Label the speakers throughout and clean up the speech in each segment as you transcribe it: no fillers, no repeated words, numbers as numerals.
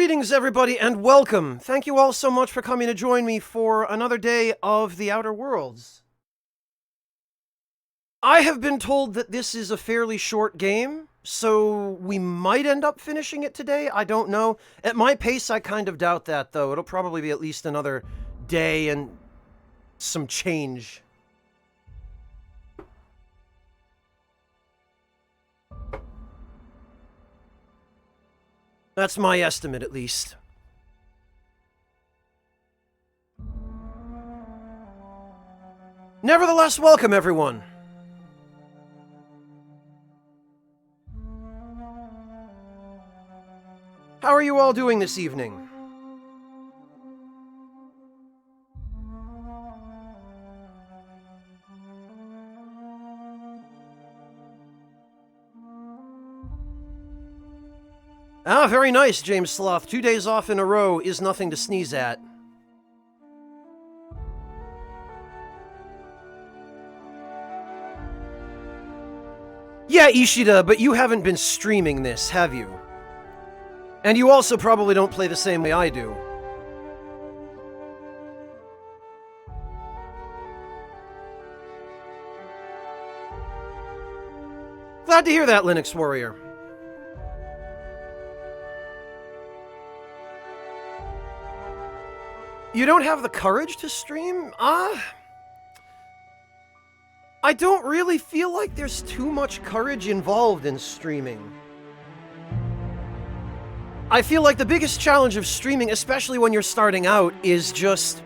Speaker 1: Greetings, everybody, and welcome. Thank you all so much for coming to join me for another day of The Outer Worlds. I have been told that this is a fairly short game, so we might end up finishing it today. I don't know. At my pace, I kind of doubt that, though. It'll probably be at least another day and some change. That's my estimate, at least. Nevertheless, welcome, everyone. How are you all doing this evening? Ah, very nice, James Sloth. 2 days off in a row is nothing to sneeze at. Yeah, Ishida, but you haven't been streaming this, have you? And you also probably don't play the same way I do. Glad to hear that, Linux Warrior. You don't have the courage to stream? I don't really feel like there's too much courage involved in streaming. I feel like the biggest challenge of streaming, especially when you're starting out, is just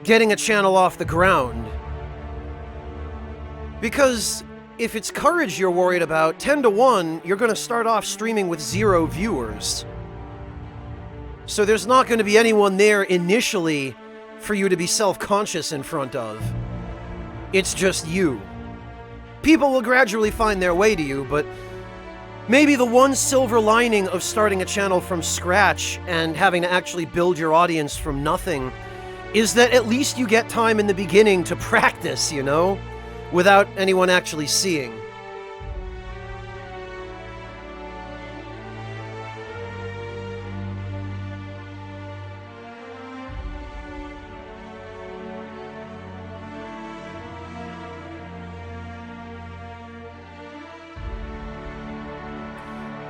Speaker 1: getting a channel off the ground. Because if it's courage you're worried about, 10 to 1, you're going to start off streaming with 0 viewers. So there's not going to be anyone there initially for you to be self-conscious in front of. It's just you. People will gradually find their way to you, but maybe the one silver lining of starting a channel from scratch and having to actually build your audience from nothing is that at least you get time in the beginning to practice, you know, without anyone actually seeing.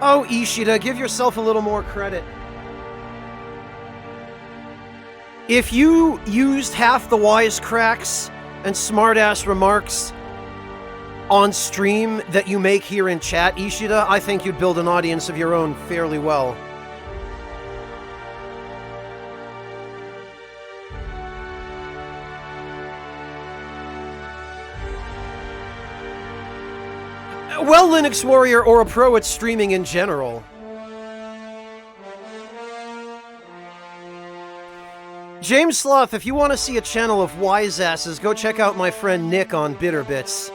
Speaker 1: Oh, Ishida, give yourself a little more credit. If you used half the wisecracks and smartass remarks on stream that you make here in chat, Ishida, I think you'd build an audience of your own fairly well. Well, Linux Warrior, or a pro at streaming in general. James Sloth, if you want to see a channel of wise asses, go check out my friend Nick on Bitterbits.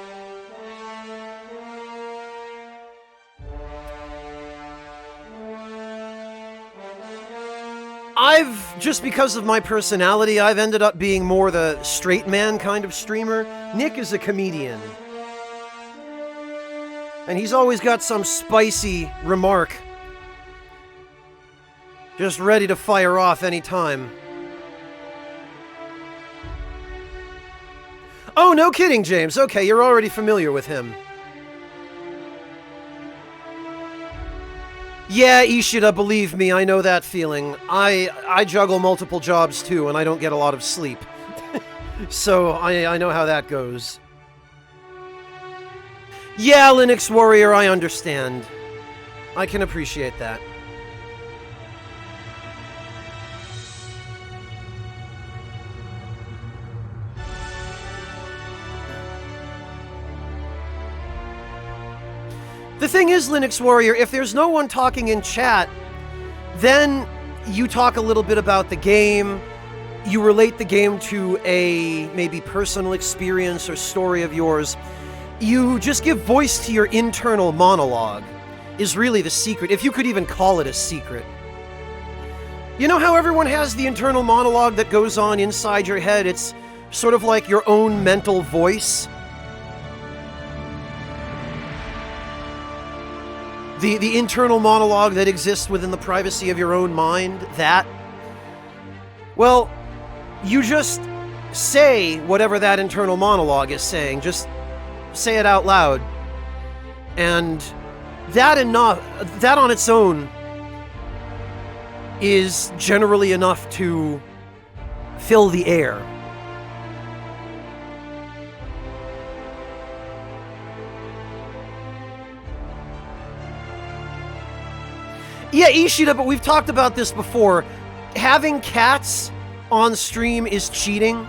Speaker 1: Just because of my personality, I've ended up being more the straight man kind of streamer. Nick is a comedian. And he's always got some spicy remark. Just ready to fire off any time. Oh, no kidding, James. Okay, you're already familiar with him. Yeah, Ishida, believe me, I know that feeling. I juggle multiple jobs too, and I don't get a lot of sleep. So, I know how that goes. Yeah, Linux Warrior, I understand. I can appreciate that. The thing is, Linux Warrior, if there's no one talking in chat, then you talk a little bit about the game, you relate the game to a maybe personal experience or story of yours. You just give voice to your internal monologue, is really the secret, if you could even call it a secret. You know how everyone has the internal monologue that goes on inside your head? It's sort of like your own mental voice. The internal monologue that exists within the privacy of your own mind, that. Well, you just say whatever that internal monologue is saying. Just say it out loud. And that on its own is generally enough to fill the air. Yeah, Ishida, but we've talked about this before. Having cats on stream is cheating.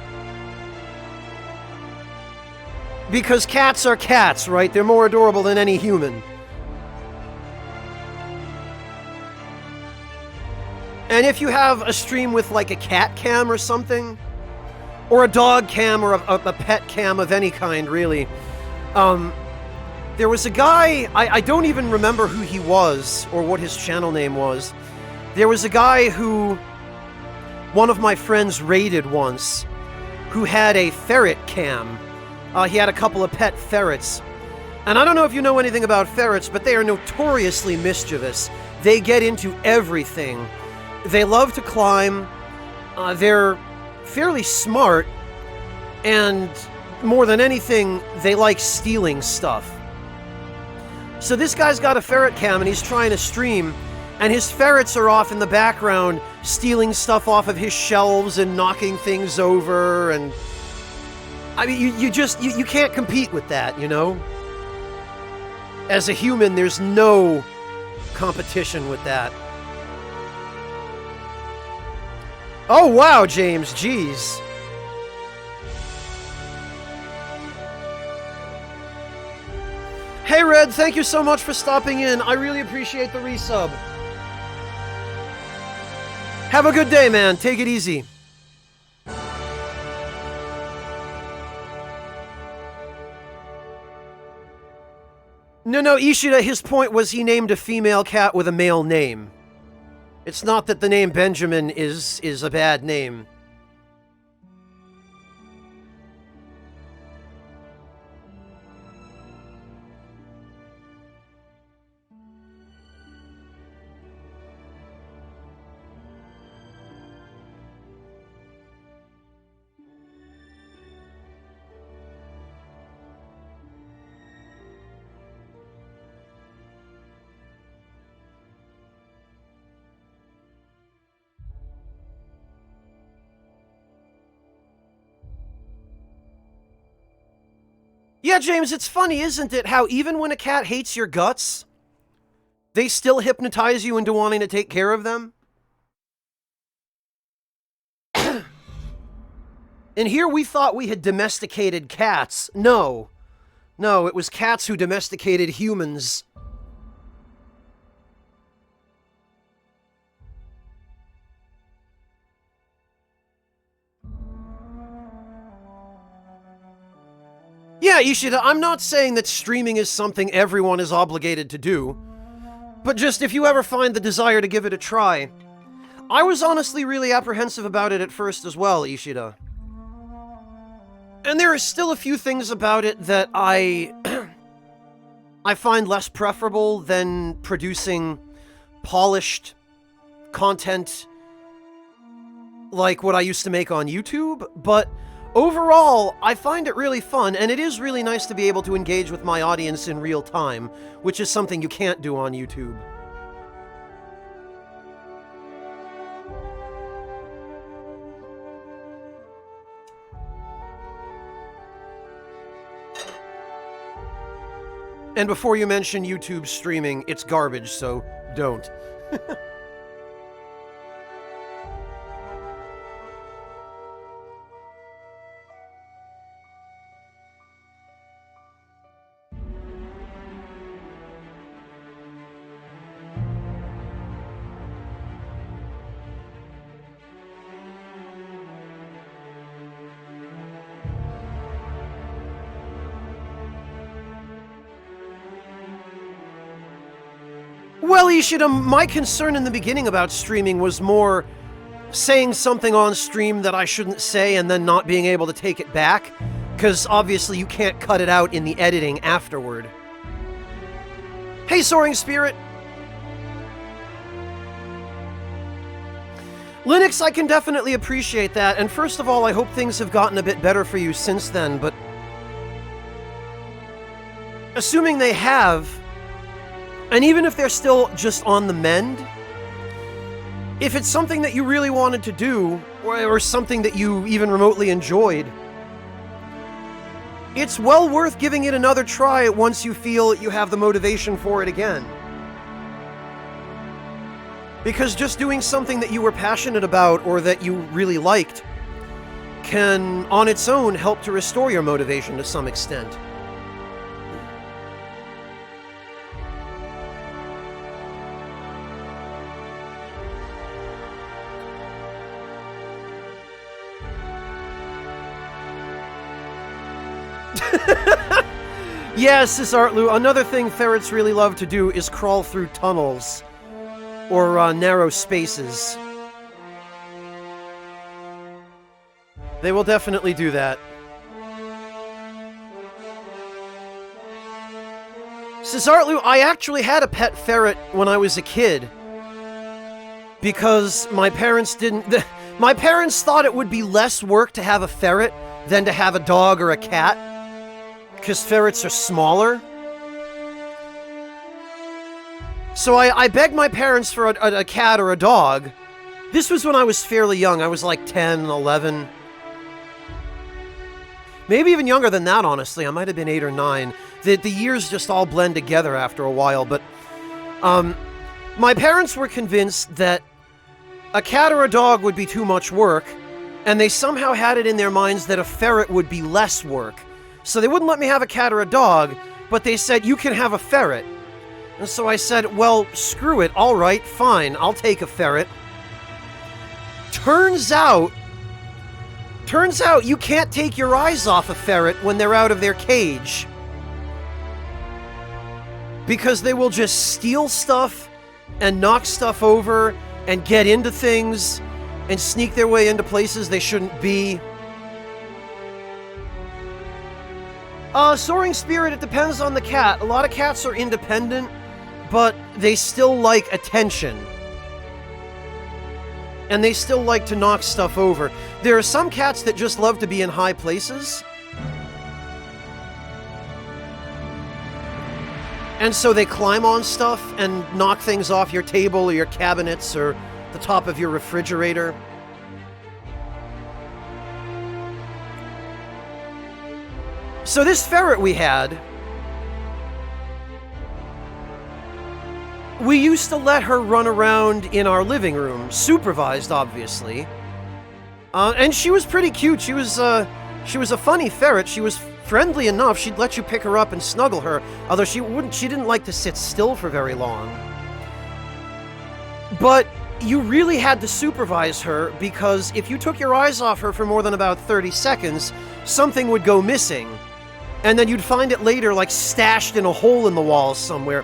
Speaker 1: Because cats are cats, right? They're more adorable than any human. And if you have a stream with like a cat cam or something, or a dog cam or a pet cam of any kind, really, there was a guy, I don't even remember who he was or what his channel name was. There was a guy who one of my friends raided once who had a ferret cam. He had a couple of pet ferrets. And I don't know if you know anything about ferrets, but they are notoriously mischievous. They get into everything. They love to climb. They're fairly smart. And more than anything, they like stealing stuff. So this guy's got a ferret cam and he's trying to stream, and his ferrets are off in the background stealing stuff off of his shelves and knocking things over, and I mean, you can't compete with that, you know? As a human, there's no competition with that. Oh wow, James, jeez. Hey Red, thank you so much for stopping in. I really appreciate the resub. Have a good day, man. Take it easy. No, Ishida, his point was he named a female cat with a male name. It's not that the name Benjamin is a bad name. Yeah, James, it's funny, isn't it, how even when a cat hates your guts, they still hypnotize you into wanting to take care of them? And here we thought we had domesticated cats. No, it was cats who domesticated humans. Yeah, Ishida, I'm not saying that streaming is something everyone is obligated to do, but just if you ever find the desire to give it a try. I was honestly really apprehensive about it at first as well, Ishida. And there are still a few things about it that I find less preferable than producing polished content like what I used to make on YouTube, but overall, I find it really fun, and it is really nice to be able to engage with my audience in real time, which is something you can't do on YouTube. And before you mention YouTube streaming, it's garbage, so don't. Well, Ishida, my concern in the beginning about streaming was more saying something on stream that I shouldn't say and then not being able to take it back, because obviously you can't cut it out in the editing afterward. Hey, Soaring Spirit! Linux, I can definitely appreciate that, and first of all, I hope things have gotten a bit better for you since then, but assuming they have, and even if they're still just on the mend, if it's something that you really wanted to do, or something that you even remotely enjoyed, it's well worth giving it another try once you feel you have the motivation for it again. Because just doing something that you were passionate about or that you really liked can, on its own, help to restore your motivation to some extent. Yes, this Artlu. Another thing ferrets really love to do is crawl through tunnels or narrow spaces. They will definitely do that. Cesartlu, I actually had a pet ferret when I was a kid. Because my parents didn't... My parents thought it would be less work to have a ferret than to have a dog or a cat. Because ferrets are smaller. So I begged my parents for a cat or a dog. This was when I was fairly young. I was like 10, 11. Maybe even younger than that, honestly. I might have been 8 or 9. The years just all blend together after a while, but... my parents were convinced that a cat or a dog would be too much work, and they somehow had it in their minds that a ferret would be less work. So they wouldn't let me have a cat or a dog, but they said, you can have a ferret. And so I said, well, screw it, all right, fine, I'll take a ferret. Turns out you can't take your eyes off a ferret when they're out of their cage. Because they will just steal stuff and knock stuff over and get into things and sneak their way into places they shouldn't be. Soaring Spirit, it depends on the cat. A lot of cats are independent, but they still like attention. And they still like to knock stuff over. There are some cats that just love to be in high places. And so they climb on stuff and knock things off your table or your cabinets or the top of your refrigerator. So this ferret we had, we used to let her run around in our living room, supervised, obviously. And she was pretty cute. She was a funny ferret. She was friendly enough. She'd let you pick her up and snuggle her, although she didn't like to sit still for very long. But you really had to supervise her, because if you took your eyes off her for more than about 30 seconds, something would go missing. And then you'd find it later, like, stashed in a hole in the wall somewhere.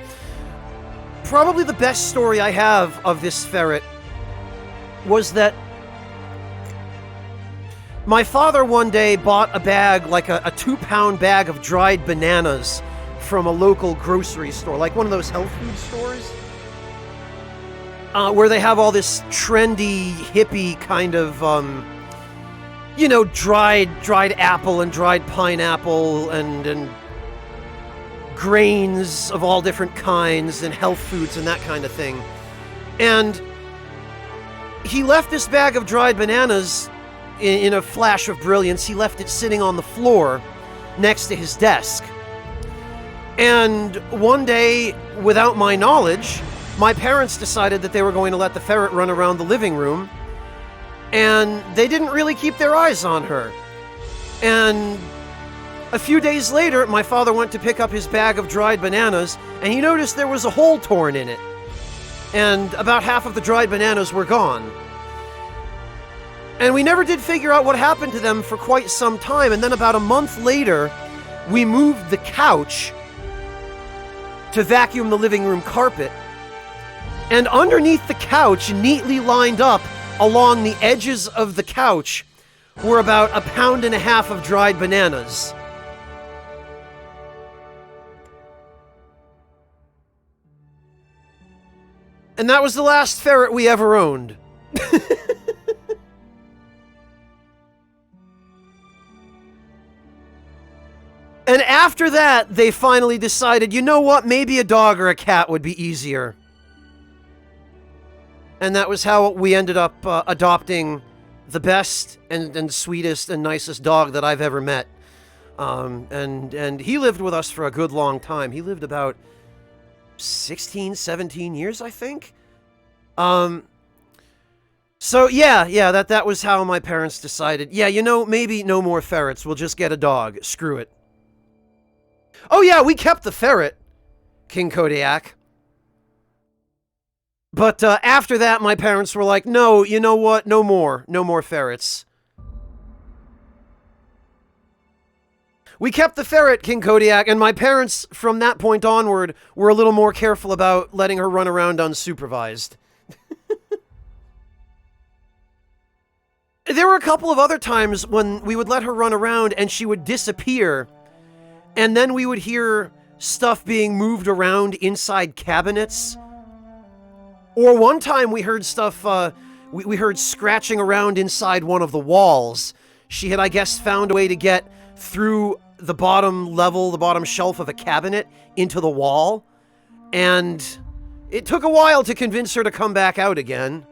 Speaker 1: Probably the best story I have of this ferret was that my father one day bought a bag, like a 2-pound bag of dried bananas from a local grocery store, like one of those health food stores, where they have all this trendy, hippie kind of, you know, dried apple and dried pineapple and grains of all different kinds and health foods and that kind of thing. And he left this bag of dried bananas in a flash of brilliance. He left it sitting on the floor next to his desk. And one day, without my knowledge, my parents decided that they were going to let the ferret run around the living room, and they didn't really keep their eyes on her. And a few days later, my father went to pick up his bag of dried bananas, and he noticed there was a hole torn in it. And about half of the dried bananas were gone. And we never did figure out what happened to them for quite some time, and then about a month later, we moved the couch to vacuum the living room carpet. And underneath the couch, neatly lined up along the edges of the couch, were about 1.5 pounds of dried bananas. And that was the last ferret we ever owned. And after that, they finally decided, you know what, maybe a dog or a cat would be easier. And that was how we ended up adopting the best and sweetest and nicest dog that I've ever met. And he lived with us for a good long time. He lived about 16, 17 years, I think. So yeah, that was how my parents decided, yeah, you know, maybe no more ferrets. We'll just get a dog. Screw it. Oh yeah, we kept the ferret, King Kodiak. But after that, my parents were like, no, you know what? No more. No more ferrets. We kept the ferret, King Kodiak, and my parents, from that point onward, were a little more careful about letting her run around unsupervised. There were a couple of other times when we would let her run around and she would disappear, and then we would hear stuff being moved around inside cabinets. Or one time we heard stuff, we heard scratching around inside one of the walls. She had, I guess, found a way to get through the bottom level, the bottom shelf of a cabinet into the wall. And it took a while to convince her to come back out again.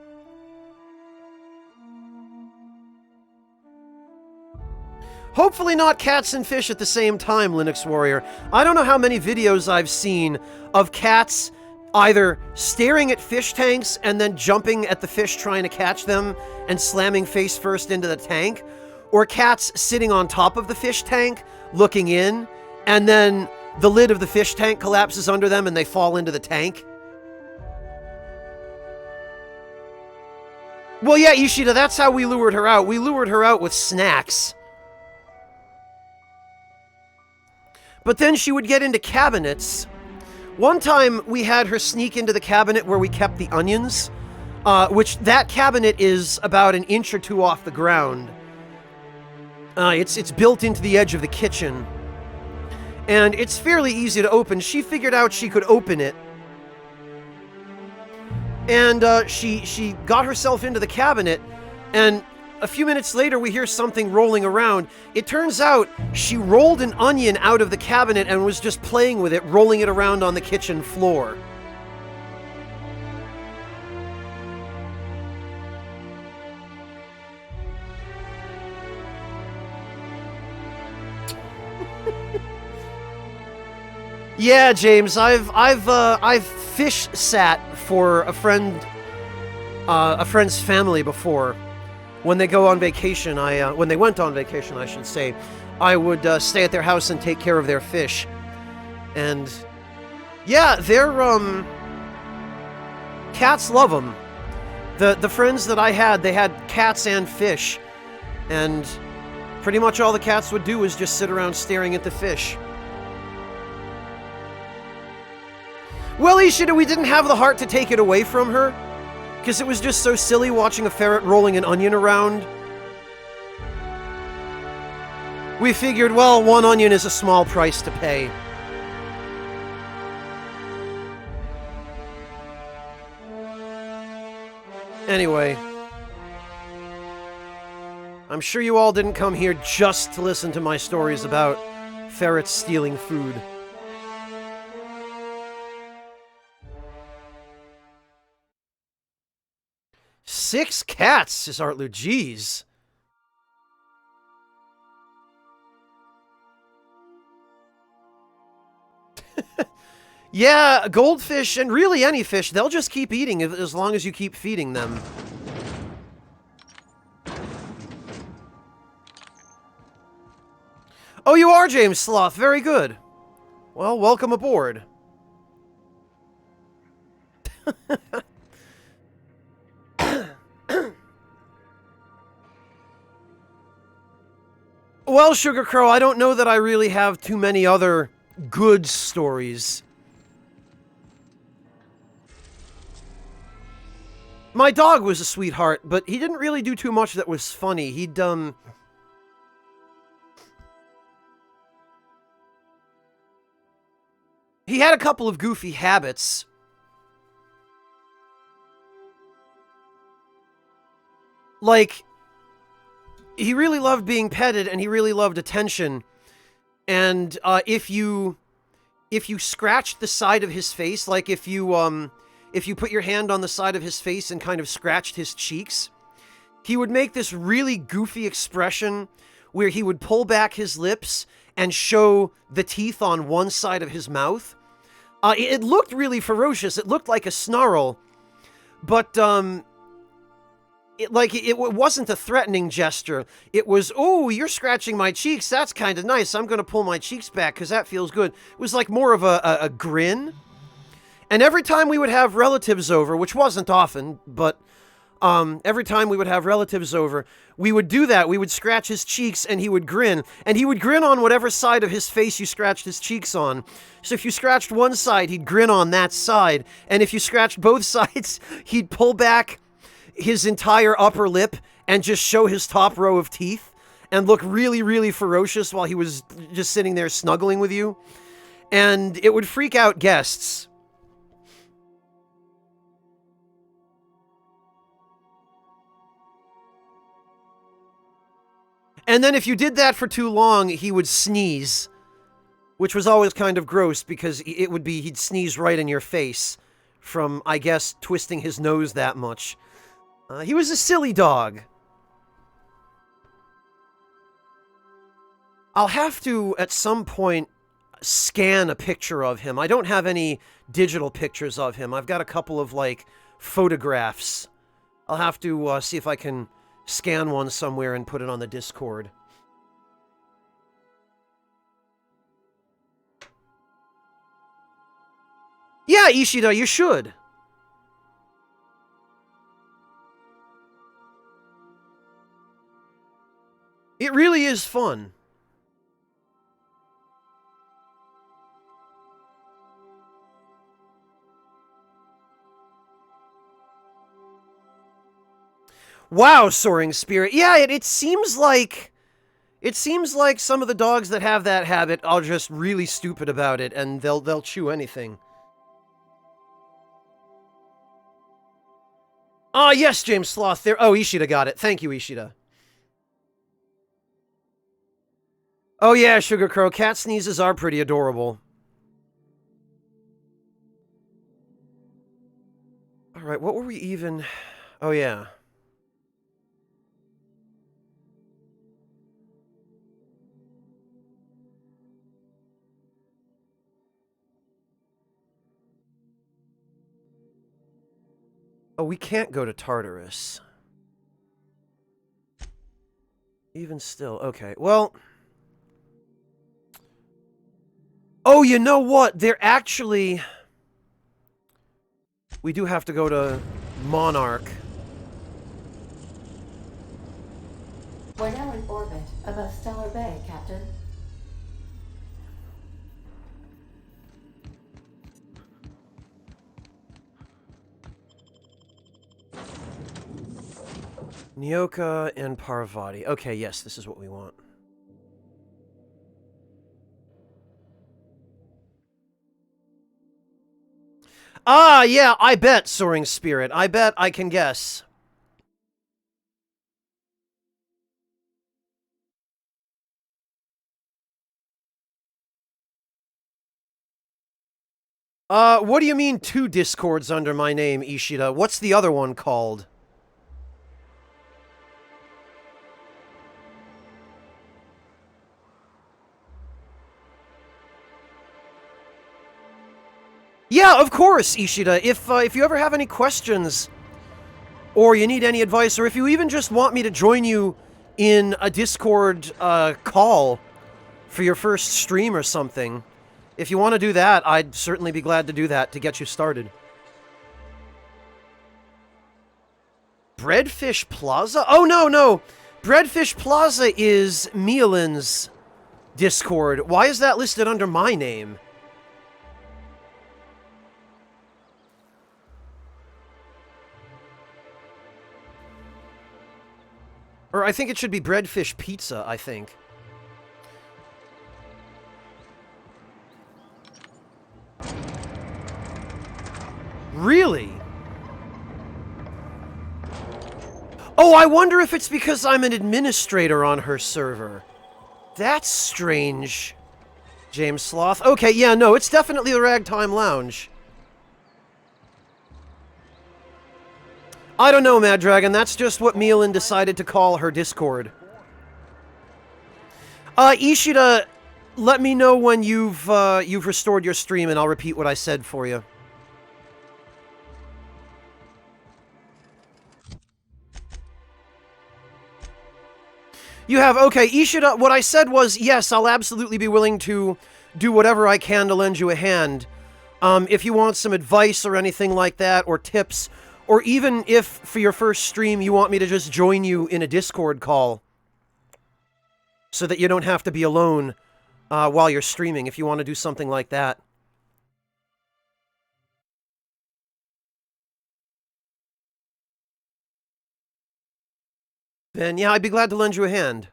Speaker 1: Hopefully not cats and fish at the same time, Linux Warrior. I don't know how many videos I've seen of cats either staring at fish tanks and then jumping at the fish trying to catch them and slamming face first into the tank, or cats sitting on top of the fish tank looking in, and then the lid of the fish tank collapses under them and they fall into the tank. Well, yeah, Ishida, that's how we lured her out. We lured her out with snacks. But then she would get into cabinets. One time, we had her sneak into the cabinet where we kept the onions, which that cabinet is about an inch or two off the ground. It's built into the edge of the kitchen, and it's fairly easy to open. She figured out she could open it, and she got herself into the cabinet, and a few minutes later, we hear something rolling around. It turns out she rolled an onion out of the cabinet and was just playing with it, rolling it around on the kitchen floor. Yeah, James, I've fish sat for a friend's family before. When they go on vacation, when they went on vacation, I should say, I would stay at their house and take care of their fish. And yeah, their cats love them. The friends that I had, they had cats and fish, and pretty much all the cats would do was just sit around staring at the fish. Well, Ishida, we didn't have the heart to take it away from her, because it was just so silly watching a ferret rolling an onion around. We figured, well, one onion is a small price to pay. Anyway, I'm sure you all didn't come here just to listen to my stories about ferrets stealing food. Six cats, says Artlu. Jeez. Yeah, goldfish, and really any fish, they'll just keep eating as long as you keep feeding them. Oh, you are James Sloth. Very good. Well, welcome aboard. Well, Sugar Crow, I don't know that I really have too many other good stories. My dog was a sweetheart, but he didn't really do too much that was funny. He had a couple of goofy habits. Like, he really loved being petted, and he really loved attention. And if you scratched the side of his face, like if you put your hand on the side of his face and kind of scratched his cheeks, he would make this really goofy expression where he would pull back his lips and show the teeth on one side of his mouth. It looked really ferocious. It looked like a snarl, but it wasn't a threatening gesture. It was, "Oh, you're scratching my cheeks. That's kind of nice. I'm going to pull my cheeks back because that feels good." It was like more of a grin. And every time we would have relatives over, which wasn't often, but every time we would have relatives over, we would do that. We would scratch his cheeks and he would grin. And he would grin on whatever side of his face you scratched his cheeks on. So if you scratched one side, he'd grin on that side. And if you scratched both sides, he'd pull back his entire upper lip and just show his top row of teeth and look really, really ferocious while he was just sitting there snuggling with you. And it would freak out guests. And then if you did that for too long, he would sneeze, which was always kind of gross because he'd sneeze right in your face from, I guess, twisting his nose that much. He was a silly dog. I'll have to, at some point, scan a picture of him. I don't have any digital pictures of him. I've got a couple of, like, photographs. I'll have to see if I can scan one somewhere and put it on the Discord. Yeah, Ishida, you should. It really is fun. Wow, Soaring Spirit. Yeah, it seems like some of the dogs that have that habit are just really stupid about it, and they'll chew anything. Ah, yes, James Sloth. There. Oh, Ishida got it. Thank you, Ishida. Oh yeah, Sugar Crow. Cat sneezes are pretty adorable. All right, what were we even? Oh yeah. Oh, we can't go to Tartarus. Even still, okay. Well... Oh, you know what? They're actually... We do have to go to Monarch.
Speaker 2: We're now in orbit above Stellar Bay, Captain.
Speaker 1: Nyoka and Parvati. Okay, yes, this is what we want. Ah, yeah, I bet, Soaring Spirit. I bet I can guess. What do you mean 2 Discords under my name, Ishida? What's the other one called? Yeah, of course, Ishida. If you ever have any questions, or you need any advice, or if you even just want me to join you in a Discord call for your first stream or something, if you want to do that, I'd certainly be glad to do that to get you started. Breadfish Plaza? Oh, no. Breadfish Plaza is Mielin's Discord. Why is that listed under my name? Or I think it should be Breadfish Pizza, I think. Really? Oh, I wonder if it's because I'm an administrator on her server. That's strange. James Sloth. Okay, yeah, no, it's definitely the Ragtime Lounge. I don't know, Mad Dragon. That's just what Mielin decided to call her Discord. Ishida, let me know when you've restored your stream, and I'll repeat what I said for you. You have, okay, Ishida, what I said was, yes, I'll absolutely be willing to do whatever I can to lend you a hand. If you want some advice or anything like that, or tips, or even if, for your first stream, you want me to just join you in a Discord call, so that you don't have to be alone while you're streaming, if you want to do something like that. Then, yeah, I'd be glad to lend you a hand.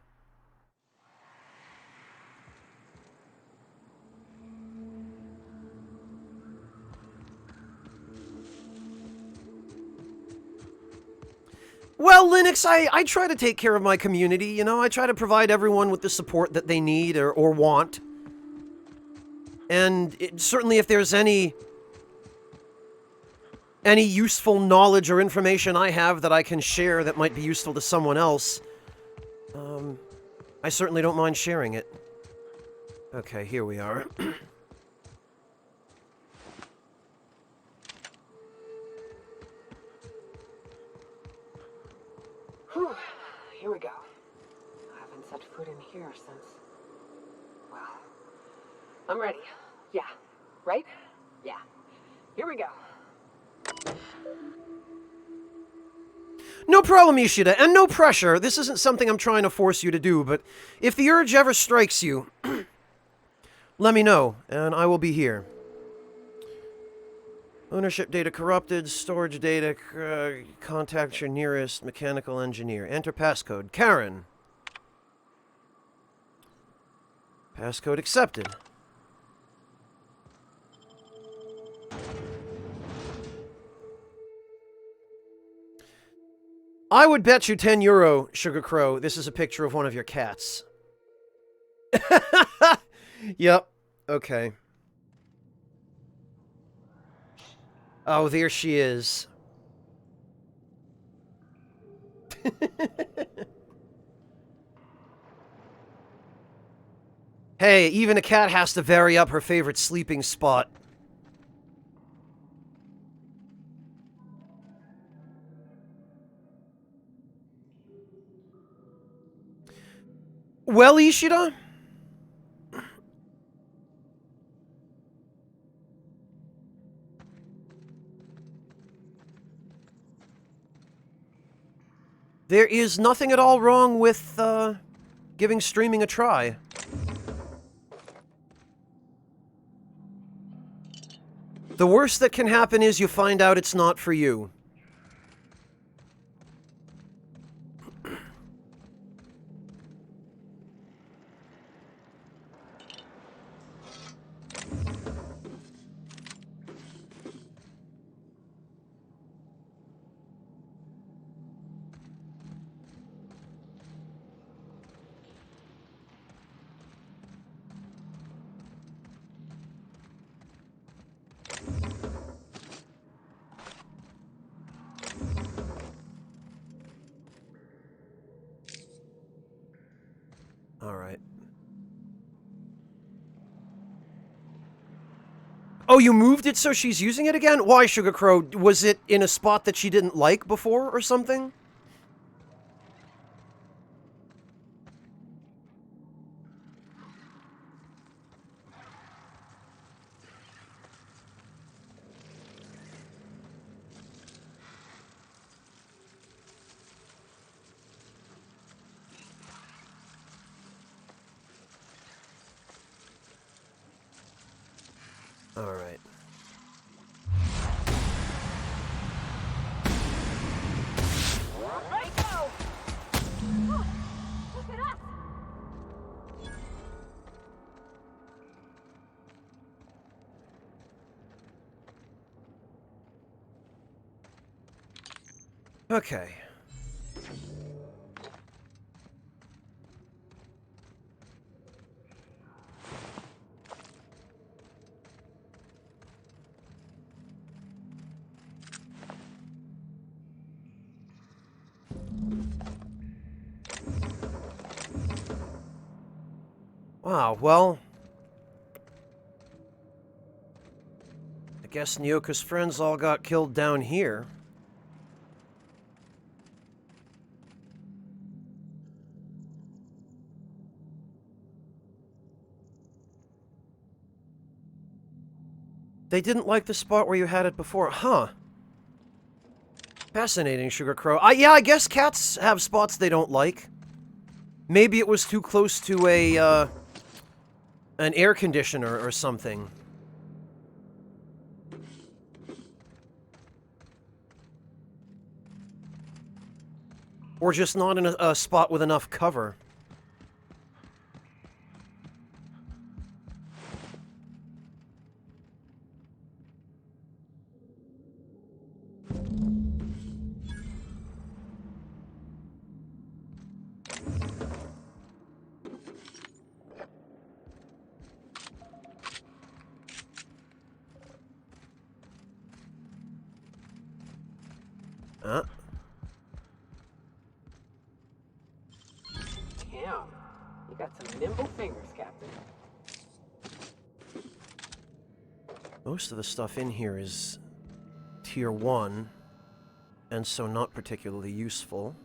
Speaker 1: Well, Linux, I try to take care of my community, you know? I try to provide everyone with the support that they need or want. And certainly if there's any useful knowledge or information I have that I can share that might be useful to someone else, I certainly don't mind sharing it. Okay, here we are.
Speaker 3: Whew, here we go. I haven't set foot in here since... Well, I'm ready. Yeah, right? Yeah. Here we go.
Speaker 1: No problem, Ishida, and no pressure. This isn't something I'm trying to force you to do, but if the urge ever strikes you, let me know, and I will be here. Ownership data corrupted, storage data, contact your nearest mechanical engineer. Enter passcode. Karen. Passcode accepted. I would bet you 10 euro, Sugar Crow, this is a picture of one of your cats. Yep. Okay. Oh, there she is. Hey, even a cat has to vary up her favorite sleeping spot. Well, Ishida? There is nothing at all wrong with, giving streaming a try. The worst that can happen is you find out it's not for you. Alright. Oh, you moved it so she's using it again? Why, Sugar Crow? Was it in a spot that she didn't like before or something? Alright.
Speaker 3: Right, go! Oh, look at us!
Speaker 1: Okay. Wow, well... I guess Nyoka's friends all got killed down here. They didn't like the spot where you had it before, huh? Fascinating, Sugar Crow. Yeah, I guess cats have spots they don't like. Maybe it was too close to an air conditioner or something. Or just not in a spot with enough cover.
Speaker 3: Damn, you got some nimble fingers, Captain.
Speaker 1: Most of the stuff in here is Tier 1, and so not particularly useful.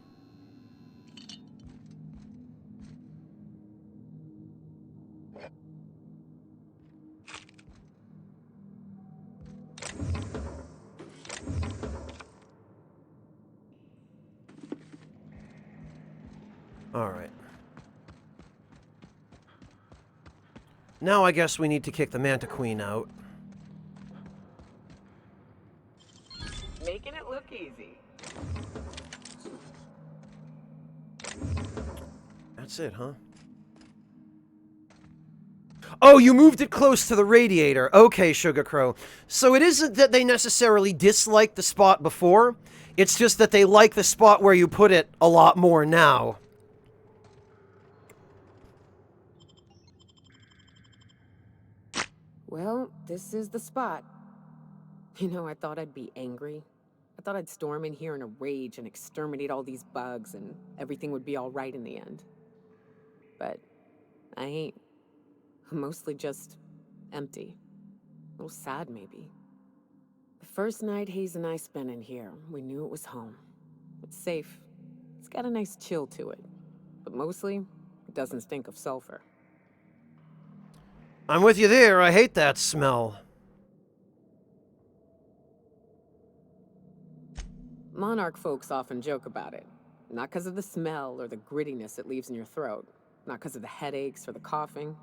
Speaker 1: Alright. Now I guess we need to kick the Manta Queen out.
Speaker 3: Making it look easy.
Speaker 1: That's it, huh? Oh, you moved it close to the radiator. Okay, Sugar Crow. So it isn't that they necessarily disliked the spot before. It's just that they like the spot where you put it a lot more now.
Speaker 3: Well, this is the spot. You know, I thought I'd be angry. I thought I'd storm in here in a rage and exterminate all these bugs and everything would be all right in the end. But I ain't. I'm mostly just empty. A little sad, maybe. The first night Hayes and I spent in here, we knew it was home. It's safe. It's got a nice chill to it. But mostly, it doesn't stink of sulfur.
Speaker 1: I'm with you there. I hate that smell.
Speaker 3: Monarch folks often joke about it. Not because of the smell or the grittiness it leaves in your throat. Not because of the headaches or the coughing.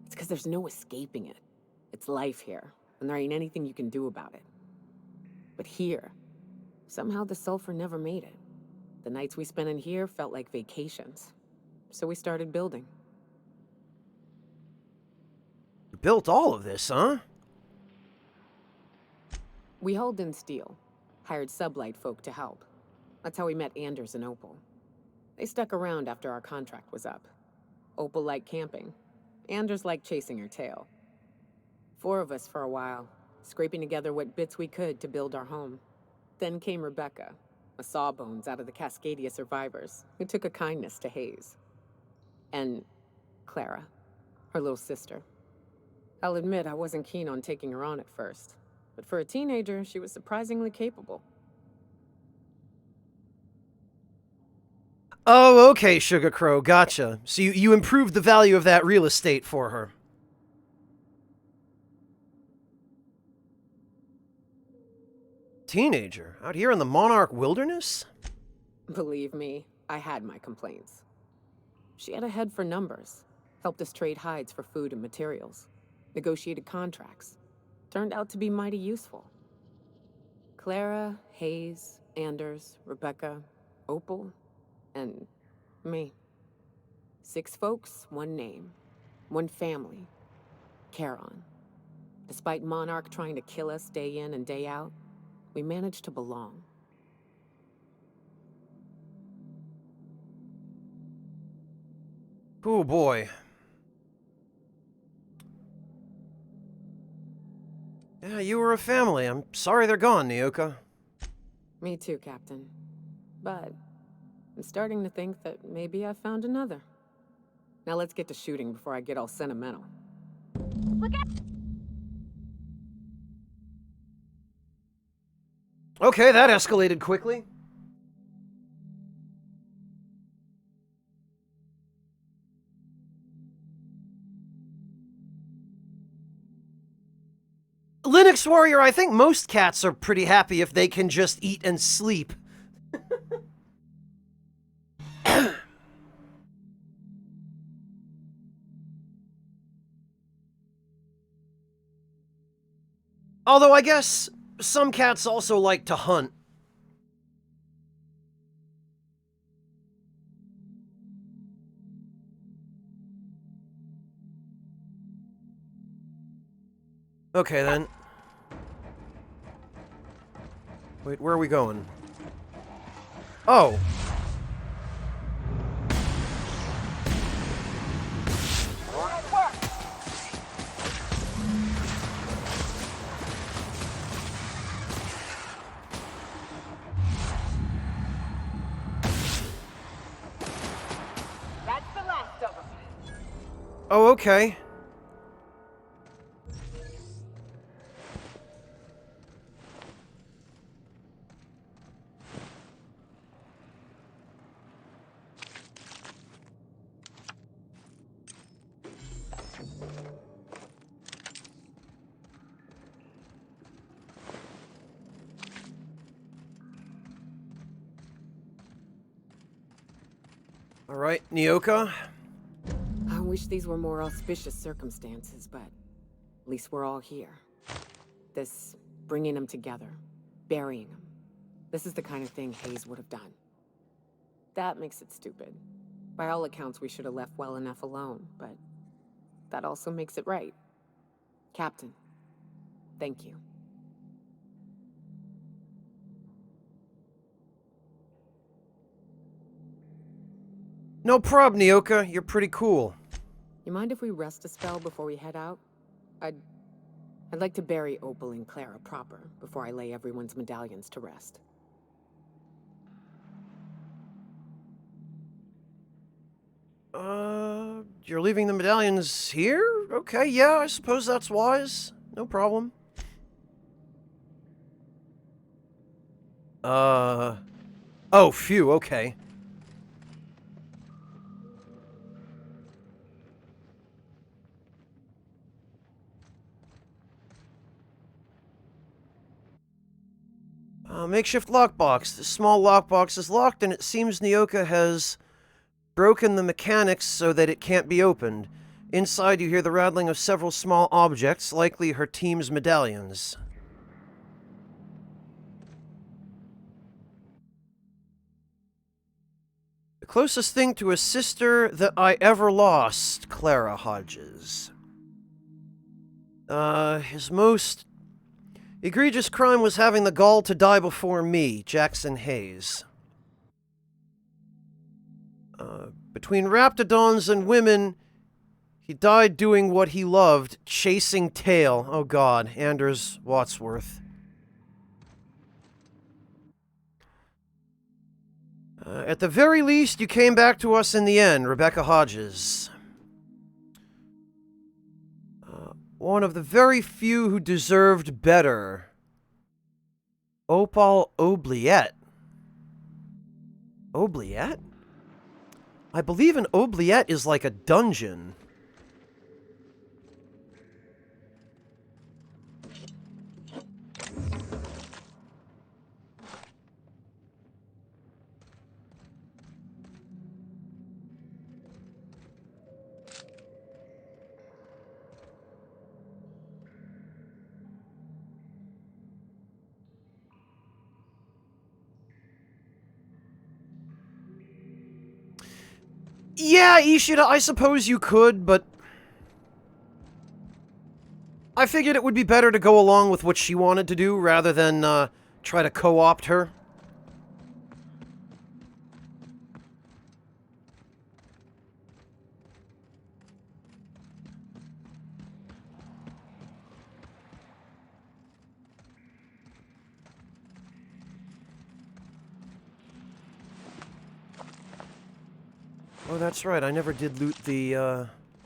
Speaker 3: It's because there's no escaping it. It's life here, and there ain't anything you can do about it. But here, somehow the sulfur never made it. The nights we spent in here felt like vacations. So we started building.
Speaker 1: You built all of this, huh?
Speaker 3: We hauled in steel, hired sublight folk to help. That's how we met Anders and Opal. They stuck around after our contract was up. Opal liked camping. Anders liked chasing her tail. 4 of us for a while, scraping together what bits we could to build our home. Then came Rebecca, a sawbones out of the Cascadia survivors, who took a kindness to Hayes. And Clara, her little sister. I'll admit I wasn't keen on taking her on at first, but for a teenager, she was surprisingly capable.
Speaker 1: Oh, okay, Sugar Crow, gotcha. So you improved the value of that real estate for her. Teenager? Out here in the Monarch Wilderness?
Speaker 3: Believe me, I had my complaints. She had a head for numbers, helped us trade hides for food and materials, negotiated contracts. Turned out to be mighty useful. Clara, Hayes, Anders, Rebecca, Opal, and me. 6 folks, 1 name, 1 family. Charon. Despite Monarch trying to kill us day in and day out, we managed to belong.
Speaker 1: Oh boy. Yeah, you were a family. I'm sorry they're gone, Nyoka.
Speaker 3: Me too, Captain. But I'm starting to think that maybe I found another. Now let's get to shooting before I get all sentimental.
Speaker 1: Okay, that escalated quickly. Linux Warrior, I think most cats are pretty happy if they can just eat and sleep. Although I guess some cats also like to hunt. Okay, then. Wait, where are we going? Oh.
Speaker 3: That's the last of them.
Speaker 1: Oh, okay. All right, Nyoka.
Speaker 3: I wish these were more auspicious circumstances, but at least we're all here. This bringing them together, burying them. This is the kind of thing Hayes would have done. That makes it stupid. By all accounts, we should have left well enough alone, but that also makes it right. Captain, thank you.
Speaker 1: No prob, Nyoka. You're pretty cool.
Speaker 3: You mind if we rest a spell before we head out? I'd like to bury Opal and Clara proper before I lay everyone's medallions to rest.
Speaker 1: You're leaving the medallions here? Okay, yeah, I suppose that's wise. No problem. Oh, phew, okay. Makeshift lockbox. This small lockbox is locked, and it seems Nyoka has broken the mechanics so that it can't be opened. Inside, you hear the rattling of several small objects, likely her team's medallions. The closest thing to a sister that I ever lost, Clara Hodges. His most egregious crime was having the gall to die before me, Jackson Hayes. Between raptidons and women, he died doing what he loved, chasing tail. Oh god, Anders Wadsworth. At the very least, you came back to us in the end, Rebecca Hodges. One of the very few who deserved better. Opal Oubliette. Oubliette? I believe an oubliette is like a dungeon. Yeah, Ishida, I suppose you could, but I figured it would be better to go along with what she wanted to do rather than try to co-opt her. Oh, that's right. I never did loot the,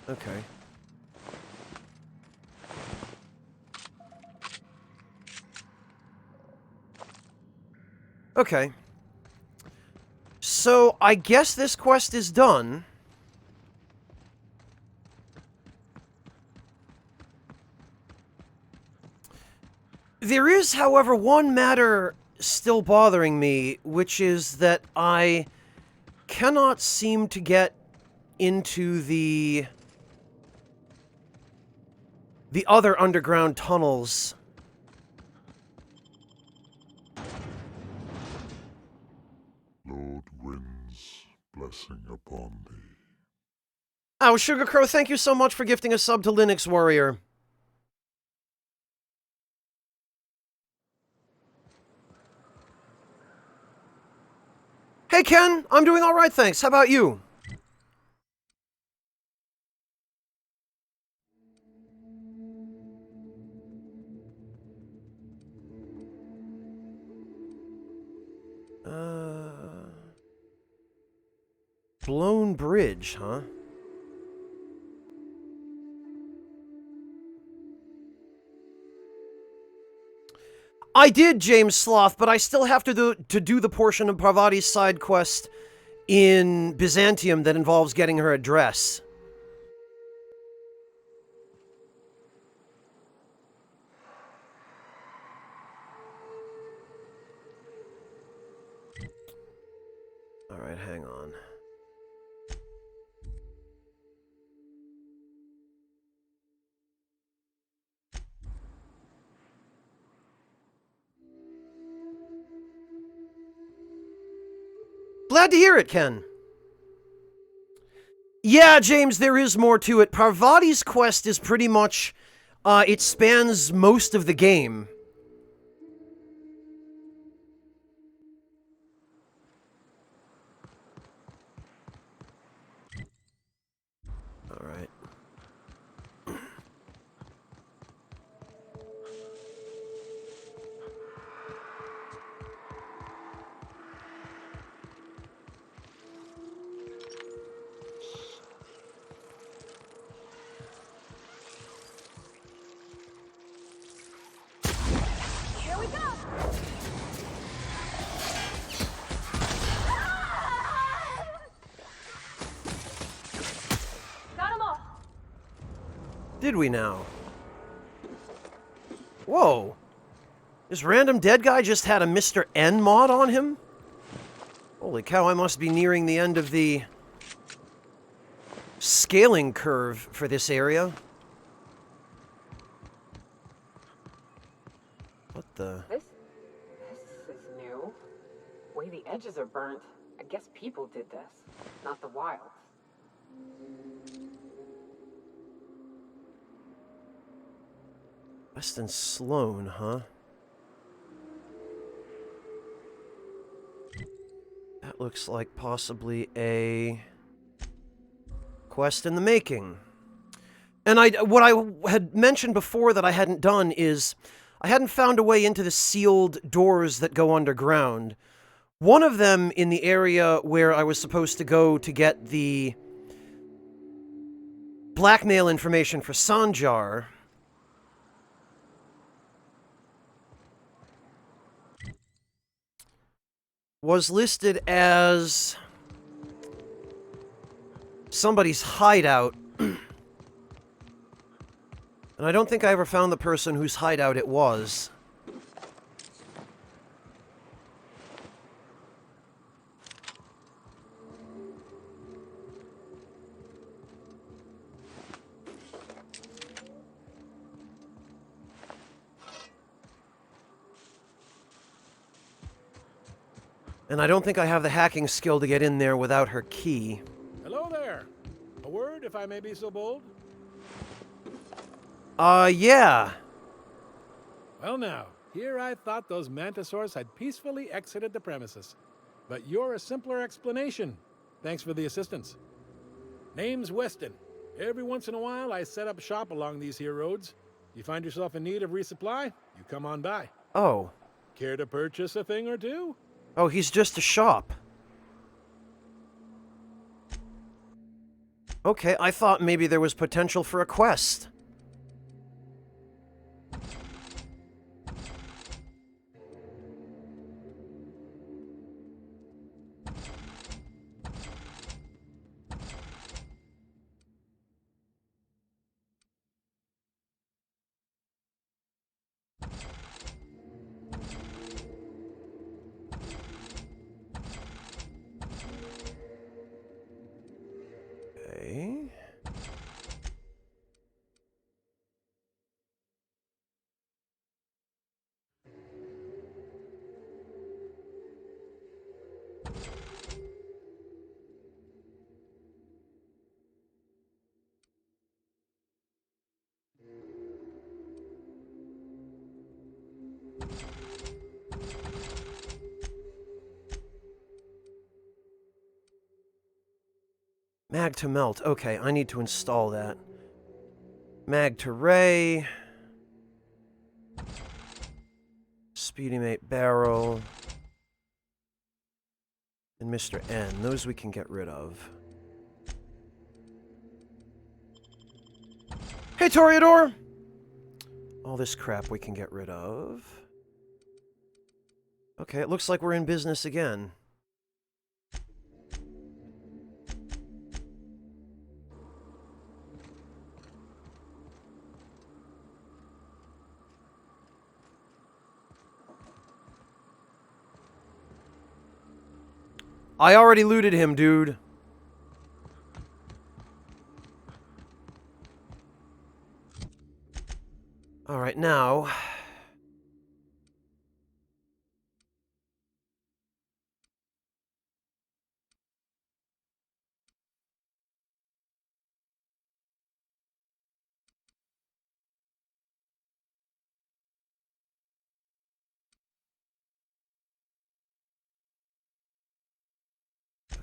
Speaker 1: okay. Okay. So, I guess this quest is done. There is, however, one matter still bothering me, which is that I cannot seem to get into the other underground tunnels.
Speaker 4: Lord Wind's blessing upon thee.
Speaker 1: Oh, Sugar Crow, thank you so much for gifting a sub to Linux Warrior. Hey, Ken, I'm doing all right, thanks. How about you? Blown bridge, huh? I did, James Sloth, but I still have to do the portion of Parvati's side quest in Byzantium that involves getting her address. Alright, hang on. Glad to hear it, Ken. Yeah, James, there is more to it. Parvati's quest is pretty much, it spans most of the game. Alright.
Speaker 5: Here we go! Got 'em all!
Speaker 1: Did we now? Whoa. This random dead guy just had a Mr. N mod on him? Holy cow, I must be nearing the end of the scaling curve for this area. What the?
Speaker 3: This is new. Way the edges are burnt. I guess people did this, not the wilds.
Speaker 1: Weston Sloan, huh? That looks like possibly a quest in the making. And what I had mentioned before that I hadn't done is I hadn't found a way into the sealed doors that go underground. One of them in the area where I was supposed to go to get the blackmail information for Sanjar was listed as somebody's hideout. And I don't think I ever found the person whose hideout it was. And I don't think I have the hacking skill to get in there without her key.
Speaker 6: Hello there. A word, if I may be so bold?
Speaker 1: Yeah.
Speaker 6: Well now, here I thought those mantisaurs had peacefully exited the premises. But you're a simpler explanation. Thanks for the assistance. Name's Weston. Every once in a while, I set up shop along these here roads. You find yourself in need of resupply, you come on by.
Speaker 1: Oh.
Speaker 6: Care to purchase a thing or two?
Speaker 1: Oh, he's just a shop. Okay, I thought maybe there was potential for a quest. Okay. Mag to melt. Okay, I need to install that. Mag to ray. Speedy mate barrel. And Mr. N. Those we can get rid of. Hey, Toreador! All this crap we can get rid of. Okay, it looks like we're in business again. I already looted him, dude. Alright, now...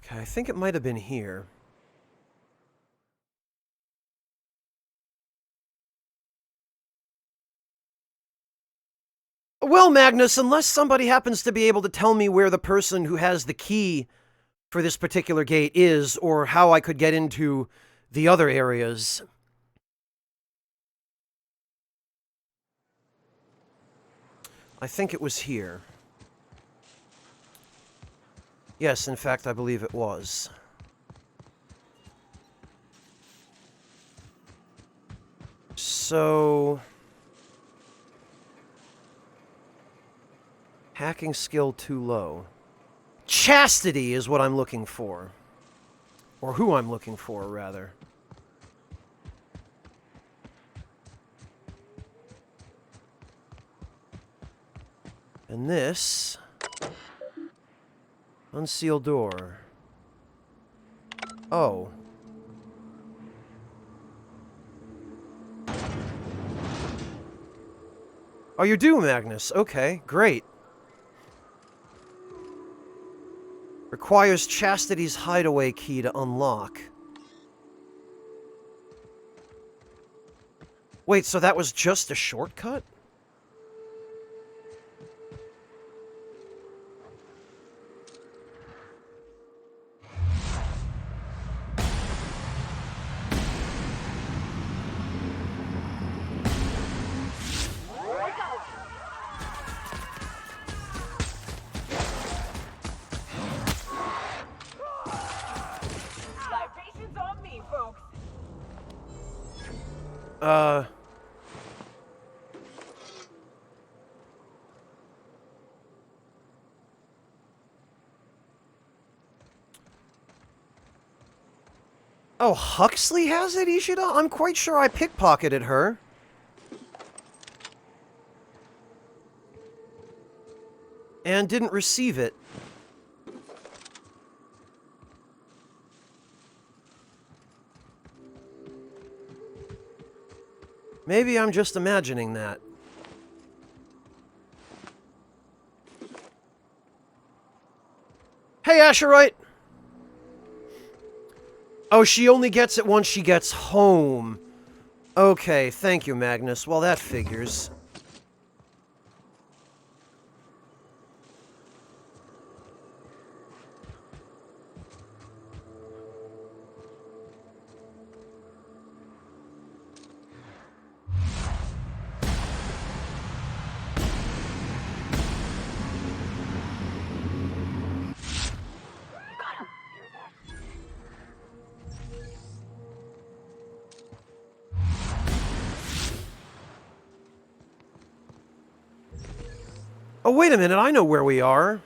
Speaker 1: Okay, I think it might have been here. Well, Magnus, unless somebody happens to be able to tell me where the person who has the key for this particular gate is, or how I could get into the other areas. I think it was here. Yes, in fact, I believe it was. So... hacking skill too low. Chastity is what I'm looking for. Or who I'm looking for, rather. And this... unsealed door. Oh. Oh, you do, Magnus. Okay, great. Requires Chastity's hideaway key to unlock. Wait, so that was just a shortcut?
Speaker 3: Libations on me, folks.
Speaker 1: Oh, Huxley has it, Ishida? I'm quite sure I pickpocketed her. And didn't receive it. Maybe I'm just imagining that. Hey, Asherite! Oh, she only gets it once she gets home. Okay, thank you, Magnus. Well, that figures. Oh, wait a minute, I know where we are.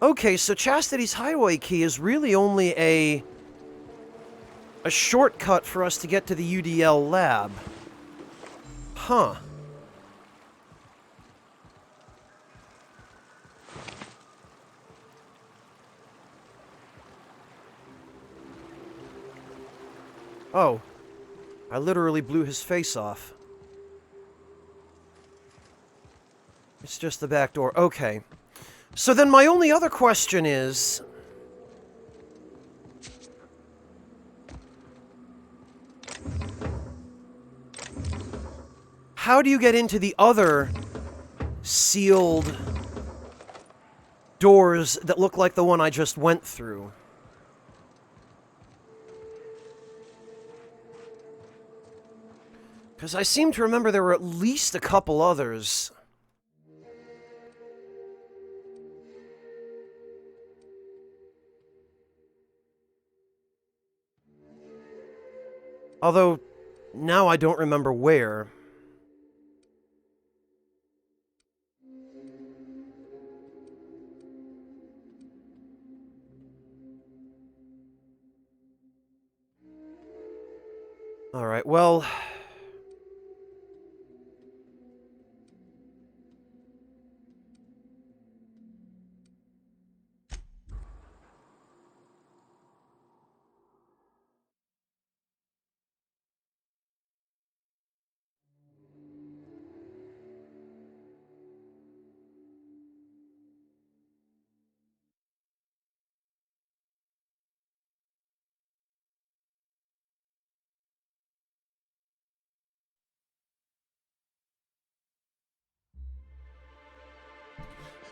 Speaker 1: Okay, so Chastity's Highway Key is really only a shortcut for us to get to the UDL lab. Huh. Oh. I literally blew his face off. It's just the back door. Okay. So then my only other question is... how do you get into the other sealed doors that look like the one I just went through? Because I seem to remember there were at least a couple others. Although, now I don't remember where. Alright, well...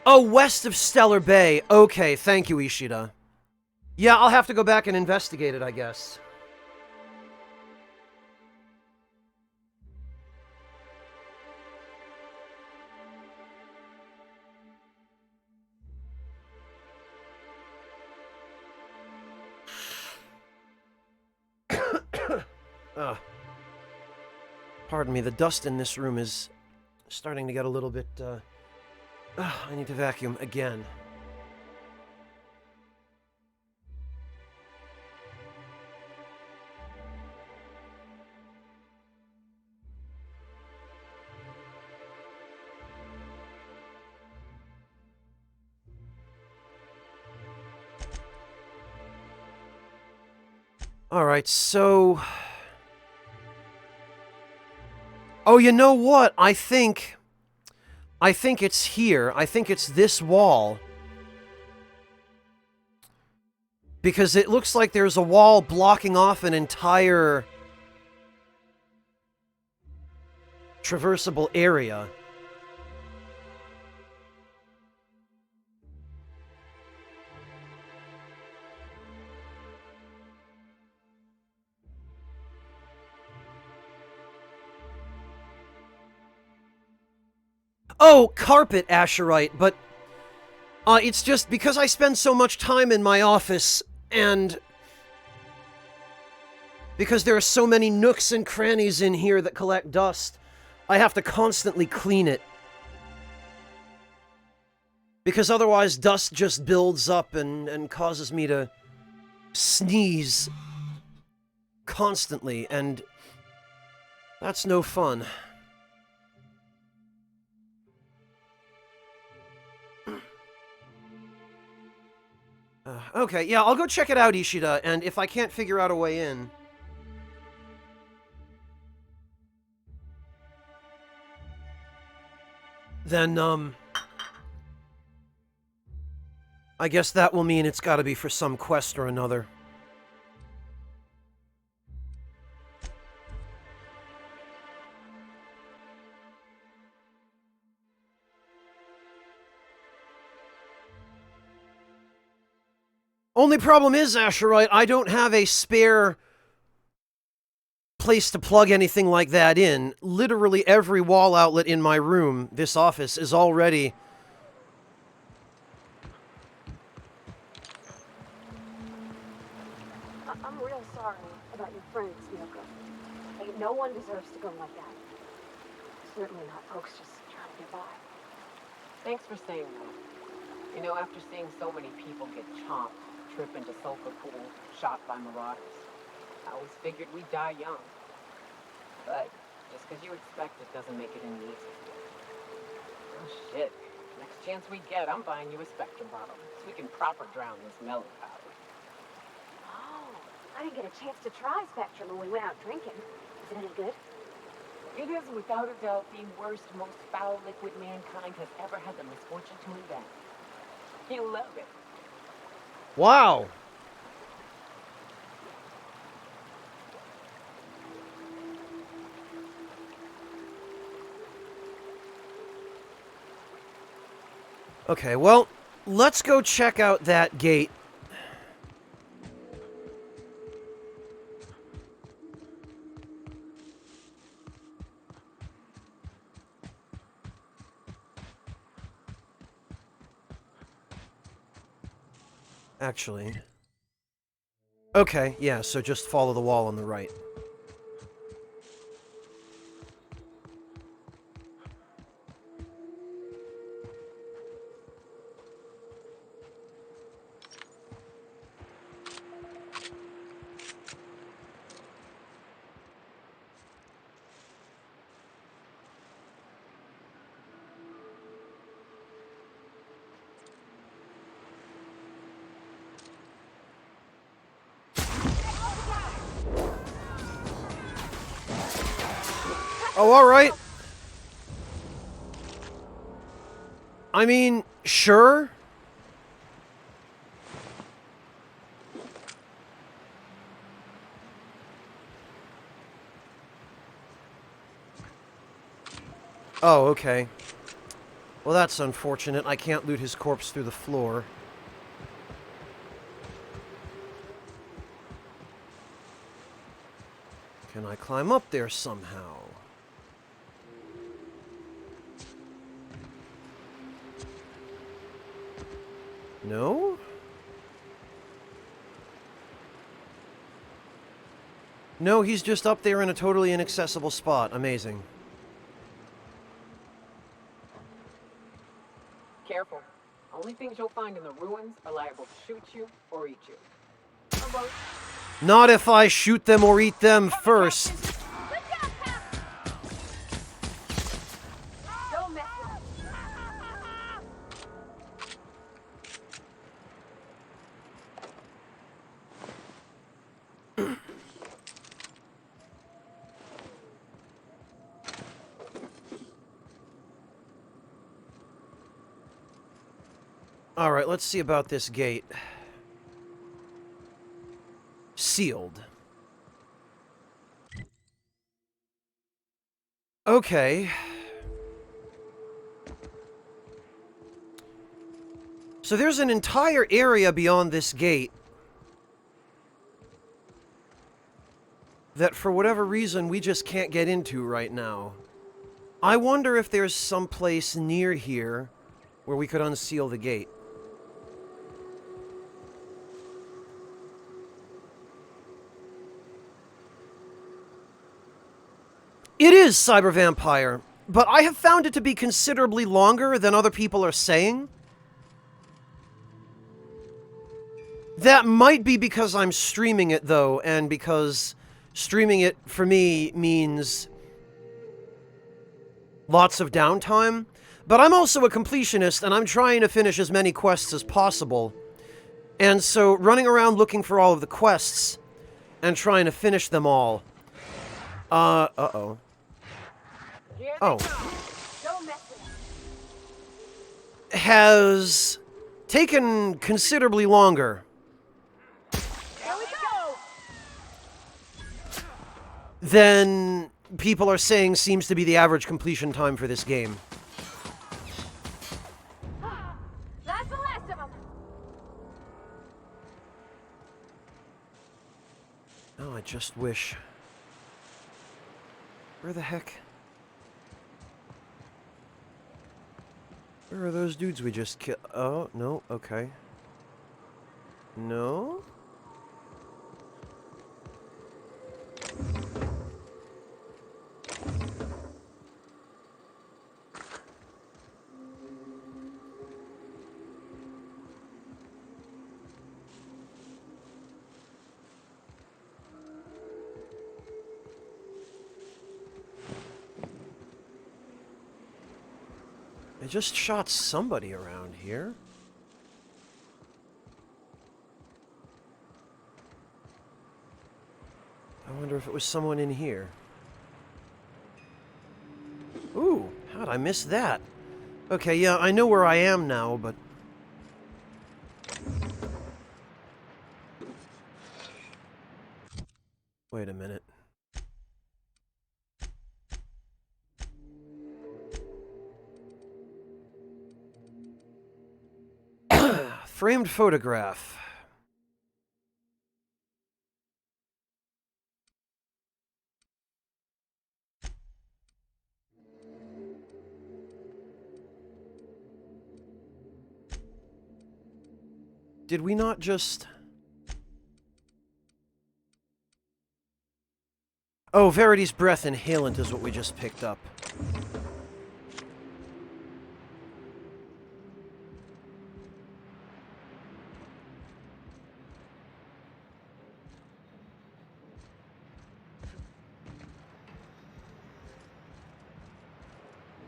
Speaker 1: oh, west of Stellar Bay. Okay, thank you, Ishida. Yeah, I'll have to go back and investigate it, I guess. Pardon me, the dust in this room is starting to get a little bit, I need to vacuum again. Alright, so... oh, you know what? I think it's here. I think it's this wall. Because it looks like there's a wall blocking off an entire... traversable area. Oh, carpet Asherite, but it's just because I spend so much time in my office, and because there are so many nooks and crannies in here that collect dust, I have to constantly clean it. Because otherwise dust just builds up and causes me to sneeze constantly, and that's no fun. Okay, yeah, I'll go check it out, Ishida, and if I can't figure out a way in... then, I guess that will mean it's gotta be for some quest or another. Only problem is, Asherite, I don't have a spare place to plug anything like that in. Literally every wall outlet in my room, this office, is already...
Speaker 5: I'm real sorry about your friends, Yoko. Hey, no one deserves to go like that. Certainly not folks just trying to get by.
Speaker 3: Thanks for saying that. You know, after seeing so many people get chomped, trip into sulfur pools, shot by marauders, I always figured we'd die young. But just because you expect it doesn't make it any easier. Oh shit. Next chance we get, I'm buying you a Spectrum bottle so we can proper drown this melon powder.
Speaker 5: Oh, I didn't get a chance to try Spectrum when we went out drinking. Is it any good?
Speaker 3: It is without a doubt the worst, most foul liquid mankind has ever had the misfortune to invent. You'll love it.
Speaker 1: Wow. Okay, well, let's go check out that gate. Actually. Okay, yeah, so just follow the wall on the right. Oh, alright. I mean, sure. Oh, okay. Well, that's unfortunate. I can't loot his corpse through the floor. Can I climb up there somehow? No? No, he's just up there in a totally inaccessible spot. Amazing.
Speaker 3: Careful. Only things you'll find in the ruins are liable to shoot you or eat you. Or both.
Speaker 1: Not if I shoot them or eat them first.
Speaker 5: Don't mess with us.
Speaker 1: Alright, let's see about this gate. Sealed. Okay. So there's an entire area beyond this gate that for whatever reason we just can't get into right now. I wonder if there's some place near here where we could unseal the gate. It is Cyber Vampire, but I have found it to be considerably longer than other people are saying. That might be because I'm streaming it, though, and because streaming it, for me, means lots of downtime. But I'm also a completionist, and I'm trying to finish as many quests as possible. And so, running around looking for all of the quests, and trying to finish them all... uh-oh. Oh.
Speaker 5: Don't mess with us.
Speaker 1: Has taken considerably longer
Speaker 5: Here we go.
Speaker 1: than people are saying seems to be the average completion time for this game.
Speaker 5: That's the last of them.
Speaker 1: Oh, I just wish... Where the heck? Where are those dudes we just killed? Oh, no, okay. No? They just shot somebody around here. I wonder if it was someone in here. Ooh, how'd I miss that? Okay, yeah, I know where I am now, but... Wait a minute. Framed photograph. Did we not just... Oh, Verity's Breath Inhalant is what we just picked up.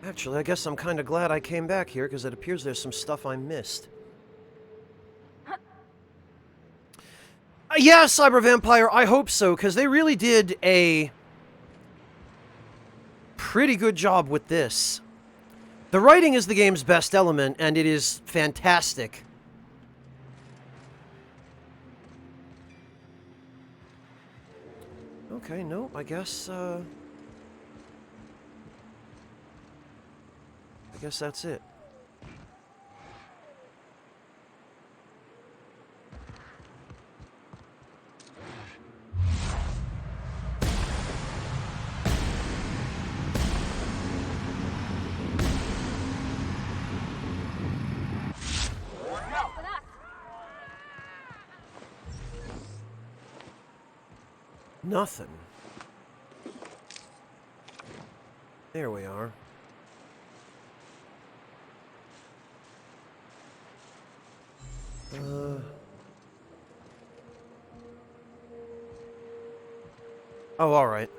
Speaker 1: Actually, I guess I'm kind of glad I came back here, because it appears there's some stuff I missed. Yeah, Cyber Vampire, I hope so, because they really did a pretty good job with this. The writing is the game's best element, and it is fantastic. Okay, no, I guess that's it. Nothing. There we are. Oh, alright.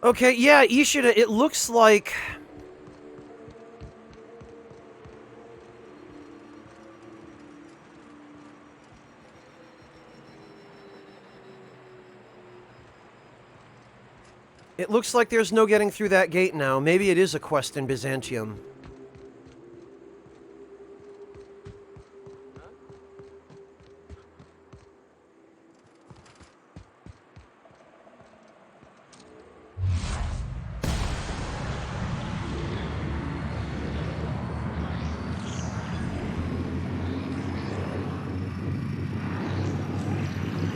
Speaker 1: Okay, yeah, Ishida, it looks like... It looks like there's no getting through that gate now. Maybe it is a quest in Byzantium.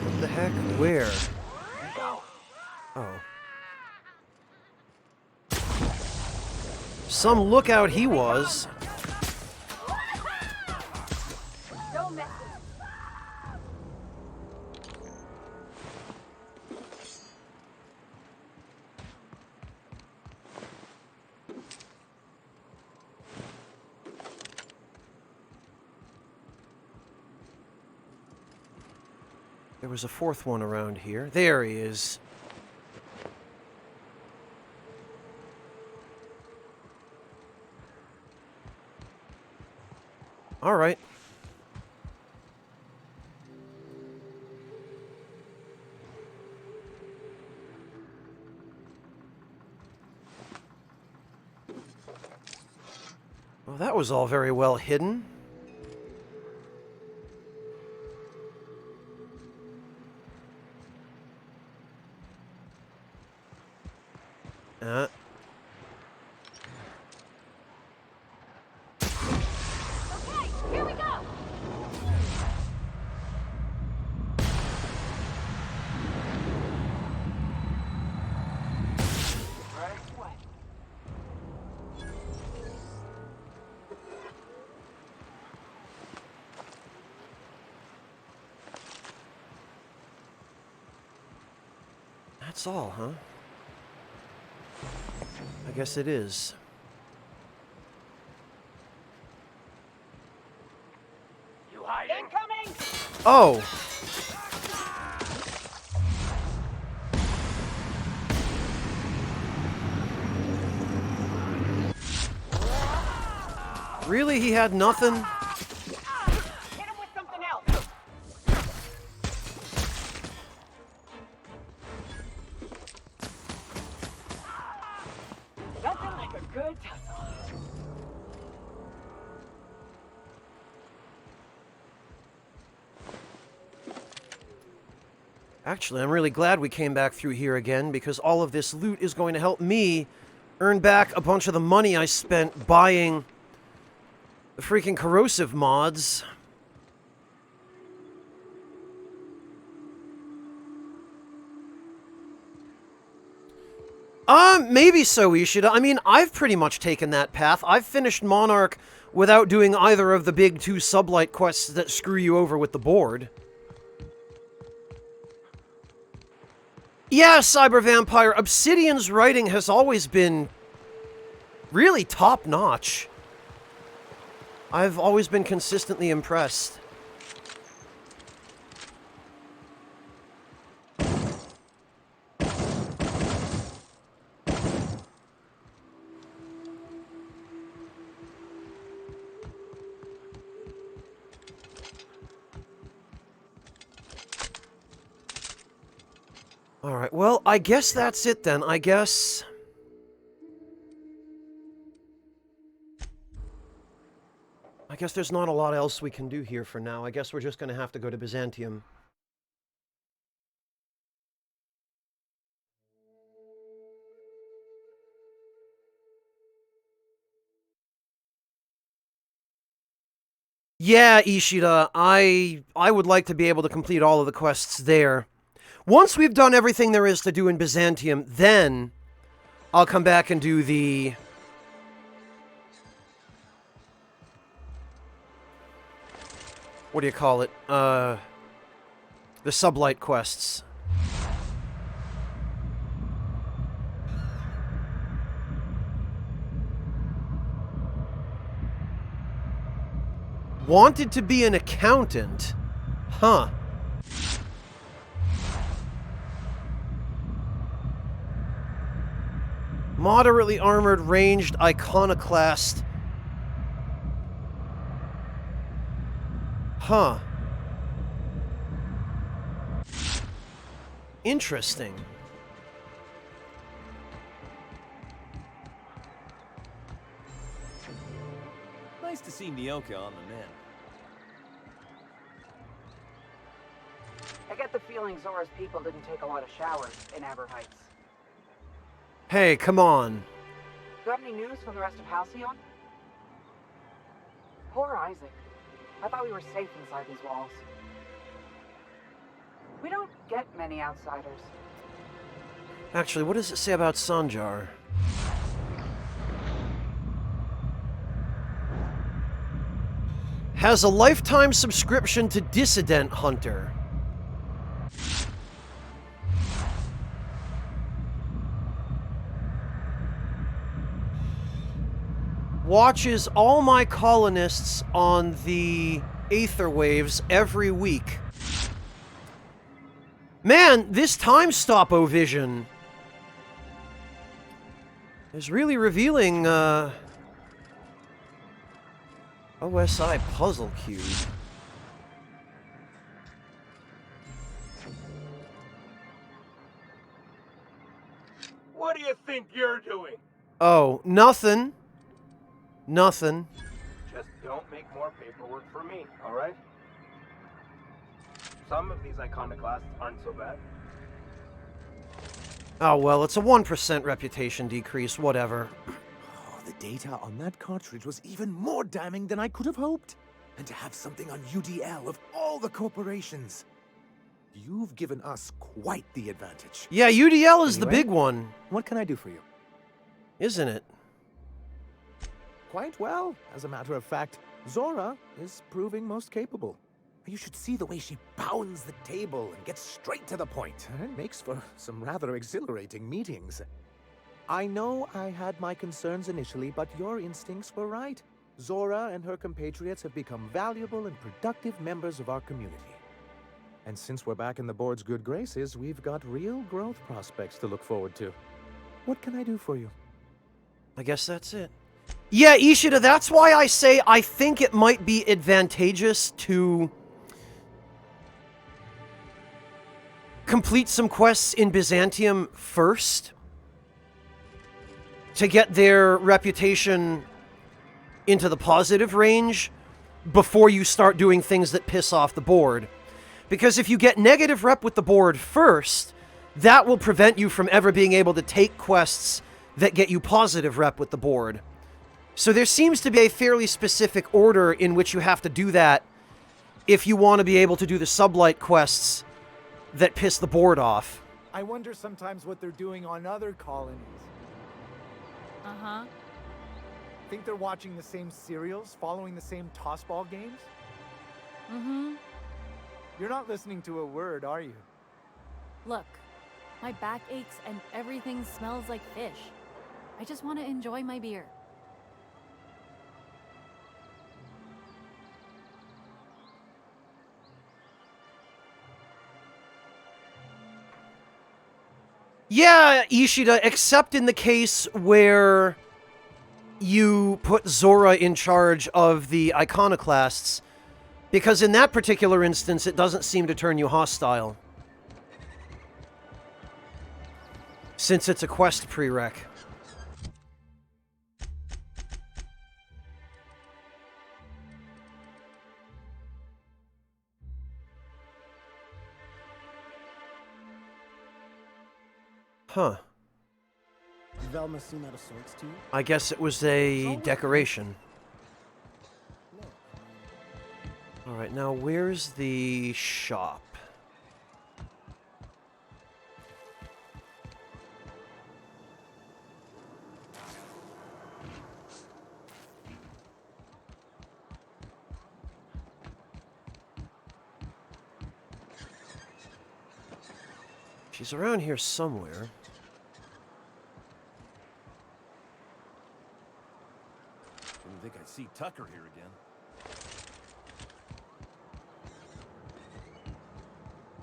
Speaker 1: What the heck? Where? Oh. Some lookout he was.
Speaker 5: Don't mess with
Speaker 1: There was a fourth one around here. There he is. All right. Well, that was all very well hidden.
Speaker 5: Okay, here we go. What?
Speaker 1: That's all, huh? I guess it is.
Speaker 5: You hiding? Incoming!
Speaker 1: Oh! Really? He had nothing?
Speaker 5: Hit him with something else. Nothing like a good tussle.
Speaker 1: Actually, I'm really glad we came back through here again, because all of this loot is going to help me earn back a bunch of the money I spent buying the freaking corrosive mods. Maybe so, Ishida. I mean, I've pretty much taken that path. I've finished Monarch without doing either of the big 2 sublight quests that screw you over with the board. Yeah, Cyber Vampire, Obsidian's writing has always been really top-notch. I've always been consistently impressed. Alright, well, I guess that's it then. I guess there's not a lot else we can do here for now. I guess we're just gonna have to go to Byzantium. Yeah, Ishida, I would like to be able to complete all of the quests there. Once we've done everything there is to do in Byzantium, then I'll come back and do the... what do you call it? The sublight quests. Wanted to be an accountant? Huh. Moderately armored ranged iconoclast. Huh. Interesting.
Speaker 7: Nice to see Mioka on the mend.
Speaker 8: I get the feeling Zora's people didn't take a lot of showers in Aber Heights.
Speaker 1: Hey, come on.
Speaker 8: Got any news from the rest of Halcyon? Poor Isaac. I thought we were safe inside these walls. We don't get many outsiders.
Speaker 1: Actually, what does it say about Sanjar? Has a lifetime subscription to Dissident Hunter. Watches all my colonists on the Aether Waves every week. Man, this time stopo vision is really revealing, OSI Puzzle Cube.
Speaker 9: What do you think you're doing?
Speaker 1: Oh, nothing. Nothing.
Speaker 9: Just don't make more paperwork for me, alright? Some of these iconoclasts aren't so bad.
Speaker 1: Oh, well, it's a 1% reputation decrease, whatever.
Speaker 10: Oh, the data on that cartridge was even more damning than I could have hoped. And to have something on UDL of all the corporations. You've given us quite the advantage.
Speaker 1: Yeah, UDL is the
Speaker 10: Anyway,
Speaker 1: big one,
Speaker 10: What can I do for you?
Speaker 1: isn't it?
Speaker 10: Quite well. As a matter of fact, Zora is proving most capable. You should see the way she pounds the table and gets straight to the point. It makes for some rather exhilarating meetings. I know I had my concerns initially, but your instincts were right. Zora and her compatriots have become valuable and productive members of our community. And since we're back in the board's good graces, we've got real growth prospects to look forward to. What can I do for you?
Speaker 1: I guess that's it. Yeah, Ishida, that's why I say I think it might be advantageous to complete some quests in Byzantium first to get their reputation into the positive range before you start doing things that piss off the board. Because if you get negative rep with the board first, that will prevent you from ever being able to take quests that get you positive rep with the board. So there seems to be a fairly specific order in which you have to do that if you want to be able to do the sublight quests that piss the board off.
Speaker 11: I wonder sometimes what they're doing on other colonies.
Speaker 12: Uh-huh.
Speaker 11: Think they're watching the same serials, following the same tossball games?
Speaker 12: Mm-hmm.
Speaker 11: You're not listening to a word, are you?
Speaker 12: Look, my back aches and everything smells like fish. I just want to enjoy my beer.
Speaker 1: Yeah, Ishida, except in the case where you put Zora in charge of the iconoclasts, because in that particular instance, it doesn't seem to turn you hostile. Since it's a quest prereq. Huh.
Speaker 13: Velma seem out of sorts to you?
Speaker 1: I guess it was a decoration. Alright, now where's the shop? She's around here somewhere.
Speaker 7: Didn't think I'd see Tucker here again.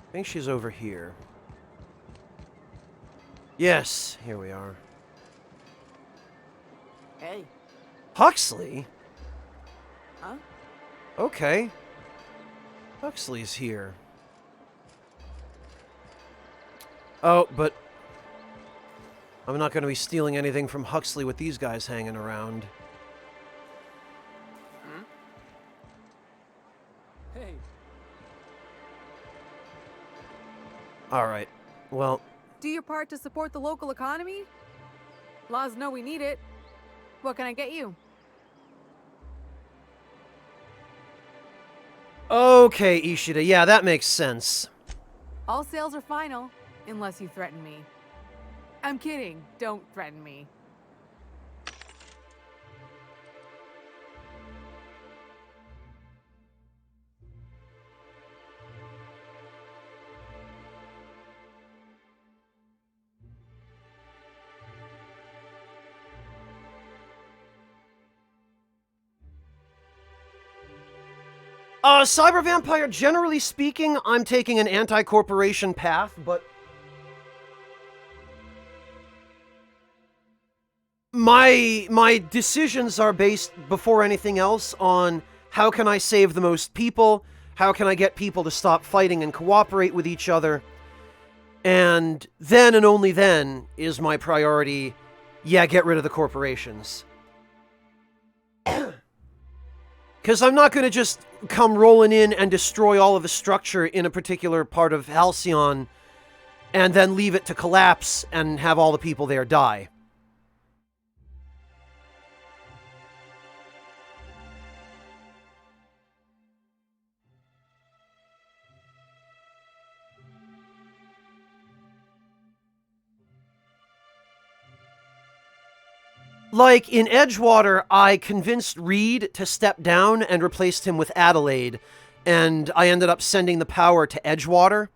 Speaker 1: I think she's over here. Yes, here we are.
Speaker 12: Hey.
Speaker 1: Huxley?
Speaker 12: Huh?
Speaker 1: Okay. Huxley's here. Oh, but I'm not going to be stealing anything from Huxley with these guys hanging around.
Speaker 12: Hmm? Hey.
Speaker 1: Alright, well...
Speaker 12: Do your part to support the local economy? Laws know we need it. What can I get you?
Speaker 1: Okay, Ishida, yeah, that makes sense.
Speaker 12: All sales are final, unless you threaten me. I'm kidding. Don't threaten me.
Speaker 1: Cyber Vampire, generally speaking, I'm taking an anti-corporation path, but... My decisions are based, before anything else, on how can I save the most people, how can I get people to stop fighting and cooperate with each other, and then and only then is my priority, yeah, get rid of the corporations. Because I'm not going to just come rolling in and destroy all of the structure in a particular part of Halcyon and then leave it to collapse and have all the people there die. Like, in Edgewater, I convinced Reed to step down and replaced him with Adelaide, and I ended up sending the power to Edgewater.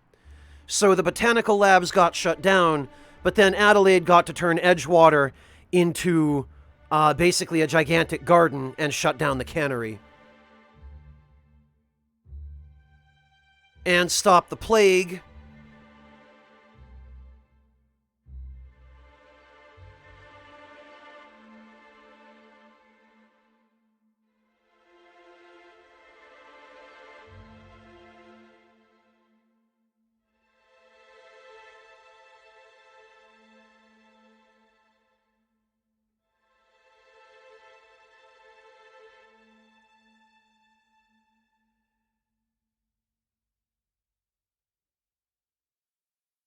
Speaker 1: So the botanical labs got shut down, but then Adelaide got to turn Edgewater into basically a gigantic garden and shut down the cannery. And stop the plague.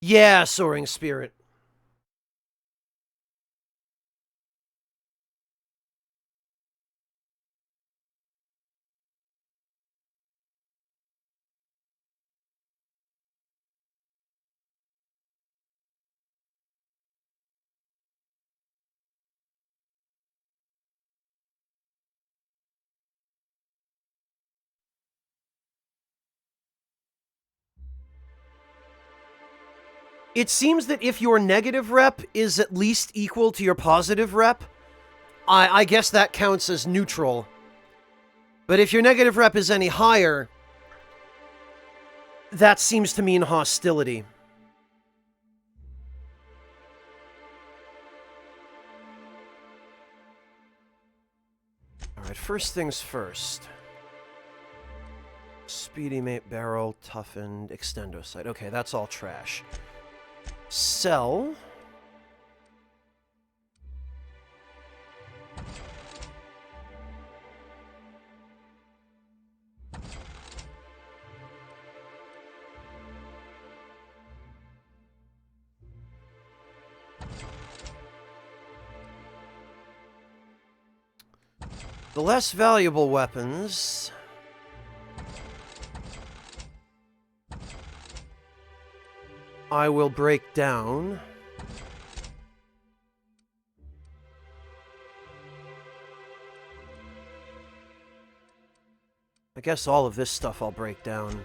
Speaker 1: Yeah, Soaring Spirit. It seems that if your negative rep is at least equal to your positive rep, I guess that counts as neutral. But if your negative rep is any higher, that seems to mean hostility. Alright, first things first. Speedy mate barrel, toughened, extendo sight. Okay, that's all trash. Sell. The less valuable weapons I will break down. I guess all of this stuff I'll break down.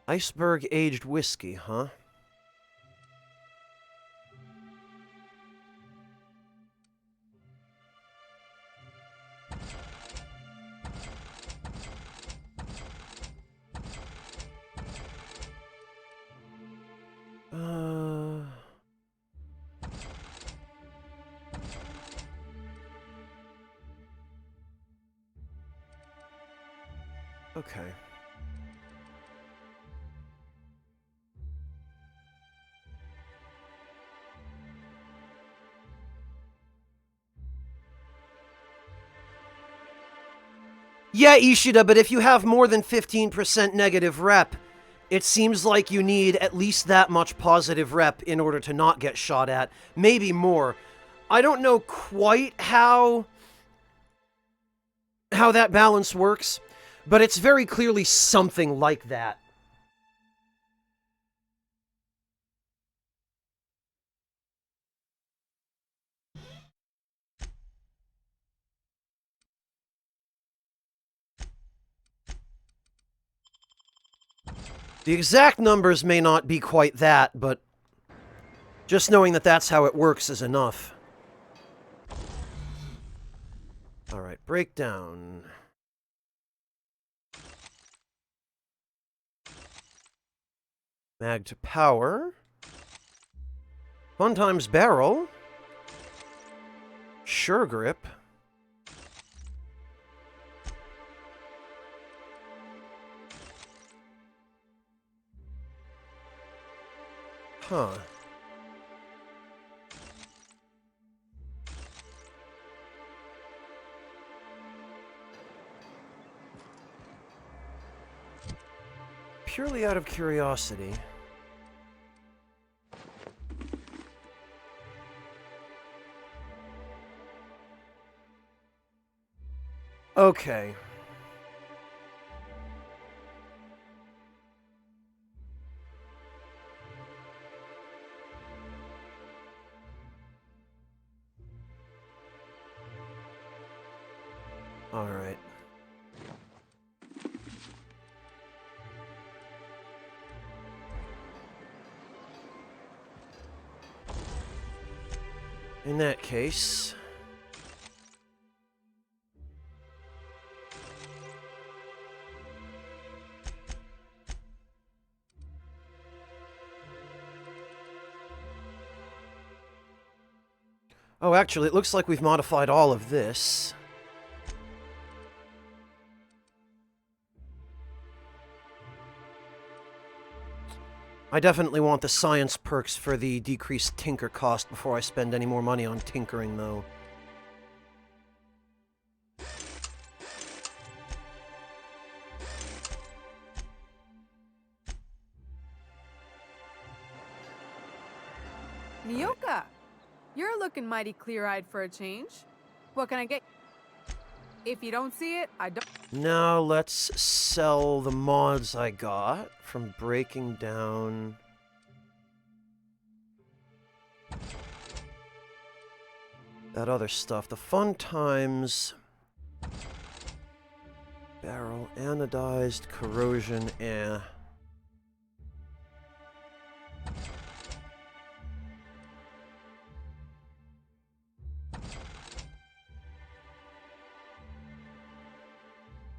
Speaker 1: Iceberg aged whiskey, huh? Okay. Yeah, Ishida, but if you have more than 15% negative rep, it seems like you need at least that much positive rep in order to not get shot at. Maybe more. I don't know quite how that balance works, but it's very clearly something like that. The exact numbers may not be quite that, but just knowing that that's how it works is enough. Alright, breakdown. Mag to power. Fun times barrel. Sure grip. Huh. Purely out of curiosity. Okay. All right. In that case... Oh, actually, it looks like we've modified all of this. I definitely want the science perks for the decreased tinker cost before I spend any more money on tinkering, though.
Speaker 14: Nyoka, you're looking mighty clear-eyed for a change. What can I get? If you don't see it, I don't...
Speaker 1: Now let's sell the mods I got from breaking down... that other stuff. The fun times... barrel, anodized, corrosion,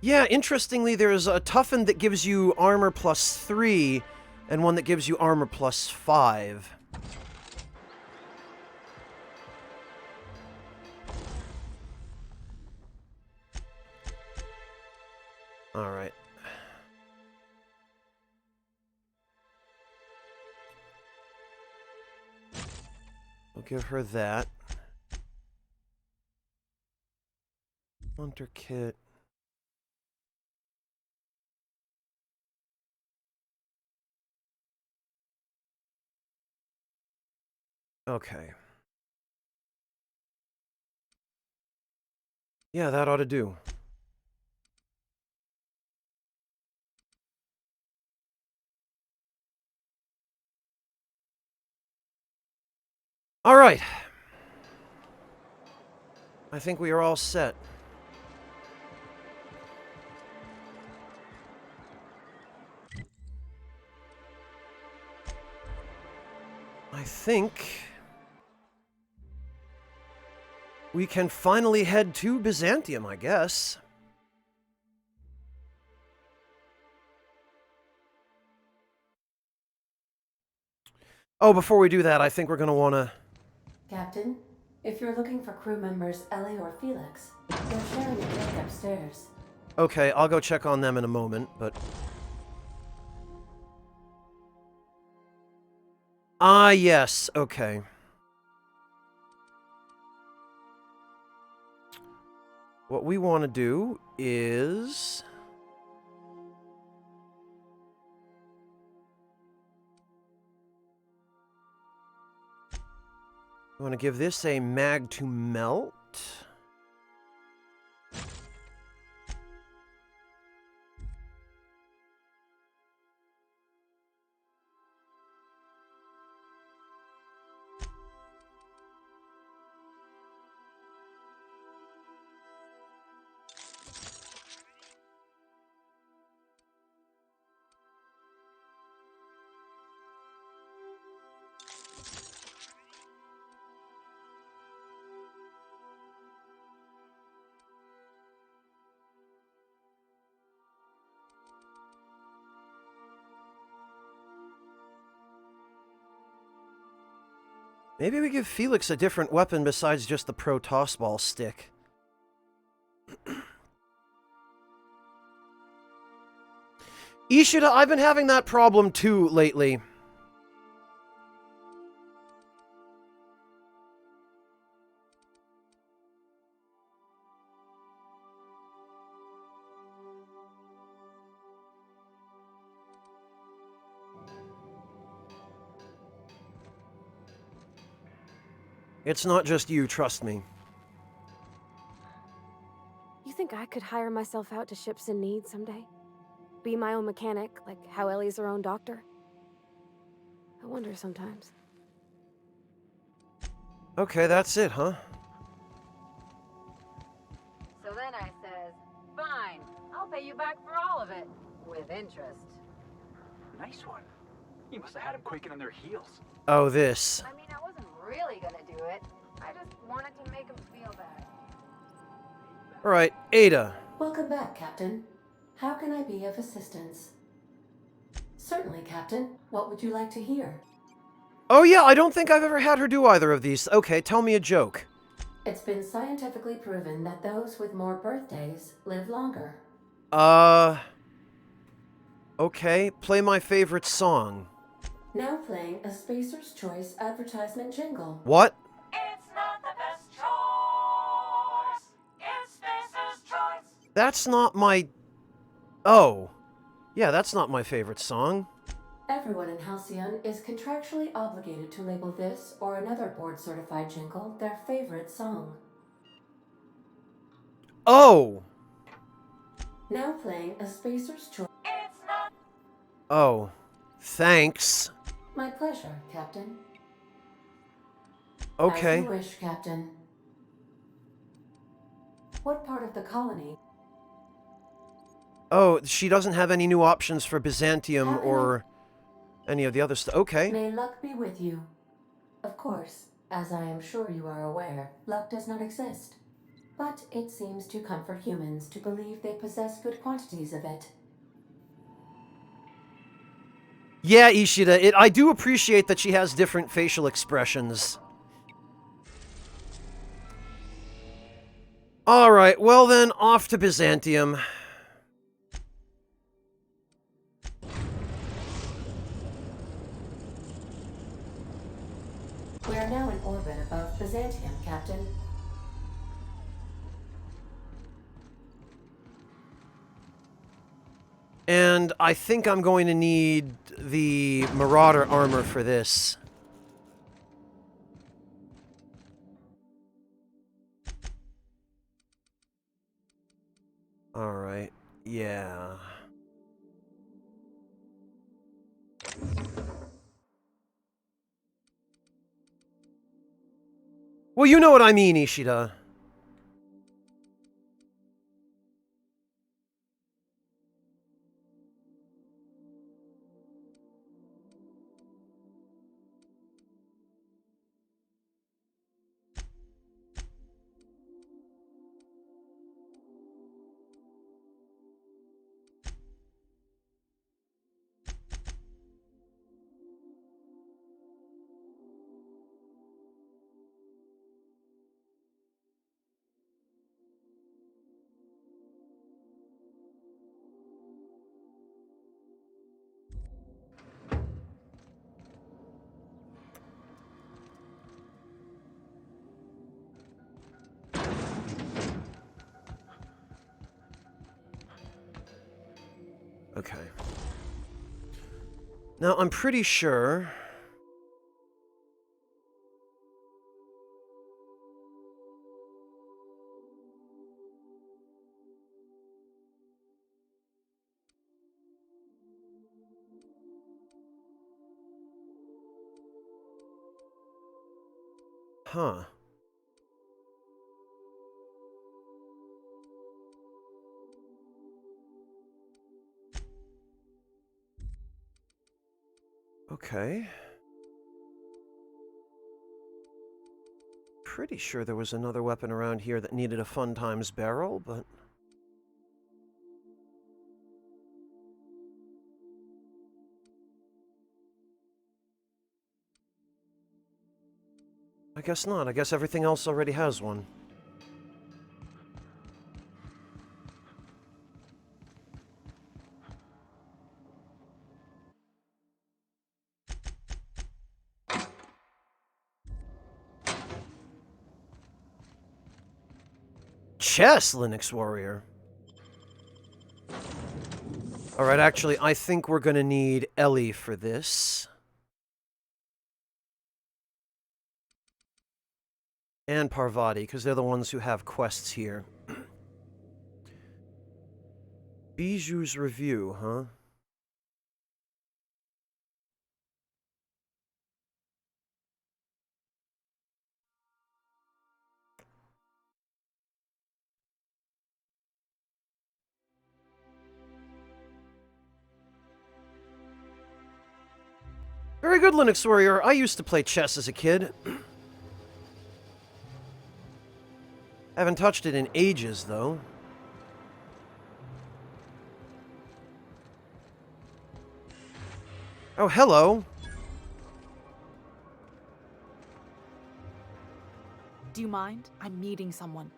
Speaker 1: Yeah, interestingly, there's a toughen that gives you armor plus 3, and one that gives you armor plus 5. Alright. We'll give her that. Hunter kit. Okay. Yeah, that ought to do. All right. I think we are all set. I think we can finally head to Byzantium, I guess. Oh, before we do that, I think we're going to want to...
Speaker 2: Captain, if you're looking for crew members Ellie or Felix, they're sharing a drink upstairs.
Speaker 1: Okay, I'll go check on them in a moment, but... Ah, yes, okay. What we want to do is... we want to give this a mag to melt. Maybe we give Felix a different weapon besides just the pro tossball stick. Ishida, I've been having that problem too lately. It's not just you, trust me.
Speaker 5: You think I could hire myself out to ships in need someday? Be my own mechanic, like how Ellie's her own doctor? I wonder sometimes.
Speaker 1: Okay, that's it, huh?
Speaker 8: So then I says, fine, I'll pay you back for all of it, with interest.
Speaker 9: Nice one. You must have had them quaking on their heels.
Speaker 1: Oh, this.
Speaker 5: I mean, I wasn't really gonna do it. I just wanted to make him feel bad.
Speaker 1: Alright, Ada.
Speaker 2: Welcome back, Captain. How can I be of assistance? Certainly, Captain. What would you like to hear?
Speaker 1: Oh yeah, I don't think I've ever had her do either of these. Okay, tell me a joke.
Speaker 2: It's been scientifically proven that those with more birthdays live longer.
Speaker 1: Okay, play my favorite song.
Speaker 2: Now playing a Spacer's Choice advertisement jingle.
Speaker 1: What?
Speaker 15: It's not the best choice. It's Spacer's Choice.
Speaker 1: That's not my... Oh. Yeah, that's not my favorite song.
Speaker 2: Everyone in Halcyon is contractually obligated to label this or another board-certified jingle their favorite song.
Speaker 1: Oh!
Speaker 2: Now playing a Spacer's Choice.
Speaker 15: It's not.
Speaker 1: Oh. Thanks.
Speaker 2: My pleasure, Captain.
Speaker 1: Okay.
Speaker 2: As you wish, Captain. What part of the colony?
Speaker 1: Oh, she doesn't have any new options for Byzantium or any of the other stuff. Okay.
Speaker 2: May luck be with you. Of course, as I am sure you are aware, luck does not exist. But it seems to comfort humans to believe they possess good quantities of it.
Speaker 1: Yeah, Ishida, I do appreciate that she has different facial expressions. Alright, well then, off to Byzantium.
Speaker 2: We are now in orbit above Byzantium, Captain.
Speaker 1: And I think I'm going to need the Marauder armor for this. Alright, yeah. Well, you know what I mean, Ishida. Okay. Now, I'm pretty sure... Huh. Okay. Pretty sure there was another weapon around here that needed a Fun Times barrel, but... I guess not. I guess everything else already has one. Chess, Linux Warrior. Alright, actually, I think we're gonna need Ellie for this. And Parvati, because they're the ones who have quests here. Bijou's Review, huh? Very good, Linux Warrior. I used to play chess as a kid. Haven't touched it in ages, though. Oh, hello.
Speaker 12: Do you mind? I'm meeting someone.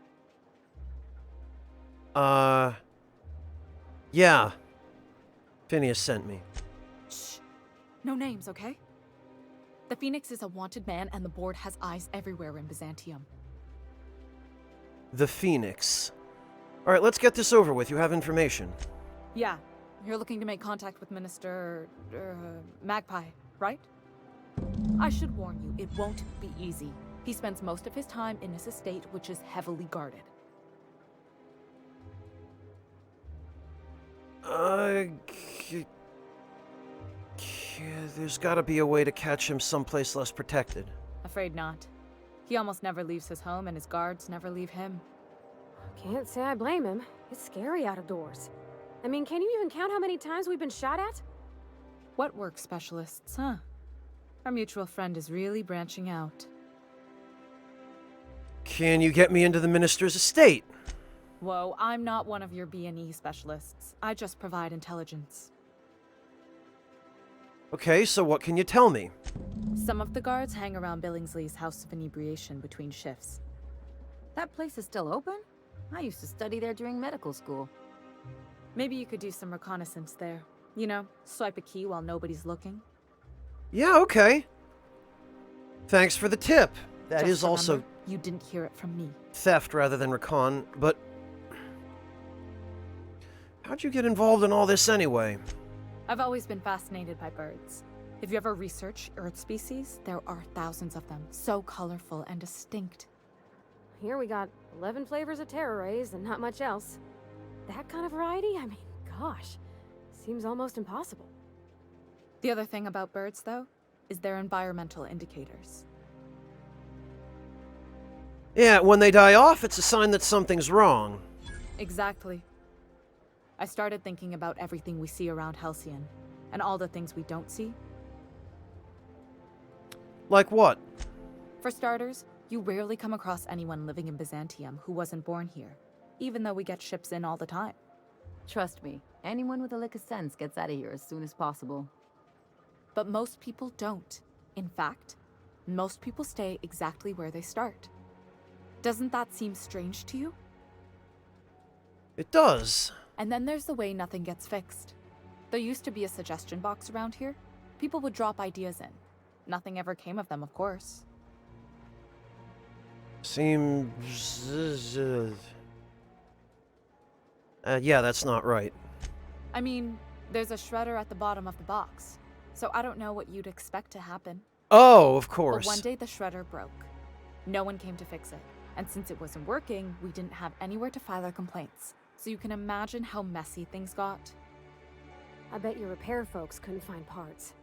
Speaker 1: Yeah. Phineas sent me.
Speaker 12: Shh. No names, okay? The Phoenix is a wanted man, and the board has eyes everywhere in Byzantium.
Speaker 1: The Phoenix. Alright, let's get this over with. You have information.
Speaker 12: Yeah. You're looking to make contact with Minister... Magpie, right? I should warn you, it won't be easy. He spends most of his time in his estate, which is heavily guarded.
Speaker 1: There's gotta be a way to catch him someplace less protected.
Speaker 12: Afraid not. He almost never leaves his home, and his guards never leave him.
Speaker 5: Can't say I blame him. It's scary out of doors. I mean, can you even count how many times we've been shot at?
Speaker 12: What work specialists, huh? Our mutual friend is really branching out.
Speaker 1: Can you get me into the minister's estate?
Speaker 12: Whoa, I'm not one of your B&E specialists. I just provide intelligence.
Speaker 1: Okay, so what can you tell me?
Speaker 12: Some of the guards hang around Billingsley's House of Inebriation between shifts.
Speaker 16: That place is still open? I used to study there during medical school.
Speaker 12: Maybe you could do some reconnaissance there. You know, swipe a key while nobody's looking.
Speaker 1: Yeah, okay. Thanks for the tip. That
Speaker 12: Just
Speaker 1: is also...
Speaker 12: remember, you didn't hear it from me.
Speaker 1: Theft rather than recon, but... How'd you get involved in all this anyway?
Speaker 12: I've always been fascinated by birds. If you ever research Earth species, there are thousands of them, so colorful and distinct.
Speaker 5: Here we got 11 flavors of terror rays and not much else. That kind of variety? I mean, gosh, seems almost impossible.
Speaker 12: The other thing about birds, though, is their environmental indicators.
Speaker 1: Yeah, when they die off, it's a sign that something's wrong.
Speaker 12: Exactly. I started thinking about everything we see around Halcyon, and all the things we don't see.
Speaker 1: Like what?
Speaker 12: For starters, you rarely come across anyone living in Byzantium who wasn't born here, even though we get ships in all the time.
Speaker 16: Trust me, anyone with a lick of sense gets out of here as soon as possible.
Speaker 12: But most people don't. In fact, most people stay exactly where they start. Doesn't that seem strange to you?
Speaker 1: It does.
Speaker 12: And then there's the way nothing gets fixed. There used to be a suggestion box around here. People would drop ideas in. Nothing ever came of them, of course.
Speaker 1: Seems... yeah, that's not right.
Speaker 12: I mean, there's a shredder at the bottom of the box, so I don't know what you'd expect to happen.
Speaker 1: Oh, of course.
Speaker 12: But one day the shredder broke. No one came to fix it, and since it wasn't working, we didn't have anywhere to file our complaints. So you can imagine how messy things got.
Speaker 5: I bet your repair folks couldn't find parts.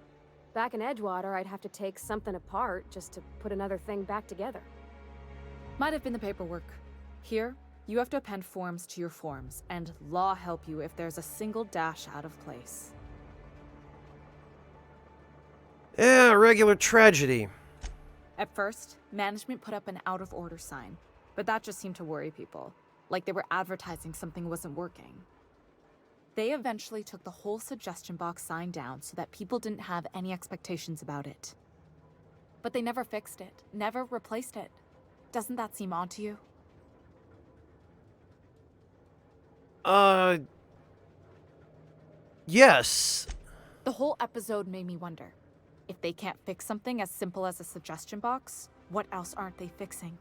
Speaker 5: Back in Edgewater, I'd have to take something apart just to put another thing back together.
Speaker 12: Might have been the paperwork. Here, you have to append forms to your forms, and law help you if there's a single dash out of place.
Speaker 1: Yeah, regular tragedy.
Speaker 12: At first, management put up an out-of-order sign, but that just seemed to worry people, like they were advertising something wasn't working. They eventually took the whole suggestion box sign down so that people didn't have any expectations about it. But they never fixed it, never replaced it. Doesn't that seem odd to you?
Speaker 1: Yes.
Speaker 12: The whole episode made me wonder. If they can't fix something as simple as a suggestion box, what else aren't they fixing?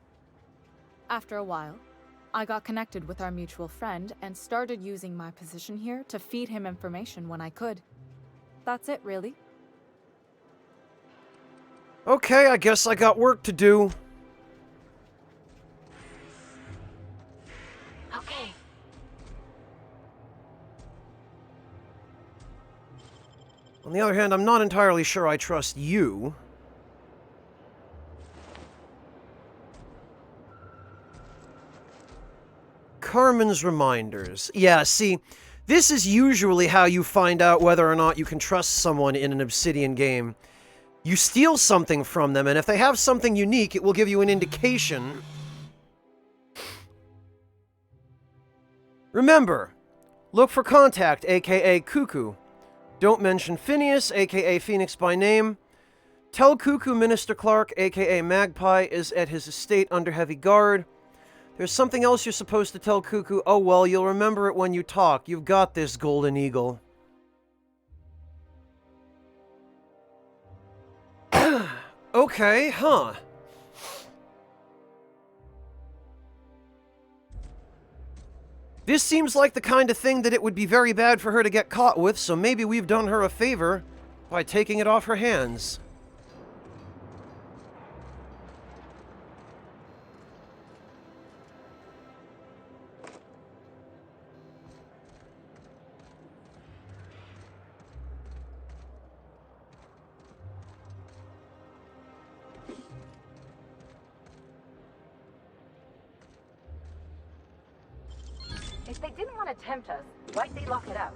Speaker 12: After a while, I got connected with our mutual friend and started using my position here to feed him information when I could. That's it, really.
Speaker 1: Okay, I guess I got work to do.
Speaker 2: Okay.
Speaker 1: On the other hand, I'm not entirely sure I trust you. Carmen's reminders. Yeah, see, this is usually how you find out whether or not you can trust someone in an Obsidian game. You steal something from them, and if they have something unique, it will give you an indication. Remember, look for Contact, aka Cuckoo. Don't mention Phineas, aka Phoenix by name. Tell Cuckoo Minister Clark, aka Magpie, is at his estate under heavy guard. There's something else you're supposed to tell Cuckoo. Oh well, you'll remember it when you talk. You've got this, Golden Eagle. Okay, huh. This seems like the kind of thing that it would be very bad for her to get caught with, so maybe we've done her a favor by taking it off her hands.
Speaker 17: If they didn't want to tempt us, why'd they lock it up?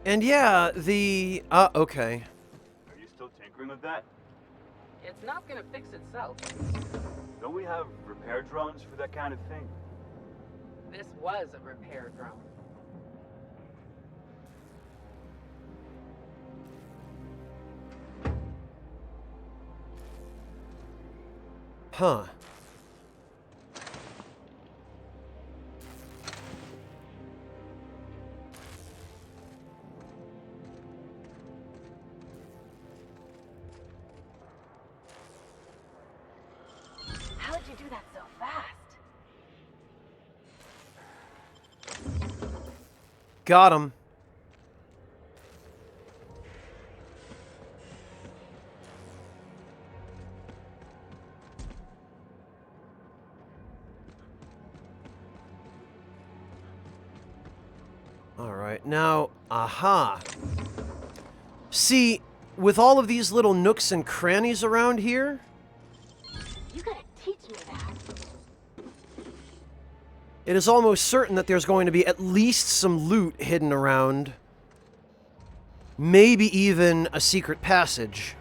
Speaker 1: And yeah, the... okay.
Speaker 9: Are you still tinkering with that?
Speaker 8: It's not gonna fix itself.
Speaker 9: Don't we have repair drones for that kind of thing?
Speaker 8: This was a repair drone.
Speaker 1: Huh.
Speaker 17: How did you do that so fast?
Speaker 1: Got him. Alright, now, aha. See, with all of these little nooks and crannies around here,
Speaker 17: You gotta teach me that.
Speaker 1: it is almost certain that there's going to be at least some loot hidden around. Maybe even a secret passage.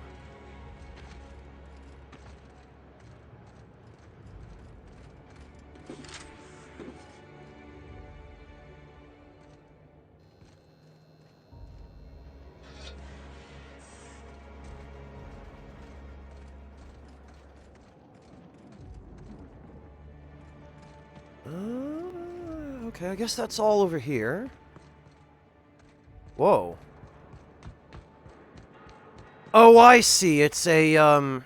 Speaker 1: Okay, I guess that's all over here. Whoa. Oh, I see. It's a,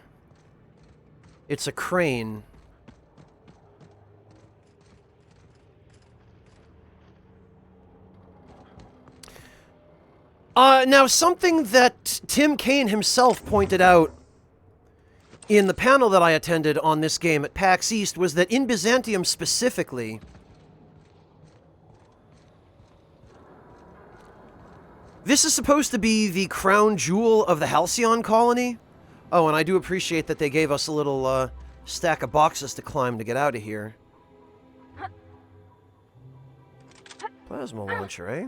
Speaker 1: it's a crane. Now something that Tim Kaine himself pointed out in the panel that I attended on this game at PAX East was that in Byzantium specifically, this is supposed to be the crown jewel of the Halcyon colony. Oh, and I do appreciate that they gave us a little stack of boxes to climb to get out of here. Plasma launcher, eh?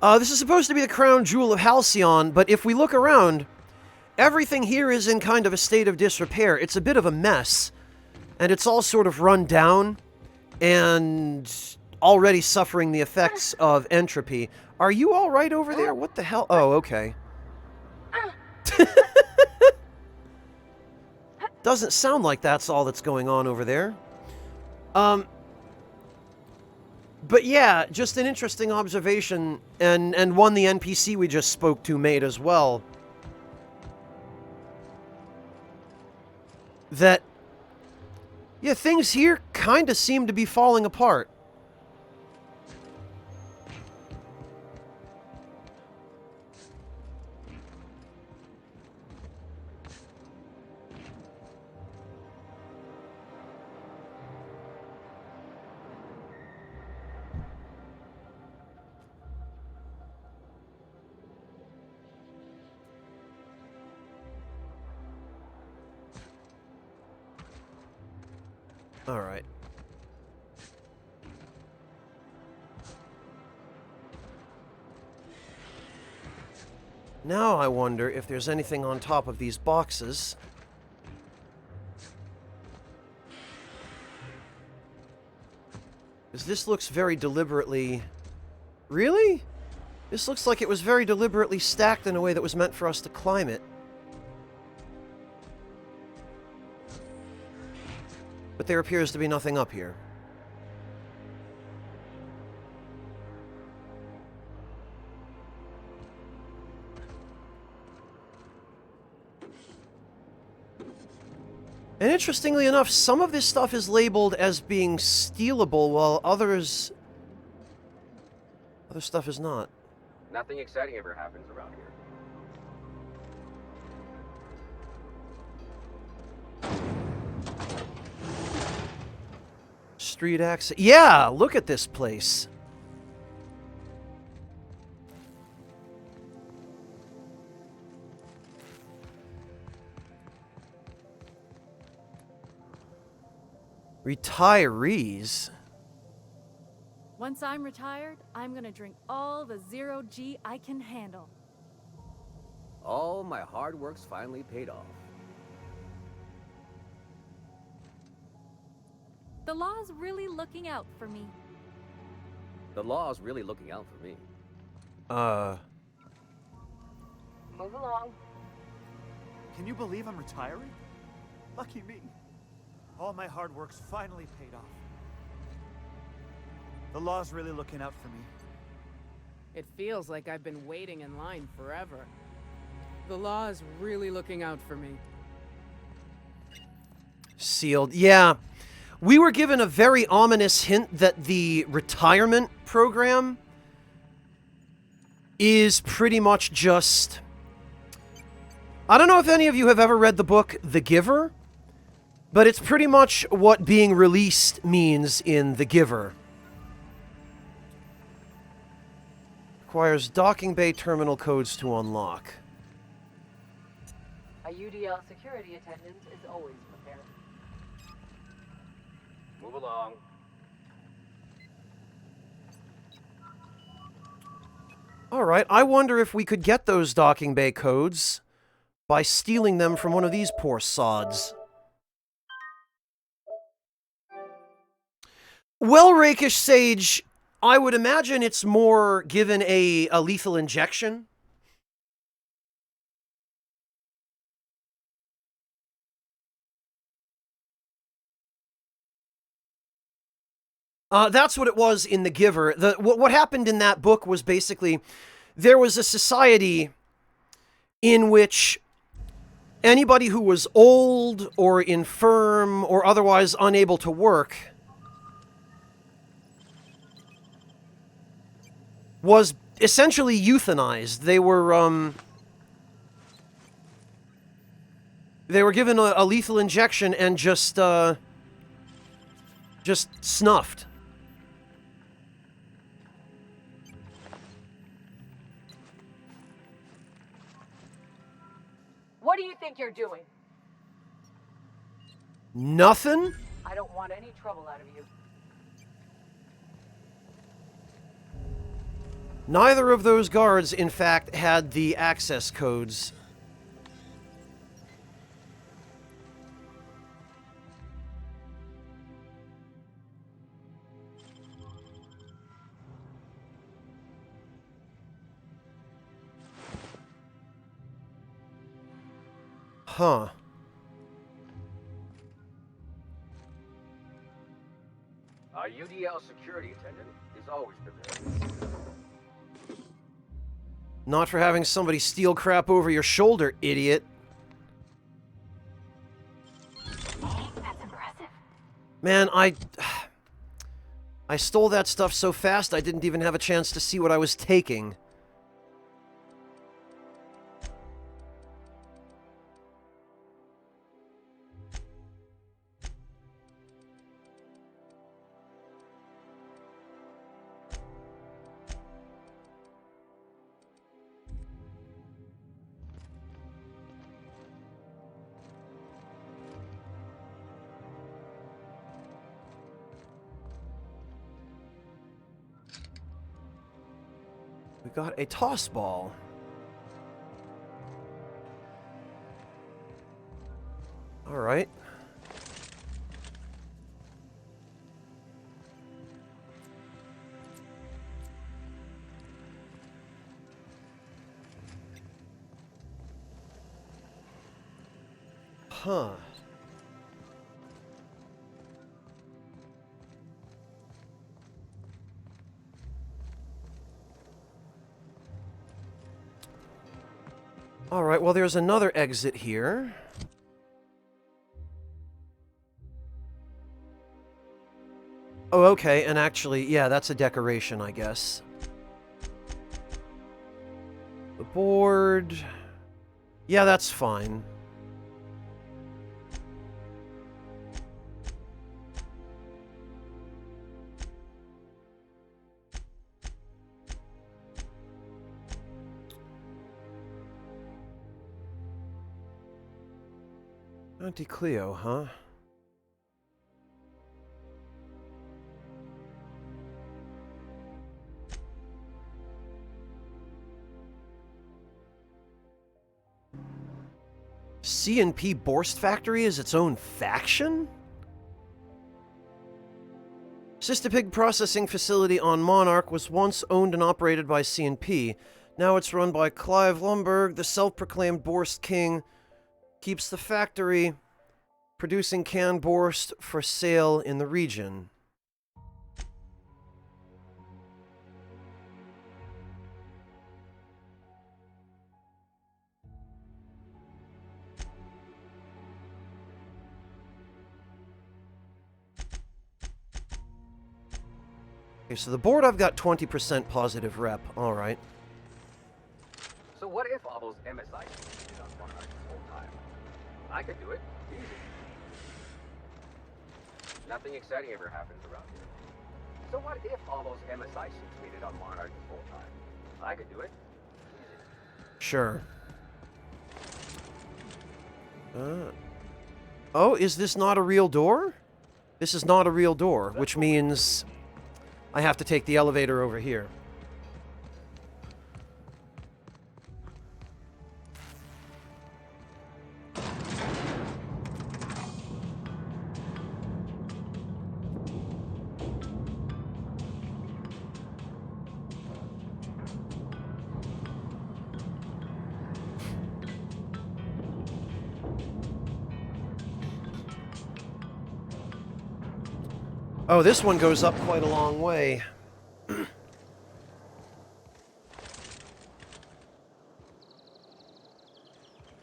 Speaker 1: This is supposed to be the crown jewel of Halcyon, but if we look around, everything here is in kind of a state of disrepair. It's a bit of a mess, and it's all sort of run down and already suffering the effects of entropy. Are you all right over there? What the hell? Oh, okay. Doesn't sound like that's all that's going on over there. But yeah, just an interesting observation, and one the NPC we just spoke to made as well. That, yeah, things here kind of seem to be falling apart. All right. Now I wonder if there's anything on top of these boxes. Because this looks very deliberately... Really? This looks like it was very deliberately stacked in a way that was meant for us to climb it. But there appears to be nothing up here. And interestingly enough, some of this stuff is labeled as being stealable, while other stuff is not.
Speaker 18: Nothing exciting ever happens around here.
Speaker 1: Street access. Yeah, look at this place. Retirees.
Speaker 19: Once I'm retired, I'm gonna drink all the zero G I can handle.
Speaker 18: All my hard work's finally paid off.
Speaker 19: The law's really looking out for me.
Speaker 18: The law's really looking out for me.
Speaker 17: Move along.
Speaker 11: Can you believe I'm retiring? Lucky me. All my hard work's finally paid off. The law's really looking out for me.
Speaker 20: It feels like I've been waiting in line forever. The law is really looking out for me.
Speaker 1: Sealed. Yeah. We were given a very ominous hint that the retirement program is pretty much just... I don't know if any of you have ever read the book The Giver, but it's pretty much what being released means in The Giver. Requires docking bay terminal codes to unlock.
Speaker 17: A UDL security attendant is always prepared.
Speaker 18: Move along.
Speaker 1: Alright, I wonder if we could get those docking bay codes by stealing them from one of these poor sods. Well, Rakish Sage, I would imagine it's more given a lethal injection. That's what it was in The Giver. What happened in that book was basically there was a society in which anybody who was old or infirm or otherwise unable to work was essentially euthanized. They were given a lethal injection and just snuffed.
Speaker 17: What do you think you're doing?
Speaker 1: Nothing?
Speaker 17: I don't want any trouble out of you.
Speaker 1: Neither of those guards, in fact, had the access codes. Huh.
Speaker 18: A UDL security attendant is always prepared.
Speaker 1: Not for having somebody steal crap over your shoulder, idiot.
Speaker 17: That's impressive.
Speaker 1: Man, I stole that stuff so fast I didn't even have a chance to see what I was taking. We got a toss ball. Alright. Huh. Alright, well there's another exit here. Oh, okay, and actually, yeah, that's a decoration, I guess. The board... Yeah, that's fine. Auntie Cleo, huh? C&P Borst Factory is its own faction? Cystapig processing facility on Monarch was once owned and operated by C&P. Now it's run by Clive Lumberg, the self-proclaimed Borst King. Keeps the factory producing canned Borst for sale in the region. Okay, so the board I've got 20% positive rep. Alright.
Speaker 18: So what if all those MSI did on Monarch this whole time? I could do it. Easy. Nothing exciting ever happens around here. So what if all those MSI suits waited on Monarch this whole time? I could do it.
Speaker 1: Sure. Oh, is this not a real door? This is not a real door, which means I have to take the elevator over here. Oh, this one goes up quite a long way.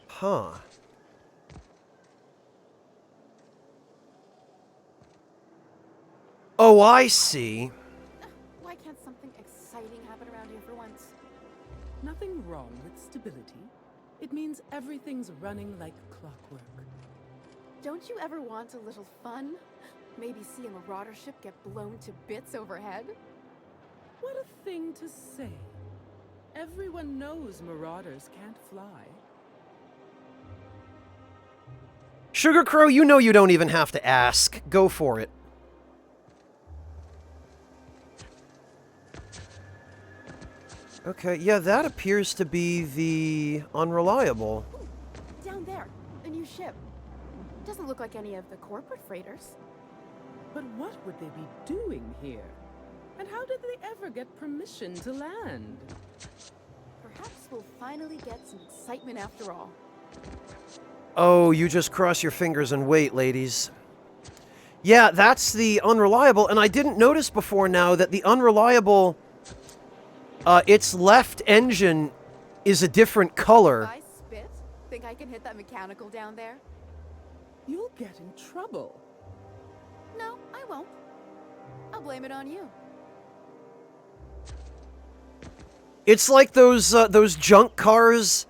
Speaker 1: Huh. Oh, I see.
Speaker 21: Why can't something exciting happen around here for once?
Speaker 22: Nothing wrong with stability. It means everything's running like clockwork.
Speaker 21: Don't you ever want a little fun? Maybe see a marauder ship get blown to bits overhead?
Speaker 22: What a thing to say. Everyone knows marauders can't fly.
Speaker 1: Sugar Crow, you know you don't even have to ask. Go for it. Okay, yeah, that appears to be the unreliable.
Speaker 21: Ooh, down there, a new ship. Doesn't look like any of the corporate freighters.
Speaker 22: But what would they be doing here? And how did they ever get permission to land?
Speaker 21: Perhaps we'll finally get some excitement after all.
Speaker 1: Oh, you just cross your fingers and wait, ladies. Yeah, that's the unreliable, and I didn't notice before now that the unreliable, its left engine is a different color.
Speaker 21: If I spit, think I can hit that mechanical down there?
Speaker 22: You'll get in trouble.
Speaker 21: No, I won't. I'll blame it on you.
Speaker 1: It's like those junk cars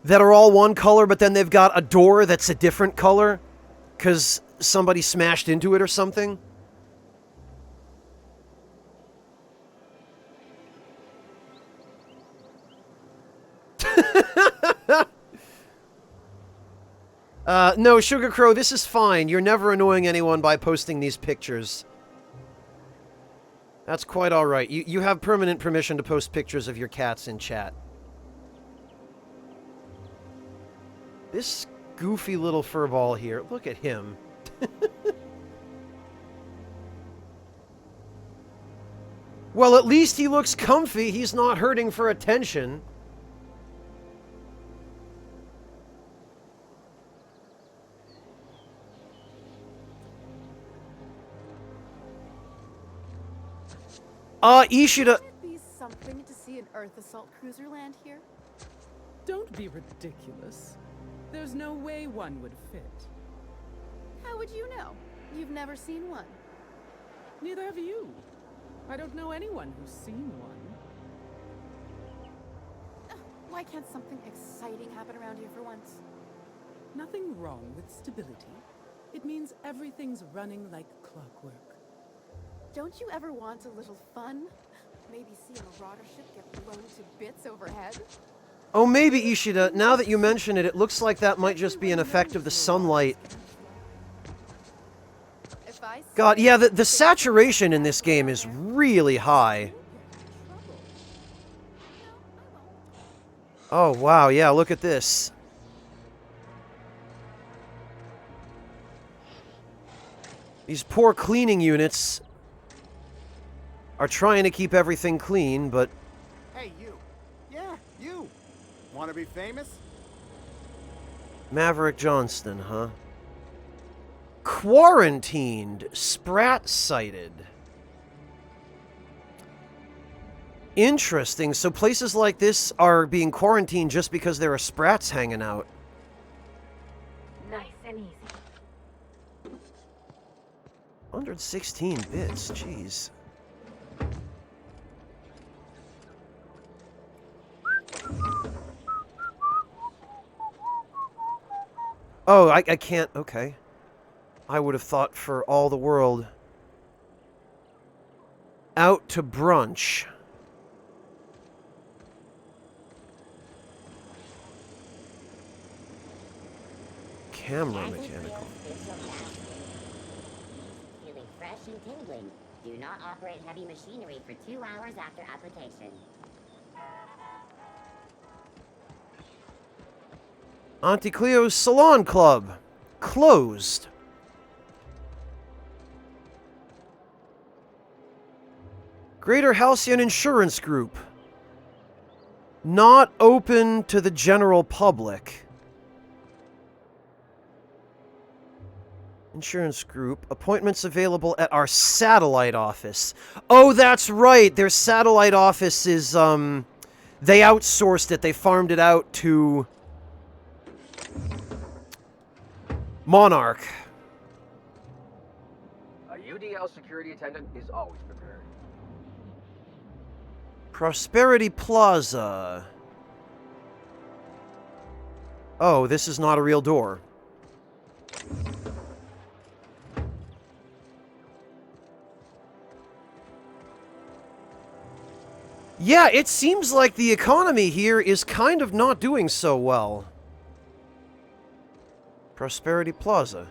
Speaker 1: that are all one color, but then they've got a door that's a different color because somebody smashed into it or something. No, Sugar Crow, this is fine. You're never annoying anyone by posting these pictures. That's quite alright. You have permanent permission to post pictures of your cats in chat. This goofy little furball here. Look at him. Well, at least he looks comfy. He's not hurting for attention. Ishida.
Speaker 21: Would it be something to see an Earth assault cruiser land here?
Speaker 22: Don't be ridiculous. There's no way one would fit.
Speaker 21: How would you know? You've never seen one.
Speaker 22: Neither have you. I don't know anyone who's seen one.
Speaker 21: Why can't something exciting happen around here for once?
Speaker 22: Nothing wrong with stability. It means everything's running like clockwork.
Speaker 21: Don't you ever want a little fun? Maybe see a marauder ship get blown to bits overhead?
Speaker 1: Oh, maybe, Ishida. Now that you mention it, it looks like that might just be an effect of the sunlight. God, yeah, the saturation in this game is really high. Oh, wow, yeah, look at this. These poor cleaning units are trying to keep everything clean, but...
Speaker 9: Hey, you. Yeah, you. Want to be famous?
Speaker 1: Maverick Johnston, huh? Quarantined. Sprat sighted. Interesting. So places like this are being quarantined just because there are sprats hanging out.
Speaker 2: Nice and easy.
Speaker 1: 116 bits. Jeez. Oh, I can't. Okay. I would have thought for all the world. Out to brunch. Camera mechanical.
Speaker 4: Feeling fresh and tingling. Do not operate heavy machinery for 2 hours after application.
Speaker 1: Auntie Cleo's Salon Club. Closed. Greater Halcyon Insurance Group. Not open to the general public. Insurance Group. Appointments available at our satellite office. Oh, that's right. Their satellite office is, they outsourced it. They farmed it out to Monarch.
Speaker 18: A UDL security attendant is always prepared.
Speaker 1: Prosperity Plaza. Oh, this is not a real door. Yeah, it seems like the economy here is kind of not doing so well. Prosperity Plaza.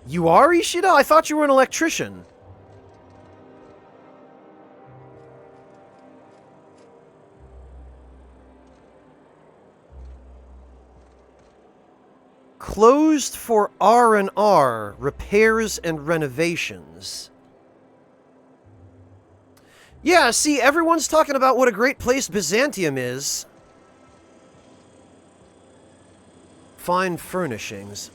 Speaker 1: You are, Ishida? I thought you were an electrician. Closed for R&R, repairs and renovations. Yeah, see, everyone's talking about what a great place Byzantium is. Fine furnishings.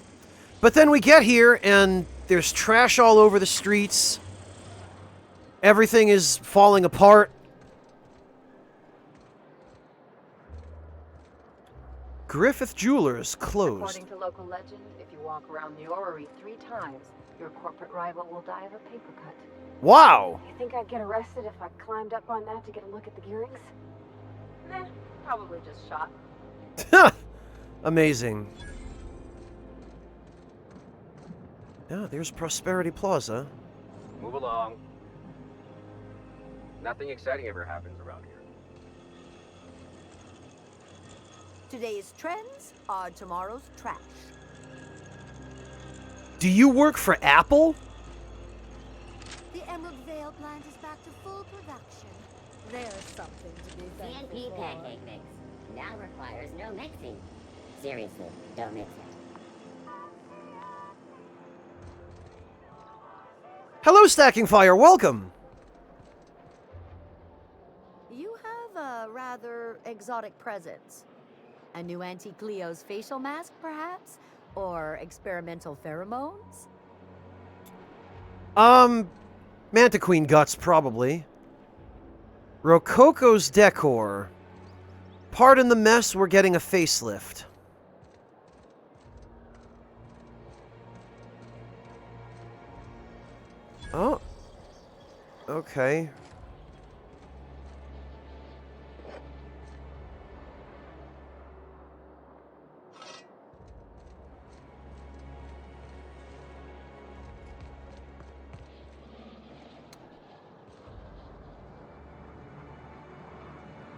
Speaker 1: But then we get here, and there's trash all over the streets. Everything is falling apart. Griffith Jewelers closed.
Speaker 2: According to local legend, if you walk around the orrery 3 times, your corporate rival will die of a paper cut.
Speaker 1: Wow!
Speaker 5: You think I'd get arrested if I climbed up on that to get a look at the gearings?
Speaker 2: Nah, probably just shot.
Speaker 1: Amazing. Yeah, there's Prosperity Plaza.
Speaker 18: Move along. Nothing exciting ever happens around here.
Speaker 6: Today's trends are tomorrow's trash.
Speaker 1: Do you work for Apple?
Speaker 6: The Emerald Vale plant is back to full production.
Speaker 3: There's something to be thankful
Speaker 4: CNP
Speaker 3: for.
Speaker 4: pancake mix now requires no mixing. Seriously, don't mix it.
Speaker 1: Hello, Stacking Fire. Welcome.
Speaker 6: You have a rather exotic presence. A new Auntie Cleo's facial mask, perhaps? Or experimental pheromones?
Speaker 1: Manta Queen guts, probably. Rococo's decor. Pardon the mess, we're getting a facelift. Oh. Okay.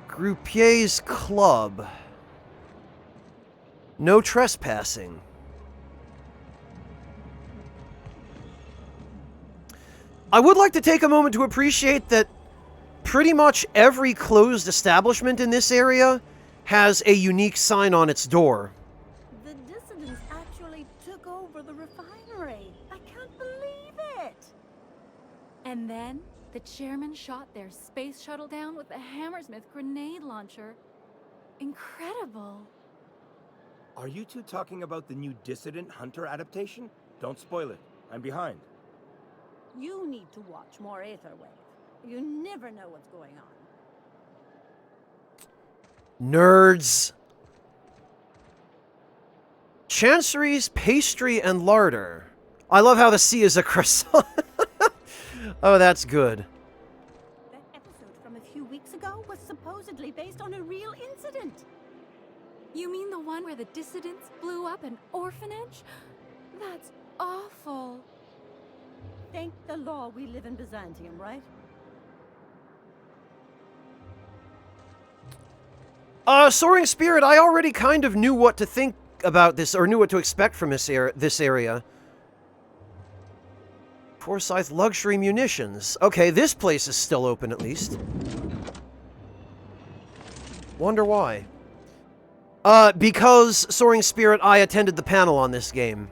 Speaker 1: Groupier's Club. No trespassing. I would like to take a moment to appreciate that pretty much every closed establishment in this area has a unique sign on its door.
Speaker 3: The dissidents actually took over the refinery. I can't believe it.
Speaker 19: And then the chairman shot their space shuttle down with a Hammersmith grenade launcher. Incredible.
Speaker 9: Are you two talking about the new Dissident Hunter adaptation? Don't spoil it. I'm behind.
Speaker 3: You need to watch more Aetherwave. You never know what's going on.
Speaker 1: Nerds. Chancery's Pastry and Larder. I love how the C is a croissant. Oh, that's good.
Speaker 3: That episode from a few weeks ago was supposedly based on a real incident.
Speaker 19: You mean the one where the dissidents blew up an orphanage? That's awful.
Speaker 3: Thank the law we live in Byzantium, right?
Speaker 1: Soaring Spirit, I already kind of knew what to think about this, or knew what to expect from this area. Forsyth Luxury Munitions. Okay, this place is still open at least. Wonder why. Because, Soaring Spirit, I attended the panel on this game.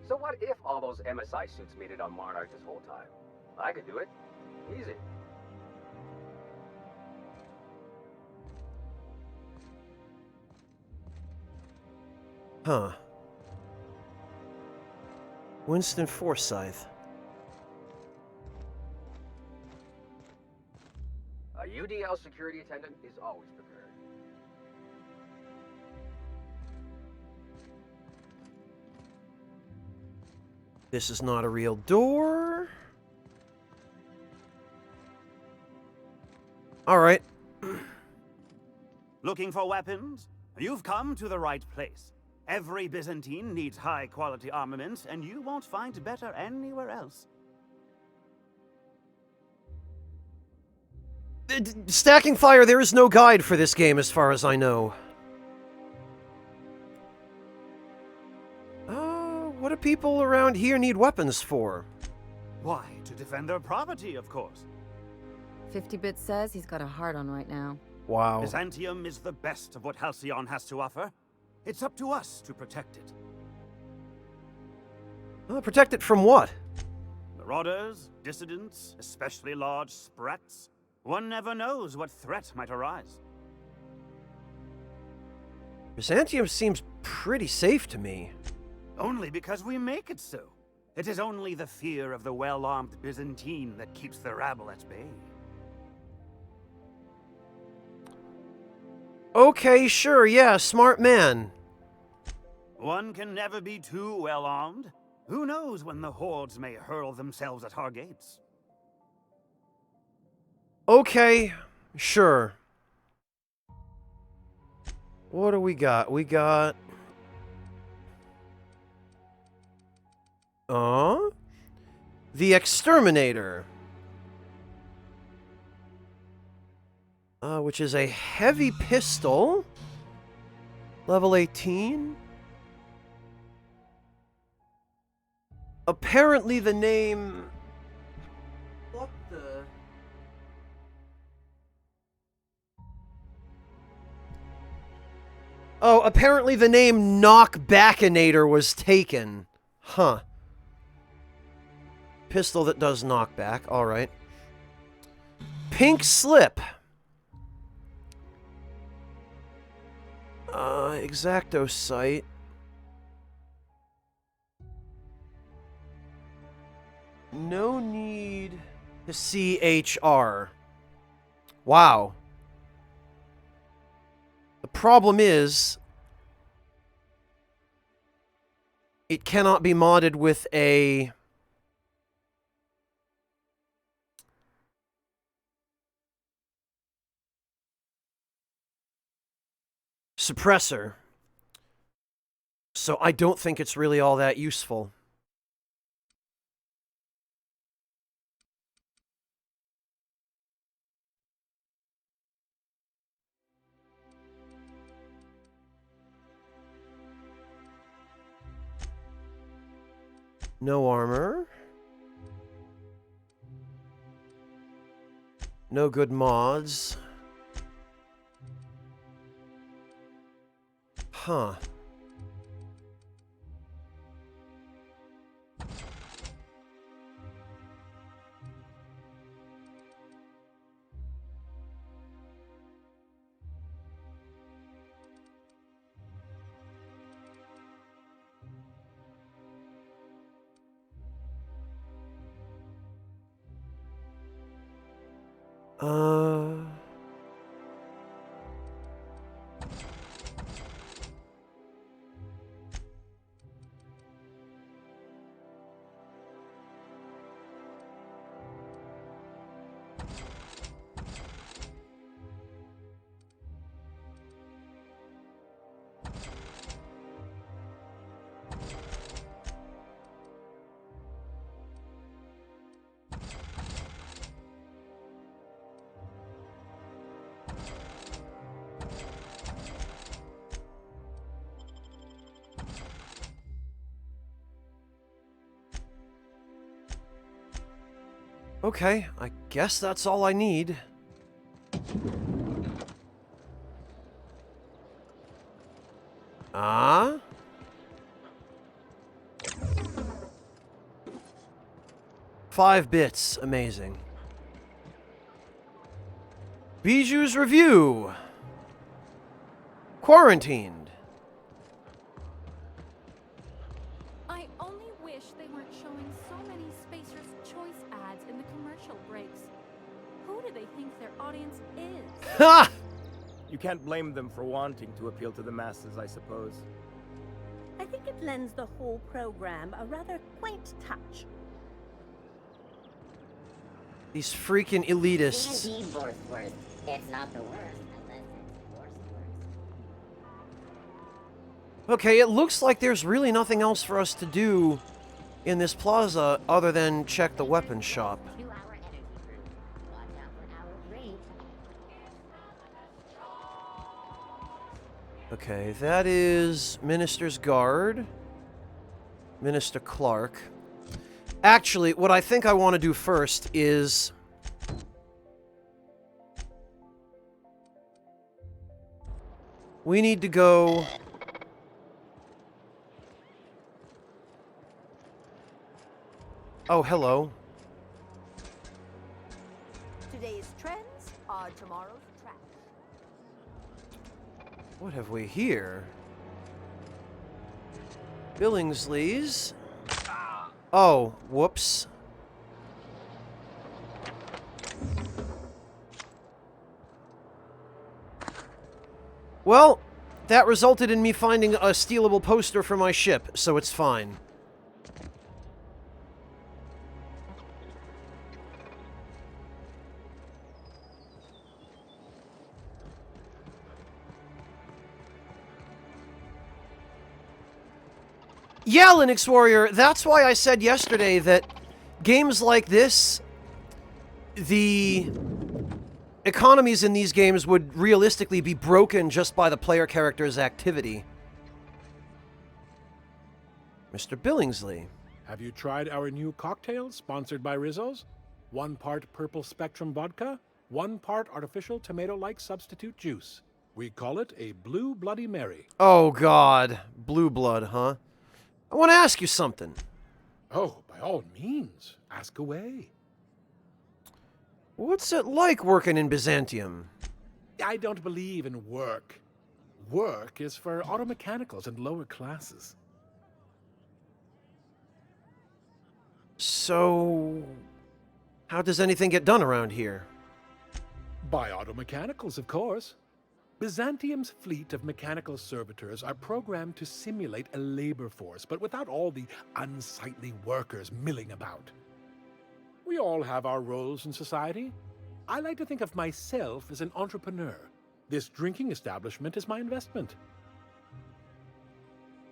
Speaker 18: So what if all those MSI suits made it on Monarch this whole time? I could do it. Easy.
Speaker 1: Huh. Winston Forsyth.
Speaker 18: A UDL security attendant is always prepared.
Speaker 1: This is not a real door. Alright.
Speaker 11: Looking for weapons? You've come to the right place. Every Byzantine needs high-quality armaments, and you won't find better anywhere else.
Speaker 1: Stacking Fire, there is no guide for this game as far as I know. What do people around here need weapons for?
Speaker 11: Why, to defend their property, of course.
Speaker 16: 50-Bit says he's got a hard on right now.
Speaker 1: Wow.
Speaker 11: Byzantium is the best of what Halcyon has to offer. It's up to us to protect it.
Speaker 1: Protect it from what?
Speaker 11: Marauders, dissidents, especially large sprats. One never knows what threat might arise.
Speaker 1: Byzantium seems pretty safe to me.
Speaker 11: Only because we make it so. It is only the fear of the well-armed Byzantine that keeps the rabble at bay.
Speaker 1: Okay, sure, yeah, smart man.
Speaker 11: One can never be too well-armed. Who knows when the hordes may hurl themselves at our gates?
Speaker 1: Okay, sure. What do we got? We got... The Exterminator. which is a heavy pistol. Level 18. Apparently the name... What the... Oh, apparently the name Knockbackinator was taken. Huh. Pistol that does knockback. Alright. Pink Slip. Exacto Sight. No need to CHR. Wow. The problem is, it cannot be modded with a suppressor. So I don't think it's really all that useful. No armor. No good mods. Huh. Okay, I guess that's all I need. Ah? Five bits. Amazing. Bijou's Review. Quarantined.
Speaker 19: I only wish they weren't showing so many Spacer's Choice ads in the commercial breaks. Who do they think their audience is?
Speaker 1: Ha!
Speaker 9: You can't blame them for wanting to appeal to the masses, I suppose.
Speaker 10: I think it lends the whole program a rather quaint touch.
Speaker 1: These freaking elitists.
Speaker 4: Can't be worst. It's not the worst unless it's worst.
Speaker 1: Okay, it looks like there's really nothing else for us to do in this plaza other than check the weapon shop.
Speaker 4: 2-hour energy brew. Watch out for hour 3.
Speaker 1: Okay, that is Minister's Guard. Minister Clark. Actually, what I think I want to do first is... we need to go... Oh, hello.
Speaker 10: Today's trends are tomorrow's trash.
Speaker 1: What have we here? Billingsley's. Oh, whoops. Well, that resulted in me finding a stealable poster for my ship, so it's fine. Yeah, Linux Warrior, that's why I said yesterday that games like this, the economies in these games would realistically be broken just by the player character's activity. Mr. Billingsley.
Speaker 7: Have you tried our new cocktail sponsored by Rizzo's? 1 part purple spectrum vodka, 1 part artificial tomato-like substitute juice. We call it a Blue Bloody Mary.
Speaker 1: Oh, God. Blue blood, huh? I want to ask you something.
Speaker 7: Oh, by all means. Ask away.
Speaker 1: What's it like working in Byzantium?
Speaker 7: I don't believe in work. Work is for automechanicals and lower classes.
Speaker 1: So, how does anything get done around here?
Speaker 7: By automechanicals, of course. Byzantium's fleet of mechanical servitors are programmed to simulate a labor force, but without all the unsightly workers milling about. We all have our roles in society. I like to think of myself as an entrepreneur. This drinking establishment is my investment.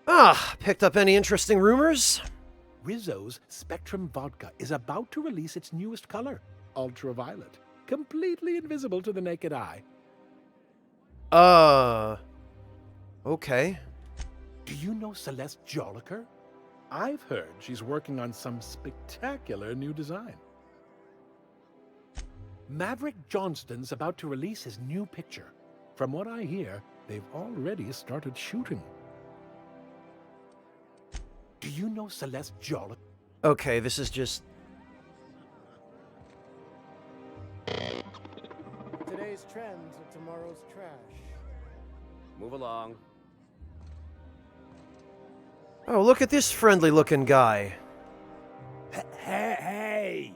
Speaker 1: Ah, picked up any interesting rumors?
Speaker 7: Rizzo's Spectrum Vodka is about to release its newest color, ultraviolet, completely invisible to the naked eye.
Speaker 1: Okay.
Speaker 7: Do you know Celeste Joliker? I've heard she's working on some spectacular new design. Maverick Johnston's about to release his new picture. From what I hear, they've already started shooting. Do you know Celeste Joliker?
Speaker 1: Okay, this is just...
Speaker 13: Today's trends are tomorrow's trash.
Speaker 18: Move along.
Speaker 1: Oh, look at this friendly-looking guy.
Speaker 9: Hey,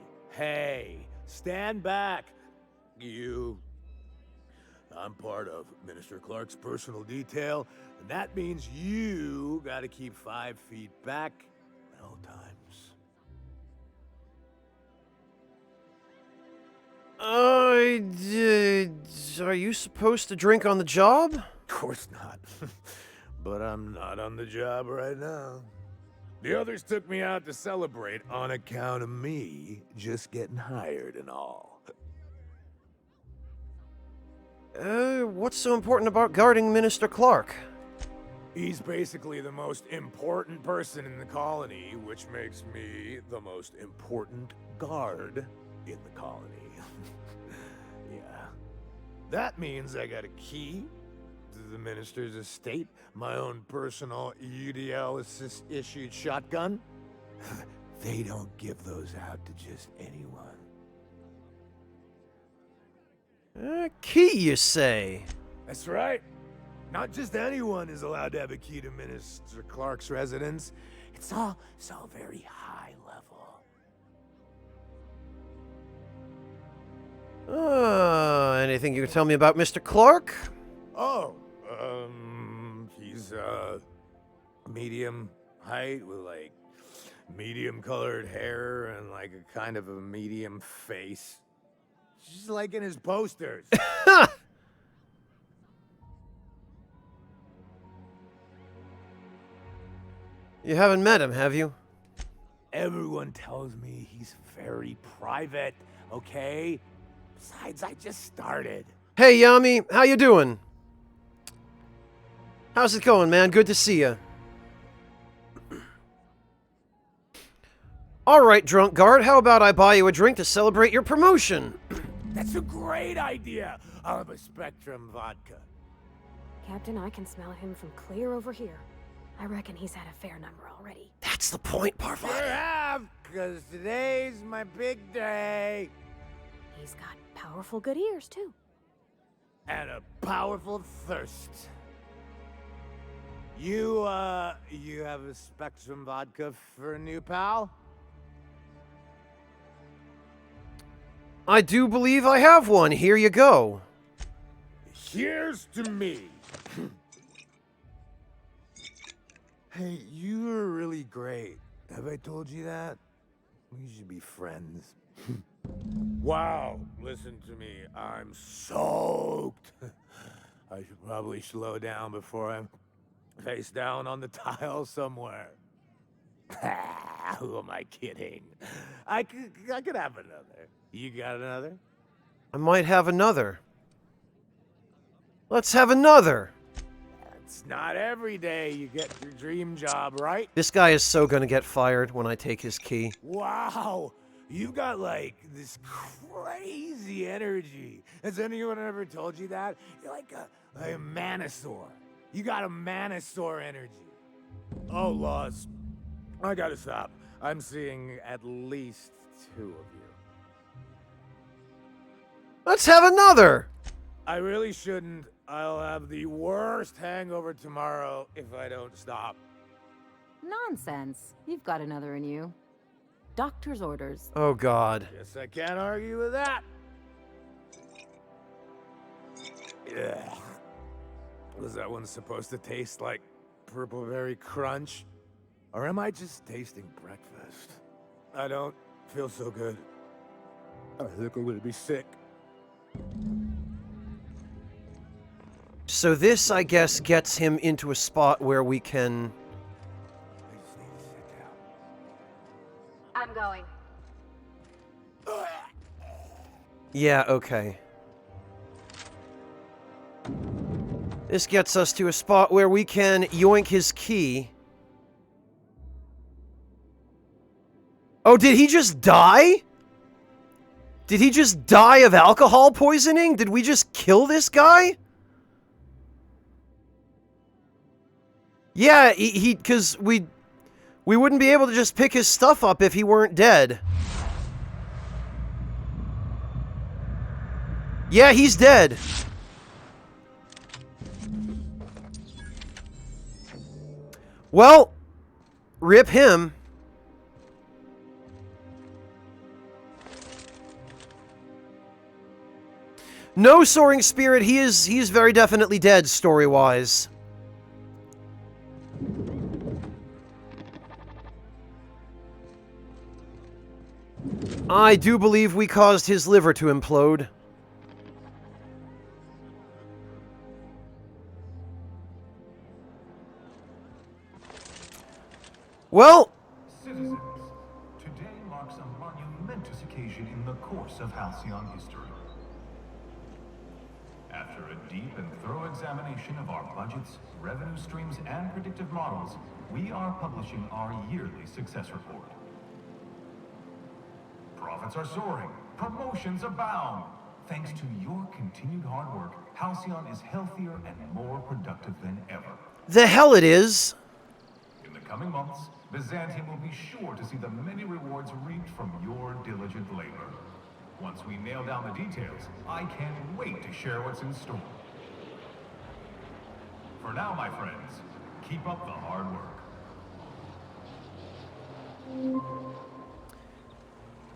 Speaker 9: stand back. You. I'm part of Minister Clark's personal detail, and that means you gotta keep 5 feet back at all times.
Speaker 1: Are you supposed to drink on the job?
Speaker 9: Of course not. But I'm not on the job right now. The others took me out to celebrate on account of me just getting hired and all.
Speaker 1: What's so important about guarding Minister Clark?
Speaker 9: He's basically the most important person in the colony, which makes me the most important guard in the colony. Yeah. That means I got a key to the minister's estate, my own personal UDL-issued shotgun. They don't give those out to just anyone.
Speaker 1: Key, you say?
Speaker 9: That's right. Not just anyone is allowed to have a key to Minister Clark's residence. It's all very high level.
Speaker 1: Anything you can tell me about Mr. Clark?
Speaker 9: Oh, he's, medium height with, like, medium-colored hair and, like, a kind of a medium face. Just like in his posters.
Speaker 1: You haven't met him, have you?
Speaker 9: Everyone tells me he's very private, okay? Besides, I just started.
Speaker 1: Hey, Yami, how you doing? How's it going, man? Good to see you. All right, drunk guard, how about I buy you a drink to celebrate your promotion?
Speaker 9: That's a great idea. I'll have a Spectrum vodka.
Speaker 5: Captain, I can smell him from clear over here. I reckon he's had a fair number already.
Speaker 1: That's the point, Parvati.
Speaker 9: Sure have, because today's my big day.
Speaker 5: He's got powerful good ears, too.
Speaker 9: And a powerful thirst. You have a Spectrum vodka for a new pal?
Speaker 1: I do believe I have one. Here you go.
Speaker 9: Here's to me. Hey, you are really great. Have I told you that? We should be friends. Wow, listen to me. I'm soaked. I should probably slow down before I'm face down on the tile somewhere. Who am I kidding? I could have another. You got another?
Speaker 1: I might have another. Let's have another.
Speaker 9: It's not every day you get your dream job, right?
Speaker 1: This guy is so gonna get fired when I take his key.
Speaker 9: Wow, you got like this crazy energy. Has anyone ever told you that? You're like a manosaur. You got a manosaur energy. Oh, Laws, I gotta stop. I'm seeing at least 2 of you.
Speaker 1: Let's have another.
Speaker 9: I really shouldn't. I'll have the worst hangover tomorrow if I don't stop.
Speaker 16: Nonsense. You've got another in you. Doctor's orders.
Speaker 1: Oh, God.
Speaker 9: Guess I can't argue with that. Ugh. Was that one supposed to taste like Purple Berry Crunch? Or am I just tasting breakfast? I don't feel so good. I think I'm gonna be sick.
Speaker 1: So this, I guess, gets him into a spot where we can...
Speaker 17: I'm going.
Speaker 1: Yeah, okay. This gets us to a spot where we can yoink his key. Oh, did he just die? Did he just die of alcohol poisoning? Did we just kill this guy? Yeah, because we wouldn't be able to just pick his stuff up if he weren't dead. Yeah, he's dead. Well, rip him. No soaring spirit, he's very definitely dead story-wise. I do believe we caused his liver to implode. Well...
Speaker 14: Citizens, today marks a monumentous occasion in the course of Halcyon history. After a deep and thorough examination of our budgets, revenue streams, and predictive models, we are publishing our yearly success report. Profits are soaring, promotions abound. Thanks to your continued hard work, Halcyon is healthier and more productive than ever.
Speaker 1: The hell it is.
Speaker 14: In the coming months, Byzantium will be sure to see the many rewards reaped from your diligent labor. Once we nail down the details, I can't wait to share what's in store. For now, my friends, keep up the hard work.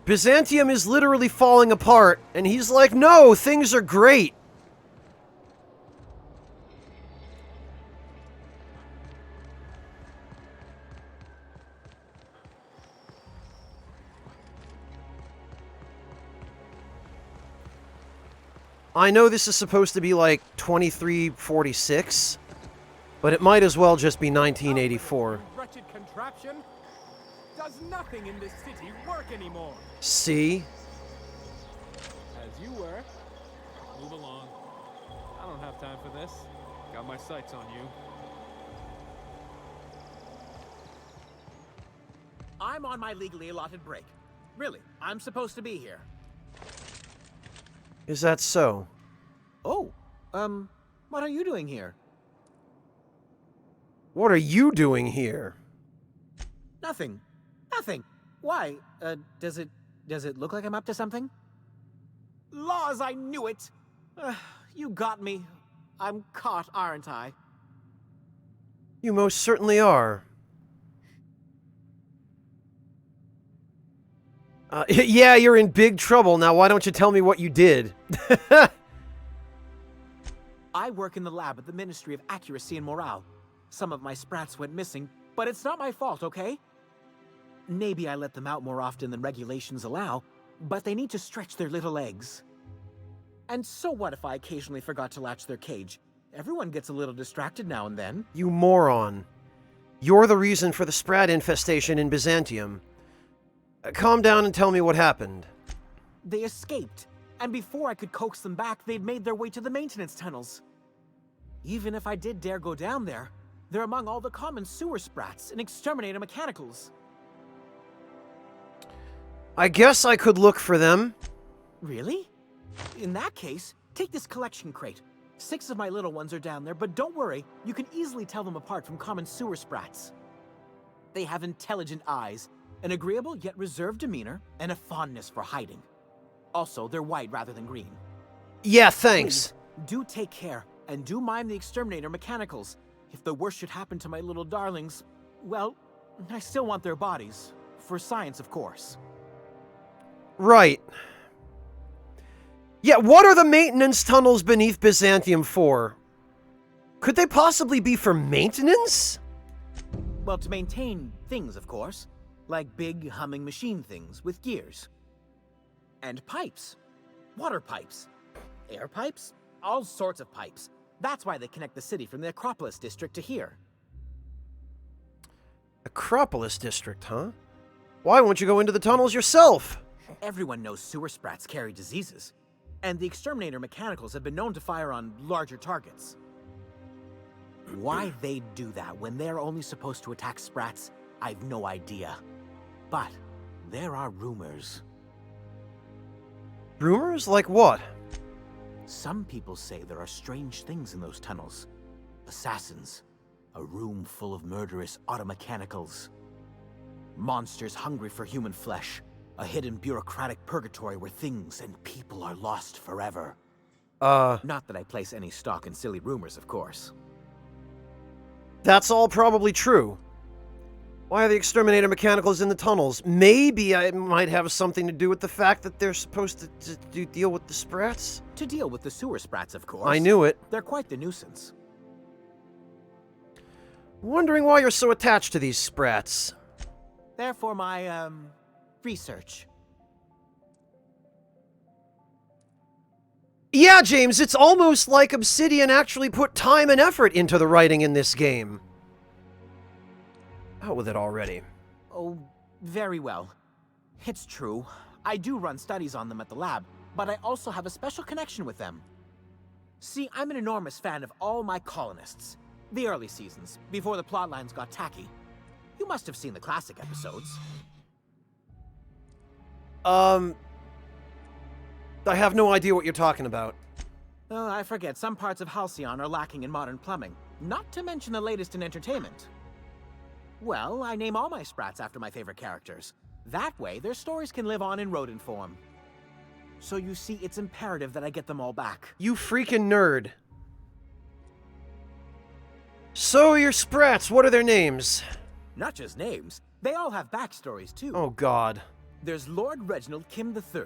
Speaker 1: Byzantium is literally falling apart, and he's like, no, things are great. I know this is supposed to be like 2346, but it might as well just be 1984.
Speaker 15: Wretched contraption. Does nothing in this city work anymore?
Speaker 1: See?
Speaker 15: As you were. Move along. I don't have time for this. Got my sights on you.
Speaker 23: I'm on my legally allotted break. Really, I'm supposed to be here.
Speaker 1: Is that so?
Speaker 23: Oh, what are you doing here?
Speaker 1: What are you doing here?
Speaker 23: Nothing. Nothing. Why? Does it look like I'm up to something? Laws, I knew it! You got me. I'm caught, aren't I?
Speaker 1: You most certainly are. Yeah, you're in big trouble. Now, why don't you tell me what you did?
Speaker 23: I work in the lab at the Ministry of Accuracy and Morale. Some of my sprats went missing, but it's not my fault, okay? Maybe I let them out more often than regulations allow, but they need to stretch their little legs. And so what if I occasionally forgot to latch their cage? Everyone gets a little distracted now and then.
Speaker 1: You moron. You're the reason for the sprat infestation in Byzantium. Calm down and tell me what happened.
Speaker 23: They escaped. And before I could coax them back, they'd made their way to the maintenance tunnels. Even if I did dare go down there, they're among all the common sewer sprats and exterminator mechanicals.
Speaker 1: I guess I could look for them.
Speaker 23: Really? In that case, take this collection crate. 6 of my little ones are down there, but don't worry, you can easily tell them apart from common sewer sprats. They have intelligent eyes, an agreeable yet reserved demeanor, and a fondness for hiding. Also, they're white rather than green.
Speaker 1: Yeah, thanks.
Speaker 23: Please, do take care, and do mind the exterminator mechanicals. If the worst should happen to my little darlings, well, I still want their bodies. For science, of course.
Speaker 1: Right. Yeah, what are the maintenance tunnels beneath Byzantium for? Could they possibly be for maintenance?
Speaker 23: Well, to maintain things, of course. Like big, humming machine things with gears. And pipes. Water pipes. Air pipes. All sorts of pipes. That's why they connect the city from the Acropolis district to here.
Speaker 1: Acropolis district, huh? Why won't you go into the tunnels yourself?
Speaker 23: Everyone knows sewer sprats carry diseases. And the exterminator mechanicals have been known to fire on larger targets. Why they'd do that when they're only supposed to attack sprats, I've no idea. But there are rumors.
Speaker 1: Rumors? Like what?
Speaker 23: Some people say there are strange things in those tunnels. Assassins. A room full of murderous automechanicals. Monsters hungry for human flesh. A hidden bureaucratic purgatory where things and people are lost forever. Not that I place any stock in silly rumors, of course.
Speaker 1: That's all probably true. Why are the exterminator mechanicals in the tunnels? Maybe it might have something to do with the fact that they're supposed to deal with the sprats?
Speaker 23: To deal with the sewer sprats, of course.
Speaker 1: I knew it.
Speaker 23: They're quite the nuisance.
Speaker 1: Wondering why you're so attached to these sprats.
Speaker 23: They're for my, research.
Speaker 1: Yeah, James, it's almost like Obsidian actually put time and effort into the writing in this game. Out with it already.
Speaker 23: Oh, very well. It's true. I do run studies on them at the lab, but I also have a special connection with them. See, I'm an enormous fan of all my colonists. The early seasons, before the plotlines got tacky. You must have seen the classic episodes.
Speaker 1: I have no idea what you're talking about.
Speaker 23: Oh, I forget. Some parts of Halcyon are lacking in modern plumbing. Not to mention the latest in entertainment. Well, I name all my sprats after my favorite characters. That way, their stories can live on in rodent form. So you see, it's imperative that I get them all back.
Speaker 1: You freaking nerd. So your sprats, what are their names?
Speaker 23: Not just names. They all have backstories, too.
Speaker 1: Oh, God.
Speaker 23: There's Lord Reginald Kim III,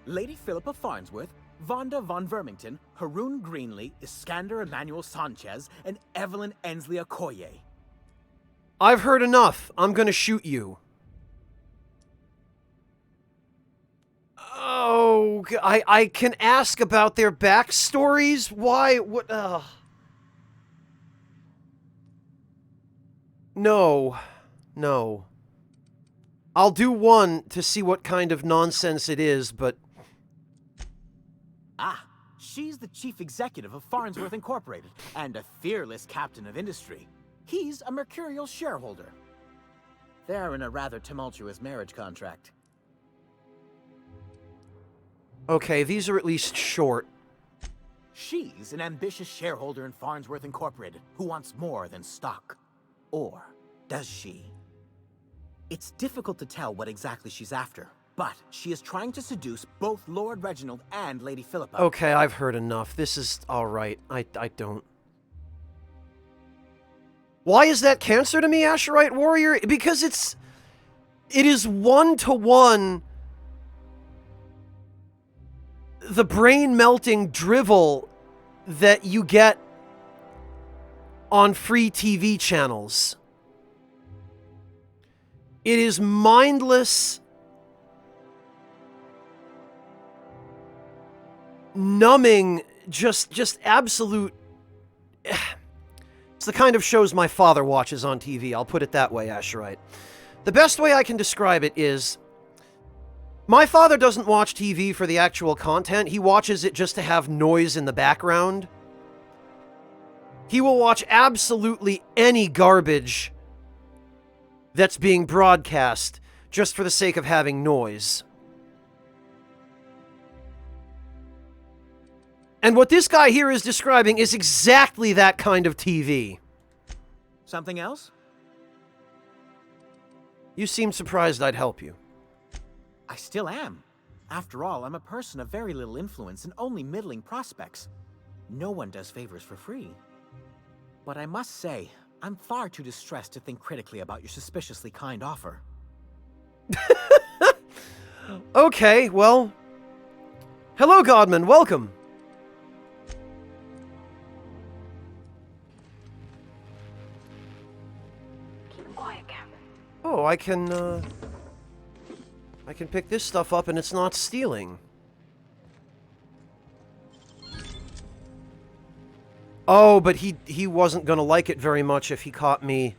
Speaker 23: Lady Philippa Farnsworth, Vonda von Vermington, Haroon Greenlee, Iskander Emmanuel Sanchez, and Evelyn Ensley Okoye.
Speaker 1: I've heard enough. I'm gonna shoot you. Oh, I can ask about their backstories? Why? What? No. No. I'll do one to see what kind of nonsense it is, but...
Speaker 23: Ah, she's the chief executive of Farnsworth Incorporated, and a fearless captain of industry. He's a mercurial shareholder. They're in a rather tumultuous marriage contract.
Speaker 1: Okay, these are at least short.
Speaker 23: She's an ambitious shareholder in Farnsworth Incorporated who wants more than stock. Or does she? It's difficult to tell what exactly she's after, but she is trying to seduce both Lord Reginald and Lady Philippa.
Speaker 1: Okay, I've heard enough. This is alright. I don't... Why is that cancer to me, Asherite Warrior? Because it is one-to-one the brain-melting drivel that you get on free TV channels. It is mindless, numbing, just absolute... It's the kind of shows my father watches on TV, I'll put it that way, Asherite. The best way I can describe it is... My father doesn't watch TV for the actual content. He watches it just to have noise in the background. He will watch absolutely any garbage that's being broadcast just for the sake of having noise. And what this guy here is describing is exactly that kind of TV.
Speaker 23: Something else?
Speaker 1: You seem surprised I'd help you.
Speaker 23: I still am. After all, I'm a person of very little influence and only middling prospects. No one does favors for free. But I must say, I'm far too distressed to think critically about your suspiciously kind offer.
Speaker 1: Okay, well... Hello, Godman, welcome.
Speaker 17: Keep quiet, Captain.
Speaker 1: Oh, I can pick this stuff up and it's not stealing. Oh, but he wasn't gonna like it very much if he caught me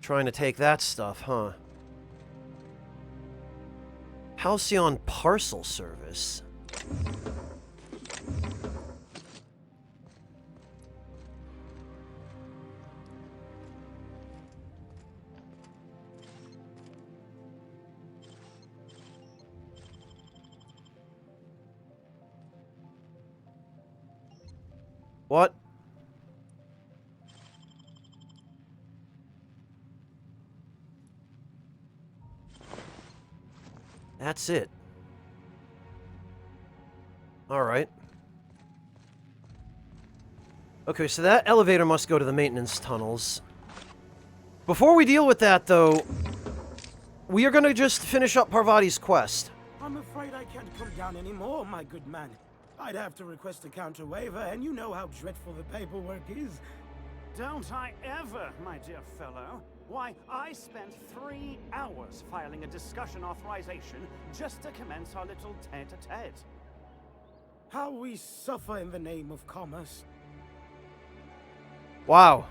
Speaker 1: trying to take that stuff, huh? Halcyon Parcel Service. What? That's it. Alright. Okay, so that elevator must go to the maintenance tunnels. Before we deal with that, though, we are going to just finish up Parvati's quest.
Speaker 8: I'm afraid I can't come down anymore, my good man. I'd have to request a counter waiver, and you know how dreadful the paperwork is.
Speaker 11: Don't I ever, my dear fellow. Why, I spent 3 hours filing a discussion authorization just to commence our little tete-a-tete.
Speaker 8: How we suffer in the name of commerce.
Speaker 1: Wow.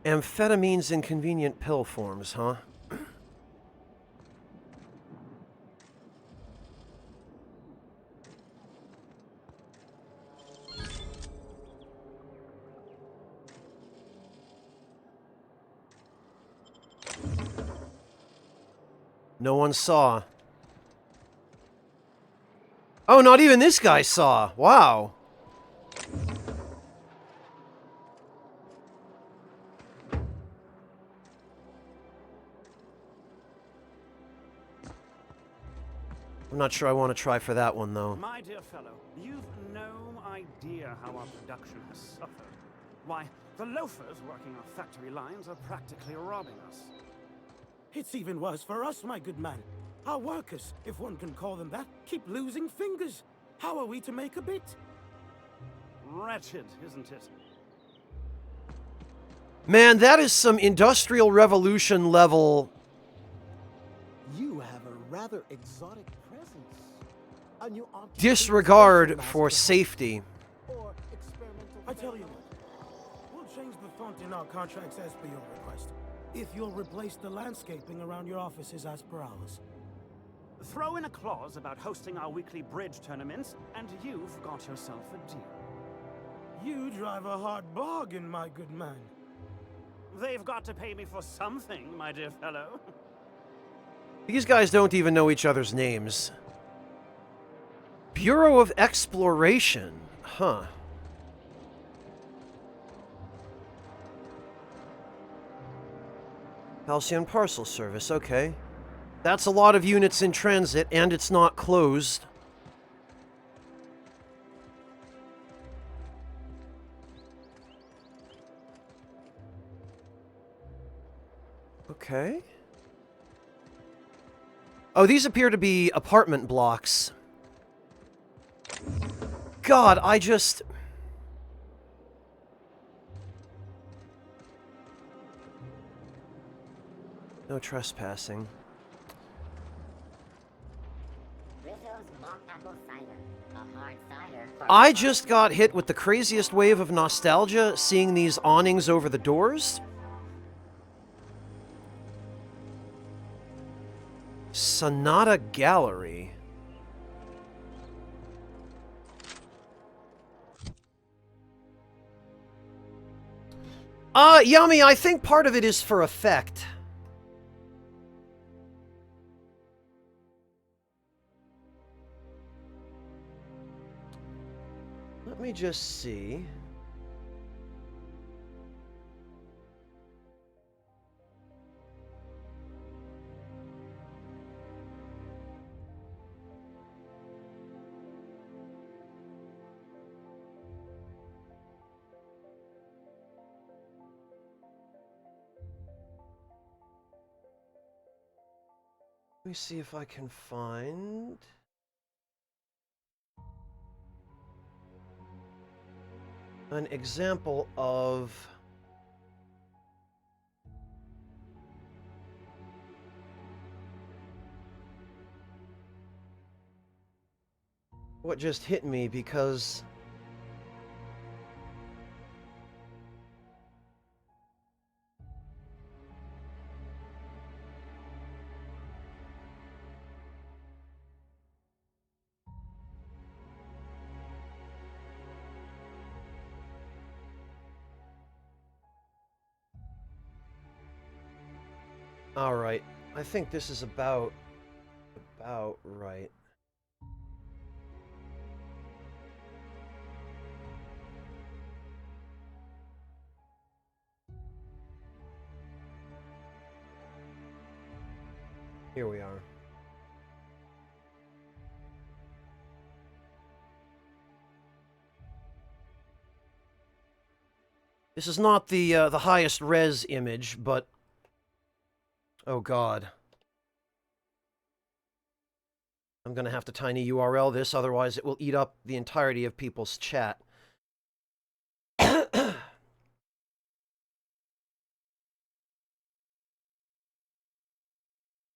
Speaker 1: Amphetamines in convenient pill forms, huh? No one saw. Oh, not even this guy saw. Wow. I'm not sure I want to try for that one, though.
Speaker 11: My dear fellow, you've no idea how our production has suffered. Why, the loafers working our factory lines are practically robbing us.
Speaker 8: It's even worse for us, my good man. Our workers, if one can call them that, keep losing fingers. How are we to make a bit?
Speaker 11: Wretched, isn't it?
Speaker 1: Man, that is some Industrial Revolution level.
Speaker 13: You have a rather exotic presence. A new
Speaker 1: Disregard for safety.
Speaker 8: I tell you what, we'll change the font in our contracts as per your request. If you'll replace the landscaping around your offices as per ours.
Speaker 11: Throw in a clause about hosting our weekly bridge tournaments, and you've got yourself a deal.
Speaker 8: You drive a hard bargain, my good man.
Speaker 11: They've got to pay me for something, my dear fellow.
Speaker 1: These guys don't even know each other's names. Bureau of Exploration. Huh. Halcyon Parcel Service, okay. That's a lot of units in transit, and it's not closed. Okay. Oh, these appear to be apartment blocks. God, I just... No trespassing.
Speaker 4: Rizzo's mock apple cider. A hard cider for
Speaker 1: I just got hit with the craziest wave of nostalgia seeing these awnings over the doors. Sonata Gallery. Yummy, I think part of it is for effect. Let me just see. Let me see if I can find... an example of... what just hit me, because... Alright, I think this is about right. Here we are. This is not the highest res image, but oh god. I'm gonna have to tiny URL this, otherwise it will eat up the entirety of people's chat.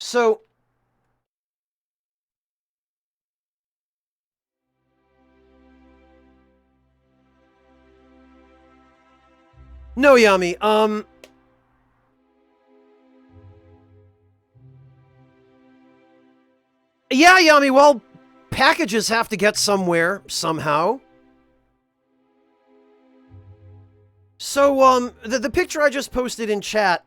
Speaker 1: So... no, Yami, yeah, Yami, well, packages have to get somewhere, somehow. So, the picture I just posted in chat...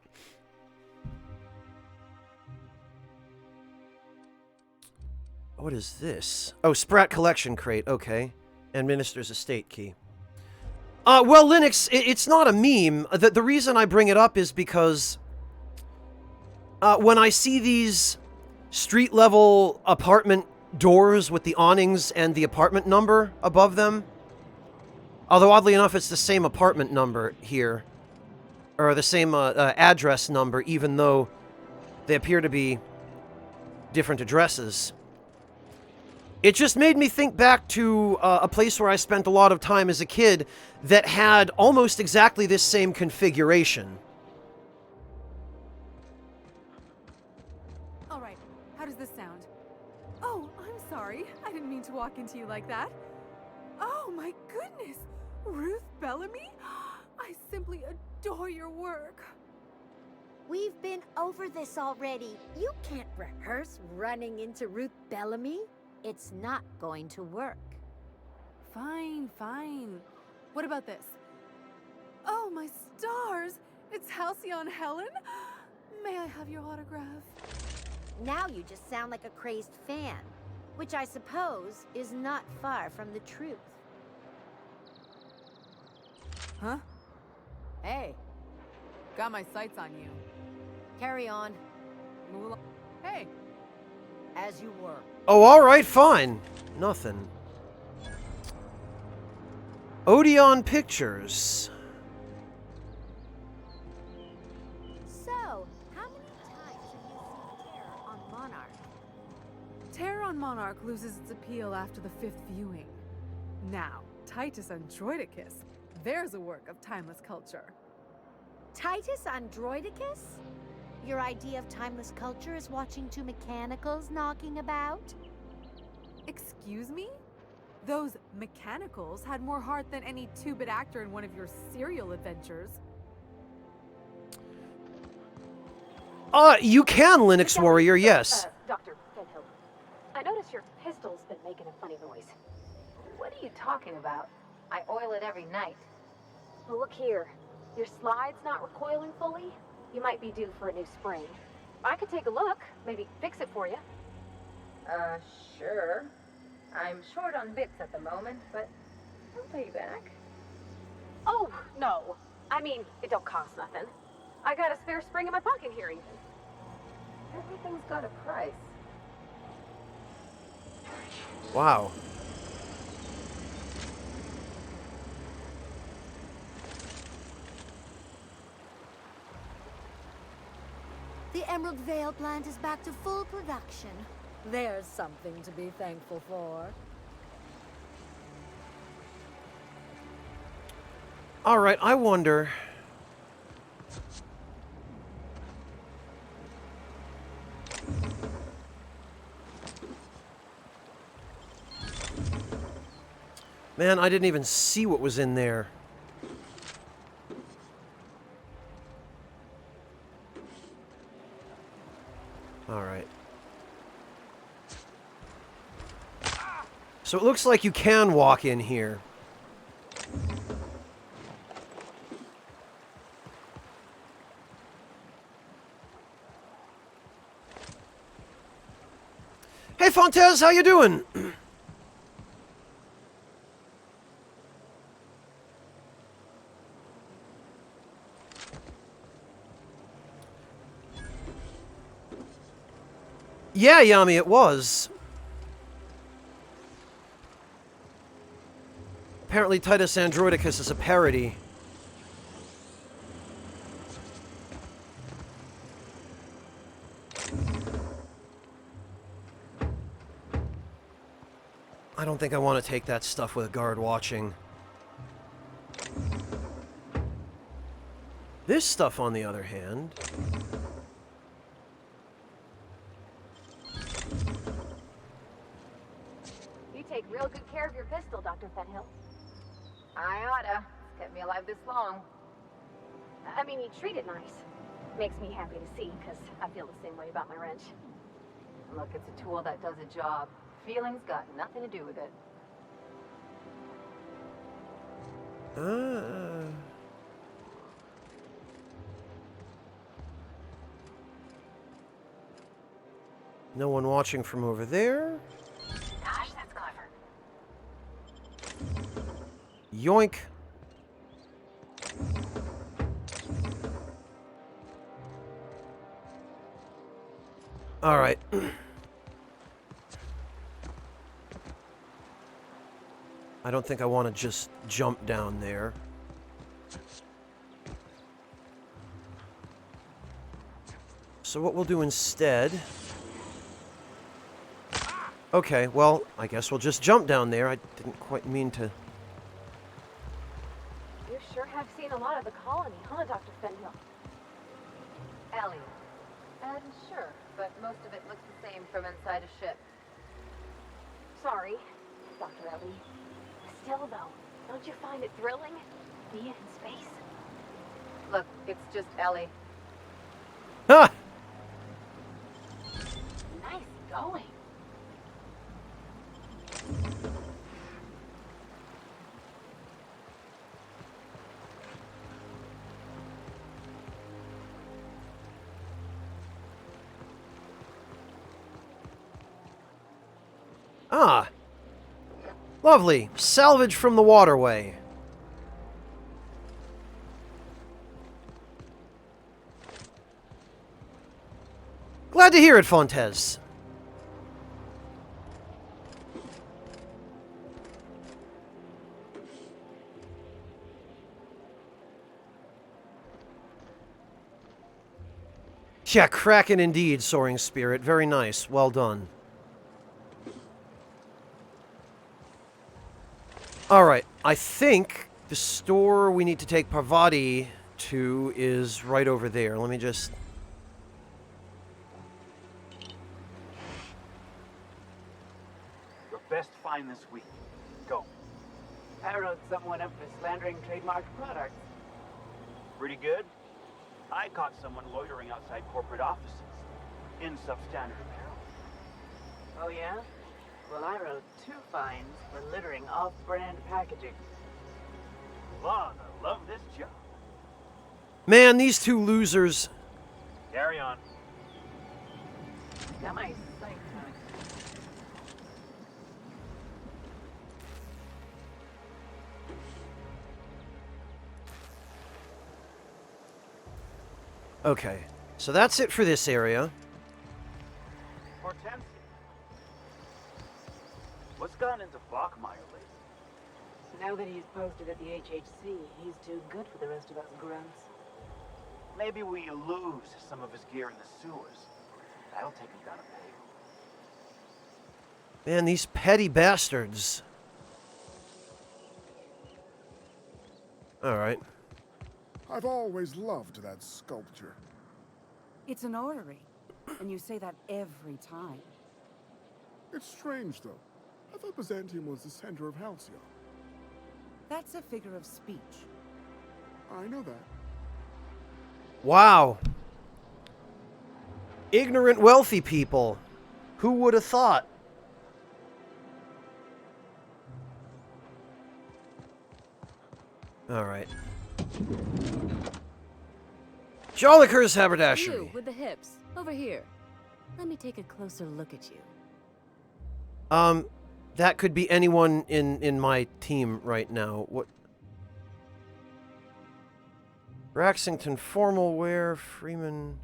Speaker 1: what is this? Oh, Sprat Collection Crate, okay. And Minister's Estate Key. Well, Linux, it's not a meme. The reason I bring it up is because... when I see these street-level apartment doors with the awnings and the apartment number above them... although, oddly enough, it's the same apartment number here. Or the same address number, even though they appear to be different addresses. It just made me think back to a place where I spent a lot of time as a kid that had almost exactly this same configuration.
Speaker 21: All right, how does this sound? Oh, I'm sorry. I didn't mean to walk into you like that. Oh my goodness! Ruth Bellamy? I simply adore your work.
Speaker 6: We've been over this already. You can't rehearse running into Ruth Bellamy. It's not going to work.
Speaker 21: Fine, fine. What about this? Oh, my stars! It's Halcyon Helen? May I have your autograph?
Speaker 6: Now you just sound like a crazed fan, which I suppose is not far from the truth.
Speaker 21: Huh? Hey, got my sights on you.
Speaker 6: Carry on.
Speaker 21: Move along. Hey.
Speaker 6: As you were.
Speaker 1: Oh, alright, fine. Nothing. Odeon Pictures.
Speaker 6: So, how many times have you seen Terror on Monarch?
Speaker 21: Terror on Monarch loses its appeal after the 5th viewing. Now, Titus Androidicus, there's a work of timeless culture.
Speaker 6: Titus Androidicus? Your idea of timeless culture is watching two mechanicals knocking about?
Speaker 21: Excuse me? Those mechanicals had more heart than any two-bit actor in one of your serial adventures.
Speaker 1: You can, Linux Warrior, yes.
Speaker 17: Dr. Fenhill, I notice your pistol's been making a funny noise. What are you talking about? I oil it every night. Well, look here. Your slide's not recoiling fully. You might be due for a new spring. I could take a look, maybe fix it for you. Sure. I'm short on bits at the moment, but I'll pay you back. Oh, no. I mean, it don't cost nothing. I got a spare spring in my pocket here, even. Everything's got a price.
Speaker 1: Wow.
Speaker 6: The Emerald Vale plant is back to full production.
Speaker 16: There's something to be thankful for.
Speaker 1: All right, I wonder... Man, I didn't even see what was in there. All right. So it looks like you can walk in here. Hey, Fontez, how you doing? Yeah, Yami, it was. Apparently Titus Androidicus is a parody. I don't think I want to take that stuff with a guard watching. This stuff, on the other hand...
Speaker 17: You take real good care of your pistol, Dr. Fenhill. I oughta. It's kept me alive this long. I mean, you treat it nice. Makes me happy to see, because I feel the same way about my wrench. Look, it's a tool that does a job. Feelings got nothing to do with it.
Speaker 1: No one watching from over there.
Speaker 17: Gosh, that's clever.
Speaker 1: Yoink. All right. I don't think I want to just jump down there. So what we'll do instead... Okay, well, I guess we'll just jump down there. I didn't quite mean to...
Speaker 17: You sure have seen a lot of the colony, huh, Dr. Fenhill? Ellie. Sure, but most of it looks the same from inside a ship. Sorry, Dr. Ellie. Still, though, don't you find it thrilling? Being in space? Look, it's just Ellie.
Speaker 1: Ha!
Speaker 17: Nice going.
Speaker 1: Ah. Lovely. Salvage from the waterway. Glad to hear it, Fontez. Yeah, Kraken indeed, Soaring Spirit. Very nice. Well done. Alright, I think the store we need to take Parvati to is right over there. Let me just...
Speaker 11: best find this week. Go.
Speaker 12: I wrote someone up for slandering trademarked products.
Speaker 11: Pretty good? I caught someone loitering outside corporate offices in substandard apparel.
Speaker 12: Oh yeah? Well, I wrote 2 fines for littering off-brand packaging.
Speaker 11: Lord, I love this job.
Speaker 1: Man, these two losers.
Speaker 11: Carry on.
Speaker 12: Got my sights on.
Speaker 1: Okay, so that's it for this area.
Speaker 11: Hortensia. What's gone into Bachmeyer lately?
Speaker 12: Now that he's posted at the HHC, he's too good for the rest of us grunts.
Speaker 11: Maybe we lose some of his gear in the sewers. That'll take him down a peg.
Speaker 1: Man, these petty bastards. Alright.
Speaker 20: I've always loved that sculpture.
Speaker 22: It's an orrery, and you say that every time.
Speaker 20: It's strange, though. I thought Byzantium was the center of Halcyon.
Speaker 22: That's a figure of speech.
Speaker 20: I know that.
Speaker 1: Wow. Ignorant wealthy people. Who would have thought? Alright. Jolliker's haberdashery.
Speaker 16: You, with the hips. Over here. Let me take a closer look at you.
Speaker 1: That could be anyone in my team right now. What? Braxington formal wear, Freeman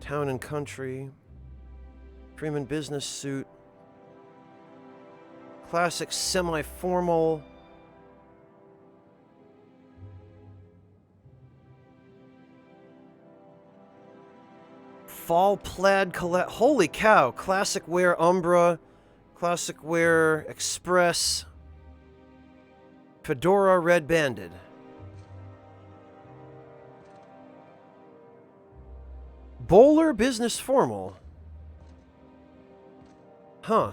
Speaker 1: town and country, Freeman business suit, classic semi-formal. Fall plaid collect. Holy cow! Classic wear Umbra, classic wear Express, fedora red banded. Bowler business formal. Huh.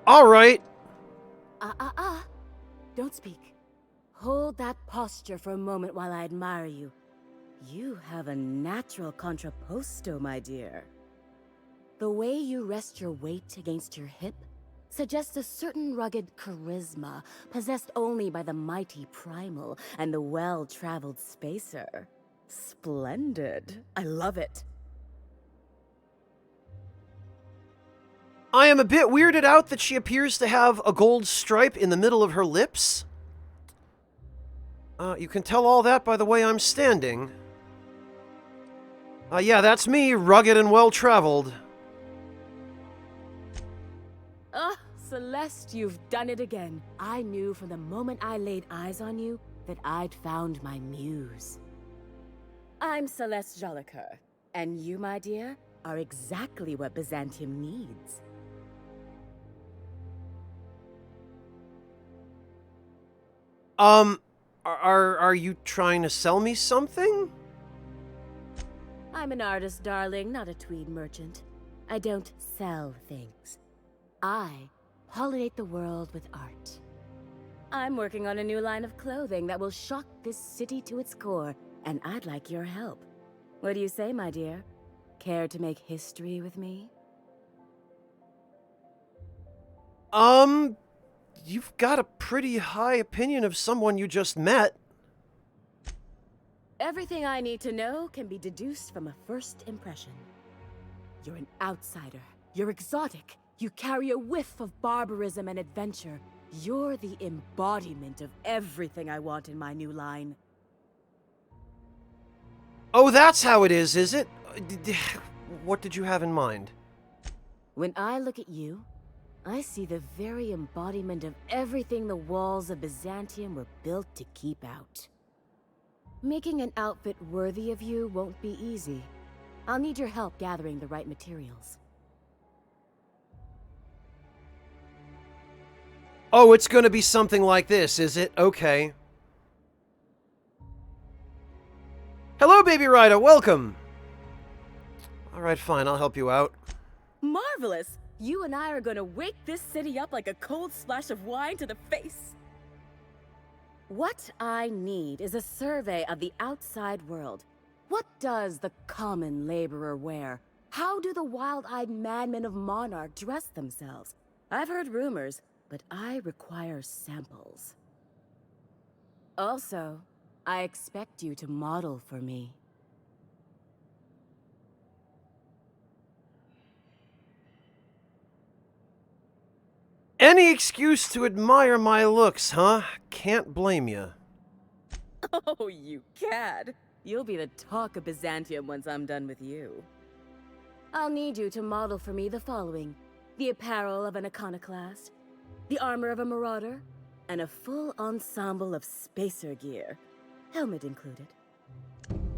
Speaker 1: All right.
Speaker 16: Don't speak. Hold that posture for a moment while I admire you. You have a natural contrapposto, my dear. The way you rest your weight against your hip suggests a certain rugged charisma possessed only by the mighty primal and the well-traveled spacer. Splendid. I love it.
Speaker 1: I am a bit weirded out that she appears to have a gold stripe in the middle of her lips. You can tell all that by the way I'm standing. Yeah, that's me, rugged and well-traveled.
Speaker 16: Celeste, you've done it again. I knew from the moment I laid eyes on you that I'd found my muse. I'm Celeste Jolliker, and you, my dear, are exactly what Byzantium needs.
Speaker 1: Are you trying to sell me something?
Speaker 16: I'm an artist, darling, not a tweed merchant. I don't sell things. I pollinate the world with art. I'm working on a new line of clothing that will shock this city to its core, and I'd like your help. What do you say, my dear? Care to make history with me?
Speaker 1: You've got a pretty high opinion of someone you just met.
Speaker 16: Everything I need to know can be deduced from a first impression. You're an outsider. You're exotic. You carry a whiff of barbarism and adventure. You're the embodiment of everything I want in my new line.
Speaker 1: Oh, that's how it is it? What did you have in mind?
Speaker 16: When I look at you, I see the very embodiment of everything the walls of Byzantium were built to keep out. Making an outfit worthy of you won't be easy. I'll need your help gathering the right materials.
Speaker 1: Oh, it's gonna be something like this, is it? Okay. Hello, Baby Ryder, welcome! Alright, fine, I'll help you out.
Speaker 16: Marvelous! You and I are gonna wake this city up like a cold splash of wine to the face. What I need is a survey of the outside world. What does the common laborer wear? How do the wild-eyed madmen of Monarch dress themselves? I've heard rumors, but I require samples. Also, I expect you to model for me.
Speaker 1: Any excuse to admire my looks, huh? Can't blame you.
Speaker 16: Oh, you cad. You'll be the talk of Byzantium once I'm done with you. I'll need you to model for me the following: the apparel of an iconoclast, the armor of a marauder, and a full ensemble of spacer gear, helmet included.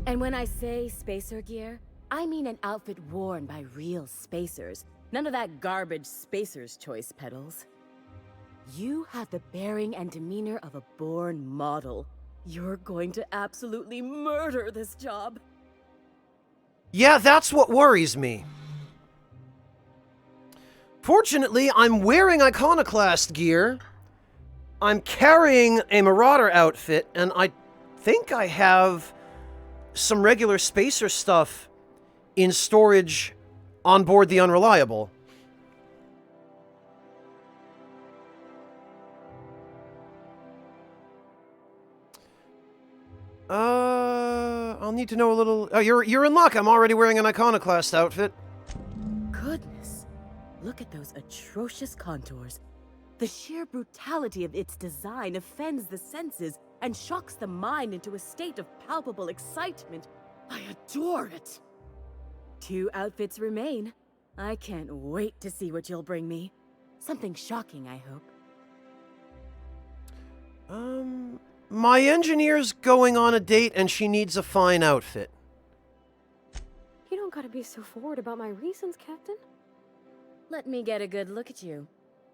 Speaker 16: And when I say spacer gear, I mean an outfit worn by real spacers. None of that garbage spacer's choice pedals. You have the bearing and demeanor of a born model. You're going to absolutely murder this job.
Speaker 1: Yeah, that's what worries me. Fortunately, I'm wearing iconoclast gear. I'm carrying a marauder outfit, and I think I have some regular spacer stuff in storage on board the Unreliable. I'll need to know a little... Oh, you're in luck. I'm already wearing an iconoclast outfit.
Speaker 16: Goodness. Look at those atrocious contours. The sheer brutality of its design offends the senses and shocks the mind into a state of palpable excitement. I adore it. 2 outfits remain. I can't wait to see what you'll bring me. Something shocking, I hope.
Speaker 1: My engineer's going on a date and she needs a fine outfit.
Speaker 5: You don't gotta be so forward about my reasons, Captain.
Speaker 16: Let me get a good look at you.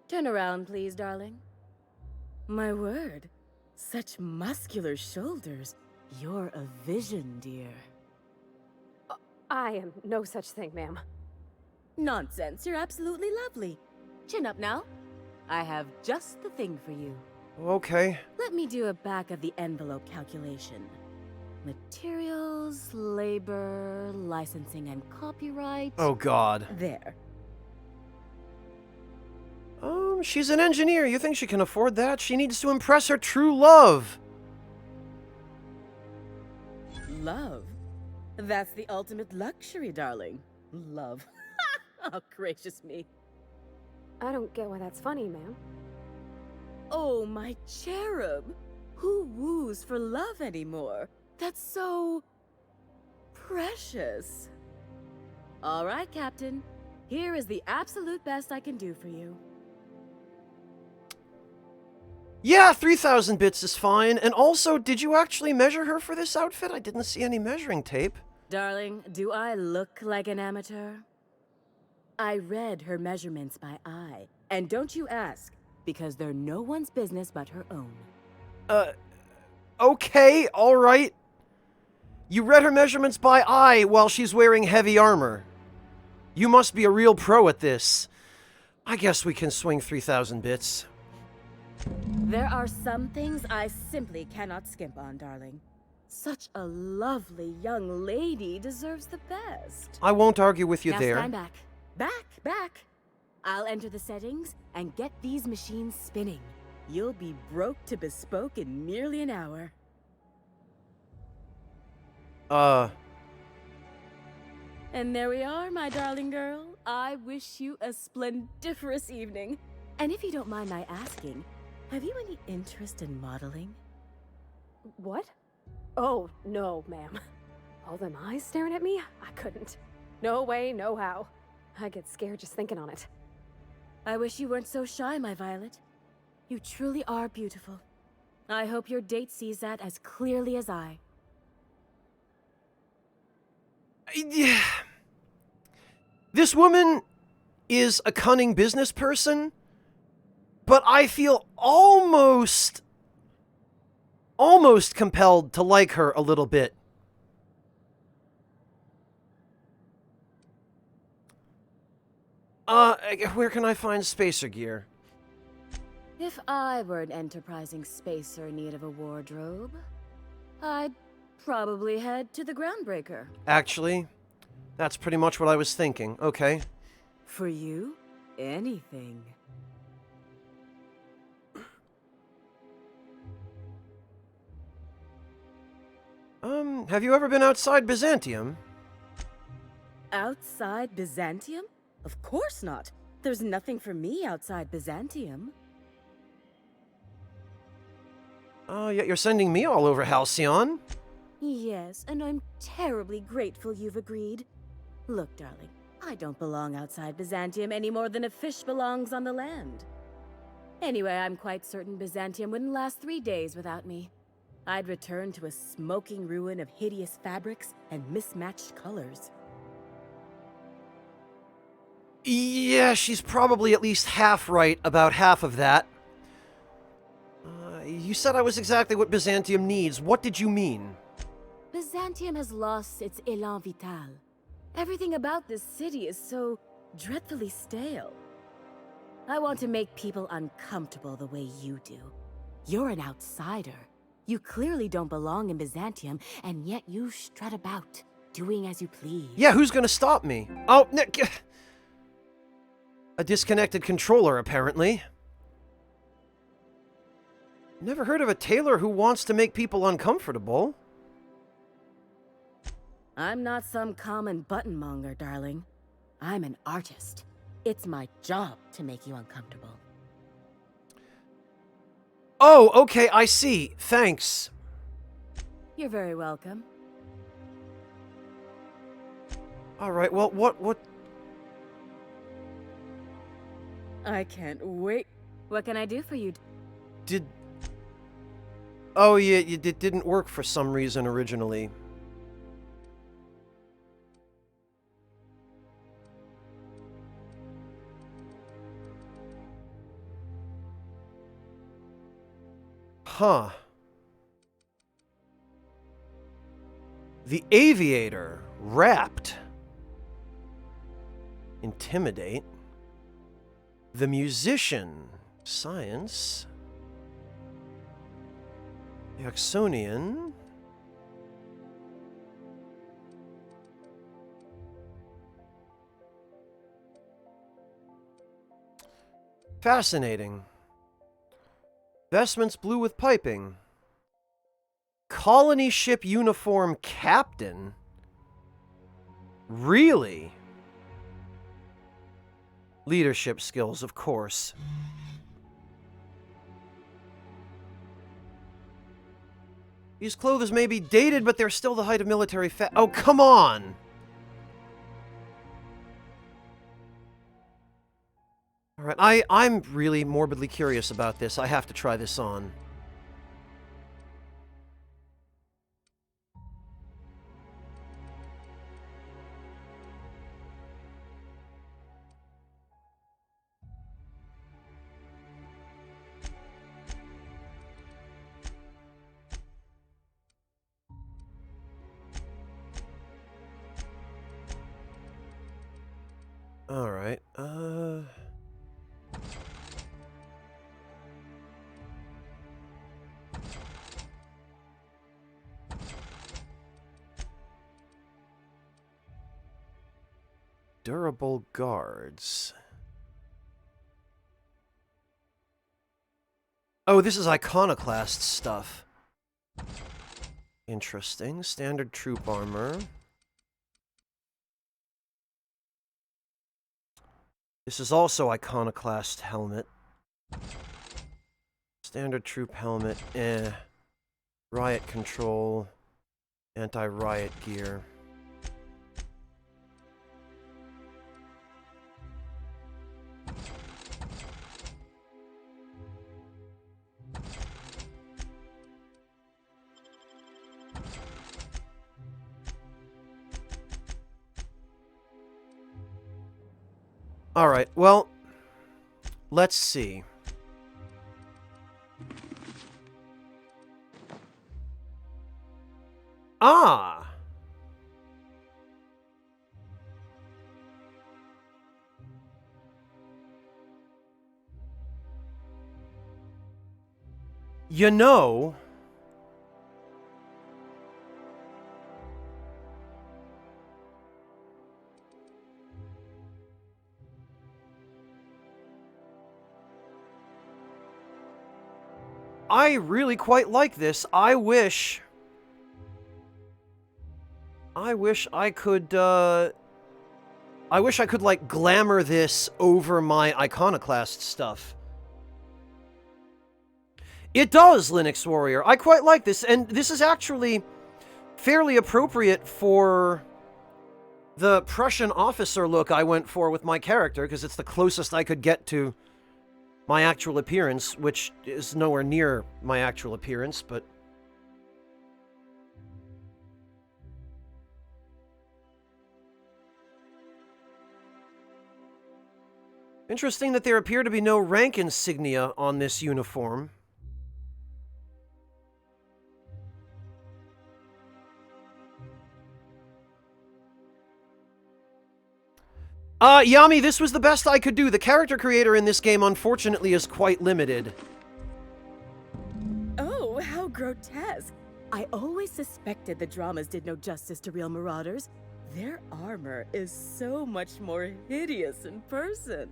Speaker 16: Turn around, please, darling. My word. Such muscular shoulders. You're a vision, dear.
Speaker 5: I am no such thing, ma'am.
Speaker 16: Nonsense. You're absolutely lovely. Chin up now. I have just the thing for you.
Speaker 1: Okay.
Speaker 16: Let me do a back-of-the-envelope calculation. Materials, labor, licensing and copyright.
Speaker 1: Oh, God.
Speaker 16: There.
Speaker 1: She's an engineer. You think she can afford that? She needs to impress her true love.
Speaker 16: Love? That's the ultimate luxury, darling. Love. Oh, gracious me.
Speaker 5: I don't get why that's funny, ma'am.
Speaker 16: Oh, my cherub. Who woos for love anymore? That's so... precious. All right, Captain. Here is the absolute best I can do for you.
Speaker 1: Yeah, 3,000 bits is fine. And also, did you actually measure her for this outfit? I didn't see any measuring tape.
Speaker 16: Darling, do I look like an amateur? I read her measurements by eye. And don't you ask, because they're no one's business but her own.
Speaker 1: Okay, alright. You read her measurements by eye while she's wearing heavy armor. You must be a real pro at this. I guess we can swing 3,000 bits.
Speaker 16: There are some things I simply cannot skimp on, darling. Such a lovely young lady deserves the best.
Speaker 1: I won't argue with you
Speaker 16: now
Speaker 1: there.
Speaker 16: Stand back. Back. I'll enter the settings and get these machines spinning. You'll be broke to bespoke in merely an hour. And there we are, my darling girl. I wish you a splendiferous evening. And if you don't mind my asking, have you any interest in modeling?
Speaker 5: What? Oh, no, ma'am. All them eyes staring at me? I couldn't. No way, no how. I get scared just thinking on it.
Speaker 16: I wish you weren't so shy, my Violet. You truly are beautiful. I hope your date sees that as clearly as I.
Speaker 1: Yeah. This woman is a cunning business person, but I feel almost compelled to like her a little bit. Where can I find spacer gear?
Speaker 16: If I were an enterprising spacer in need of a wardrobe, I'd probably head to the Groundbreaker.
Speaker 1: Actually, that's pretty much what I was thinking. Okay.
Speaker 16: For you, anything.
Speaker 1: Have you ever been outside Byzantium?
Speaker 16: Outside Byzantium? Of course not. There's nothing for me outside Byzantium.
Speaker 1: Oh, yet you're sending me all over Halcyon.
Speaker 16: Yes, and I'm terribly grateful you've agreed. Look, darling, I don't belong outside Byzantium any more than a fish belongs on the land. Anyway, I'm quite certain Byzantium wouldn't last 3 days without me. I'd return to a smoking ruin of hideous fabrics and mismatched colors.
Speaker 1: Yeah, she's probably at least half right about half of that. You said I was exactly what Byzantium needs. What did you mean?
Speaker 16: Byzantium has lost its élan vital. Everything about this city is so dreadfully stale. I want to make people uncomfortable the way you do. You're an outsider. You clearly don't belong in Byzantium, and yet you strut about, doing as you please.
Speaker 1: Yeah, who's gonna stop me? Oh, Nick. A disconnected controller, apparently. Never heard of a tailor who wants to make people uncomfortable.
Speaker 16: I'm not some common button-monger, darling. I'm an artist. It's my job to make you uncomfortable.
Speaker 1: Oh, okay, I see. Thanks.
Speaker 16: You're very welcome.
Speaker 1: Alright, well, what?
Speaker 16: I can't wait. What can I do for you?
Speaker 1: Oh, yeah, it didn't work for some reason originally. Huh. The Aviator. Wrapped. Intimidate. The Musician. Science. The Oxonian. Fascinating. Vestments blue with piping. Colony ship uniform captain? Really? Leadership skills, of course. These clothes may be dated, but they're still the height of military Oh, come on! Alright, I'm really morbidly curious about this. I have to try this on. Alright, durable guards. Oh, this is iconoclast stuff. Interesting. Standard troop armor. This is also iconoclast helmet. Standard troop helmet, Riot control. Anti-riot gear. Alright, well, let's see. Ah! You know... I really quite like this. I wish I could, like, glamour this over my Iconoclast stuff. It does, Linux Warrior. I quite like this, and this is actually fairly appropriate for the Prussian officer look I went for with my character, because it's the closest I could get to my actual appearance, which is nowhere near my actual appearance, but... Interesting that there appear to be no rank insignia on this uniform. Yami, this was the best I could do. The character creator in this game, unfortunately, is quite limited.
Speaker 16: Oh, how grotesque. I always suspected the dramas did no justice to real marauders. Their armor is so much more hideous in person.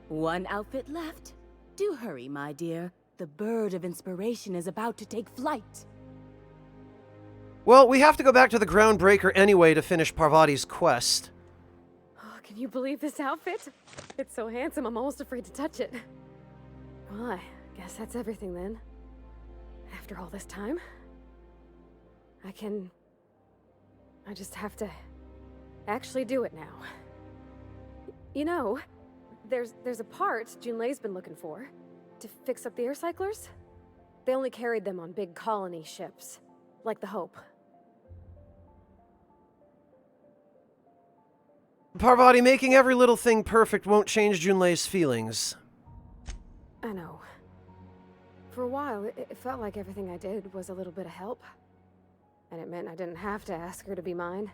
Speaker 16: One outfit left. Do hurry, my dear. The bird of inspiration is about to take flight.
Speaker 1: Well, we have to go back to the Groundbreaker anyway to finish Parvati's quest.
Speaker 5: Oh, can you believe this outfit? It's so handsome, I'm almost afraid to touch it. Well, I guess that's everything then. After all this time, I just have to actually do it now. You know, there's a part Junlei's been looking for to fix up the air cyclers. They only carried them on big colony ships, like the Hope.
Speaker 1: Parvati, making every little thing perfect won't change Junlei's feelings.
Speaker 5: I know. For a while, it felt like everything I did was a little bit of help. And it meant I didn't have to ask her to be mine.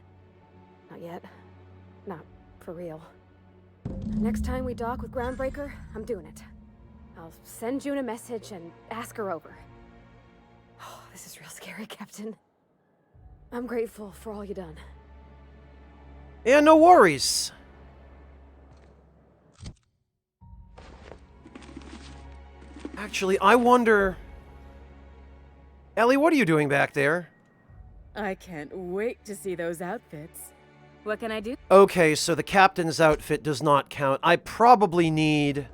Speaker 5: Not yet. Not for real. Next time we dock with Groundbreaker, I'm doing it. I'll send June a message and ask her over. Oh, this is real scary, Captain. I'm grateful for all you done.
Speaker 1: Yeah, no worries. Actually, I wonder... Ellie, what are you doing back there?
Speaker 16: I can't wait to see those outfits. What can I do?
Speaker 1: Okay, so the captain's outfit does not count. I probably need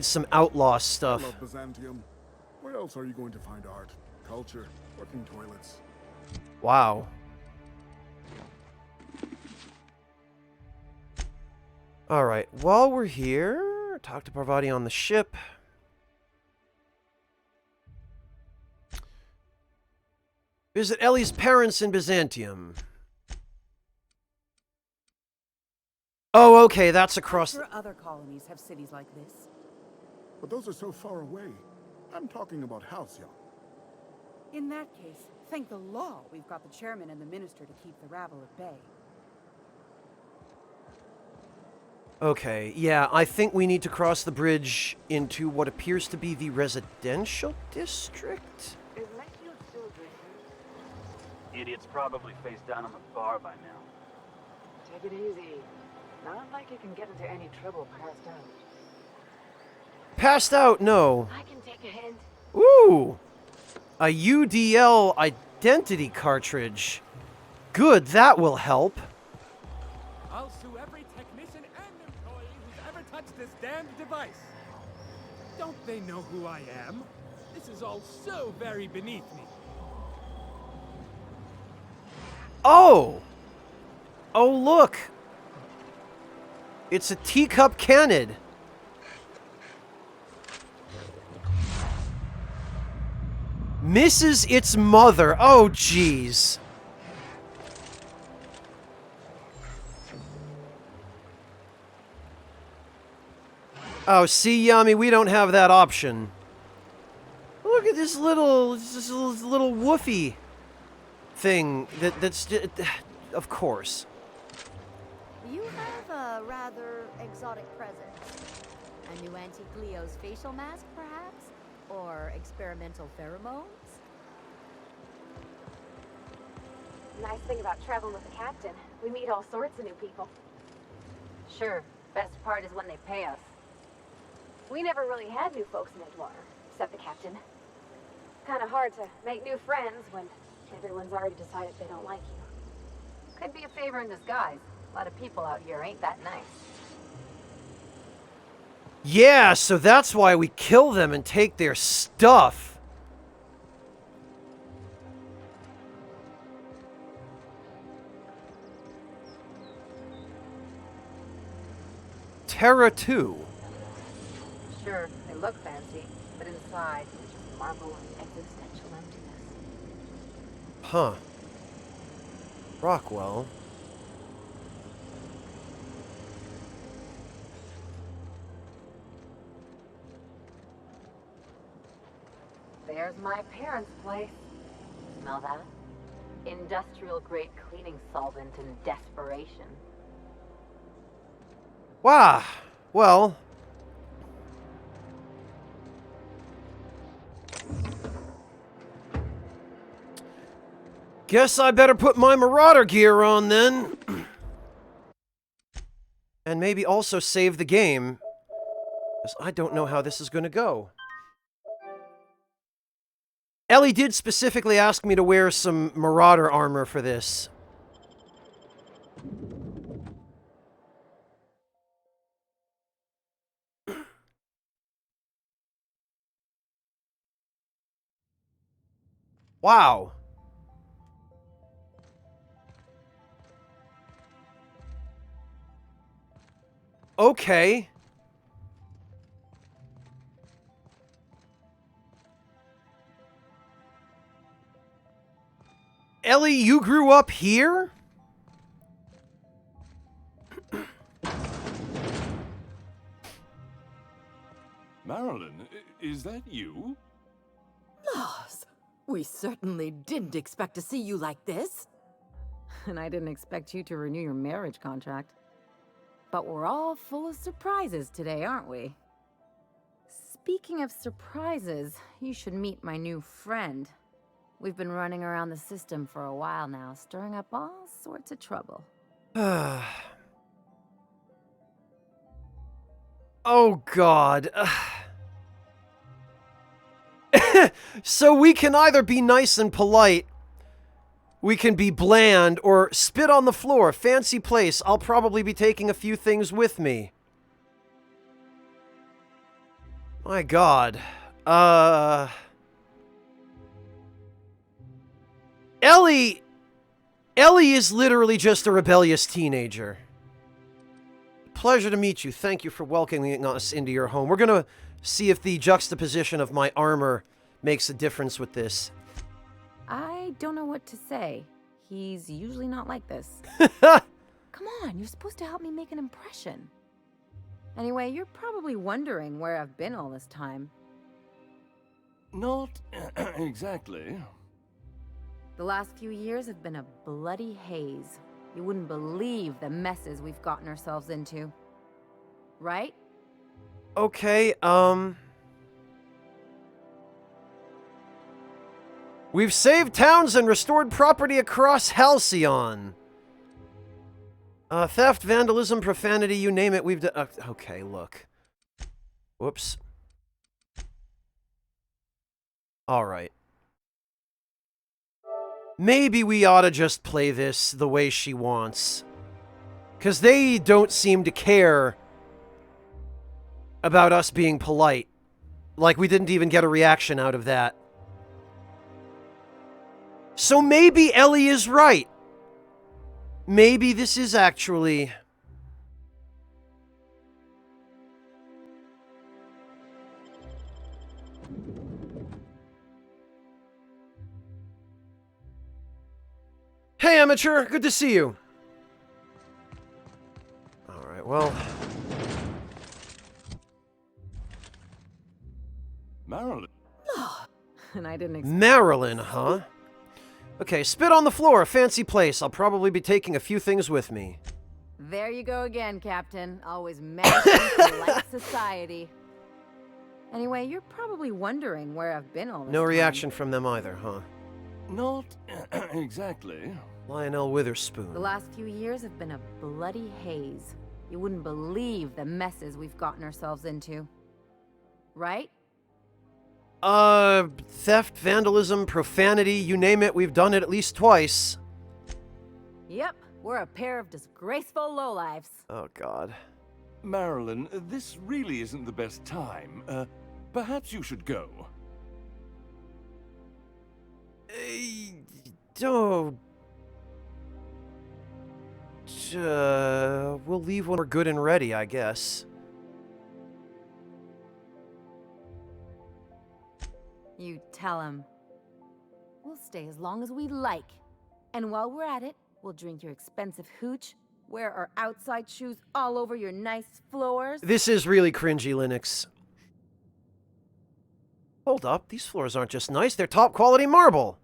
Speaker 1: some outlaw stuff.
Speaker 20: I love Byzantium. Where else are you going to find art, culture, working toilets?
Speaker 1: Wow. Alright, while we're here, talk to Parvati on the ship. Visit Ellie's parents in Byzantium. Oh, okay, that's across...
Speaker 22: I'm sure other colonies have cities like this.
Speaker 20: But those are so far away. I'm talking about Halcyon.
Speaker 22: In that case, thank the law we've got the chairman and the minister to keep the rabble at bay.
Speaker 1: Okay, yeah, I think we need to cross the bridge into what appears to be the residential district?
Speaker 2: Is Mayfield still drinking? Idiot's probably face down on the bar by now.
Speaker 12: Take it easy. Not like you can get into any trouble passed out.
Speaker 1: Passed out, no.
Speaker 12: I can take a hint.
Speaker 1: Ooh! A UDL identity cartridge. Good, that will help.
Speaker 15: I'll sue every technician and employee who's ever touched this damned device. Don't they know who I am? This is all so very beneath me.
Speaker 1: Oh! Oh, look! It's a teacup canid. Misses its mother. Oh, jeez. Oh, see, Yami, we don't have that option. Look at this little woofy thing that's of course.
Speaker 6: You have a rather exotic presence. A new Auntie Cleo's facial mask, perhaps? Or experimental pheromones?
Speaker 17: Nice thing about traveling with the captain, we meet all sorts of new people.
Speaker 12: Sure, best part is when they pay us.
Speaker 17: We never really had new folks in Edgewater, except the captain. Kinda hard to make new friends when everyone's already decided they don't like you.
Speaker 12: Could be a favor in disguise. A lot of people out here ain't that nice.
Speaker 1: Yeah, so that's why we kill them and take their stuff. Terra 2.
Speaker 12: Sure, they look fancy, but inside, it's just marble and existential emptiness.
Speaker 1: Huh. Rockwell.
Speaker 12: There's my parents' place. Smell that? Industrial-grade cleaning solvent in desperation.
Speaker 1: Wow. Well. Guess I better put my Marauder gear on then. And maybe also save the game. Because I don't know how this is going to go. Ellie did specifically ask me to wear some Marauder armor for this. Wow. Okay. Ellie, you grew up here?
Speaker 3: Marilyn, is that you?
Speaker 10: Laws, we certainly didn't expect to see you like this.
Speaker 19: And I didn't expect you to renew your marriage contract. But we're all full of surprises today, aren't we? Speaking of surprises, you should meet my new friend. We've been running around the system for a while now, stirring up all sorts of trouble.
Speaker 1: Oh, God. So we can either be nice and polite, we can be bland, or spit on the floor. Fancy place. I'll probably be taking a few things with me. My God. Ellie is literally just a rebellious teenager. Pleasure to meet you. Thank you for welcoming us into your home. We're gonna see if the juxtaposition of my armor makes a difference with this.
Speaker 19: I don't know what to say. He's usually not like this. Come on, you're supposed to help me make an impression. Anyway, you're probably wondering where I've been all this time.
Speaker 3: Not exactly.
Speaker 19: The last few years have been a bloody haze. You wouldn't believe the messes we've gotten ourselves into. Right?
Speaker 1: Okay, we've saved towns and restored property across Halcyon. Theft, vandalism, profanity, you name it, we've done. Okay, look. Whoops. Alright. Maybe we ought to just play this the way she wants. Because they don't seem to care about us being polite. Like, we didn't even get a reaction out of that. So maybe Ellie is right. Maybe this is actually... Hey, amateur! Good to see you! Alright, well...
Speaker 3: Marilyn.
Speaker 19: And I didn't expect...
Speaker 1: Marilyn, huh? Okay, spit on the floor, fancy place. I'll probably be taking a few things with me.
Speaker 19: There you go again, Captain. Always managing to like society. Anyway, you're probably wondering where I've been all this
Speaker 1: No
Speaker 19: time.
Speaker 1: reaction from them either, huh?
Speaker 3: Not exactly.
Speaker 1: Lionel Witherspoon.
Speaker 19: The last few years have been a bloody haze. You wouldn't believe the messes we've gotten ourselves into. Right?
Speaker 1: Theft, vandalism, profanity, you name it, we've done it at least twice.
Speaker 19: Yep, we're a pair of disgraceful lowlifes.
Speaker 1: Oh, God.
Speaker 3: Marilyn, this really isn't the best time. Perhaps you should go.
Speaker 1: Don't. We'll leave when we're good and ready, I guess.
Speaker 19: You tell him. We'll stay as long as we like. And while we're at it, we'll drink your expensive hooch, wear our outside shoes all over your nice floors.
Speaker 1: This is really cringy, Linux. Hold up, these floors aren't just nice, they're top quality marble.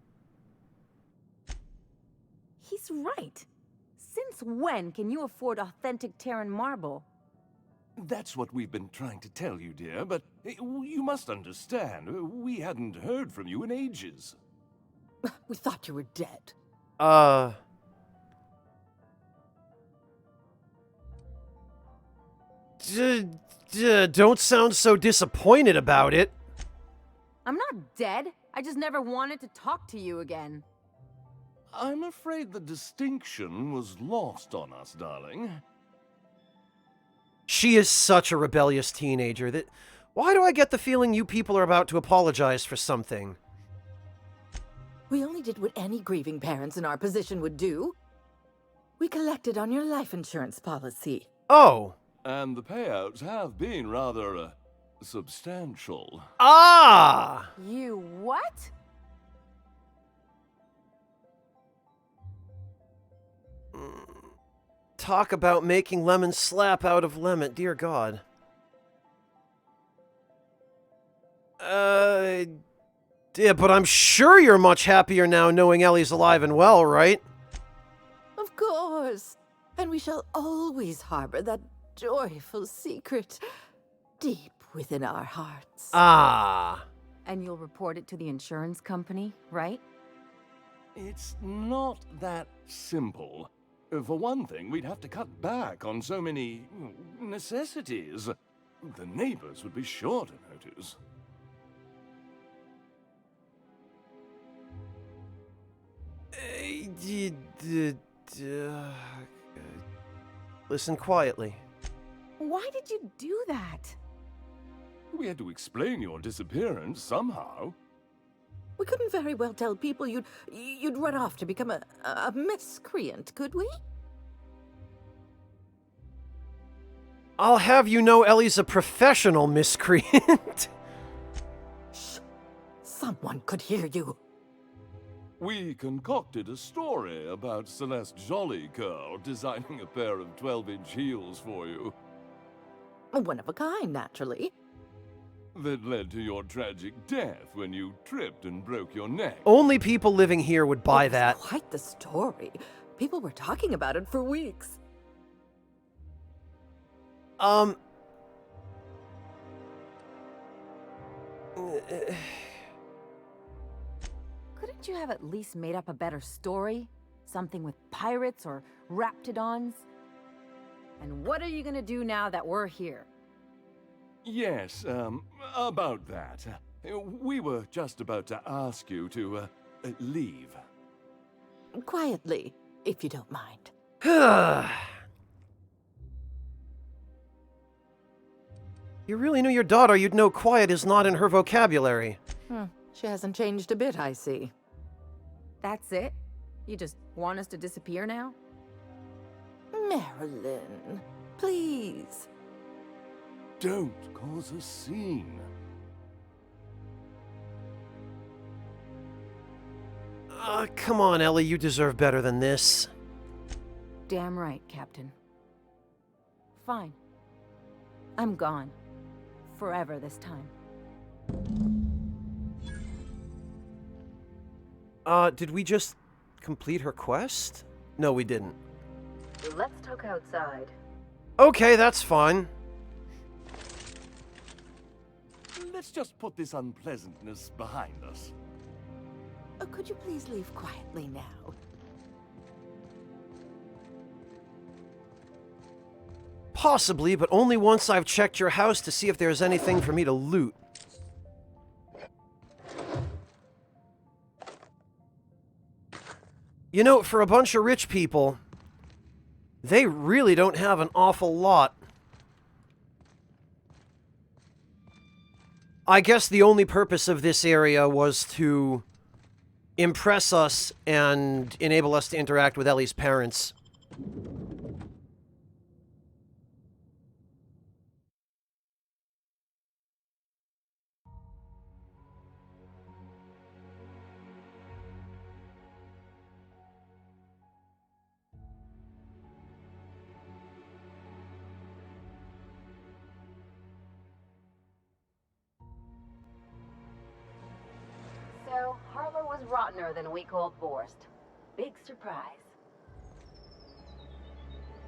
Speaker 19: He's right. Since when can you afford authentic Terran marble?
Speaker 3: That's what we've been trying to tell you, dear, but you must understand, we hadn't heard from you in ages.
Speaker 10: We thought you were dead.
Speaker 1: Don't sound so disappointed about it.
Speaker 19: I'm not dead. I just never wanted to talk to you again.
Speaker 3: I'm afraid the distinction was lost on us, darling.
Speaker 1: She is such a rebellious teenager that... Why do I get the feeling you people are about to apologize for something?
Speaker 10: We only did what any grieving parents in our position would do. We collected on your life insurance policy.
Speaker 1: Oh.
Speaker 3: And the payouts have been rather, substantial.
Speaker 1: Ah!
Speaker 19: You what?
Speaker 1: Talk about making lemon slap out of lemon, dear God. Yeah, but I'm sure you're much happier now knowing Ellie's alive and well, right?
Speaker 10: Of course. And we shall always harbor that joyful secret deep within our hearts.
Speaker 1: Ah.
Speaker 19: And you'll report it to the insurance company, right?
Speaker 3: It's not that simple. For one thing, we'd have to cut back on so many necessities. The neighbors would be sure to notice.
Speaker 1: Listen quietly.
Speaker 19: Why did you do that?
Speaker 3: We had to explain your disappearance somehow.
Speaker 10: We couldn't very well tell people you'd run off to become a miscreant, could we?
Speaker 1: I'll have you know Ellie's a professional miscreant.
Speaker 10: Shh. Someone could hear you.
Speaker 3: We concocted a story about Celeste Jollycurl designing a pair of 12-inch heels for you.
Speaker 10: One of a kind, naturally.
Speaker 3: That led to your tragic death when you tripped and broke your neck.
Speaker 1: Only people living here would buy that.
Speaker 10: Quite the story. People were talking about it for weeks.
Speaker 19: Couldn't you have at least made up a better story? Something with pirates or raptidons? And what are you gonna do now that we're here?
Speaker 3: Yes, about that. We were just about to ask you to, leave.
Speaker 10: Quietly, if you don't mind.
Speaker 1: You really knew your daughter, you'd know quiet is not in her vocabulary.
Speaker 10: She hasn't changed a bit, I see.
Speaker 19: That's it? You just want us to disappear now?
Speaker 10: Marilyn, please.
Speaker 3: Don't cause a scene.
Speaker 1: Come on, Ellie, you deserve better than this.
Speaker 19: Damn right, Captain. Fine. I'm gone. Forever this time.
Speaker 1: Did we just complete her quest? No, we didn't.
Speaker 12: Let's talk outside.
Speaker 1: Okay, that's fine.
Speaker 3: Let's just put this unpleasantness behind us.
Speaker 10: Could you please leave quietly now?
Speaker 1: Possibly, but only once I've checked your house to see if there's anything for me to loot. You know, for a bunch of rich people, they really don't have an awful lot. I guess the only purpose of this area was to impress us and enable us to interact with Ellie's parents.
Speaker 12: So, Harlow was rottener than a week-old Borst. Big surprise.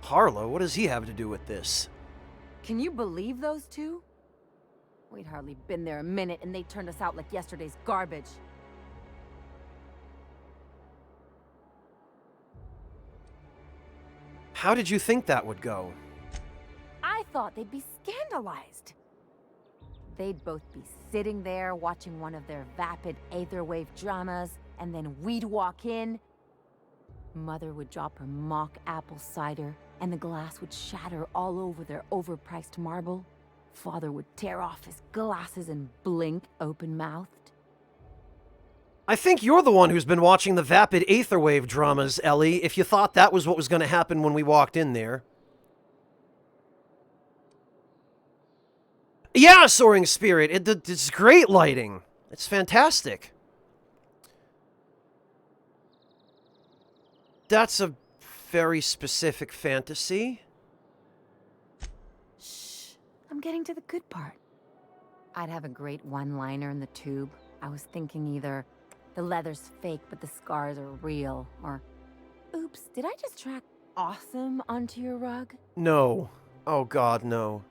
Speaker 1: Harlow, what does he have to do with this?
Speaker 19: Can you believe those two? We'd hardly been there a minute and they turned us out like yesterday's garbage.
Speaker 1: How did you think that would go?
Speaker 19: I thought they'd be scandalized. They'd both be sitting there watching one of their vapid aetherwave dramas, and then we'd walk in. Mother would drop her mock apple cider, and the glass would shatter all over their overpriced marble. Father would tear off his glasses and blink open-mouthed.
Speaker 1: I think you're the one who's been watching the vapid aetherwave dramas, Ellie, if you thought that was what was going to happen when we walked in there. Yeah, Soaring Spirit. It's great lighting. It's fantastic. That's a very specific fantasy.
Speaker 19: Shh. I'm getting to the good part. I'd have a great one-liner in the tube. I was thinking either, the leather's fake but the scars are real, or, oops, did I just track awesome onto your rug?
Speaker 1: No. Oh god, no.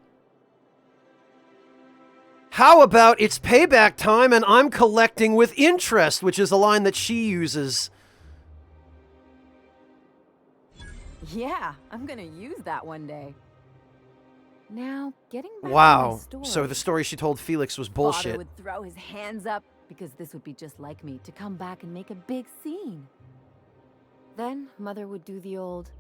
Speaker 1: How about it's payback time and I'm collecting with interest, which is a line that she uses.
Speaker 19: Yeah, I'm gonna use that one day. Now, getting back to my
Speaker 1: Wow.
Speaker 19: story.
Speaker 1: So the story she told Felix was bullshit.
Speaker 19: Father would throw his hands up, because this would be just like me, to come back and make a big scene. Then, Mother would do the old,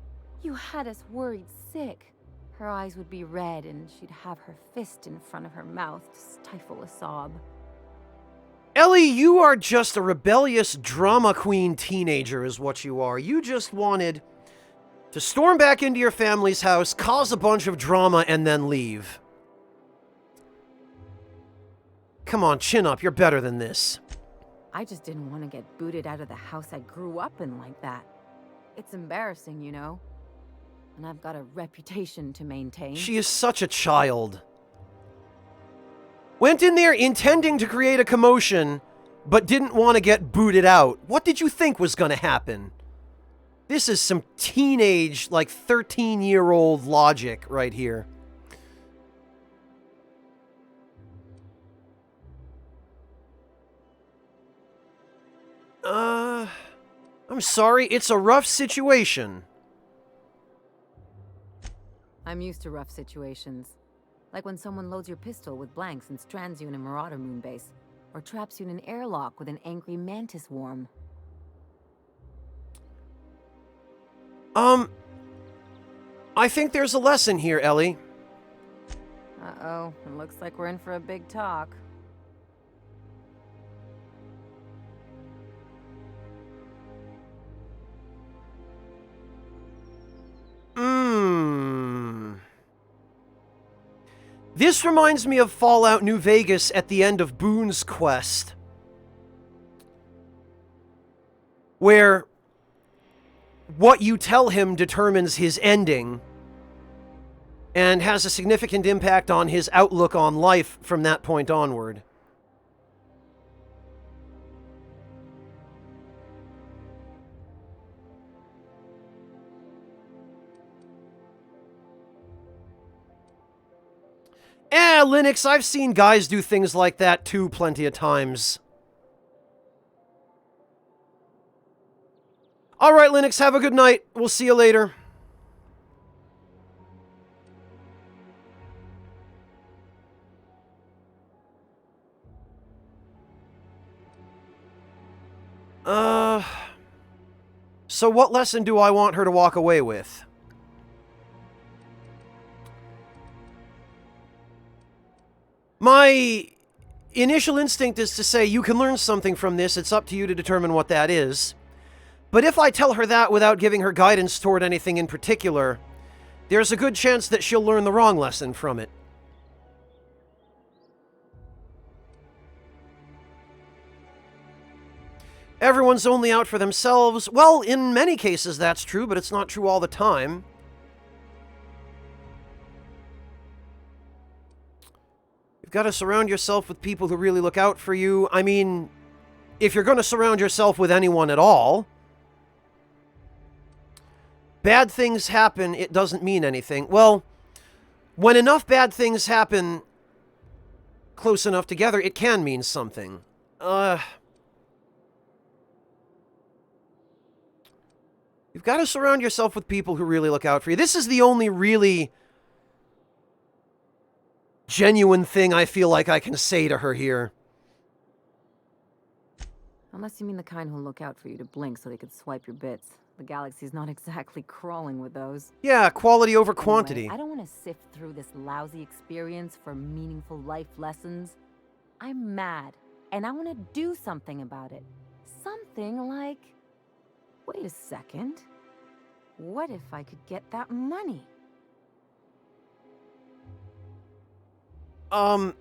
Speaker 19: "You had us worried sick." Her eyes would be red, and she'd have her fist in front of her mouth to stifle a sob.
Speaker 1: Ellie, you are just a rebellious drama queen teenager is what you are. You just wanted to storm back into your family's house, cause a bunch of drama, and then leave. Come on, chin up. You're better than this.
Speaker 19: I just didn't want to get booted out of the house I grew up in like that. It's embarrassing, you know? And I've got a reputation to maintain.
Speaker 1: She is such a child. Went in there intending to create a commotion, but didn't want to get booted out. What did you think was going to happen? This is some teenage, like 13-year-old logic right here. I'm sorry, it's a rough situation.
Speaker 19: I'm used to rough situations. Like when someone loads your pistol with blanks and strands you in a Marauder moonbase, or traps you in an airlock with an angry mantis worm.
Speaker 1: I think there's a lesson here, Ellie.
Speaker 19: Uh-oh, it looks like we're in for a big talk.
Speaker 1: This reminds me of Fallout New Vegas at the end of Boone's quest, where what you tell him determines his ending and has a significant impact on his outlook on life from that point onward. Linux, I've seen guys do things like that too plenty of times. Alright, Linux, have a good night. We'll see you later. So what lesson do I want her to walk away with? My initial instinct is to say, you can learn something from this, it's up to you to determine what that is. But if I tell her that without giving her guidance toward anything in particular, there's a good chance that she'll learn the wrong lesson from it. Everyone's only out for themselves. Well, in many cases that's true, but it's not true all the time. You've got to surround yourself with people who really look out for you. I mean, if you're going to surround yourself with anyone at all, bad things happen, it doesn't mean anything. Well, when enough bad things happen close enough together, it can mean something. You've got to surround yourself with people who really look out for you. This is the only really genuine thing I feel like I can say to her here.
Speaker 19: Unless you mean the kind who'll look out for you to blink so they could swipe your bits. The galaxy's not exactly crawling with those.
Speaker 1: Yeah, quality over quantity.
Speaker 19: Anyway, I don't want to sift through this lousy experience for meaningful life lessons. I'm mad, and I want to do something about it. Something like... Wait a second. What if I could get that money?
Speaker 1: The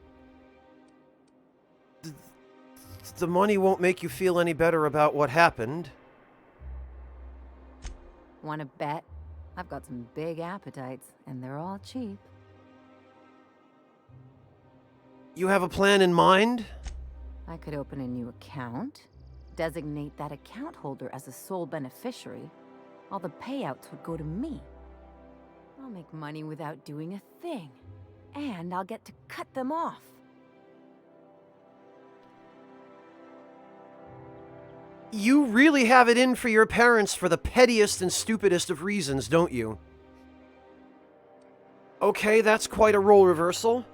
Speaker 1: money won't make you feel any better about what happened.
Speaker 19: Want to bet? I've got some big appetites, and they're all cheap.
Speaker 1: You have a plan in mind?
Speaker 19: I could open a new account, designate that account holder as a sole beneficiary. All the payouts would go to me. I'll make money without doing a thing, and I'll get to cut them off.
Speaker 1: You really have it in for your parents for the pettiest and stupidest of reasons, don't you? Okay, that's quite a role reversal.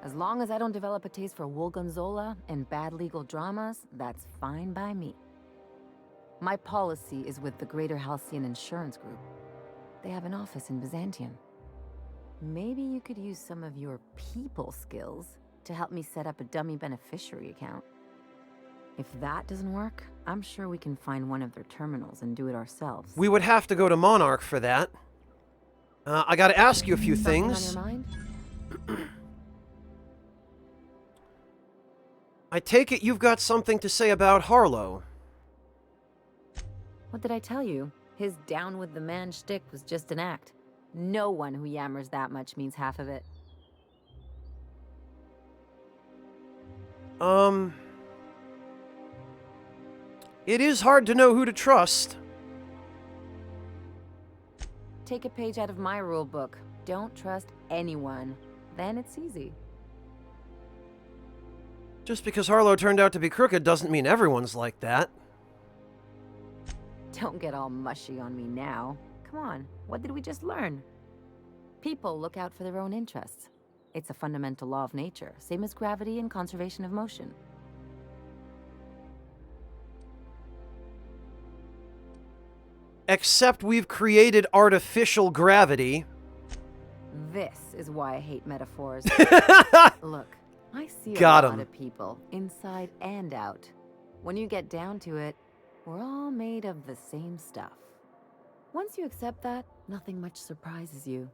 Speaker 19: As long as I don't develop a taste for Woolgonzola and bad legal dramas, that's fine by me. My policy is with the Greater Halcyon Insurance Group. They have an office in Byzantium. Maybe you could use some of your people skills to help me set up a dummy beneficiary account. If that doesn't work, I'm sure we can find one of their terminals and do it ourselves.
Speaker 1: We would have to go to Monarch for that. I gotta ask you a few things.
Speaker 19: Something on your mind?
Speaker 1: I take it you've got something to say about Harlow.
Speaker 19: What did I tell you? His down with the man shtick was just an act. No one who yammers that much means half of it.
Speaker 1: It is hard to know who to trust.
Speaker 19: Take a page out of my rule book. Don't trust anyone. Then it's easy.
Speaker 1: Just because Harlow turned out to be crooked doesn't mean everyone's like that.
Speaker 19: Don't get all mushy on me now. Come on, what did we just learn? People look out for their own interests. It's a fundamental law of nature, same as gravity and conservation of motion.
Speaker 1: Except we've created artificial gravity.
Speaker 19: This is why I hate metaphors. Look, I see a
Speaker 1: Got
Speaker 19: lot
Speaker 1: 'em.
Speaker 19: of people, inside and out. When you get down to it, we're all made of the same stuff. Once you accept that, nothing much surprises you.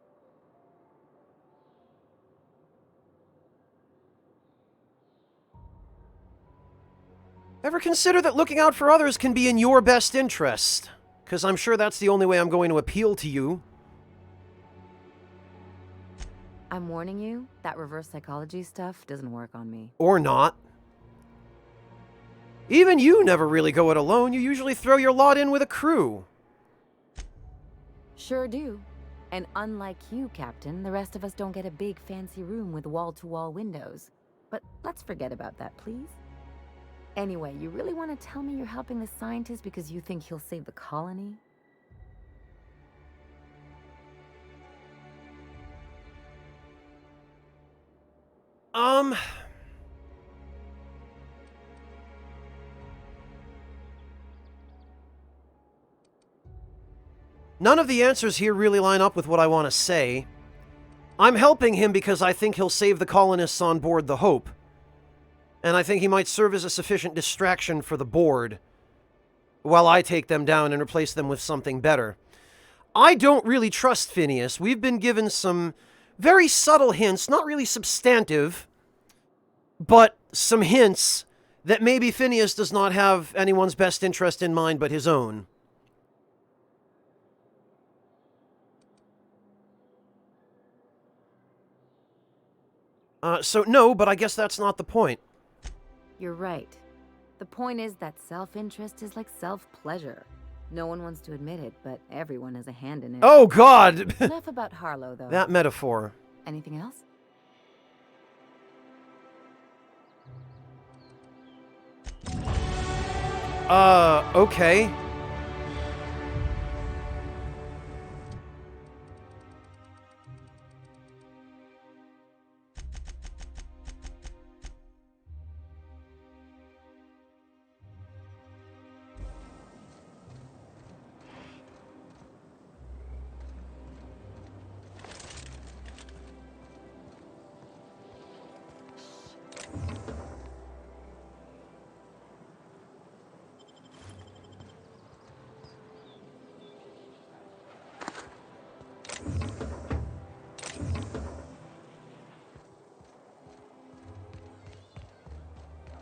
Speaker 1: Ever consider that looking out for others can be in your best interest? Because I'm sure that's the only way I'm going to appeal to you.
Speaker 19: I'm warning you, that reverse psychology stuff doesn't work on me.
Speaker 1: Or not. Even you never really go it alone. You usually throw your lot in with a crew.
Speaker 19: Sure do. And unlike you, Captain, the rest of us don't get a big fancy room with wall-to-wall windows. But let's forget about that, please. Anyway, you really want to tell me you're helping the scientist because you think he'll save the colony?
Speaker 1: None of the answers here really line up with what I want to say. I'm helping him because I think he'll save the colonists on board the Hope. And I think he might serve as a sufficient distraction for the board while I take them down and replace them with something better. I don't really trust Phineas. We've been given some very subtle hints, not really substantive, but some hints that maybe Phineas does not have anyone's best interest in mind but his own. So no, but I guess that's not the point.
Speaker 19: You're right. The point is that self-interest is like self-pleasure. No one wants to admit it, but everyone has a hand in it.
Speaker 1: Oh, God!
Speaker 19: Enough about Harlow, though.
Speaker 1: That metaphor.
Speaker 19: Anything else?
Speaker 1: Okay.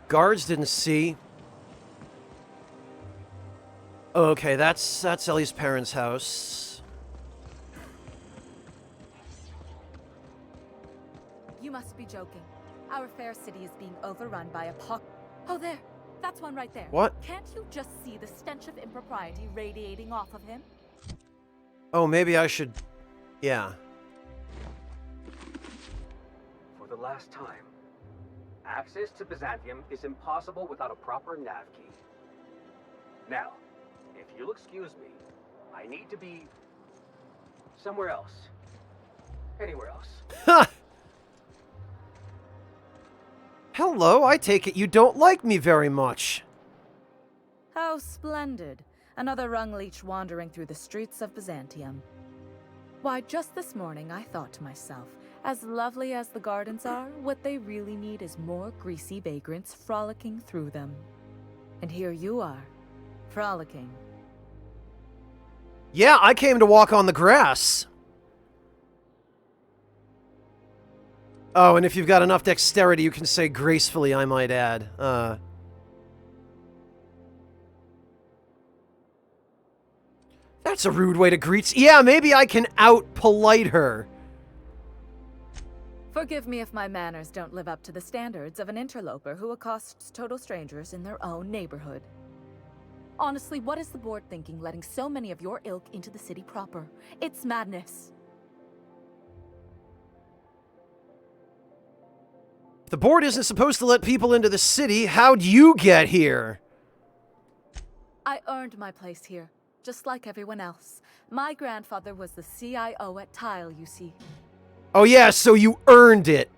Speaker 1: Guards didn't see. Okay, that's Ellie's parents' house.
Speaker 21: You must be joking. Our fair city is being overrun by a Oh, there. That's one right there.
Speaker 1: What?
Speaker 21: Can't you just see the stench of impropriety radiating off of him?
Speaker 1: Oh, maybe I should... Yeah.
Speaker 2: For the last time, access to Byzantium is impossible without a proper nav key. Now, if you'll excuse me, I need to be somewhere else. Anywhere else.
Speaker 1: Ha! Hello, I take it you don't like me very much.
Speaker 22: How splendid. Another rung leech wandering through the streets of Byzantium. Why, just this morning I thought to myself, as lovely as the gardens are, what they really need is more greasy vagrants frolicking through them. And here you are, frolicking.
Speaker 1: Yeah, I came to walk on the grass. Oh, and if you've got enough dexterity, you can say gracefully, I might add. That's a rude way to greet... Yeah, maybe I can out-polite her.
Speaker 22: Forgive me if my manners don't live up to the standards of an interloper who accosts total strangers in their own neighborhood. Honestly, what is the board thinking letting so many of your ilk into the city proper? It's madness.
Speaker 1: The board isn't supposed to let people into the city. How'd you get here?
Speaker 22: I earned my place here, just like everyone else. My grandfather was the CIO at Tile, you see.
Speaker 1: Oh yeah, so you earned it.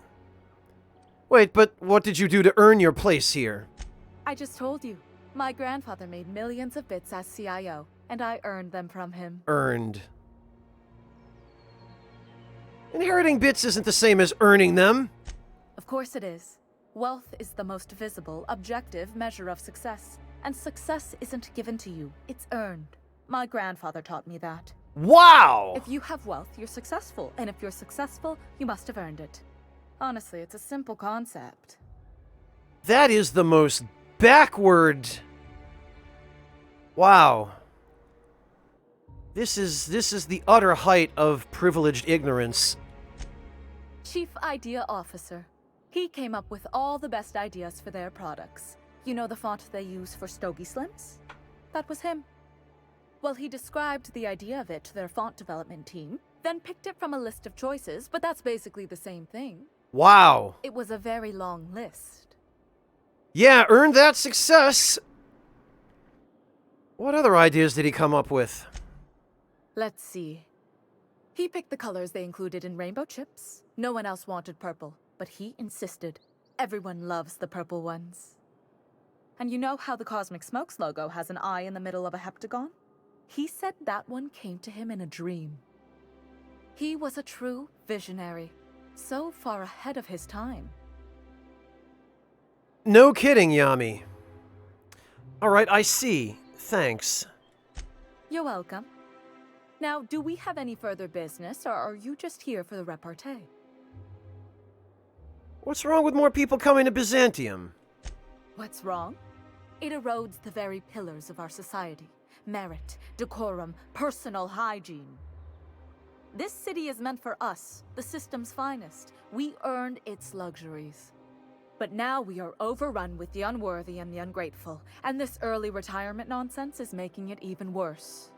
Speaker 1: Wait, but what did you do to earn your place here?
Speaker 22: I just told you. My grandfather made millions of bits as CIO, and I earned them from him.
Speaker 1: Earned. Inheriting bits isn't the same as earning them.
Speaker 22: Of course it is. Wealth is the most visible, objective measure of success. And success isn't given to you, it's earned. My grandfather taught me that.
Speaker 1: Wow!
Speaker 22: If you have wealth, you're successful. And if you're successful, you must have earned it. Honestly, it's a simple concept.
Speaker 1: That is the most backward... Wow. This is the utter height of privileged ignorance.
Speaker 22: Chief Idea Officer. He came up with all the best ideas for their products. You know the font they use for Stogie Slims? That was him. Well, he described the idea of it to their font development team. then picked it from a list of choices, but that's basically the same thing.
Speaker 1: Wow.
Speaker 22: It was a very long list.
Speaker 1: Yeah, earned that success. What other ideas did he come up with?
Speaker 22: Let's see. He picked the colors they included in rainbow chips. No one else wanted purple, but he insisted. Everyone loves the purple ones. And you know how the Cosmic Smokes logo has an eye in the middle of a heptagon? He said that one came to him in a dream. He was a true visionary, so far ahead of his time.
Speaker 1: No kidding, Yami. Alright, I see. Thanks.
Speaker 22: You're welcome. Now, do we have any further business, or are you just here for the repartee?
Speaker 1: What's wrong with more people coming to Byzantium?
Speaker 22: What's wrong? It erodes the very pillars of our society. Merit, decorum, personal hygiene. This city is meant for us, the system's finest. We earned its luxuries. But now we are overrun with the unworthy and the ungrateful, and this early retirement nonsense is making it even worse.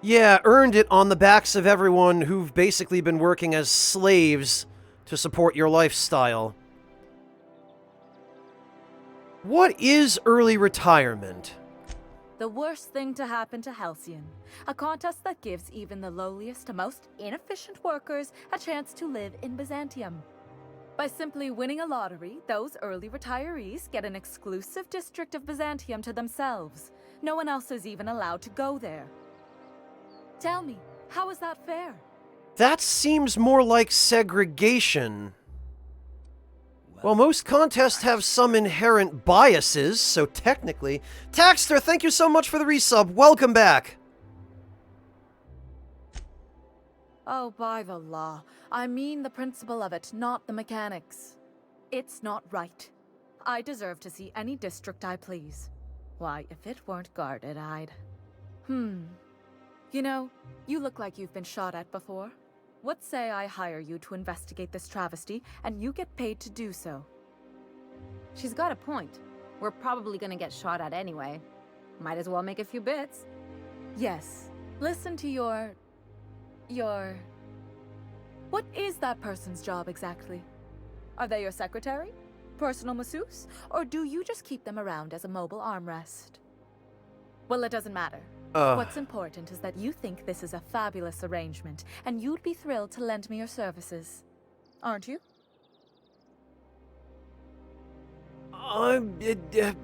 Speaker 1: Yeah, earned it on the backs of everyone who've basically been working as slaves to support your lifestyle. What is early retirement?
Speaker 22: The worst thing to happen to Halcyon. A contest that gives even the lowliest and most inefficient workers a chance to live in Byzantium. By simply winning a lottery, those early retirees get an exclusive district of Byzantium to themselves. No one else is even allowed to go there. Tell me, how is that fair?
Speaker 1: That seems more like segregation. Well, most contests have some inherent biases, so technically... Taxter, thank you so much for the resub. Welcome back.
Speaker 22: Oh, by the law. I mean the principle of it, not the mechanics. It's not right. I deserve to see any district I please. Why, if it weren't guarded, I'd... You know, you look like you've been shot at before. What say I hire you to investigate this travesty, and you get paid to do so?
Speaker 19: She's got a point. We're probably gonna get shot at anyway. Might as well make a few bits.
Speaker 22: Yes. Listen to your... What is that person's job exactly? Are they your secretary? Personal masseuse? Or do you just keep them around as a mobile armrest? Well, it doesn't matter. What's important is that you think this is a fabulous arrangement, and you'd be thrilled to lend me your services. Aren't you?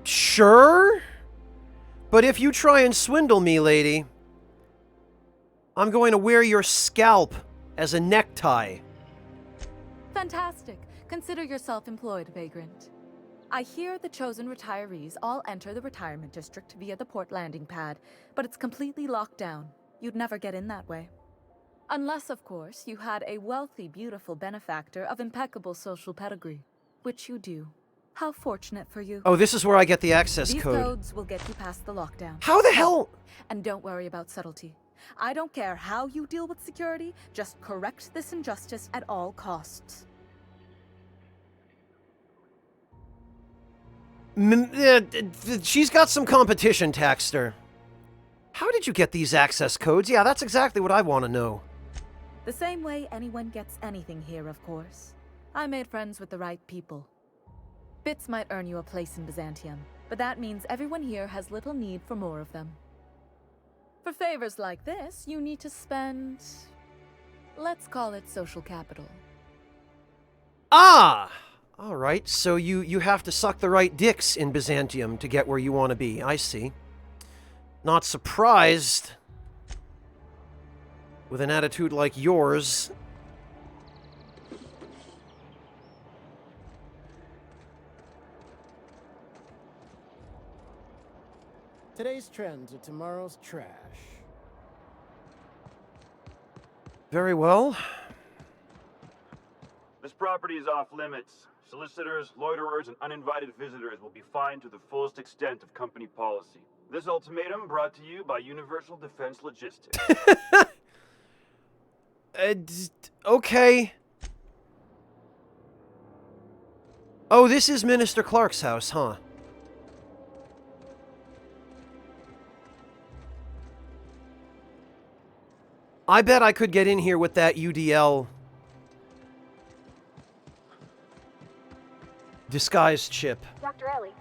Speaker 1: Sure? But if you try and swindle me, lady, I'm going to wear your scalp as a necktie.
Speaker 22: Fantastic. Consider yourself employed, vagrant. I hear the chosen retirees all enter the retirement district via the port landing pad, but it's completely locked down. You'd never get in that way. Unless, of course, you had a wealthy, beautiful benefactor of impeccable social pedigree, which you do. How fortunate for you.
Speaker 1: Oh, this is where I get the access
Speaker 22: These
Speaker 1: code.
Speaker 22: codes will get you past the lockdown.
Speaker 1: How the hell?
Speaker 22: And don't worry about subtlety. I don't care how you deal with security, just correct this injustice at all costs.
Speaker 1: She's got some competition, Taxter. How did you get these access codes? Yeah, that's exactly what I want to know.
Speaker 22: The same way anyone gets anything here, of course. I made friends with the right people. Bits might earn you a place in Byzantium, but that means everyone here has little need for more of them. For favors like this, you need to spend... let's call it social capital.
Speaker 1: Ah! Alright, so you have to suck the right dicks in Byzantium to get where you want to be. I see. Not surprised. With an attitude like yours.
Speaker 13: Today's trends are tomorrow's trash.
Speaker 1: Very well.
Speaker 7: This property is off limits. Solicitors, loiterers, and uninvited visitors will be fined to the fullest extent of company policy. This ultimatum brought to you by Universal Defense Logistics.
Speaker 1: Okay. Oh, this is Minister Clark's house, huh? I bet I could get in here with that UDL disguised chip.
Speaker 17: Dr. Ellie,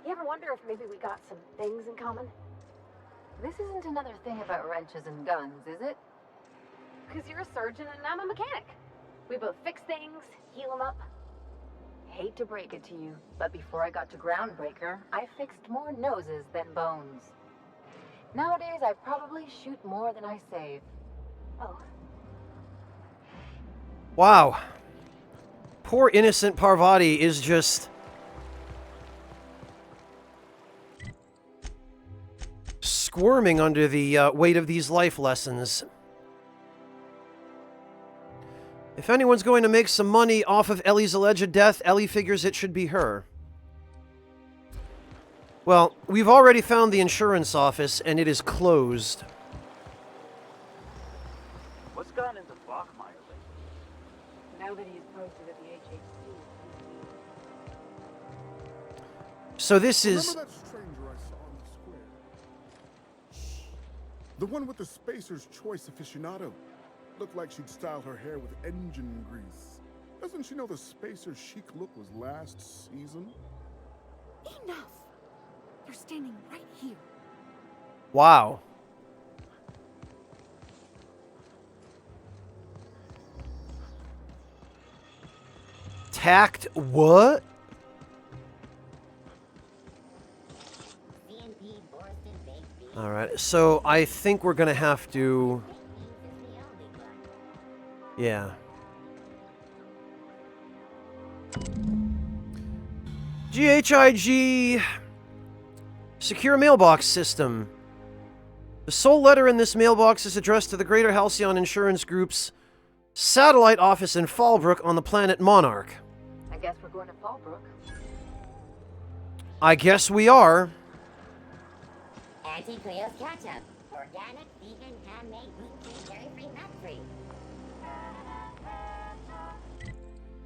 Speaker 17: you ever wonder if maybe we got some things in common?
Speaker 12: This isn't another thing about wrenches and guns, is it?
Speaker 17: Because you're a surgeon and I'm a mechanic. We both fix things, heal them up.
Speaker 12: Hate to break it to you, but before I got to Groundbreaker, I fixed more noses than bones. Nowadays, I probably shoot more than I save.
Speaker 17: Oh.
Speaker 1: Wow. Poor innocent Parvati is just squirming under the weight of these life lessons. If anyone's going to make some money off of Ellie's alleged death, Ellie figures it should be her. Well, we've already found the insurance office, and it is closed.
Speaker 7: What's gone into Bachmeyer lately?
Speaker 17: Now that he's posted at the HHC.
Speaker 1: So this is...
Speaker 20: Remember that stranger I saw in the square? Shh. The one with the Spacer's Choice aficionado. Looked like she'd styled her hair with engine grease. Doesn't she know the Spacer's chic look was last season?
Speaker 21: Enough! You're standing right here.
Speaker 1: Wow. Tact what? Alright, so I think we're gonna have to... Yeah. GHIG... Secure mailbox system. The sole letter in this mailbox is addressed to the Greater Halcyon Insurance Group's satellite office in Fallbrook on the planet Monarch.
Speaker 12: I guess we're going to Fallbrook.
Speaker 1: I guess we are.
Speaker 4: Auntie Cleo's ketchup. Organic, vegan, handmade, gluten-free, dairy-free, nut-free.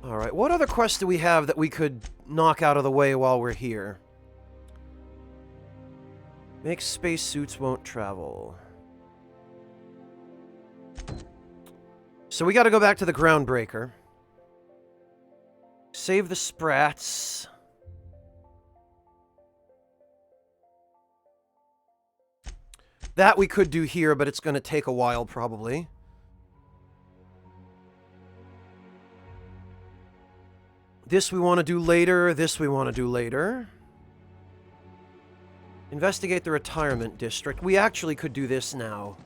Speaker 1: Alright, what other quests do we have that we could knock out of the way while we're here? Make spacesuits won't travel. So we gotta go back to the Groundbreaker. Save the sprats. That we could do here, but it's gonna take a while, probably. This we want to do later, this we want to do later. Investigate the retirement district. We actually could do this now.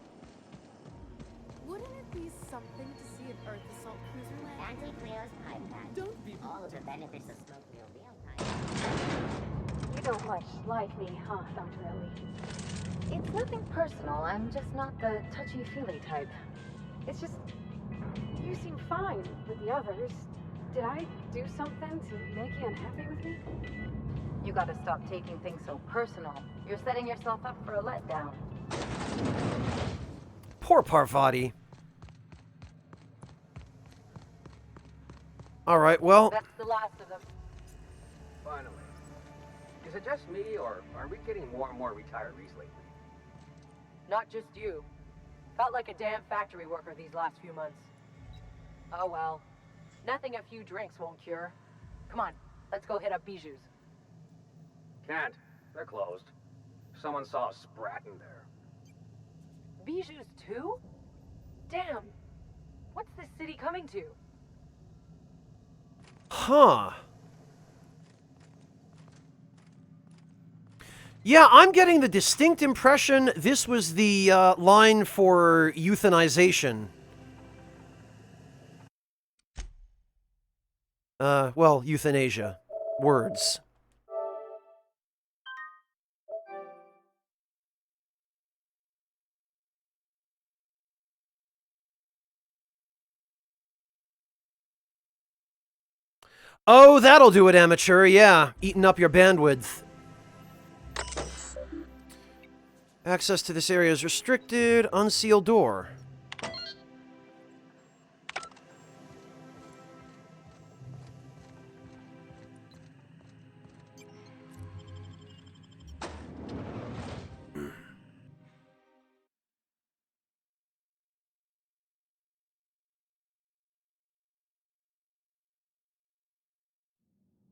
Speaker 21: Wouldn't it be something to see an Earth assault cruiser land?
Speaker 4: Auntie Cleo's pipeline.
Speaker 21: Don't be
Speaker 4: all of the benefits of smoke real time.
Speaker 17: You don't much like me, huh, Dr. Ellie?
Speaker 12: It's nothing personal. I'm just not the touchy-feely type.
Speaker 17: It's just... You seem fine with the others. Did I do something to make you unhappy with me?
Speaker 12: You gotta stop taking things so personal. You're setting yourself up for a letdown.
Speaker 1: Poor Parvati. Alright, well...
Speaker 12: That's the last of them.
Speaker 2: Finally. Is it just me, or are we getting more and more retirees lately?
Speaker 9: Not just you. Felt like a damn factory worker these last few months. Oh well. Nothing a few drinks won't cure. Come on, let's go hit up Bijou's.
Speaker 2: Can't. They're closed. Someone saw a sprat in there.
Speaker 9: Bijou's too? Damn. What's this city coming to?
Speaker 1: Huh. Yeah, I'm getting the distinct impression this was the line for euthanization. Well, euthanasia. Words. Oh, that'll do it, amateur, yeah. Eating up your bandwidth. Access to this area is restricted. Unsealed door.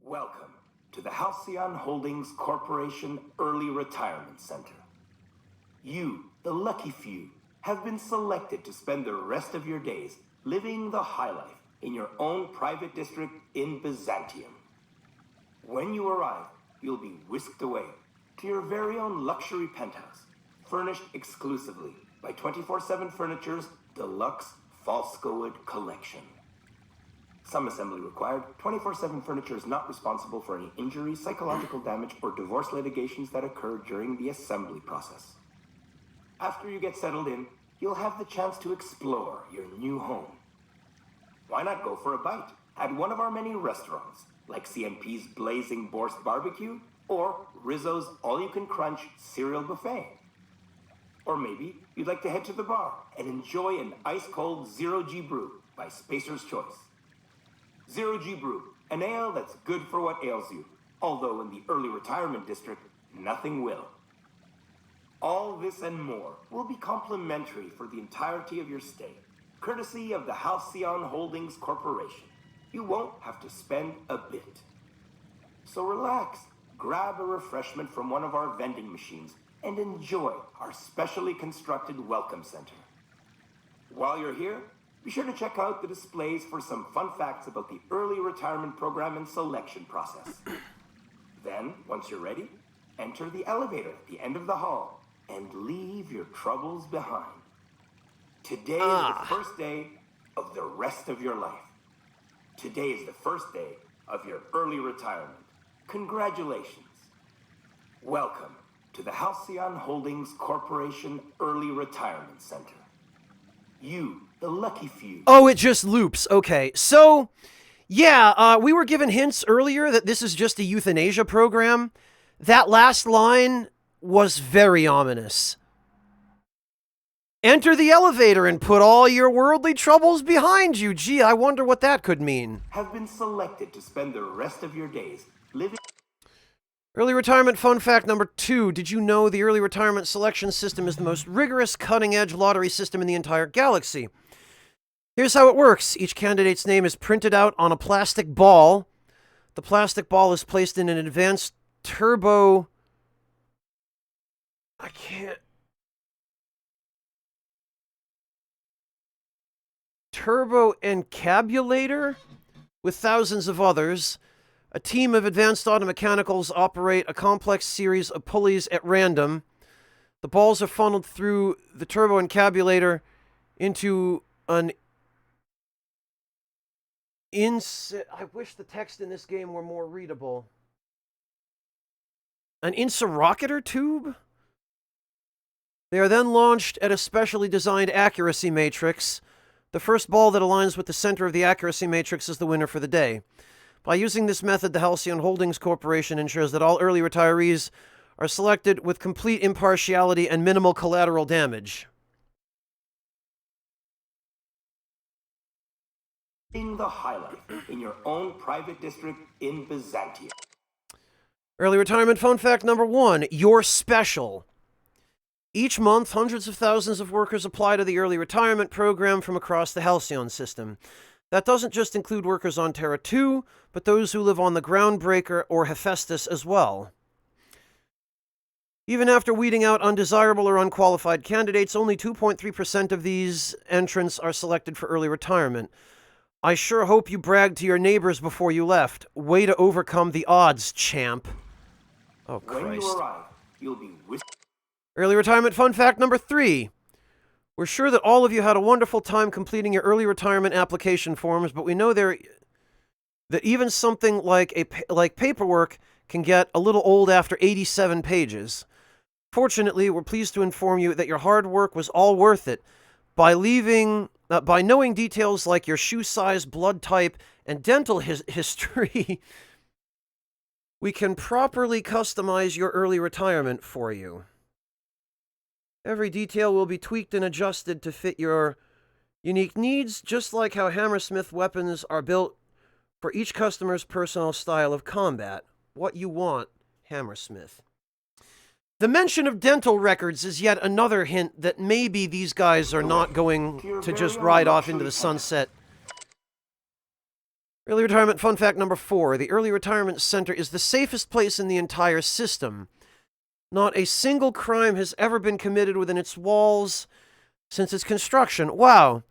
Speaker 14: Welcome to the Halcyon Holdings Corporation Early Retirement Center. You, the lucky few, have been selected to spend the rest of your days living the high life in your own private district in Byzantium. When you arrive, you'll be whisked away to your very own luxury penthouse, furnished exclusively by 24/7 Furniture's deluxe Falscowood collection. Some assembly required. 24/7 Furniture is not responsible for any injury, psychological damage, or divorce litigations that occur during the assembly process. After you get settled in, you'll have the chance to explore your new home. Why not go for a bite at one of our many restaurants, like CMP's Blazing Borscht Barbecue or Rizzo's All-You-Can-Crunch Cereal Buffet? Or maybe you'd like to head to the bar and enjoy an ice-cold Zero-G Brew by Spacer's Choice. Zero-G Brew, an ale that's good for what ails you, although in the early retirement district, nothing will. All this and more will be complimentary for the entirety of your stay, courtesy of the Halcyon Holdings Corporation. You won't have to spend a bit. So relax, grab a refreshment from one of our vending machines, and enjoy our specially constructed welcome center. While you're here, be sure to check out the displays for some fun facts about the early retirement program and selection process. Then, once you're ready, enter the elevator at the end of the hall and leave your troubles behind. Today is the first day of the rest of your life. Today is the first day of your early retirement. Congratulations. Welcome to the Halcyon Holdings Corporation Early Retirement Center. You, the lucky few.
Speaker 1: Oh, it just loops. Okay, so, yeah, we were given hints earlier that this is just a euthanasia program. That last line was very ominous. Enter the elevator and put all your worldly troubles behind you. Gee, I wonder what that could mean.
Speaker 14: Have been selected to spend the rest of your days living...
Speaker 1: Early retirement fun fact number 2. Did you know the early retirement selection system is the most rigorous, cutting-edge lottery system in the entire galaxy? Here's how it works. Each candidate's name is printed out on a plastic ball. The plastic ball is placed in an advanced turbo... I can't... turbo encabulator with thousands of others. A team of advanced automechanicals operate a complex series of pulleys at random. The balls are funneled through the turbo encabulator into an I wish the text in this game were more readable. An interrogator tube? They are then launched at a specially designed accuracy matrix. The first ball that aligns with the center of the accuracy matrix is the winner for the day. By using this method, the Halcyon Holdings Corporation ensures that all early retirees are selected with complete impartiality and minimal collateral damage.
Speaker 14: In the highlight in your own private district in Byzantium.
Speaker 1: Early retirement fun fact number 1. You're special. Each month, hundreds of thousands of workers apply to the early retirement program from across the Halcyon system. That doesn't just include workers on Terra 2, but those who live on the Groundbreaker or Hephaestus as well. Even after weeding out undesirable or unqualified candidates, only 2.3% of these entrants are selected for early retirement. I sure hope you bragged to your neighbors before you left. Way to overcome the odds, champ. Oh, Christ.
Speaker 14: When you arrive, you'll be
Speaker 1: Early retirement fun fact number 3. We're sure that all of you had a wonderful time completing your early retirement application forms, but we know that even something like paperwork can get a little old after 87 pages. Fortunately, we're pleased to inform you that your hard work was all worth it. By knowing details like your shoe size, blood type, and dental history, we can properly customize your early retirement for you. Every detail will be tweaked and adjusted to fit your unique needs, just like how Hammersmith weapons are built for each customer's personal style of combat. What you want, Hammersmith. The mention of dental records is yet another hint that maybe these guys are not going to just ride off into the sunset Early retirement fun fact number 4. The Early Retirement Center is the safest place in the entire system. Not a single crime has ever been committed within its walls since its construction. Wow.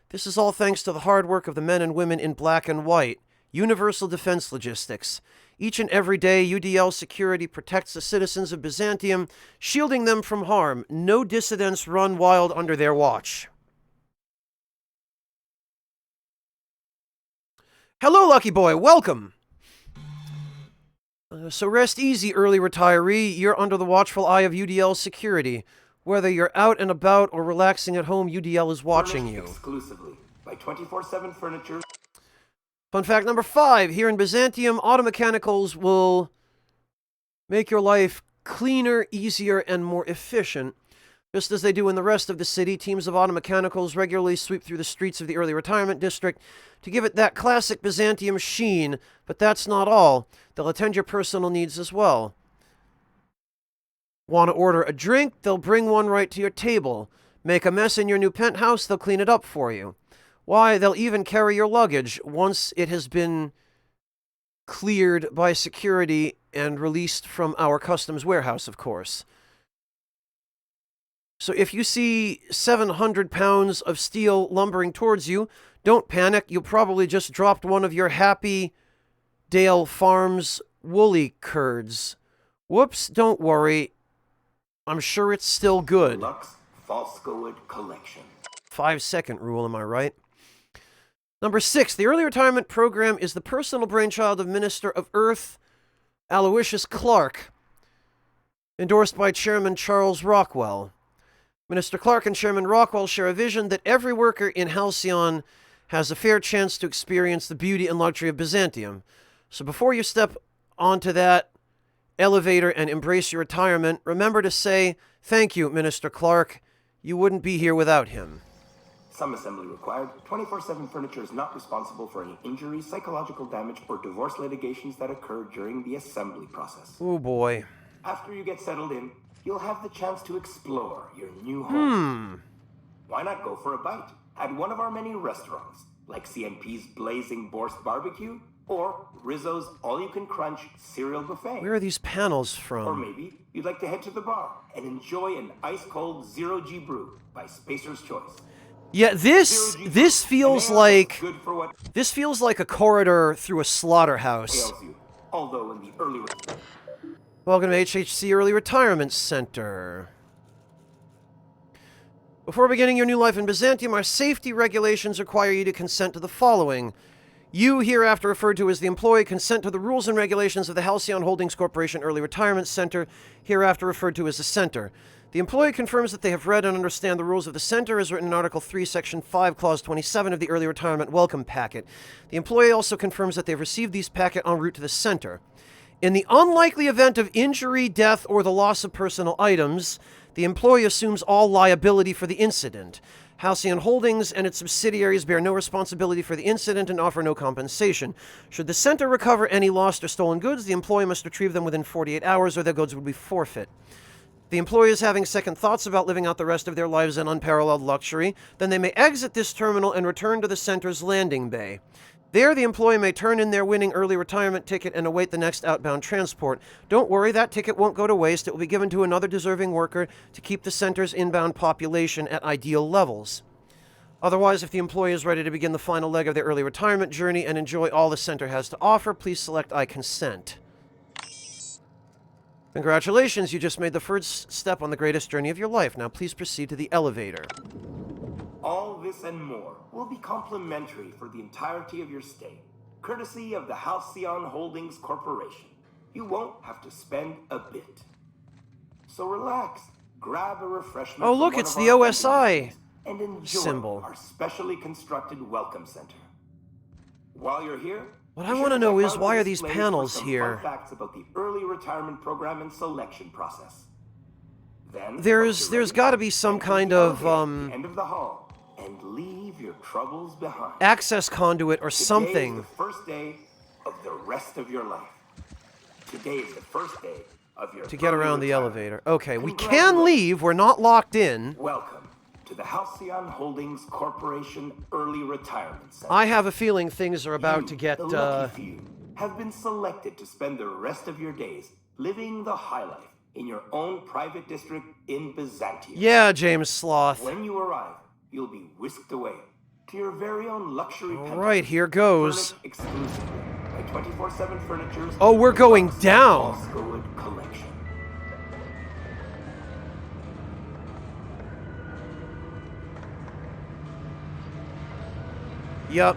Speaker 1: This is all thanks to the hard work of the men and women in black and white. Universal Defense Logistics. Each and every day, UDL security protects the citizens of Byzantium, shielding them from harm. No dissidents run wild under their watch. Hello, Lucky Boy. Welcome. So rest easy, early retiree. You're under the watchful eye of UDL security. Whether you're out and about or relaxing at home, UDL is watching you.
Speaker 14: Exclusively by 24/7 Furniture.
Speaker 1: Fun fact number 5. Here in Byzantium, auto mechanicals will make your life cleaner, easier, and more efficient. Just as they do in the rest of the city, teams of auto mechanicals regularly sweep through the streets of the early retirement district to give it that classic Byzantium sheen, but that's not all. They'll attend your personal needs as well. Want to order a drink? They'll bring one right to your table. Make a mess in your new penthouse? They'll clean it up for you. Why, they'll even carry your luggage once it has been cleared by security and released from our customs warehouse, of course. So if you see 700 pounds of steel lumbering towards you, don't panic. You probably just dropped one of your Happy Dale Farms woolly curds. Whoops, don't worry. I'm sure it's still good.
Speaker 14: Lux Falskowood Collection.
Speaker 1: 5-second rule, am I right? Number 6, the early retirement program is the personal brainchild of Minister of Earth Aloysius Clark, endorsed by Chairman Charles Rockwell. Minister Clark and Chairman Rockwell share a vision that every worker in Halcyon has a fair chance to experience the beauty and luxury of Byzantium. So before you step onto that elevator and embrace your retirement, remember to say, "Thank you, Minister Clark. You wouldn't be here without him."
Speaker 14: Some assembly required. 24/7 Furniture is not responsible for any injuries, psychological damage, or divorce litigations that occur during the assembly process.
Speaker 1: Oh boy.
Speaker 14: After you get settled in, you'll have the chance to explore your new home. Why not go for a bite at one of our many restaurants, like CNP's Blazing Borscht Barbecue or Rizzo's All-You-Can-Crunch Cereal Buffet.
Speaker 1: Where are these panels from?
Speaker 14: Or maybe you'd like to head to the bar and enjoy an ice-cold Zero-G brew by Spacer's Choice.
Speaker 1: Yeah, this feels like a corridor through a slaughterhouse.
Speaker 14: Although in the early
Speaker 1: Welcome to HHC Early Retirement Center. Before beginning your new life in Byzantium, our safety regulations require you to consent to the following. You, hereafter referred to as the employee, consent to the rules and regulations of the Halcyon Holdings Corporation Early Retirement Center, hereafter referred to as the Center. The employee confirms that they have read and understand the rules of the Center as written in Article 3, Section 5, Clause 27 of the Early Retirement Welcome Packet. The employee also confirms that they have received these packets en route to the Center. In the unlikely event of injury, death, or the loss of personal items, the employee assumes all liability for the incident. Halcyon Holdings and its subsidiaries bear no responsibility for the incident and offer no compensation. Should the Center recover any lost or stolen goods, the employee must retrieve them within 48 hours or their goods would be forfeit. The employee is having second thoughts about living out the rest of their lives in unparalleled luxury, then they may exit this terminal and return to the Center's landing bay. There, the employee may turn in their winning early retirement ticket and await the next outbound transport. Don't worry, that ticket won't go to waste. It will be given to another deserving worker to keep the Center's inbound population at ideal levels. Otherwise, if the employee is ready to begin the final leg of their early retirement journey and enjoy all the Center has to offer, please select I consent. Congratulations, you just made the first step on the greatest journey of your life. Now please proceed to the elevator.
Speaker 14: All this and more will be complimentary for the entirety of your stay, courtesy of the Halcyon Holdings Corporation. You won't have to spend a bit. So relax, grab a refreshment.
Speaker 1: Oh look, it's the OSI
Speaker 14: and enjoy
Speaker 1: symbol.
Speaker 14: Our specially constructed welcome center. While you're here,
Speaker 1: what I want to know is, why are these panels here?
Speaker 14: Fun facts about the early retirement program and selection process. Then
Speaker 1: There's got to be some kind of
Speaker 14: end of the hall and leave your troubles behind.
Speaker 1: Access conduit or something.
Speaker 14: Today is the first day of the rest of your life. Today is the first day of your
Speaker 1: to get around the elevator. Okay, we can leave. We're not locked in.
Speaker 14: Welcome to the Halcyon Holdings Corporation Early Retirement Center.
Speaker 1: I have a feeling things are about to get,
Speaker 14: the lucky few, have been selected to spend the rest of your days living the high life in your own private district in Byzantium.
Speaker 1: Yeah, James Sloth.
Speaker 14: When you arrive, you'll be whisked away to your very own luxury penthouse.
Speaker 1: All right, here goes.
Speaker 14: Furnished exclusively by 24/7 Furniture's
Speaker 1: Oh, we're going down.
Speaker 14: Osgood collection.
Speaker 1: Yup.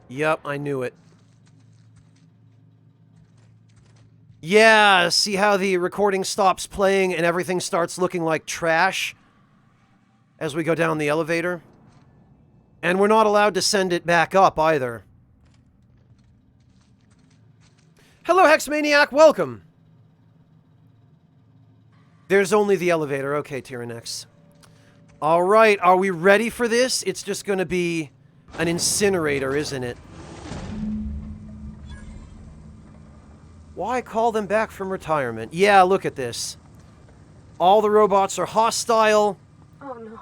Speaker 1: Yep, I knew it. Yeah, see how the recording stops playing and everything starts looking like trash as we go down the elevator? And we're not allowed to send it back up either. Hello, Hexmaniac, welcome! There's only the elevator. Okay, Tyrannex. Alright, are we ready for this? It's just gonna be an incinerator, isn't it? Why call them back from retirement? Yeah, look at this. All the robots are hostile.
Speaker 17: Oh no.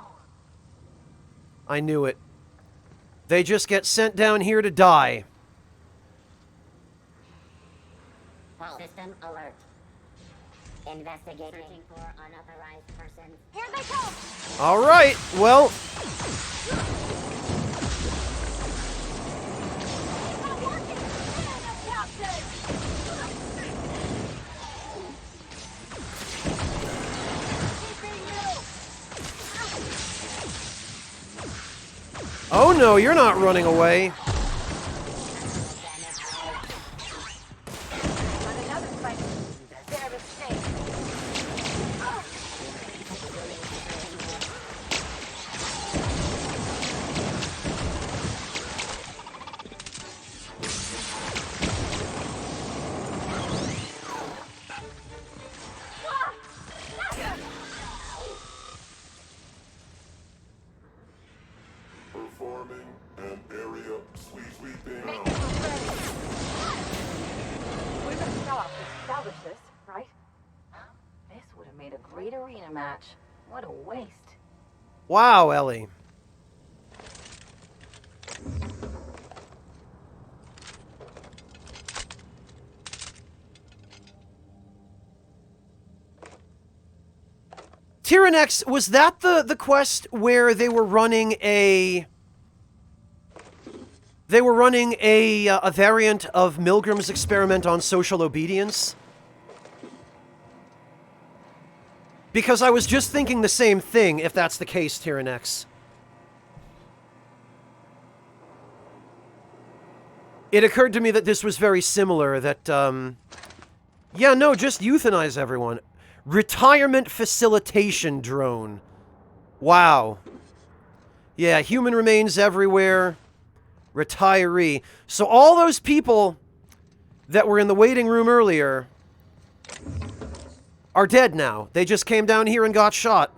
Speaker 1: I knew it. They just get sent down here to die.
Speaker 4: System alert. Investigating for unauthorized persons.
Speaker 17: Here they come!
Speaker 1: Alright, well... Oh no, you're not running away.
Speaker 8: Performing an area sweeping.
Speaker 9: We're gonna stop to salvage this, right? This would have made a great arena match. What a waste.
Speaker 1: Wow, Ellie. Tyrannex, was that the quest where they were running a... They were running a variant of Milgram's experiment on social obedience? Because I was just thinking the same thing, if that's the case, Tyrannex. It occurred to me that this was very similar, that, yeah, no, just euthanize everyone. Retirement facilitation drone. Wow. Yeah, human remains everywhere. Retiree. So all those people that were in the waiting room earlier are dead now. They just came down here and got shot.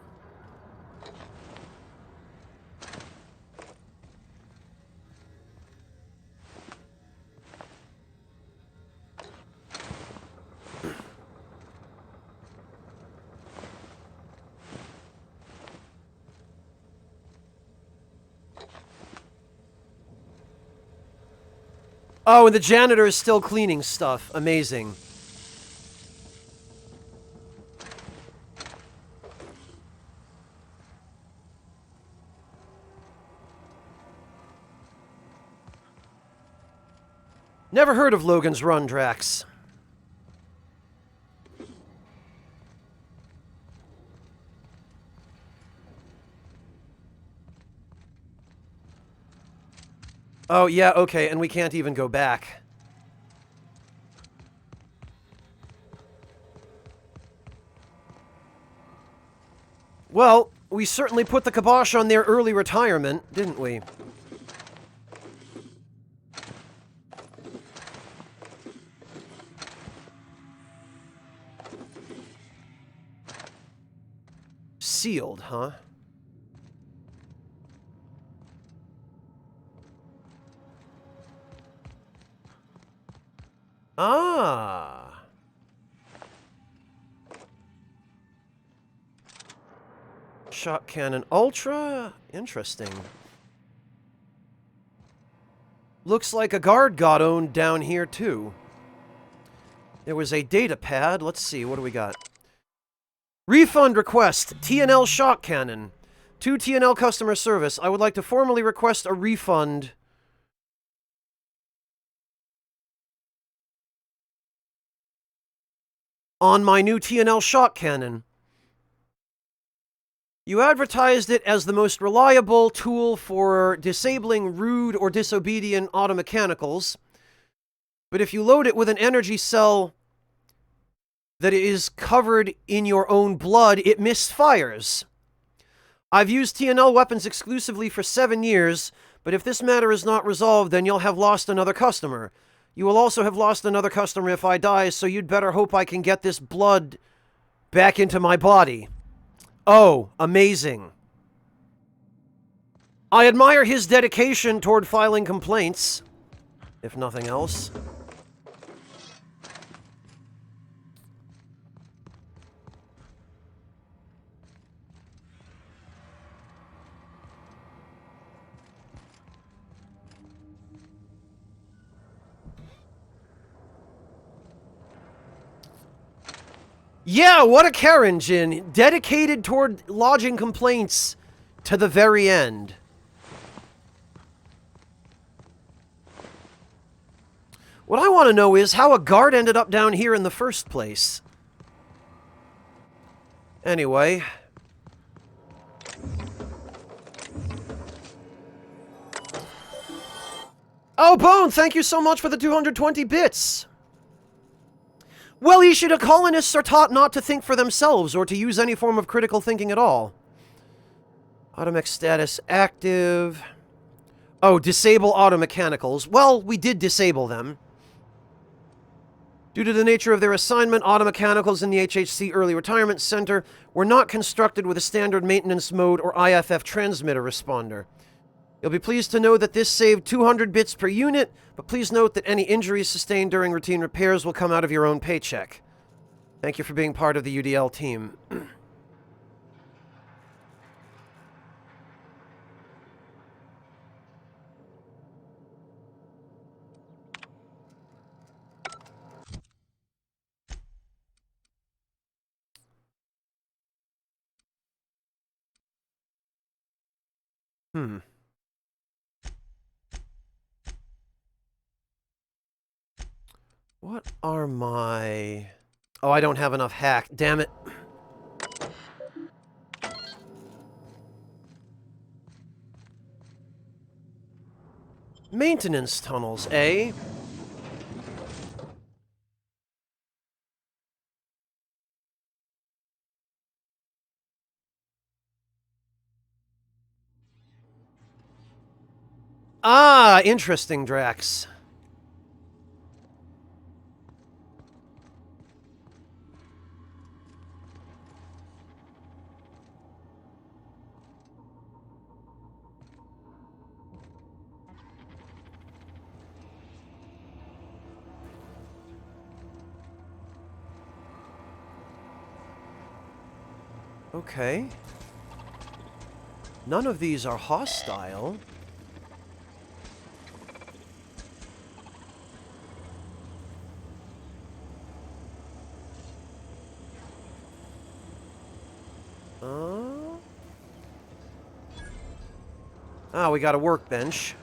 Speaker 1: Oh, and the janitor is still cleaning stuff. Amazing. Never heard of Logan's Run, Drax. Oh, yeah, okay, and we can't even go back. Well, we certainly put the kibosh on their early retirement, didn't we? Sealed, huh? Ah. Shock cannon ultra? Interesting. Looks like a guard got owned down here, too. There was a data pad. Let's see, what do we got? Refund request, TNL shock cannon. To TNL customer service, I would like to formally request a refund on my new TNL shock cannon. You advertised it as the most reliable tool for disabling rude or disobedient automechanicals, but if you load it with an energy cell that is covered in your own blood, it misfires. I've used TNL weapons exclusively for 7 years, but if this matter is not resolved, then you'll have lost another customer. You will also have lost another customer if I die, so you'd better hope I can get this blood back into my body. Oh, amazing. I admire his dedication toward filing complaints, if nothing else. Yeah, what a Karen, Jin. Dedicated toward lodging complaints to the very end. What I want to know is how a guard ended up down here in the first place. Anyway. Oh, Bone, thank you so much for the 220 bits. Well, Ishida, colonists are taught not to think for themselves or to use any form of critical thinking at all. Automech status active. Oh, disable automechanicals. Well, we did disable them. Due to the nature of their assignment, automechanicals in the HHC Early Retirement Center were not constructed with a standard maintenance mode or IFF transmitter responder. You'll be pleased to know that this saved 200 bits per unit, but please note that any injuries sustained during routine repairs will come out of your own paycheck. Thank you for being part of the UDL team. What are my... Oh, I don't have enough hack. Damn it. Maintenance tunnels, eh? Ah, interesting, Drax. Okay. None of these are hostile. Ah, we got a workbench.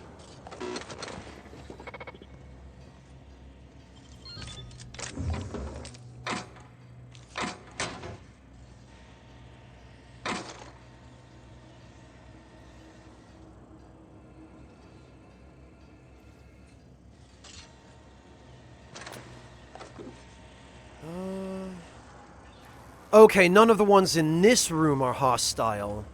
Speaker 1: Okay, none of the ones in this room are hostile.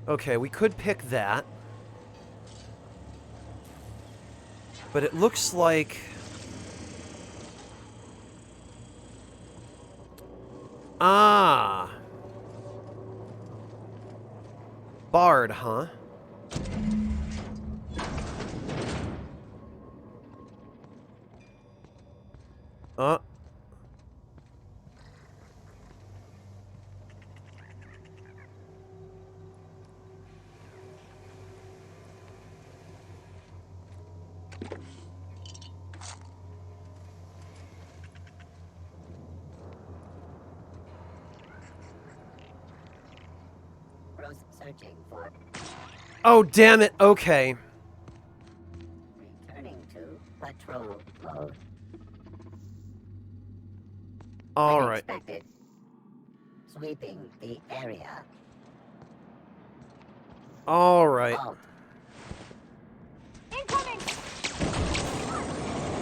Speaker 1: Okay, we could pick that. But it looks like... Ah! Barred, huh?
Speaker 4: Searching for.
Speaker 1: Oh, damn it. Okay.
Speaker 4: Returning to patrol mode.
Speaker 1: All right.
Speaker 4: Unexpected. Sweeping the area.
Speaker 1: All right.
Speaker 4: Halt.
Speaker 9: Incoming!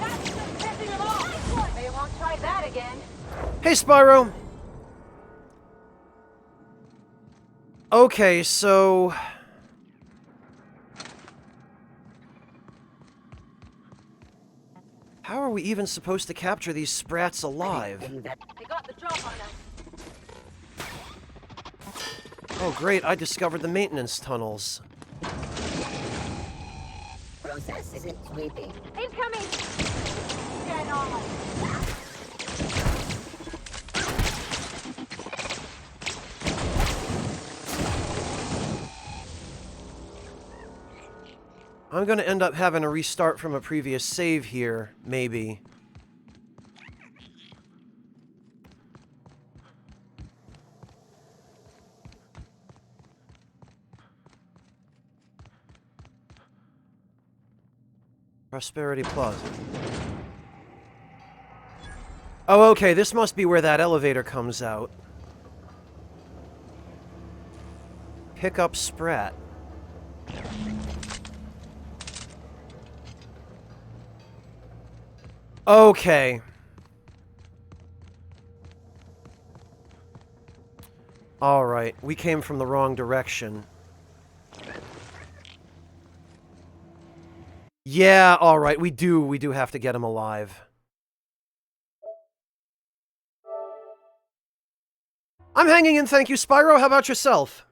Speaker 9: That's just pissing him off! They won't try that again.
Speaker 1: Hey, Spyro. Okay, so... how are we even supposed to capture these sprats alive?
Speaker 9: They got the drop on us.
Speaker 1: Oh, great, I discovered the maintenance tunnels.
Speaker 4: Process isn't sweeping.
Speaker 9: Incoming! Get on!
Speaker 1: I'm gonna end up having to restart from a previous save here, maybe. Prosperity Plaza. Oh, okay, this must be where that elevator comes out. Pick up Sprat. Okay. Alright, we came from the wrong direction. Yeah, alright, we do have to get him alive. I'm hanging in, thank you, Spyro. How about yourself?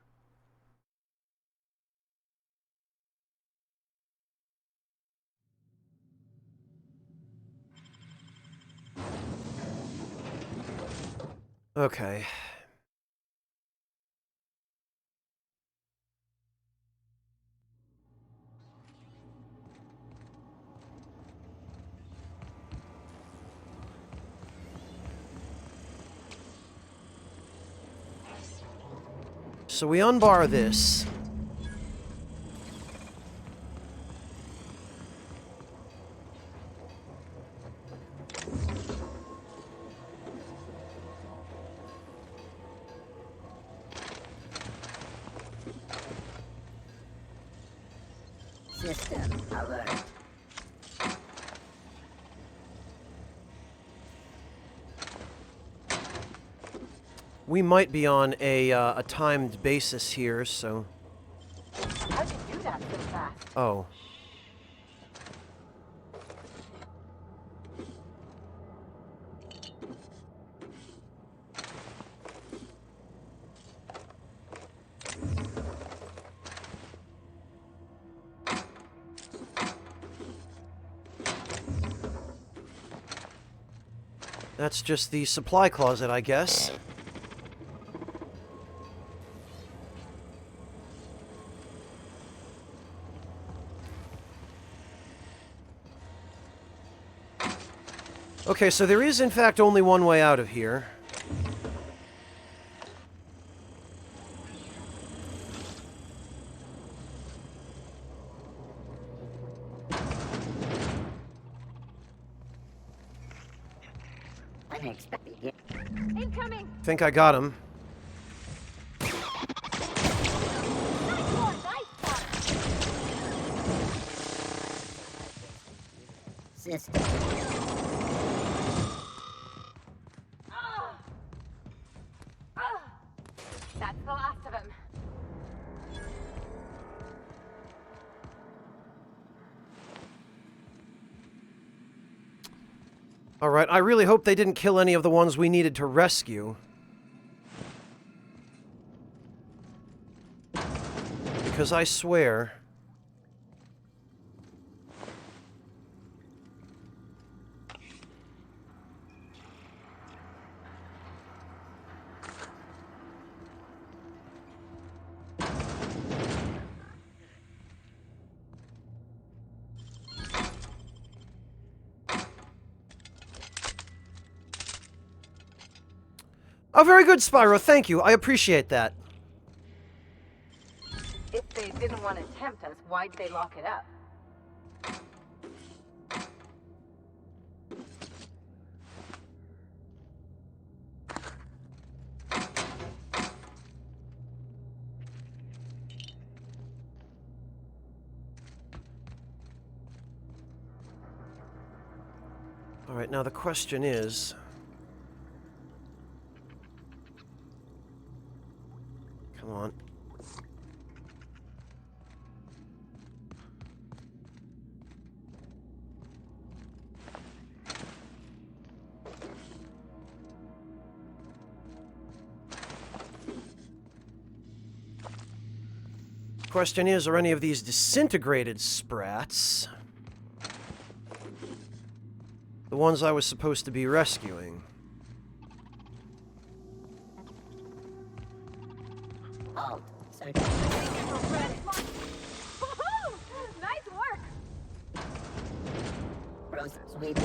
Speaker 1: Okay. So we unbar this.
Speaker 4: System alert.
Speaker 1: We might be on a timed basis here, so...
Speaker 9: How'd you do that so fast?
Speaker 1: Oh. That's just the supply closet, I guess. Okay, so there is in fact only one way out of here.
Speaker 4: Unexpected.
Speaker 9: Incoming!
Speaker 1: Think I got him.
Speaker 4: System.
Speaker 9: That's the last of him.
Speaker 1: Alright, I really hope they didn't kill any of the ones we needed to rescue. because I swear... Oh, very good, Spyro. Thank you. I appreciate that.
Speaker 12: If they didn't want to tempt us, why'd they lock it up?
Speaker 1: All right, now the question is... Come on. Question is, are any of these disintegrated sprats the ones I was supposed to be rescuing?
Speaker 4: Halt, sir.
Speaker 17: Nice work!
Speaker 4: Rose, sweep.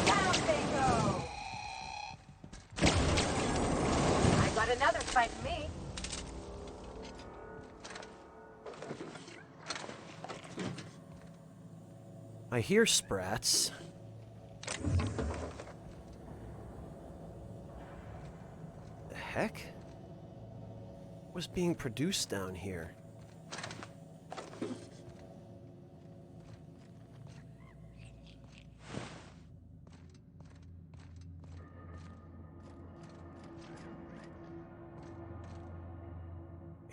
Speaker 12: Down they go! I got another fighting me.
Speaker 1: I hear sprats. The heck? What's being produced down here?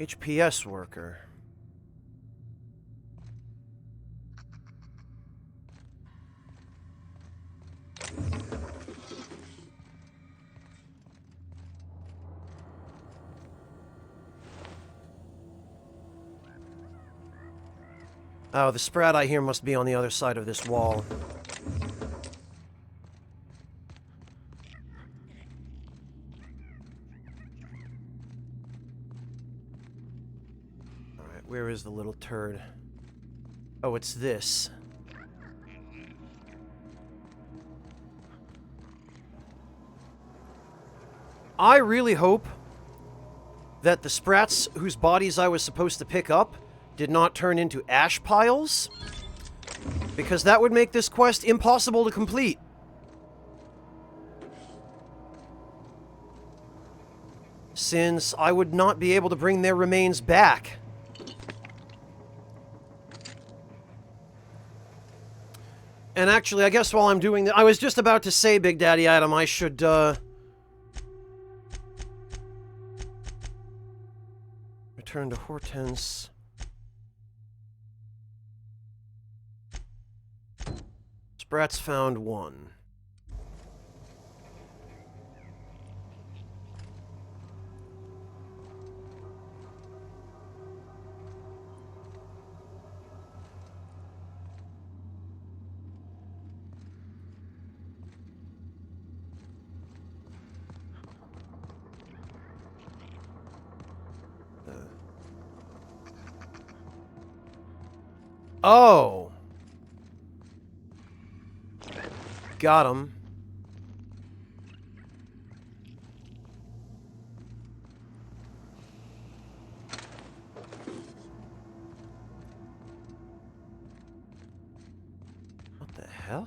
Speaker 1: HPS worker. Oh, the sprat I hear must be on the other side of this wall. Alright, where is the little turd? Oh, it's this. I really hope that the sprats whose bodies I was supposed to pick up did not turn into ash piles, because that would make this quest impossible to complete. Since I would not be able to bring their remains back. And actually, I guess while I'm doing that, I was just about to say, Big Daddy Adam, I should, return to Hortense. Sprats found one. Oh! Got him. What the hell?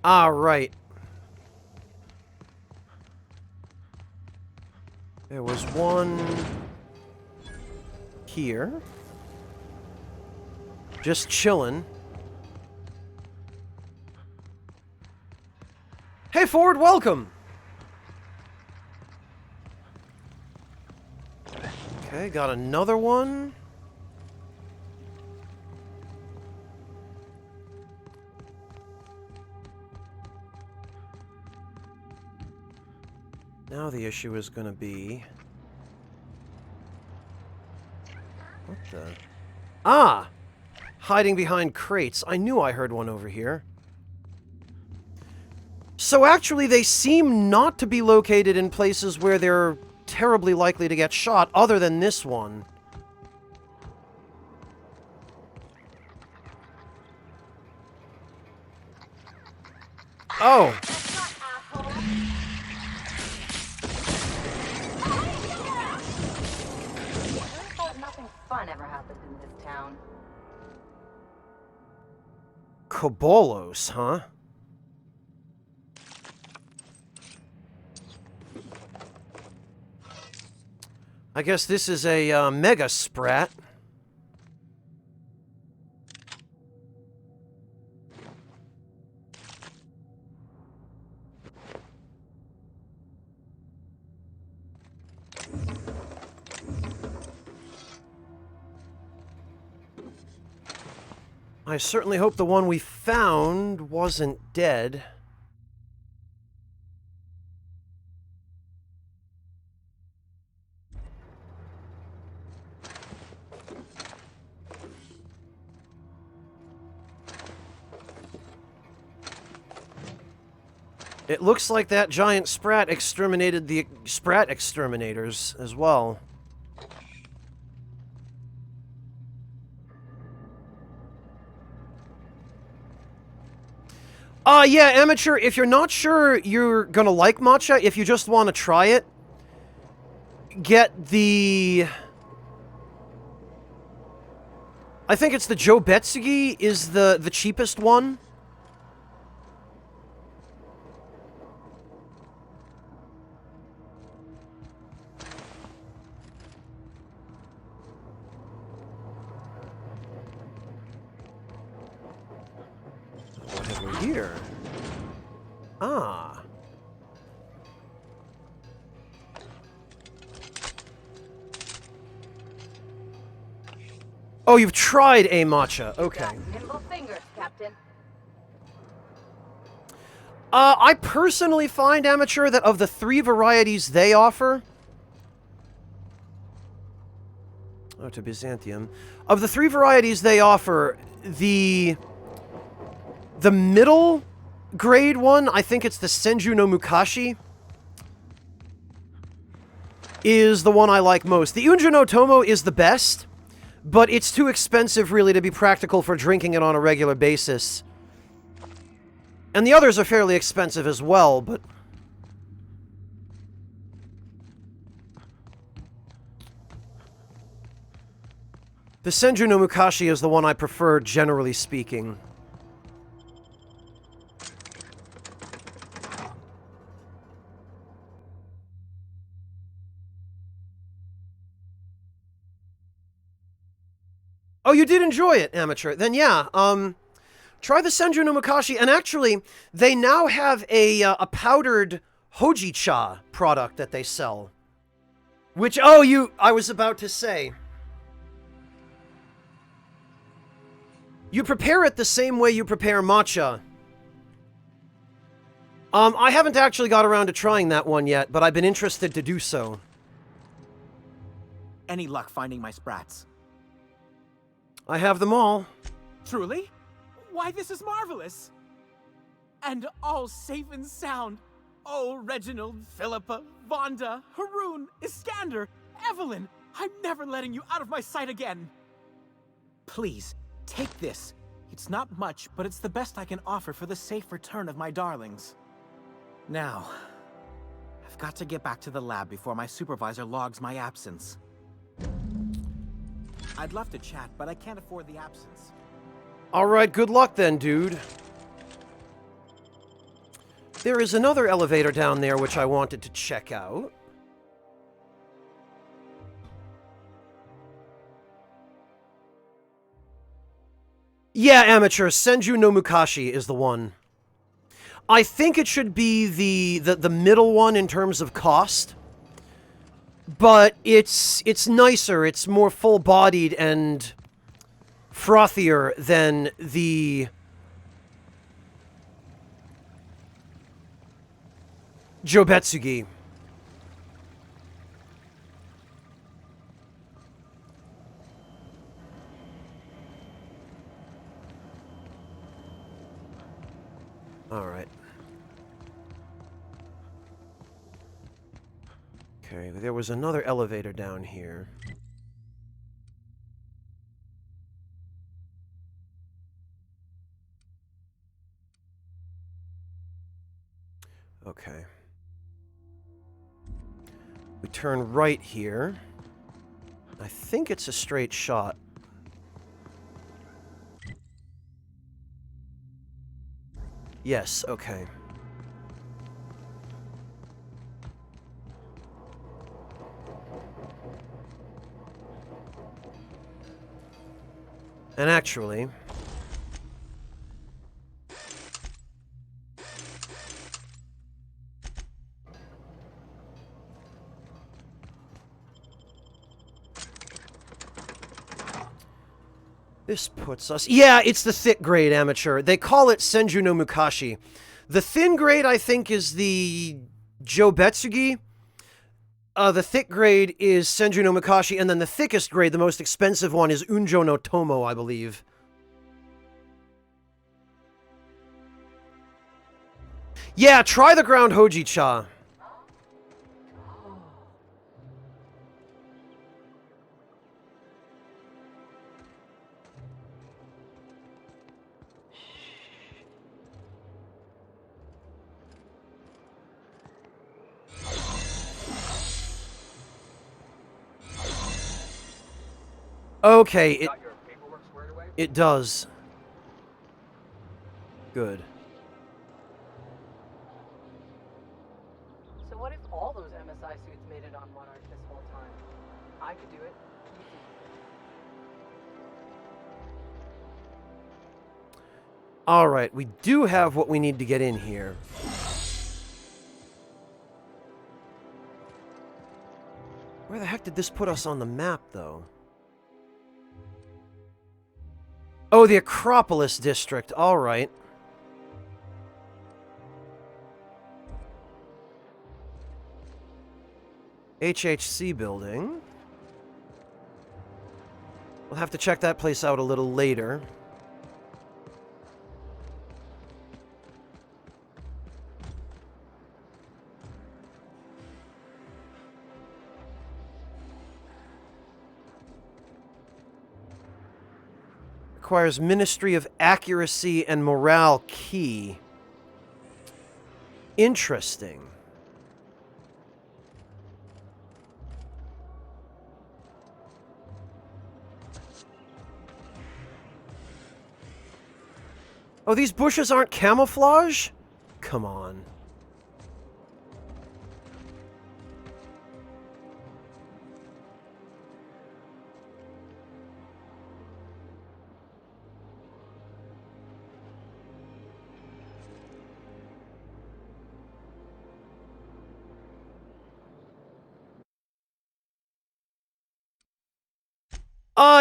Speaker 1: Ah, right. There was one here. Just chillin'. Hey, Ford, welcome! Okay, got another one. Now the issue is going to be... What the... Ah! Hiding behind crates. I knew I heard one over here. So actually, they seem not to be located in places where they're terribly likely to get shot, other than this one. Oh!
Speaker 12: Nothing fun ever happened in this town.
Speaker 1: Kobolos, huh? I guess this is a mega sprat. I certainly hope the one we found wasn't dead. It looks like that giant sprat exterminated the sprat exterminators as well. Yeah, Amateur, if you're not sure you're gonna like matcha, if you just want to try it, get the... I think it's the Joe Betsugi is the cheapest one. What have we here? Ah. Oh, you've tried a matcha. Okay.
Speaker 12: Nimble fingers, Captain.
Speaker 1: I personally find, Amateur, that of the 3 varieties they offer... Oh, to Byzantium. Of the 3 varieties they offer, the middle grade one, I think it's the Senju no Mukashi, is the one I like most. The Unju no Tomo is the best, but it's too expensive, really, to be practical for drinking it on a regular basis. And the others are fairly expensive as well, but... The Senju no Mukashi is the one I prefer, generally speaking. Oh, you did enjoy it, Amateur. Then yeah, try the Senju no Mukashi. And actually, they now have a powdered Hojicha product that they sell. Which, I was about to say. You prepare it the same way you prepare matcha. I haven't actually got around to trying that one yet, but I've been interested to do so.
Speaker 11: Any luck finding my sprats?
Speaker 1: I have them all.
Speaker 11: Truly? Why, this is marvelous! And all safe and sound. Oh, Reginald, Philippa, Vonda, Haroon, Iskander, Evelyn, I'm never letting you out of my sight again. Please, take this. It's not much, but it's the best I can offer for the safe return of my darlings. Now, I've got to get back to the lab before my supervisor logs my absence. I'd love to chat, but I can't afford the absence.
Speaker 1: Alright, good luck then, dude. There is another elevator down there which I wanted to check out. Yeah, Amateur, Senju no Mukashi is the one. I think it should be the middle one in terms of cost. But it's nicer, it's more full-bodied and frothier than the Jobetsugi. Alright. Okay, there was another elevator down here. Okay. We turn right here. I think it's a straight shot. Yes, okay. And actually... this puts us... Yeah, it's the thick grade, amateur. They call it Senju no Mukashi. The thin grade, I think, is the Jobetsugi. The thick grade is Senju no Mukashi, and then the thickest grade, the most expensive one, is Unjo no Tomo, I believe. Yeah, try the ground Hojicha. Okay, it does. Good.
Speaker 9: So what if all those MSI suits made it on Monarch this whole time? I could do it.
Speaker 1: Alright, we do have what we need to get in here. Where the heck did this put us on the map, though? Oh, the Acropolis District. Alright. HHC building. We'll have to check that place out a little later. Requires Ministry of Accuracy and Morale key. Interesting. Oh, these bushes aren't camouflage? Come on.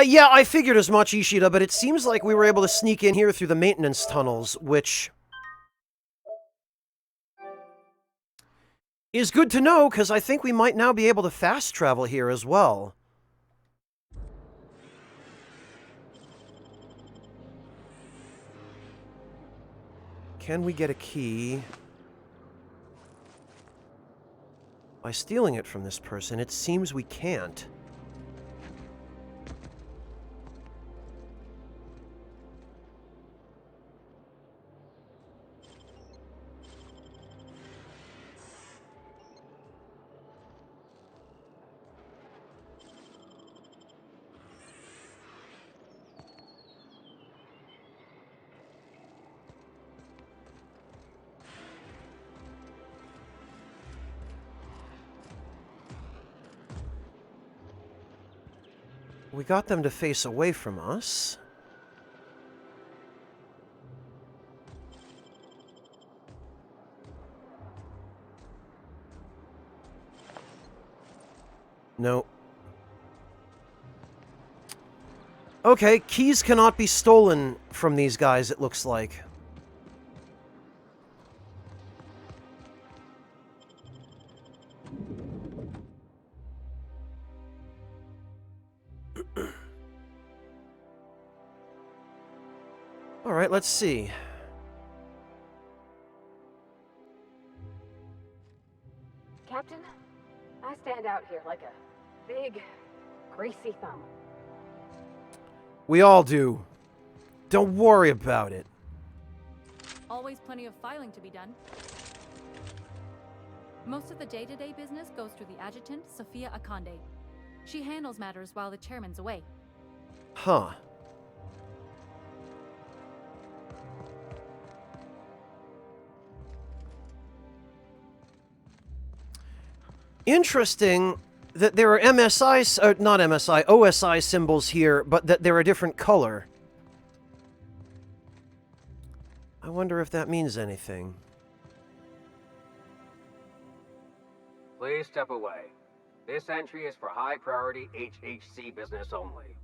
Speaker 1: Yeah, I figured as much, Ishida, but it seems like we were able to sneak in here through the maintenance tunnels, which is good to know, because I think we might now be able to fast travel here as well. Can we get a key by stealing it from this person? It seems we can't. We got them to face away from us. No. Okay, keys cannot be stolen from these guys, it looks like. Alright, let's see.
Speaker 17: it out here like a big, greasy thumb.
Speaker 1: We all do. Don't worry about it.
Speaker 22: Always plenty of filing to be done. Most of the day-to-day business goes through the adjutant, Sophia Akande. She handles matters while the chairman's away.
Speaker 1: Huh. Interesting that there are MSI, not MSI, OSI symbols here, but that they're a different color. I wonder if that means anything.
Speaker 2: Please step away. This entry is for high-priority HHC business only.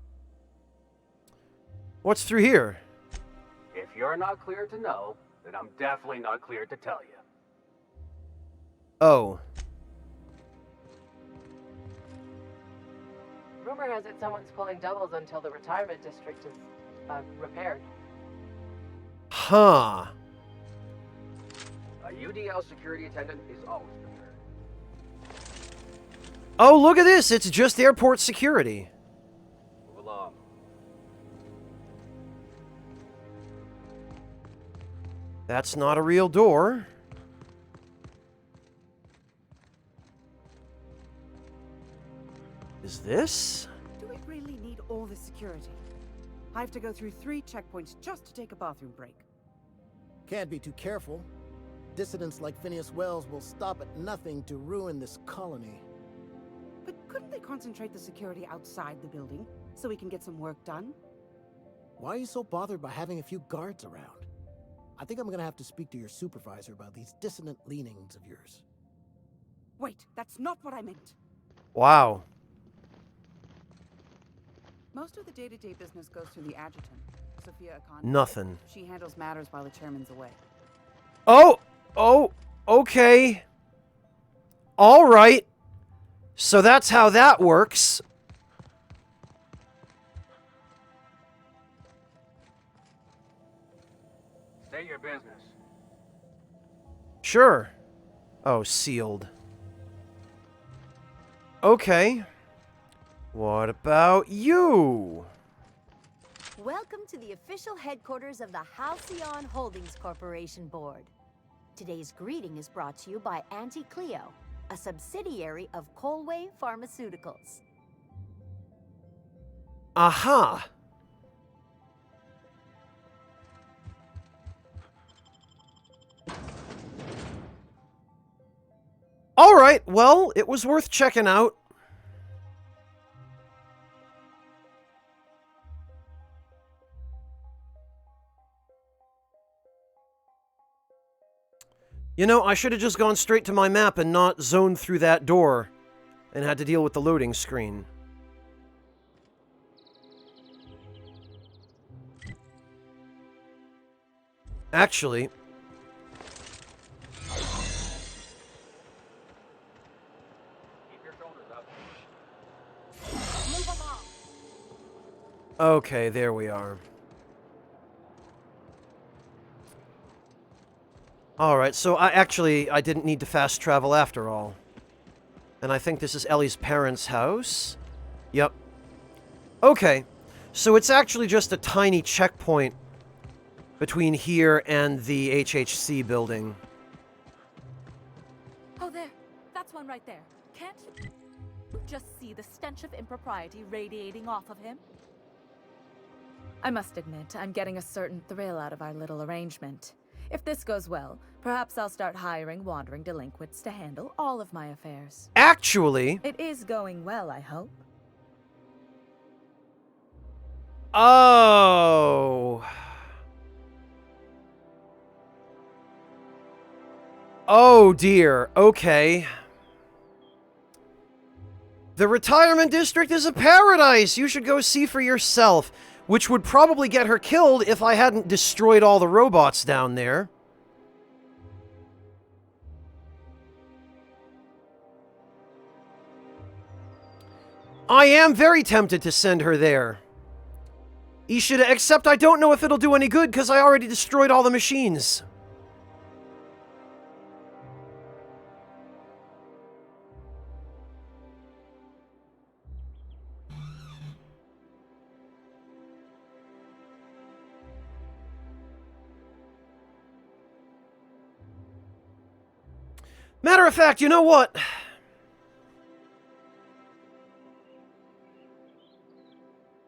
Speaker 1: What's through here?
Speaker 2: If you're not clear to know, then I'm definitely not clear to tell you.
Speaker 1: Oh.
Speaker 9: Rumor has it someone's pulling doubles until the retirement district is, repaired.
Speaker 1: Huh.
Speaker 2: A UDL security attendant is always prepared.
Speaker 1: Oh, look at this! It's just airport security.
Speaker 2: Move along.
Speaker 1: That's not a real door. Is this?
Speaker 5: Do we really need all this security? I have to go through 3 checkpoints just to take a bathroom break.
Speaker 13: Can't be too careful. Dissidents like Phineas Wells will stop at nothing to ruin this colony.
Speaker 5: But couldn't they concentrate the security outside the building so we can get some work done?
Speaker 13: Why are you so bothered by having a few guards around? I think I'm gonna have to speak to your supervisor about these dissonant leanings of yours.
Speaker 5: Wait, that's not what I meant.
Speaker 1: Wow.
Speaker 5: Most of the day-to-day business goes through the adjutant, Sophia Akande.
Speaker 1: Nothing.
Speaker 5: She handles matters while the chairman's away.
Speaker 1: Oh! Oh! Okay. Alright. So that's how that works.
Speaker 2: State your business.
Speaker 1: Sure. Oh, sealed. Okay. What about you?
Speaker 6: Welcome to the official headquarters of the Halcyon Holdings Corporation Board. Today's greeting is brought to you by Auntie Cleo, a subsidiary of Colway Pharmaceuticals.
Speaker 1: Aha! Alright, well, it was worth checking out. You know, I should have just gone straight to my map and not zoned through that door and had to deal with the loading screen. Actually...
Speaker 2: Keep your shoulders up.
Speaker 17: Move along.
Speaker 1: Okay, there we are. Alright, so I didn't need to fast travel after all. And I think this is Ellie's parents' house. Yep. Okay, so it's actually just a tiny checkpoint between here and the HHC building.
Speaker 22: Oh, there. That's one right there. Can't you just see the stench of impropriety radiating off of him? I must admit, I'm getting a certain thrill out of our little arrangement. If this goes well, perhaps I'll start hiring wandering delinquents to handle all of my affairs.
Speaker 1: Actually...
Speaker 22: It is going well, I hope.
Speaker 1: Oh... Oh dear, okay. The retirement district is a paradise! You should go see for yourself. Which would probably get her killed if I hadn't destroyed all the robots down there. I am very tempted to send her there. Ishida, except I don't know if it'll do any good because I already destroyed all the machines. Matter of fact, you know what?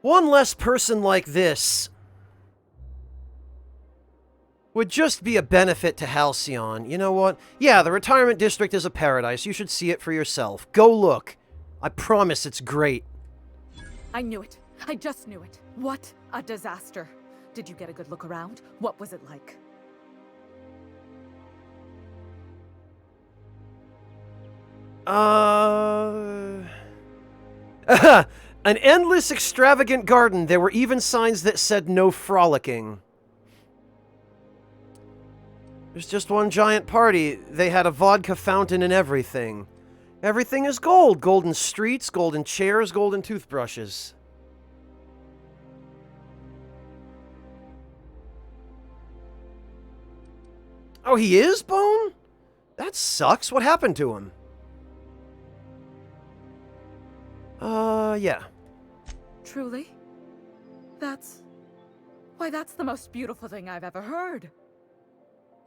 Speaker 1: One less person like this would just be a benefit to Halcyon. You know what? Yeah, the retirement district is a paradise. You should see it for yourself. Go look. I promise it's great.
Speaker 22: I knew it. I just knew it. What a disaster. Did you get a good look around? What was it like?
Speaker 1: An endless, extravagant garden. There were even signs that said no frolicking. There's just one giant party. They had a vodka fountain and everything. Everything is gold. Golden streets, golden chairs, golden toothbrushes. Oh, he is, Bone? That sucks. What happened to him? Yeah.
Speaker 22: Truly? Why, that's the most beautiful thing I've ever heard.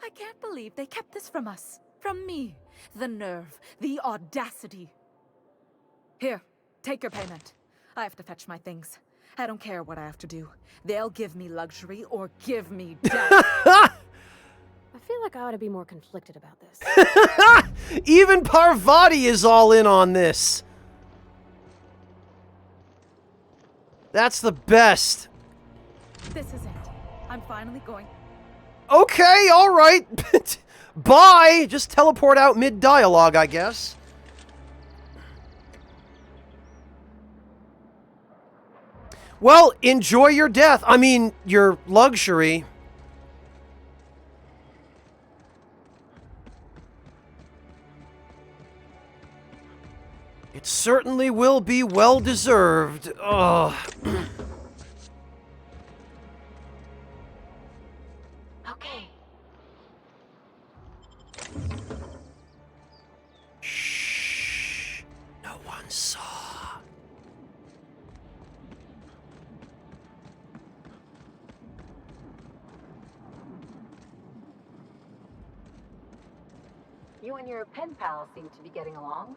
Speaker 22: I can't believe they kept this from us. From me. The nerve. The audacity. Here, take your payment. I have to fetch my things. I don't care what I have to do. They'll give me luxury or give me death.
Speaker 17: I feel like I ought to be more conflicted about this.
Speaker 1: Even Parvati is all in on this. That's the best.
Speaker 22: This is it. I'm finally going.
Speaker 1: Okay, alright. Bye! Just teleport out mid-dialogue, I guess. Well, enjoy your death. I mean, your luxury. It certainly will be well-deserved. Ugh.
Speaker 17: Okay.
Speaker 1: Shh. No one saw.
Speaker 12: You and your pen pal seem to be getting along.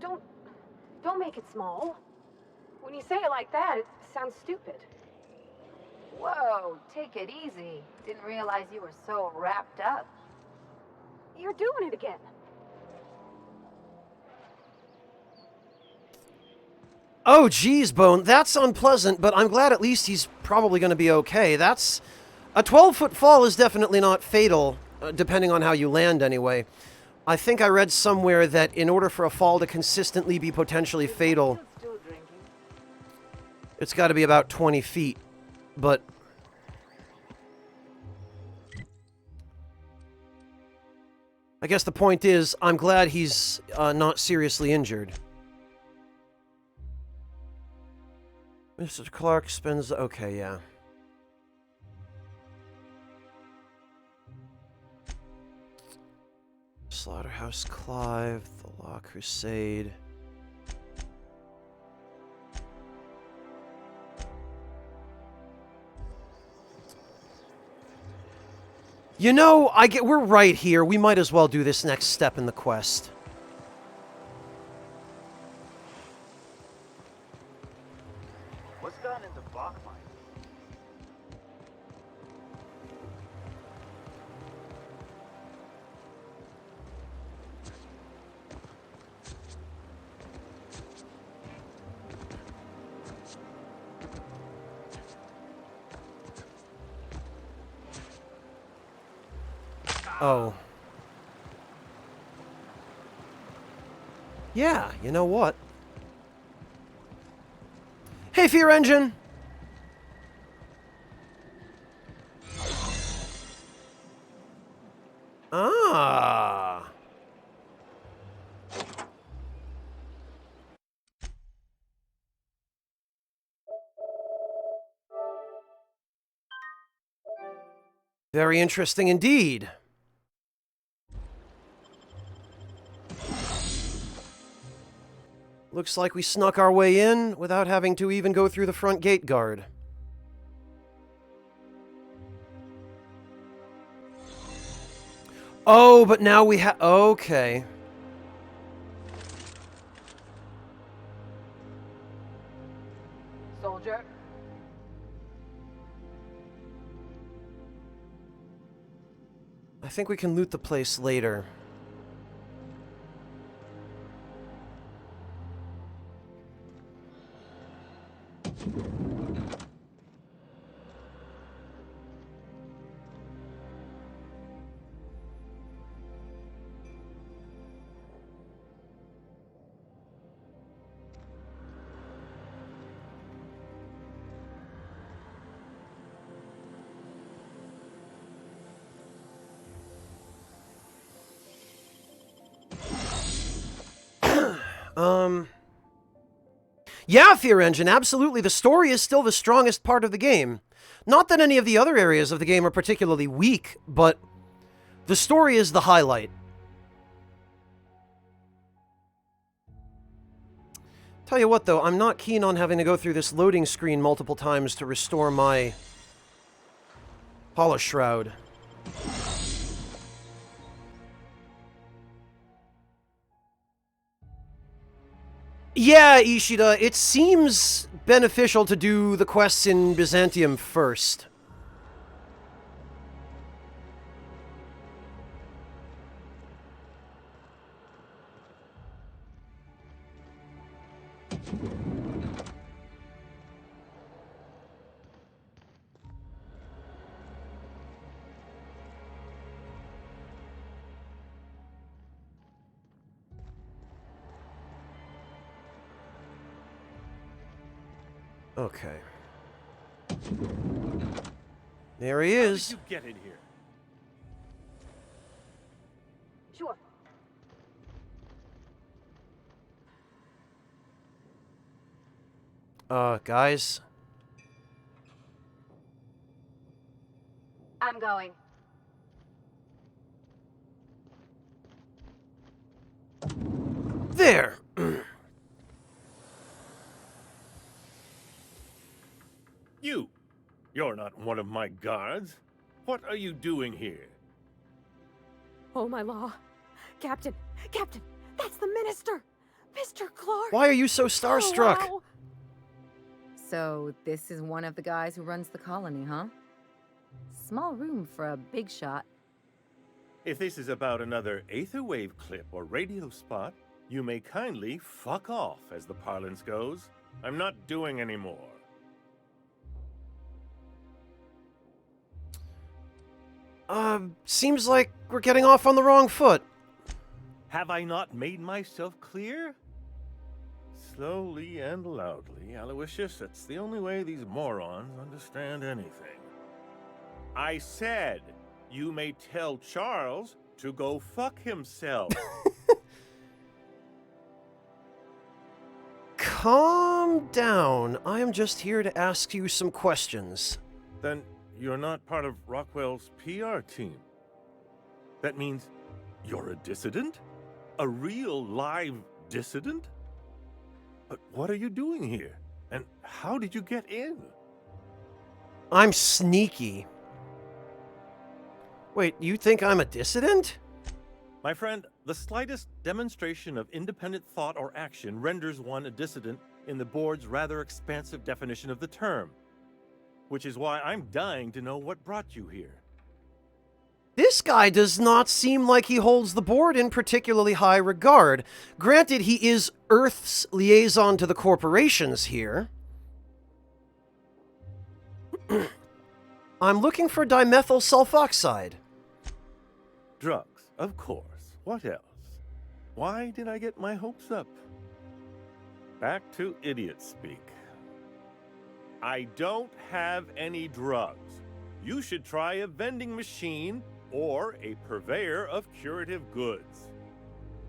Speaker 17: Don't make it small. When you say it like that, it sounds stupid.
Speaker 12: Whoa, take it easy. Didn't realize you were so wrapped up.
Speaker 17: You're doing it again.
Speaker 1: Oh, geez, Bone, that's unpleasant, but I'm glad at least he's probably going to be okay. That's... A 12-foot fall is definitely not fatal, depending on how you land anyway. I think I read somewhere that in order for a fall to consistently be potentially fatal, it's got to be about 20 feet. But... I guess the point is, I'm glad he's not seriously injured. Mr. Clark spends... Okay, yeah. Slaughterhouse Clive, the Law Crusade. You know, we're right here. We might as well do this next step in the quest.
Speaker 7: What's gone into Bachmine?
Speaker 1: Oh. Yeah, you know what? Hey, Fear Engine! Ah. Very interesting indeed. Looks like we snuck our way in without having to even go through the front gate guard. Oh, but now we have... Okay.
Speaker 9: Soldier?
Speaker 1: I think we can loot the place later. Yeah, Fear Engine, absolutely. The story is still the strongest part of the game. Not that any of the other areas of the game are particularly weak, but the story is the highlight. Tell you what, though, I'm not keen on having to go through this loading screen multiple times to restore my Hollow Shroud. Yeah, Ishida, it seems beneficial to do the quests in Byzantium first. Okay. There he is.
Speaker 16: How did you get in here?
Speaker 17: Sure.
Speaker 1: Guys.
Speaker 17: I'm going.
Speaker 1: There!
Speaker 16: You're not one of my guards. What are you doing here?
Speaker 21: Oh, my law. Captain! Captain! That's the minister! Mr. Clark!
Speaker 1: Why are you so starstruck?
Speaker 21: Oh, wow.
Speaker 19: So, this is one of the guys who runs the colony, huh? Small room for a big shot.
Speaker 16: If this is about another Aetherwave clip or radio spot, you may kindly fuck off, as the parlance goes. I'm not doing any more.
Speaker 1: Seems like we're getting off on the wrong foot.
Speaker 16: Have I not made myself clear? Slowly and loudly, Aloysius, it's the only way these morons understand anything. I said, you may tell Charles to go fuck himself.
Speaker 1: Calm down. I am just here to ask you some questions.
Speaker 16: Then you're not part of Rockwell's PR team. That means you're a dissident? A real live dissident? But what are you doing here? And how did you get in?
Speaker 1: I'm sneaky. Wait, you think I'm a dissident?
Speaker 16: My friend, the slightest demonstration of independent thought or action renders one a dissident in the board's rather expansive definition of the term. Which is why I'm dying to know what brought you here.
Speaker 1: This guy does not seem like he holds the board in particularly high regard. Granted, he is Earth's liaison to the corporations here. I'm looking for dimethyl sulfoxide.
Speaker 16: Drugs, of course. What else? Why did I get my hopes up? Back to idiot speak. I don't have any drugs. You should try a vending machine or a purveyor of curative goods.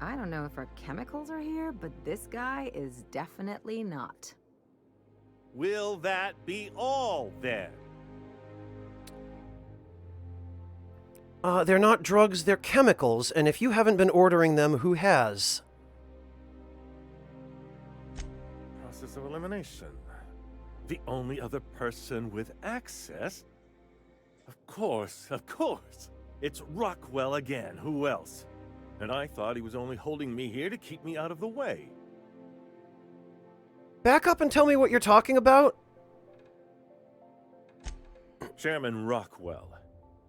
Speaker 19: I don't know if our chemicals are here, but this guy is definitely not.
Speaker 16: Will that be all, then?
Speaker 1: They're not drugs, they're chemicals, and if you haven't been ordering them, who has?
Speaker 16: Process of elimination. The only other person with access? Of course, of course. It's Rockwell again. Who else? And I thought he was only holding me here to keep me out of the way.
Speaker 1: Back up and tell me what you're talking about.
Speaker 16: Chairman Rockwell.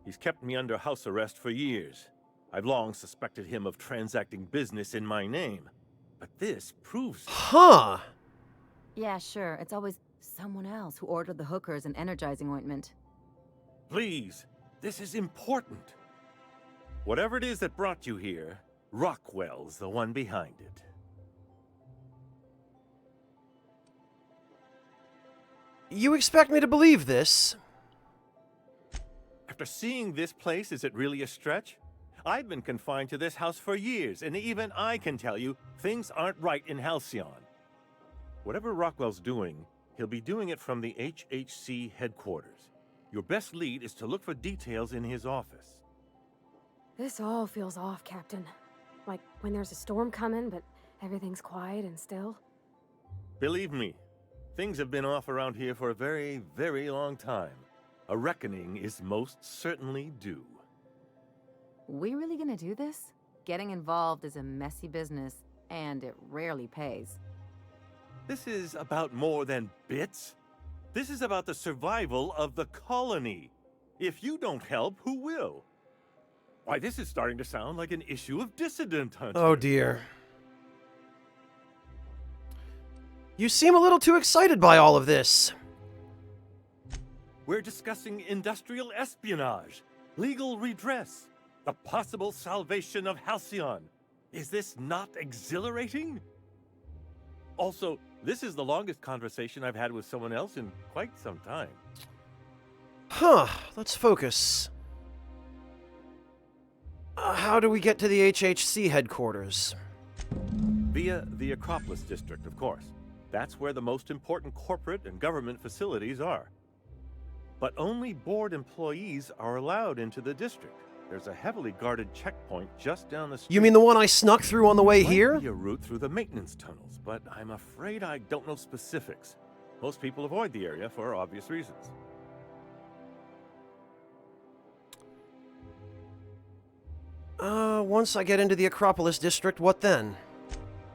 Speaker 16: He's kept me under house arrest for years. I've long suspected him of transacting business in my name. But this proves it.
Speaker 1: Huh.
Speaker 19: Yeah, sure. It's always someone else who ordered the hookers and energizing ointment.
Speaker 16: Please, this is important. Whatever it is that brought you here, Rockwell's the one behind it.
Speaker 1: You expect me to believe this?
Speaker 16: After seeing this place, is it really a stretch? I've been confined to this house for years, and even I can tell you, things aren't right in Halcyon. Whatever Rockwell's doing, he'll be doing it from the HHC headquarters. Your best lead is to look for details in his office.
Speaker 17: This all feels off, Captain. Like when there's a storm coming, but everything's quiet and still.
Speaker 16: Believe me, things have been off around here for a very, very long time. A reckoning is most certainly due.
Speaker 19: We really gonna do this? Getting involved is a messy business, and it rarely pays.
Speaker 16: This is about more than bits. This is about the survival of the colony. If you don't help, who will? Why, this is starting to sound like an issue of dissident hunting.
Speaker 1: Oh dear. You seem a little too excited by all of this.
Speaker 16: We're discussing industrial espionage, legal redress, the possible salvation of Halcyon. Is this not exhilarating? Also, this is the longest conversation I've had with someone else in quite some time.
Speaker 1: Huh, let's focus. How do we get to the HHC headquarters?
Speaker 16: Via the Acropolis district, of course. That's where the most important corporate and government facilities are. But only board employees are allowed into the district. There's a heavily guarded checkpoint just down the street.
Speaker 1: You mean the one I snuck through on the way here?
Speaker 16: Might be a route through the maintenance tunnels, but I'm afraid I don't know specifics. Most people avoid the area for obvious reasons.
Speaker 1: Once I get into the Acropolis district, what then?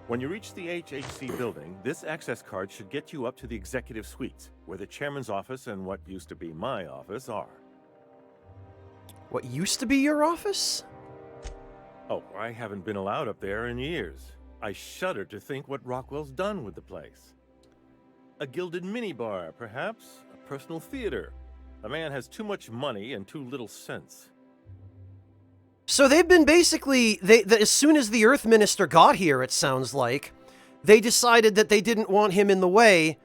Speaker 16: When you reach the HHC building, this access card should get you up to the executive suites, where the chairman's office and what used to be my office are.
Speaker 1: What used to be your office?
Speaker 16: Oh, I haven't been allowed up there in years. I shudder to think what Rockwell's done with the place. A gilded minibar, perhaps? A personal theater. The man has too much money and too little sense.
Speaker 1: So they've been basically, as soon as the Earth Minister got here, it sounds like, they decided that they didn't want him in the way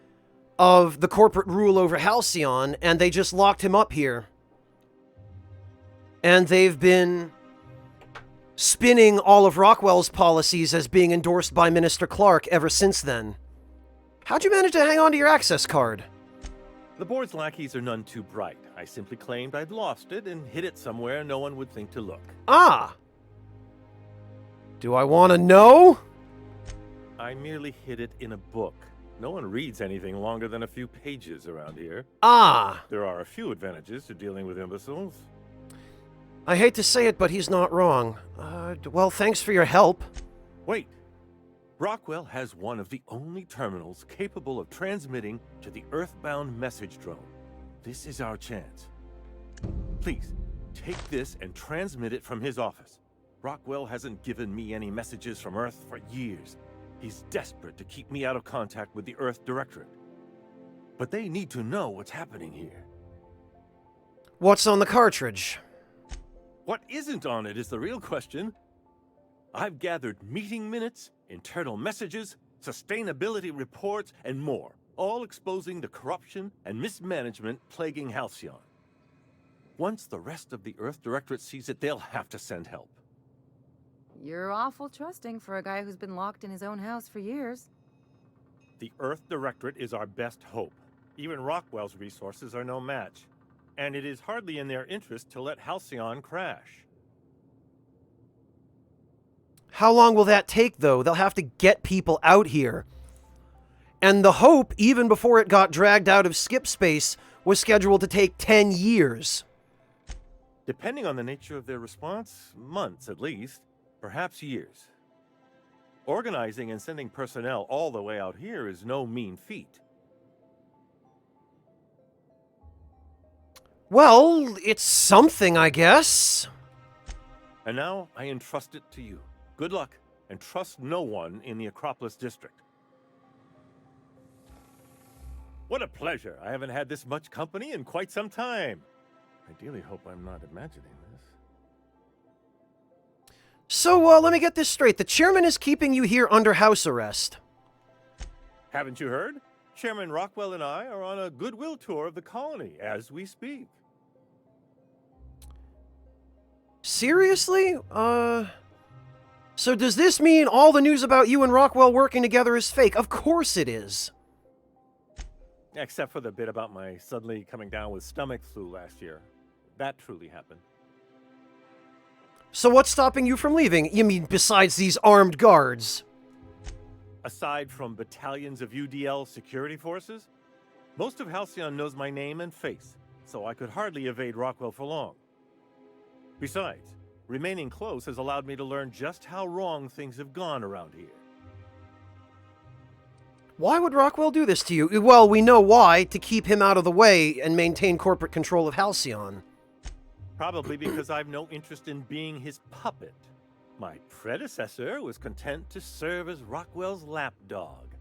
Speaker 1: of the corporate rule over Halcyon, and they just locked him up here. And they've been spinning all of Rockwell's policies as being endorsed by Minister Clark ever since then. How'd you manage to hang on to your access card?
Speaker 16: The board's lackeys are none too bright. I simply claimed I'd lost it and hid it somewhere no one would think to look.
Speaker 1: Ah! Do I want to know?
Speaker 16: I merely hid it in a book. No one reads anything longer than a few pages around here.
Speaker 1: Ah!
Speaker 16: There are a few advantages to dealing with imbeciles.
Speaker 1: I hate to say it, but he's not wrong. Well, thanks for your help.
Speaker 16: Wait. Rockwell has one of the only terminals capable of transmitting to the Earthbound message drone. This is our chance. Please, take this and transmit it from his office. Rockwell hasn't given me any messages from Earth for years. He's desperate to keep me out of contact with the Earth Directorate. But they need to know what's happening here.
Speaker 1: What's on the cartridge?
Speaker 16: What isn't on it is the real question. I've gathered meeting minutes, internal messages, sustainability reports, and more, all exposing the corruption and mismanagement plaguing Halcyon. Once the rest of the Earth Directorate sees it, they'll have to send help.
Speaker 19: You're awful trusting for a guy who's been locked in his own house for years.
Speaker 16: The Earth Directorate is our best hope. Even Rockwell's resources are no match. And it is hardly in their interest to let Halcyon crash.
Speaker 1: How long will that take, though? They'll have to get people out here. And the Hope, even before it got dragged out of skip space, was scheduled to take 10 years.
Speaker 16: Depending on the nature of their response, months at least, perhaps years. Organizing and sending personnel all the way out here is no mean feat.
Speaker 1: Well, it's something, I guess.
Speaker 16: And now I entrust it to you. Good luck, and trust no one in the Acropolis district. What a pleasure. I haven't had this much company in quite some time. I dearly hope I'm not imagining this.
Speaker 1: So, let me get this straight. The chairman is keeping you here under house arrest.
Speaker 16: Haven't you heard? Chairman Rockwell and I are on a goodwill tour of the colony as we speak.
Speaker 1: Seriously? So does this mean all the news about you and Rockwell working together is fake? Of course it is.
Speaker 16: Except for the bit about my suddenly coming down with stomach flu last year. That truly happened.
Speaker 1: So what's stopping you from leaving? You mean besides these armed guards?
Speaker 16: Aside from battalions of UDL security forces, most of Halcyon knows my name and face, so I could hardly evade Rockwell for long. Besides, remaining close has allowed me to learn just how wrong things have gone around here.
Speaker 1: Why would Rockwell do this to you? Well, we know why, to keep him out of the way and maintain corporate control of Halcyon.
Speaker 16: Probably because I've no interest in being his puppet. My predecessor was content to serve as Rockwell's lapdog.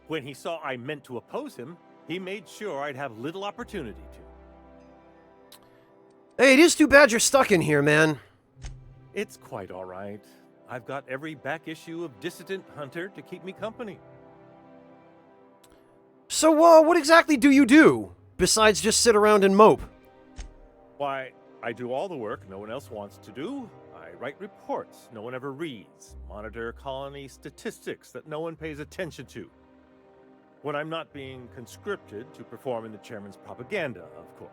Speaker 16: When he saw I meant to oppose him, he made sure I'd have little opportunity to.
Speaker 1: Hey, it is too bad you're stuck in here, man.
Speaker 16: It's quite all right. I've got every back issue of Dissident Hunter to keep me company.
Speaker 1: So, what exactly do you do, besides just sit around and mope?
Speaker 16: Why, I do all the work no one else wants to do. I write reports no one ever reads, monitor colony statistics that no one pays attention to. When I'm not being conscripted to perform in the chairman's propaganda, of course.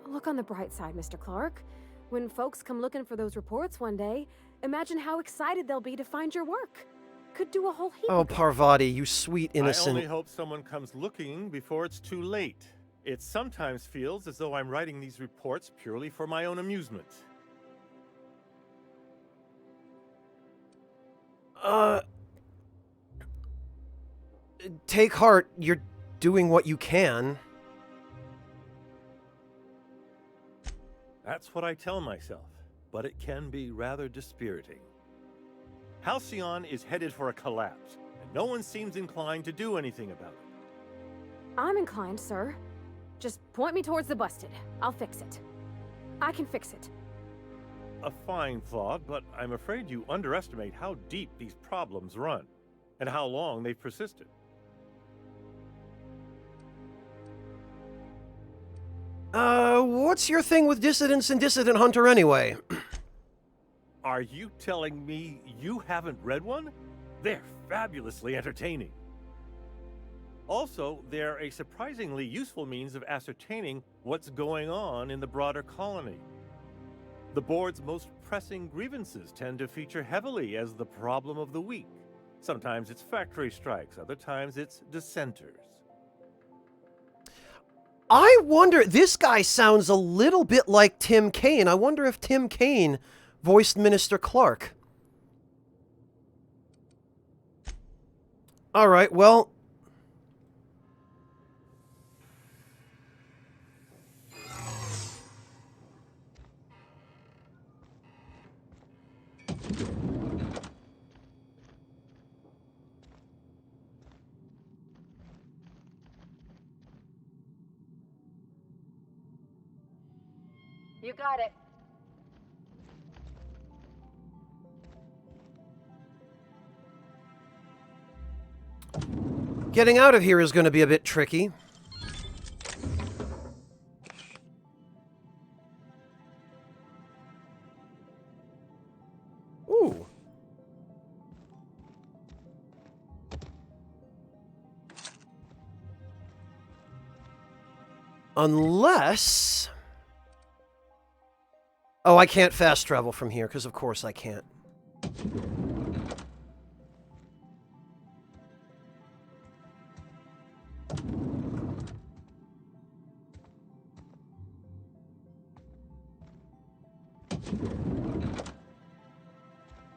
Speaker 17: Look on the bright side, Mr. Clark. When folks come looking for those reports one day, imagine how excited they'll be to find your work. Could do a whole heap.
Speaker 1: Oh, Parvati, you sweet innocent.
Speaker 16: I only hope someone comes looking before it's too late. It sometimes feels as though I'm writing these reports purely for my own amusement.
Speaker 1: Take heart, you're doing what you can.
Speaker 16: That's what I tell myself, but it can be rather dispiriting. Halcyon is headed for a collapse, and no one seems inclined to do anything about it.
Speaker 17: I'm inclined, sir. Just point me towards the busted. I'll fix it. I can fix it.
Speaker 16: A fine thought, but I'm afraid you underestimate how deep these problems run, and how long they've persisted.
Speaker 1: What's your thing with dissidents and Dissident Hunter anyway?
Speaker 16: Are you telling me you haven't read one? They're fabulously entertaining. Also, they're a surprisingly useful means of ascertaining what's going on in the broader colony. The board's most pressing grievances tend to feature heavily as the problem of the week. Sometimes it's factory strikes, other times it's dissenters.
Speaker 1: I wonder, this guy sounds a little bit like Tim Kaine. I wonder if Tim Kaine voiced Minister Clark. All right, well...
Speaker 12: You got it.
Speaker 1: Getting out of here is going to be a bit tricky. Ooh. Unless... Oh, I can't fast travel from here, because of course I can't.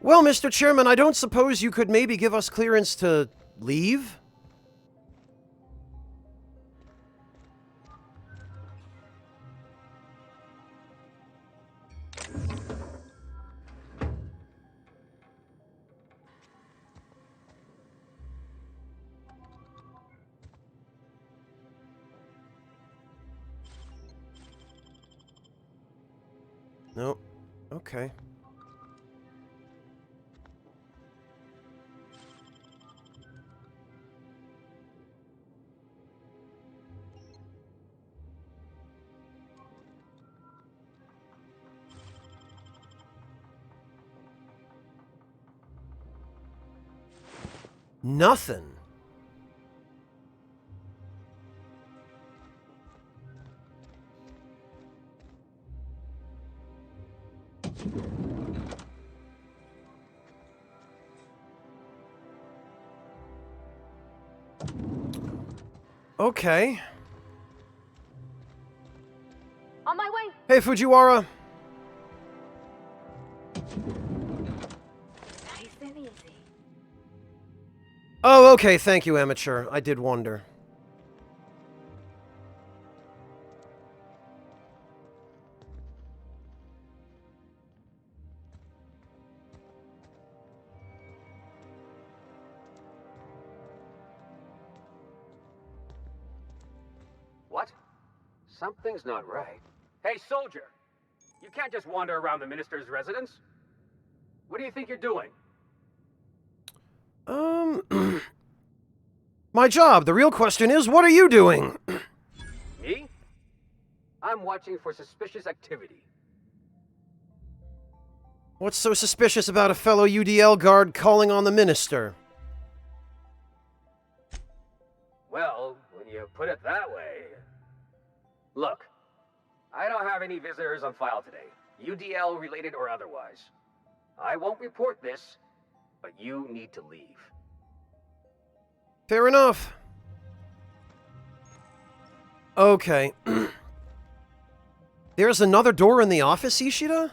Speaker 1: Well, Mr. Chairman, I don't suppose you could maybe give us clearance to leave? No. Okay. Nothing. Okay.
Speaker 17: On my way.
Speaker 1: Hey, Fujiwara.
Speaker 17: Nice and easy.
Speaker 1: Oh, okay. Thank you, amateur. I did wonder.
Speaker 2: What? Something's not right. Hey, soldier! You can't just wander around the minister's residence. What do you think you're doing?
Speaker 1: My job. The real question is, what are you doing?
Speaker 2: Me? I'm watching for suspicious activity.
Speaker 1: What's so suspicious about a fellow UDL guard calling on the minister?
Speaker 2: Well, when you put it that way... Look, I don't have any visitors on file today, UDL related or otherwise. I won't report this, but you need to leave.
Speaker 1: Fair enough. Okay. There's another door in the office, Ishida?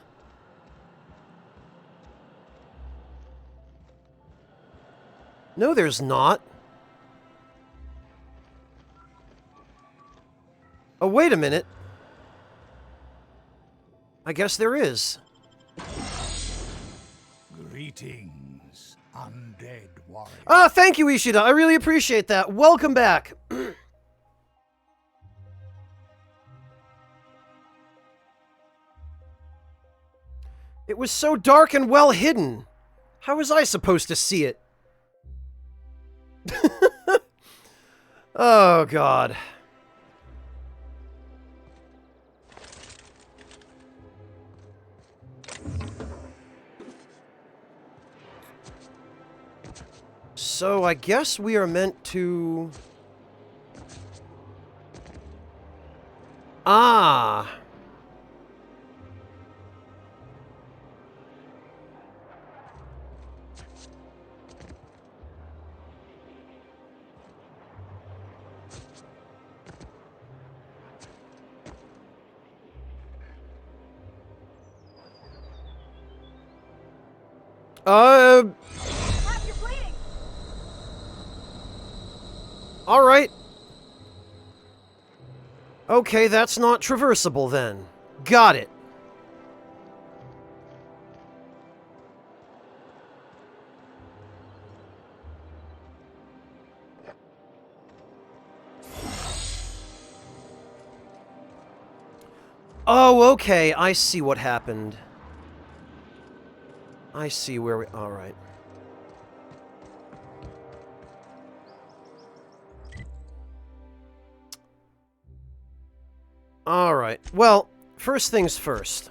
Speaker 1: No, there's not. Oh, wait a minute. I guess there is.
Speaker 15: Greetings, undead warrior.
Speaker 1: Ah, thank you, Ishida. I really appreciate that. Welcome back. It was so dark and well hidden. How was I supposed to see it? Oh, God. So, I guess we are meant to... Ah! Alright. Okay, that's not traversable then. Got it. Oh, okay, I see what happened. I see where we... Alright. Alright, well, first things first.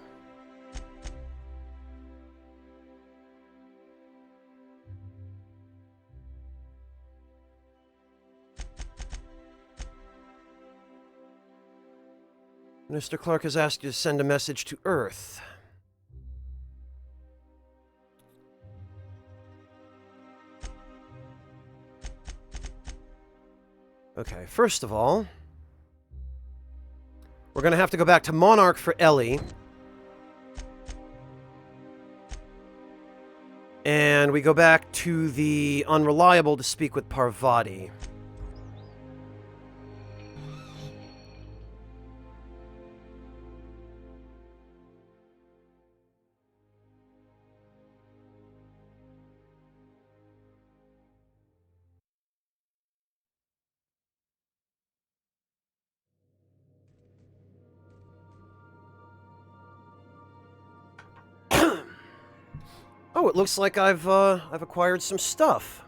Speaker 1: Mr. Clark has asked you to send a message to Earth. Okay, first of all... we're gonna have to go back to Monarch for Ellie. And we go back to the Unreliable to speak with Parvati. Oh, it looks like I've acquired some stuff.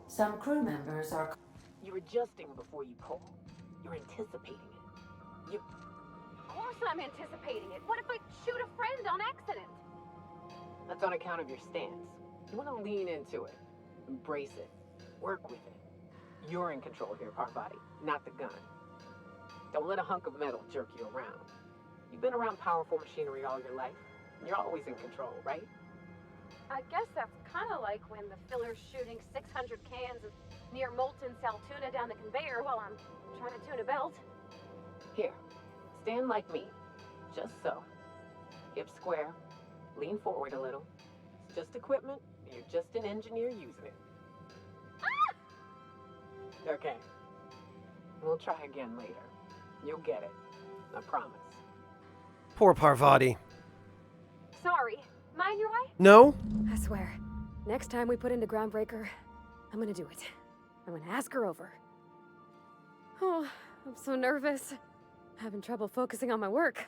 Speaker 3: Some crew members are...
Speaker 9: You're adjusting before you pull. You're anticipating it.
Speaker 17: Of course I'm anticipating it. What if I shoot a friend on accident?
Speaker 9: That's on account of your stance. You want to lean into it. Embrace it. Work with it. You're in control here, Parvati, not the gun. Don't let a hunk of metal jerk you around. You've been around powerful machinery all your life. You're always in control, right?
Speaker 17: I guess that's kind of like when the filler's shooting 600 cans of near molten sal tuna down the conveyor while I'm trying to tune a belt.
Speaker 9: Here, stand like me. Just so. Hips square. Lean forward a little. It's just equipment. You're just an engineer using it. Ah! Okay. We'll try again later. You'll get it. I promise.
Speaker 1: Poor Parvati.
Speaker 17: Sorry. Mind your way?
Speaker 1: No?
Speaker 18: I swear, next time we put into Groundbreaker, I'm gonna do it. I'm gonna ask her over. Oh, I'm so nervous. Having trouble focusing on my work.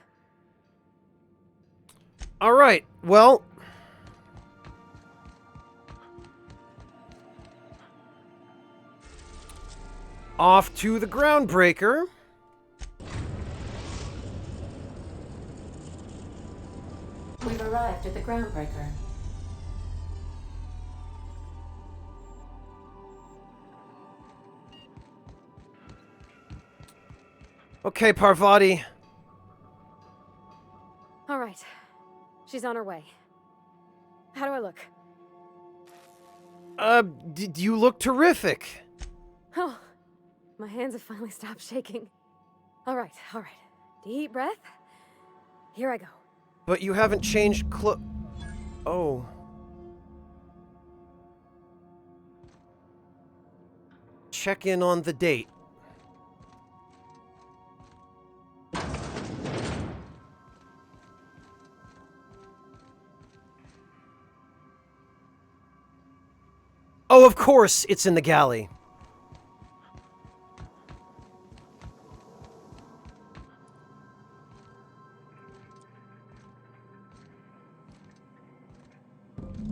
Speaker 1: All right. Well, off to the Groundbreaker.
Speaker 3: We've arrived at the Groundbreaker.
Speaker 1: Okay, Parvati.
Speaker 18: All right. She's on her way. How do I look?
Speaker 1: You look terrific.
Speaker 18: Oh, my hands have finally stopped shaking. All right. Deep breath. Here I go.
Speaker 1: But you haven't changed Oh. Check in on the date. Oh, of course, it's in the galley.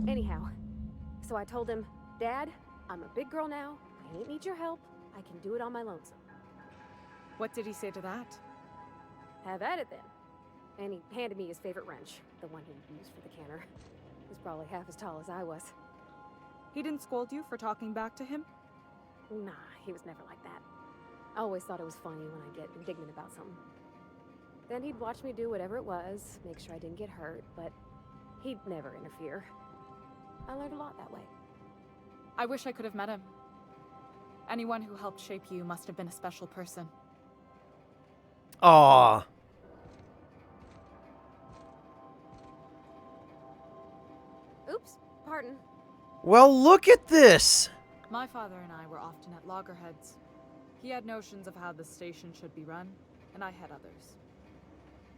Speaker 18: Anyhow, so I told him, Dad, I'm a big girl now. I ain't need your help. I can do it on my lonesome.
Speaker 21: What did he say to that?
Speaker 18: Have at it then. And he handed me his favorite wrench, the one he used for the canner. He's probably half as tall as I was.
Speaker 21: He didn't scold you for talking back to him?
Speaker 18: Nah, he was never like that. I always thought it was funny when I get indignant about something. Then he'd watch me do whatever it was, make sure I didn't get hurt, but he'd never interfere. I learned a lot that way.
Speaker 21: I wish I could have met him. Anyone who helped shape you must have been a special person.
Speaker 1: Aww.
Speaker 18: Oops, pardon.
Speaker 1: Well, look at this!
Speaker 21: My father and I were often at loggerheads. He had notions of how the station should be run, and I had others.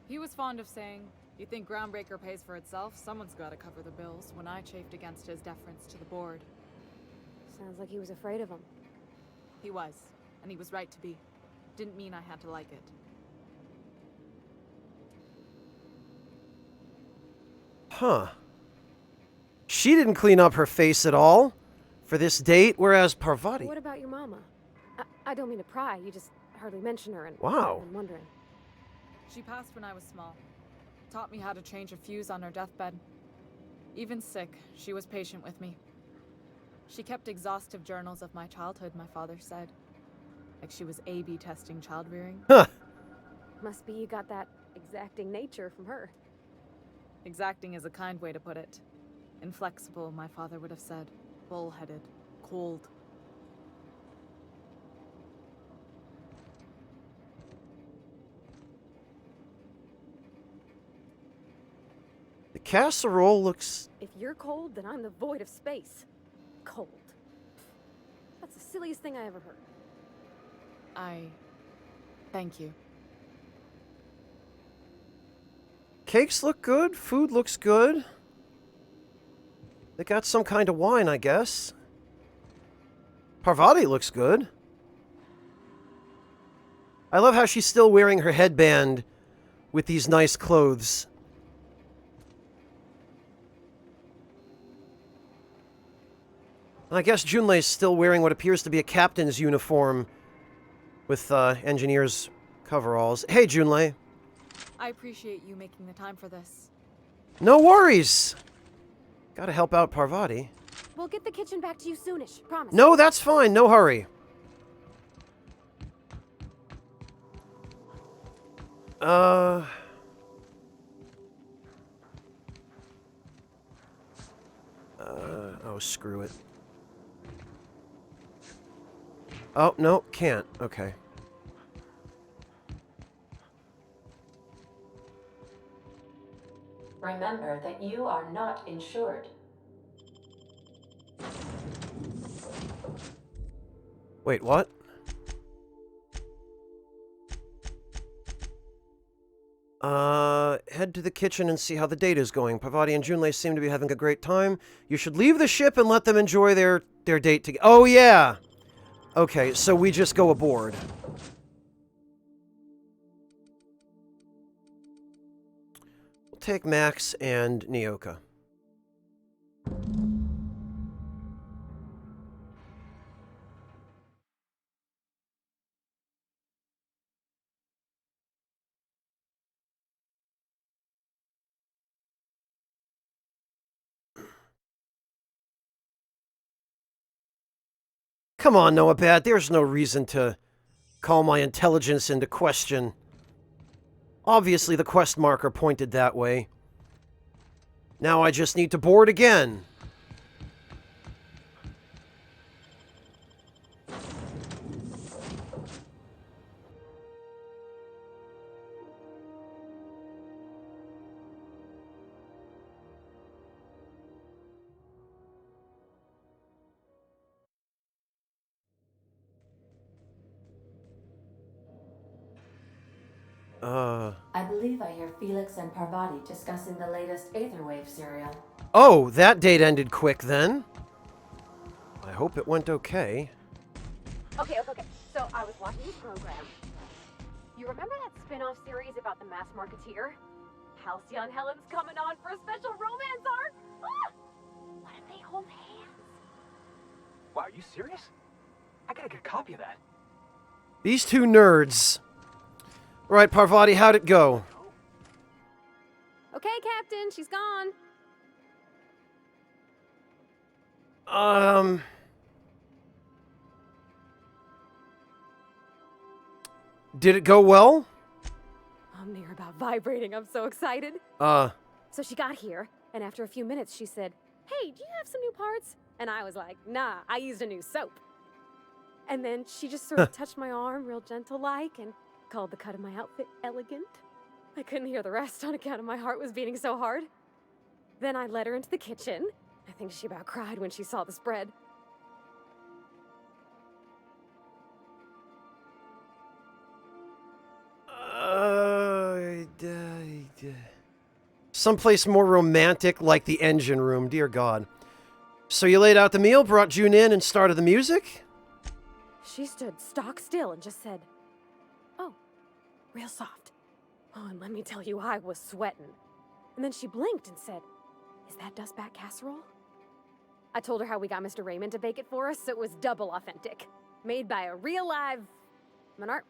Speaker 21: He was fond of saying, "You think Groundbreaker pays for itself? Someone's got to cover the bills," when I chafed against his deference to the board.
Speaker 18: Sounds like he was afraid of him.
Speaker 21: He was, and he was right to be. Didn't mean I had to like it.
Speaker 1: Huh. She didn't clean up her face at all for this date, whereas Parvati...
Speaker 18: What about your mama? I don't mean to pry, you just hardly mention her and
Speaker 1: Wow.
Speaker 18: I'm wondering.
Speaker 21: She passed when I was small. Taught me how to change a fuse on her deathbed. Even sick, she was patient with me. She kept exhaustive journals of my childhood, my father said. Like she was A/B testing child rearing.
Speaker 1: Huh.
Speaker 18: Must be you got that exacting nature from her.
Speaker 21: Exacting is a kind way to put it. Inflexible, my father would have said. Bull-headed. Cold.
Speaker 1: The casserole looks...
Speaker 18: If you're cold, then I'm the void of space. Cold. That's the silliest thing I ever heard.
Speaker 22: Thank you.
Speaker 1: Cakes look good. Food looks good. They got some kind of wine, I guess. Parvati looks good. I love how she's still wearing her headband with these nice clothes. I guess Junlei's still wearing what appears to be a captain's uniform with engineer's coveralls. Hey, Junlei.
Speaker 22: I appreciate you making the time for this.
Speaker 1: No worries. Gotta help out Parvati.
Speaker 18: We'll get the kitchen back to you soonish, promise.
Speaker 1: No, that's fine. No hurry. Oh, screw it. Oh, no, can't. Okay.
Speaker 3: Remember that you are not insured.
Speaker 1: Wait, what? Head to the kitchen and see how the date is going. Parvati and Junlei seem to be having a great time. You should leave the ship and let them enjoy their date together. Oh, yeah! Okay, so we just go aboard. We'll take Max and Nyoka. Come on, Noah Bad. There's no reason to call my intelligence into question. Obviously, the quest marker pointed that way. Now I just need to board again.
Speaker 3: I believe I hear Felix and Parvati discussing the latest Aetherwave serial.
Speaker 1: Oh, that date ended quick then. I hope it went okay.
Speaker 17: Okay. So I was watching this program. You remember that spin-off series about the mass marketeer? Halcyon Helen's coming on for a special romance arc. Ah! What if they hold hands?
Speaker 2: Wow, are you serious? I gotta get a copy of that.
Speaker 1: These two nerds. Right, Parvati, how'd it go?
Speaker 18: Okay, Captain, she's gone.
Speaker 1: Did it go well?
Speaker 18: I'm near about vibrating. I'm so excited. So she got here, and after a few minutes, she said, "Hey, do you have some new parts?" And I was like, "Nah, I used a new soap." And then she just sort of touched my arm real gentle-like and called the cut of my outfit elegant. I couldn't hear the rest on account of my heart was beating so hard. Then I led her into the kitchen. I think she about cried when she saw the spread.
Speaker 1: Someplace more romantic like the engine room, dear God. So you laid out the meal, brought June in, and started the music?
Speaker 18: She stood stock still and just said, "Oh, real soft." Oh, and let me tell you, I was sweating. And then she blinked and said, "Is that dustback casserole?" I told her how we got Mr. Raymond to bake it for us, so it was double authentic. Made by a real live monarch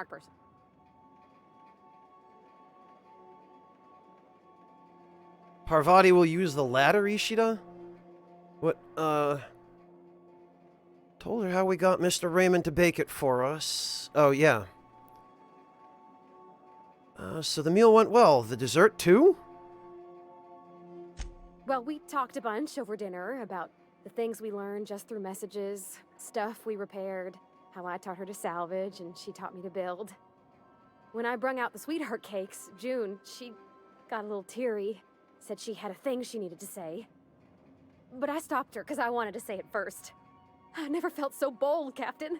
Speaker 18: person.
Speaker 1: Parvati will use the ladder, Ishida? What, told her how we got Mr. Raymond to bake it for us. Oh, yeah. So the meal went well. The dessert, too?
Speaker 18: Well, we talked a bunch over dinner about the things we learned just through messages, stuff we repaired, how I taught her to salvage and she taught me to build. When I brung out the sweetheart cakes, June, she got a little teary, said she had a thing she needed to say. But I stopped her because I wanted to say it first. I never felt so bold, Captain.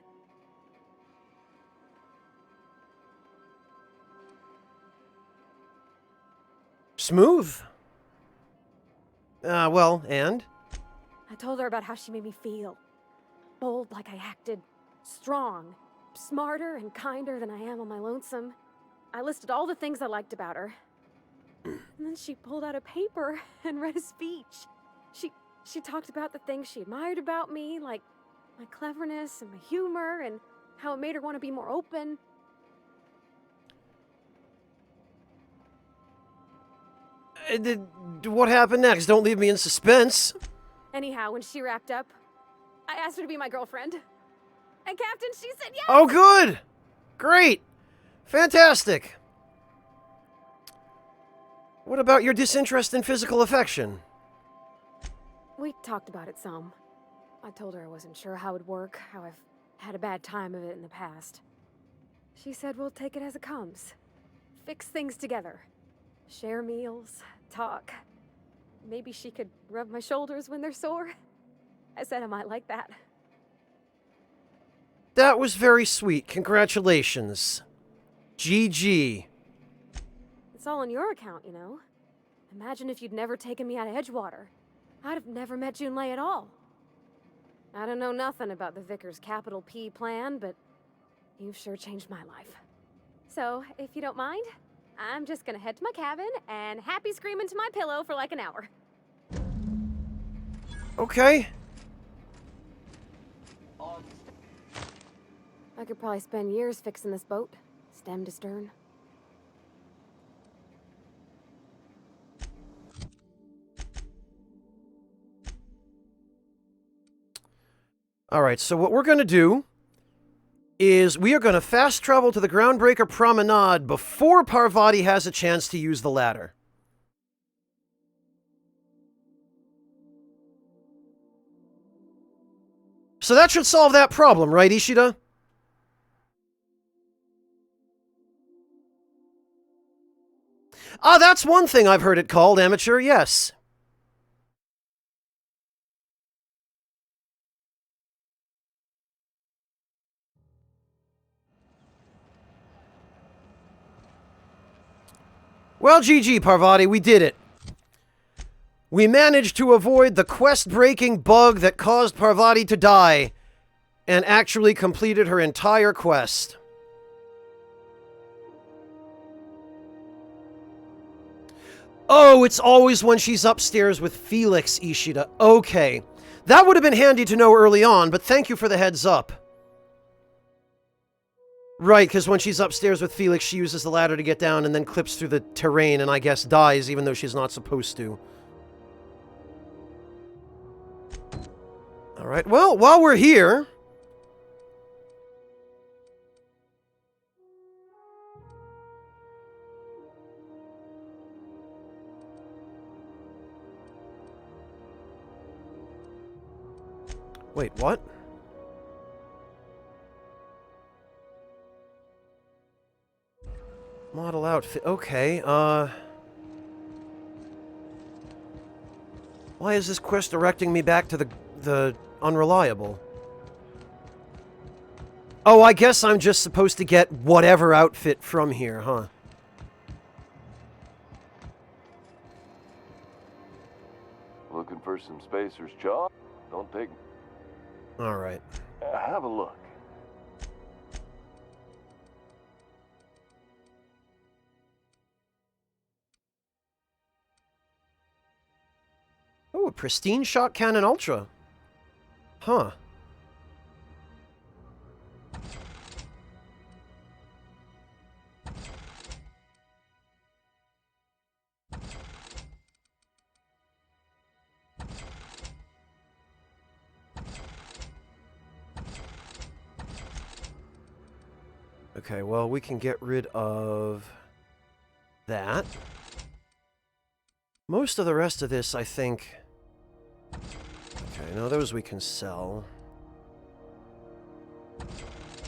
Speaker 1: Smooth. Well, and?
Speaker 18: I told her about how she made me feel. Bold like I acted. Strong. Smarter and kinder than I am on my lonesome. I listed all the things I liked about her. And then she pulled out a paper and read a speech. She talked about the things she admired about me, like my cleverness and my humor, and how it made her want to be more open.
Speaker 1: What happened next? Don't leave me in suspense.
Speaker 18: Anyhow, when she wrapped up, I asked her to be my girlfriend. And Captain, she said yes!
Speaker 1: Oh, good! Great! Fantastic! What about your disinterest in physical affection?
Speaker 18: We talked about it some. I told her I wasn't sure how it would work, how I've had a bad time of it in the past. She said we'll take it as it comes. Fix things together. Share meals, talk. Maybe she could rub my shoulders when they're sore. I said I might like that.
Speaker 1: That was very sweet. Congratulations. GG.
Speaker 18: It's all on your account, you know. Imagine if you'd never taken me out of Edgewater. I'd have never met Junlei at all. I don't know nothing about the Vicar's capital P plan, but you've sure changed my life. So, if you don't mind, I'm just gonna head to my cabin and happy scream into my pillow for like an hour.
Speaker 1: Okay.
Speaker 18: I could probably spend years fixing this boat, stem to stern.
Speaker 1: Alright, so what we're going to do is we are going to fast travel to the Groundbreaker Promenade before Parvati has a chance to use the ladder. So that should solve that problem, right, Ishida? Ah, that's one thing I've heard it called, amateur, yes. Well, GG, Parvati, we did it. We managed to avoid the quest-breaking bug that caused Parvati to die, and actually completed her entire quest. Oh, it's always when she's upstairs with Felix, Ishida. Okay. That would have been handy to know early on, but thank you for the heads up. Right, because when she's upstairs with Felix, she uses the ladder to get down and then clips through the terrain and I guess dies, even though she's not supposed to. Alright, well, while we're here... Wait, what? Model outfit. Okay, why is this quest directing me back to the unreliable? Oh, I guess I'm just supposed to get whatever outfit from here, huh?
Speaker 10: Looking for some spacers, Chaw? Don't take...
Speaker 1: Alright.
Speaker 10: Have a look.
Speaker 1: Oh, a pristine shot cannon ultra. Huh. Okay, well, we can get rid of that. Most of the rest of this, I think... Okay, no, those we can sell.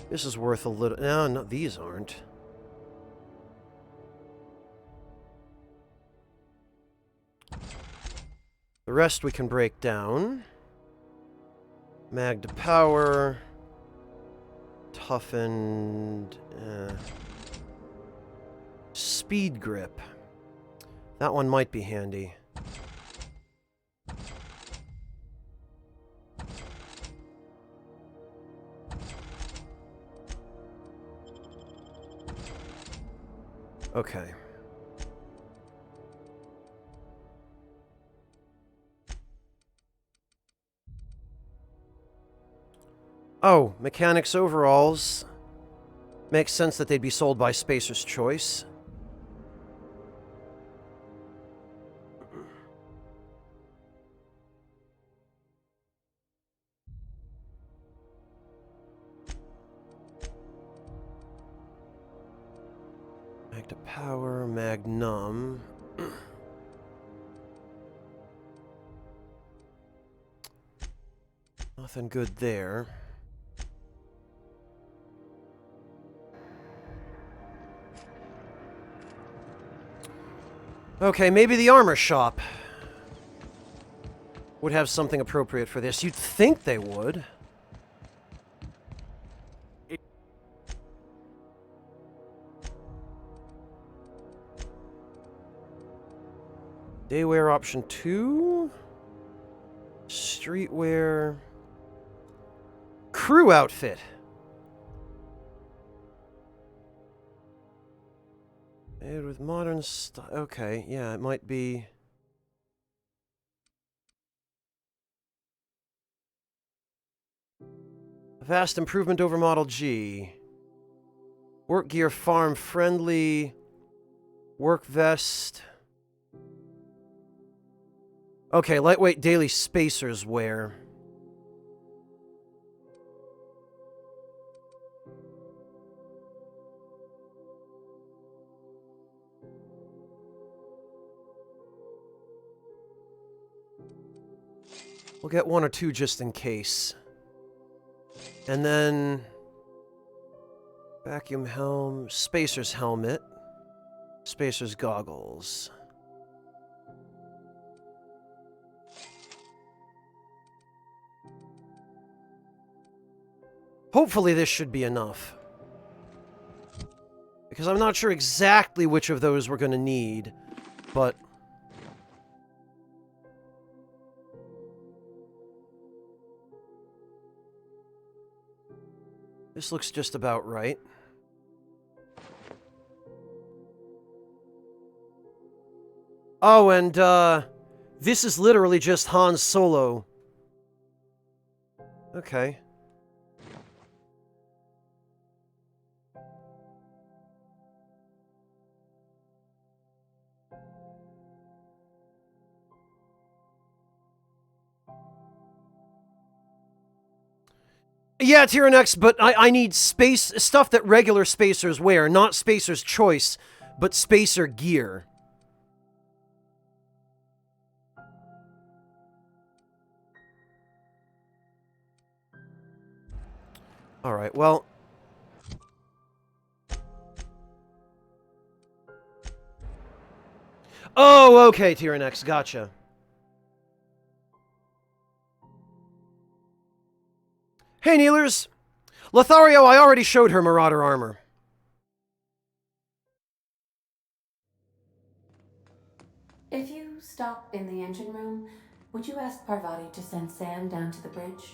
Speaker 1: This is worth a little... No, these aren't. rest we can break down. Mag to power. Toughened. Speed grip. That one might be handy. Okay. Oh, mechanics overalls. Makes sense that they'd be sold by Spacer's Choice. Mag to power, magnum. Nothing good there. Okay, maybe the armor shop would have something appropriate for this. You'd think they would. Daywear option 2. Streetwear. Crew outfit. Made with modern style. Okay, yeah, it might be. A vast improvement over Model G. Work gear farm friendly. Work vest. Okay, lightweight daily spacers wear. We'll get one or two just in case. And then vacuum helm, spacer's helmet, spacer's goggles. Hopefully this should be enough. Because I'm not sure exactly which of those we're going to need, but this looks just about right. Oh, and, this is literally just Han Solo. Okay. Yeah, Tier X, but I need space stuff that regular spacers wear, not Spacer's Choice, but spacer gear. Alright, well. Oh, okay, Tier X, gotcha. Hey, Kneelers! Lothario, I already showed her Marauder armor.
Speaker 3: If you stop in the engine room, would you ask Parvati to send Sam down to the bridge?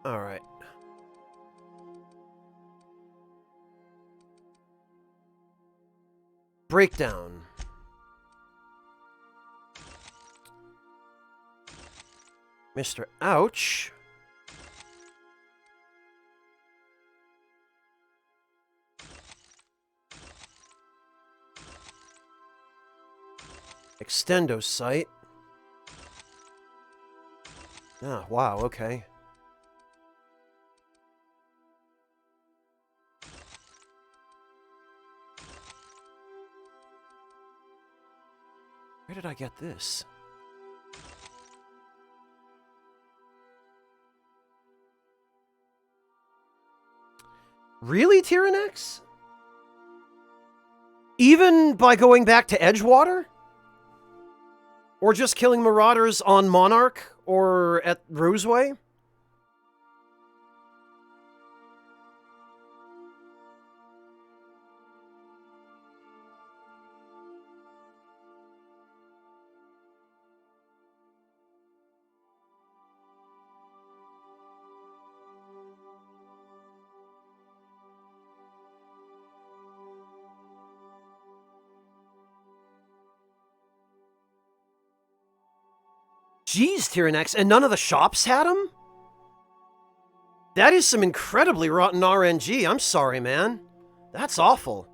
Speaker 1: Alright. Breakdown. Mr. Ouch. Extendo sight. Ah, wow, okay. Where did I get this? Really, Tyrannex? Even by going back to Edgewater? Or just killing marauders on Monarch or at Roseway? Jeez, Tyrannex, and none of the shops had them? That is some incredibly rotten RNG. I'm sorry, man. That's awful.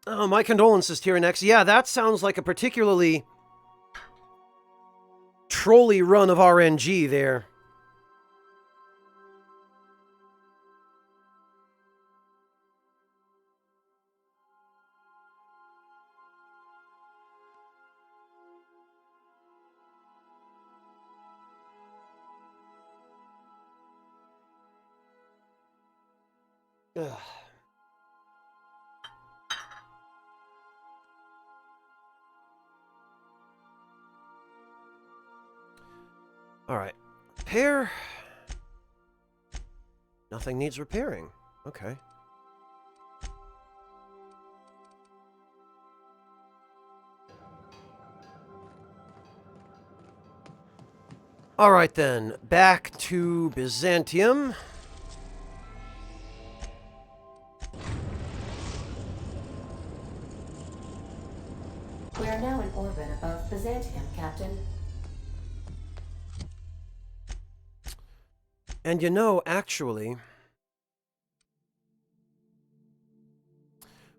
Speaker 1: Oh, my condolences, Tyrannex. Yeah, that sounds like a particularly trolly run of RNG there. Ugh. Alright. Repair. Nothing needs repairing. Okay. Alright then. Back to Byzantium.
Speaker 3: We are now in orbit above Byzantium, Captain.
Speaker 1: And you know, actually,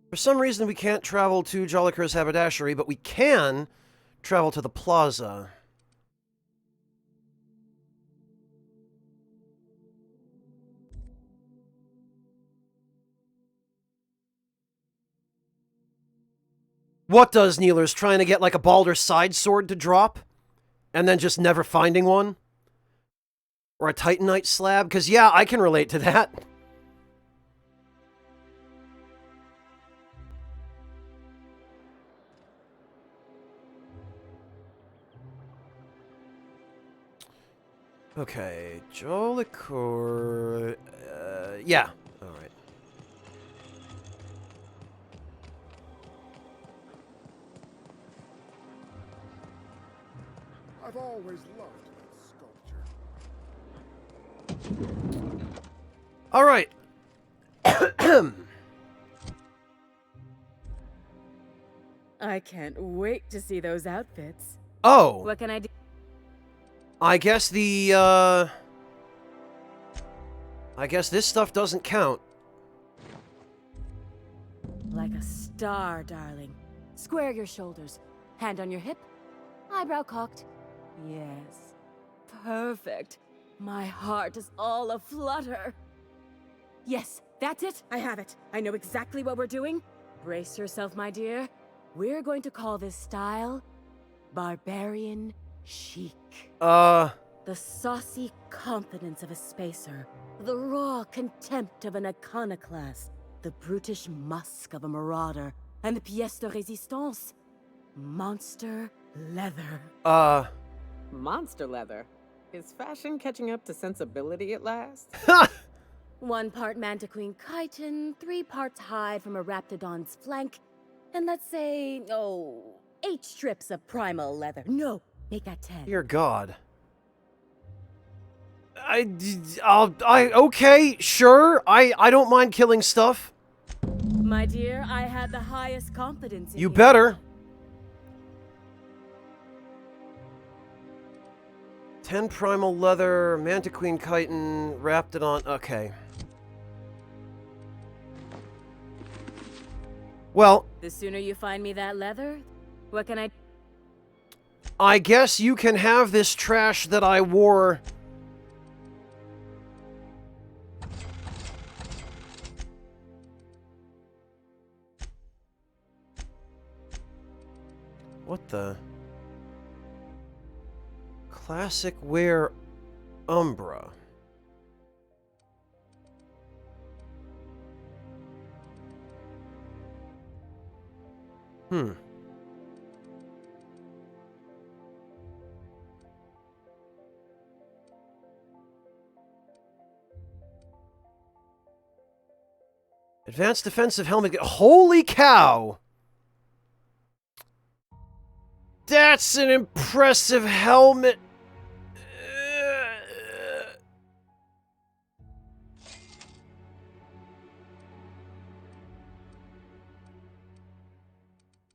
Speaker 1: for some reason we can't travel to Jolliker's haberdashery, but we can travel to the plaza. What does Neeler's trying to get like a Baldur side sword to drop? And then just never finding one? Or a Titanite slab? Because, yeah, I can relate to that. Okay, Jolicoeur... yeah, alright.
Speaker 8: I've always loved that sculpture.
Speaker 1: Alright.
Speaker 18: I can't wait to see those outfits.
Speaker 1: Oh.
Speaker 18: What can I do?
Speaker 1: I guess the, I guess this stuff doesn't count.
Speaker 18: Like a star, darling. Square your shoulders. Hand on your hip. Eyebrow cocked. Yes. Perfect. My heart is all aflutter. Yes, that's it. I have it. I know exactly what we're doing. Brace yourself, my dear. We're going to call this style Barbarian Chic. The saucy confidence of a spacer. The raw contempt of an iconoclast. The brutish musk of a marauder. And the pièce de résistance. Monster leather.
Speaker 9: Monster leather? Is fashion catching up to sensibility at last?
Speaker 18: 1 part Mantiqueen chitin, 3 parts hide from a raptidon's flank, and let's say, 8 strips of primal leather. No, make that 10.
Speaker 1: Dear God. Okay, sure. I don't mind killing stuff.
Speaker 18: My dear, I had the highest confidence in you.
Speaker 1: You better. 10 primal leather, Mantiqueen chitin, Raptidon. Okay. Well,
Speaker 18: The sooner you find me that leather, what can I...
Speaker 1: I guess you can have this trash that I wore. What the? Classic wear Umbra. Hmm. Advanced defensive helmet. Holy cow! That's an impressive helmet.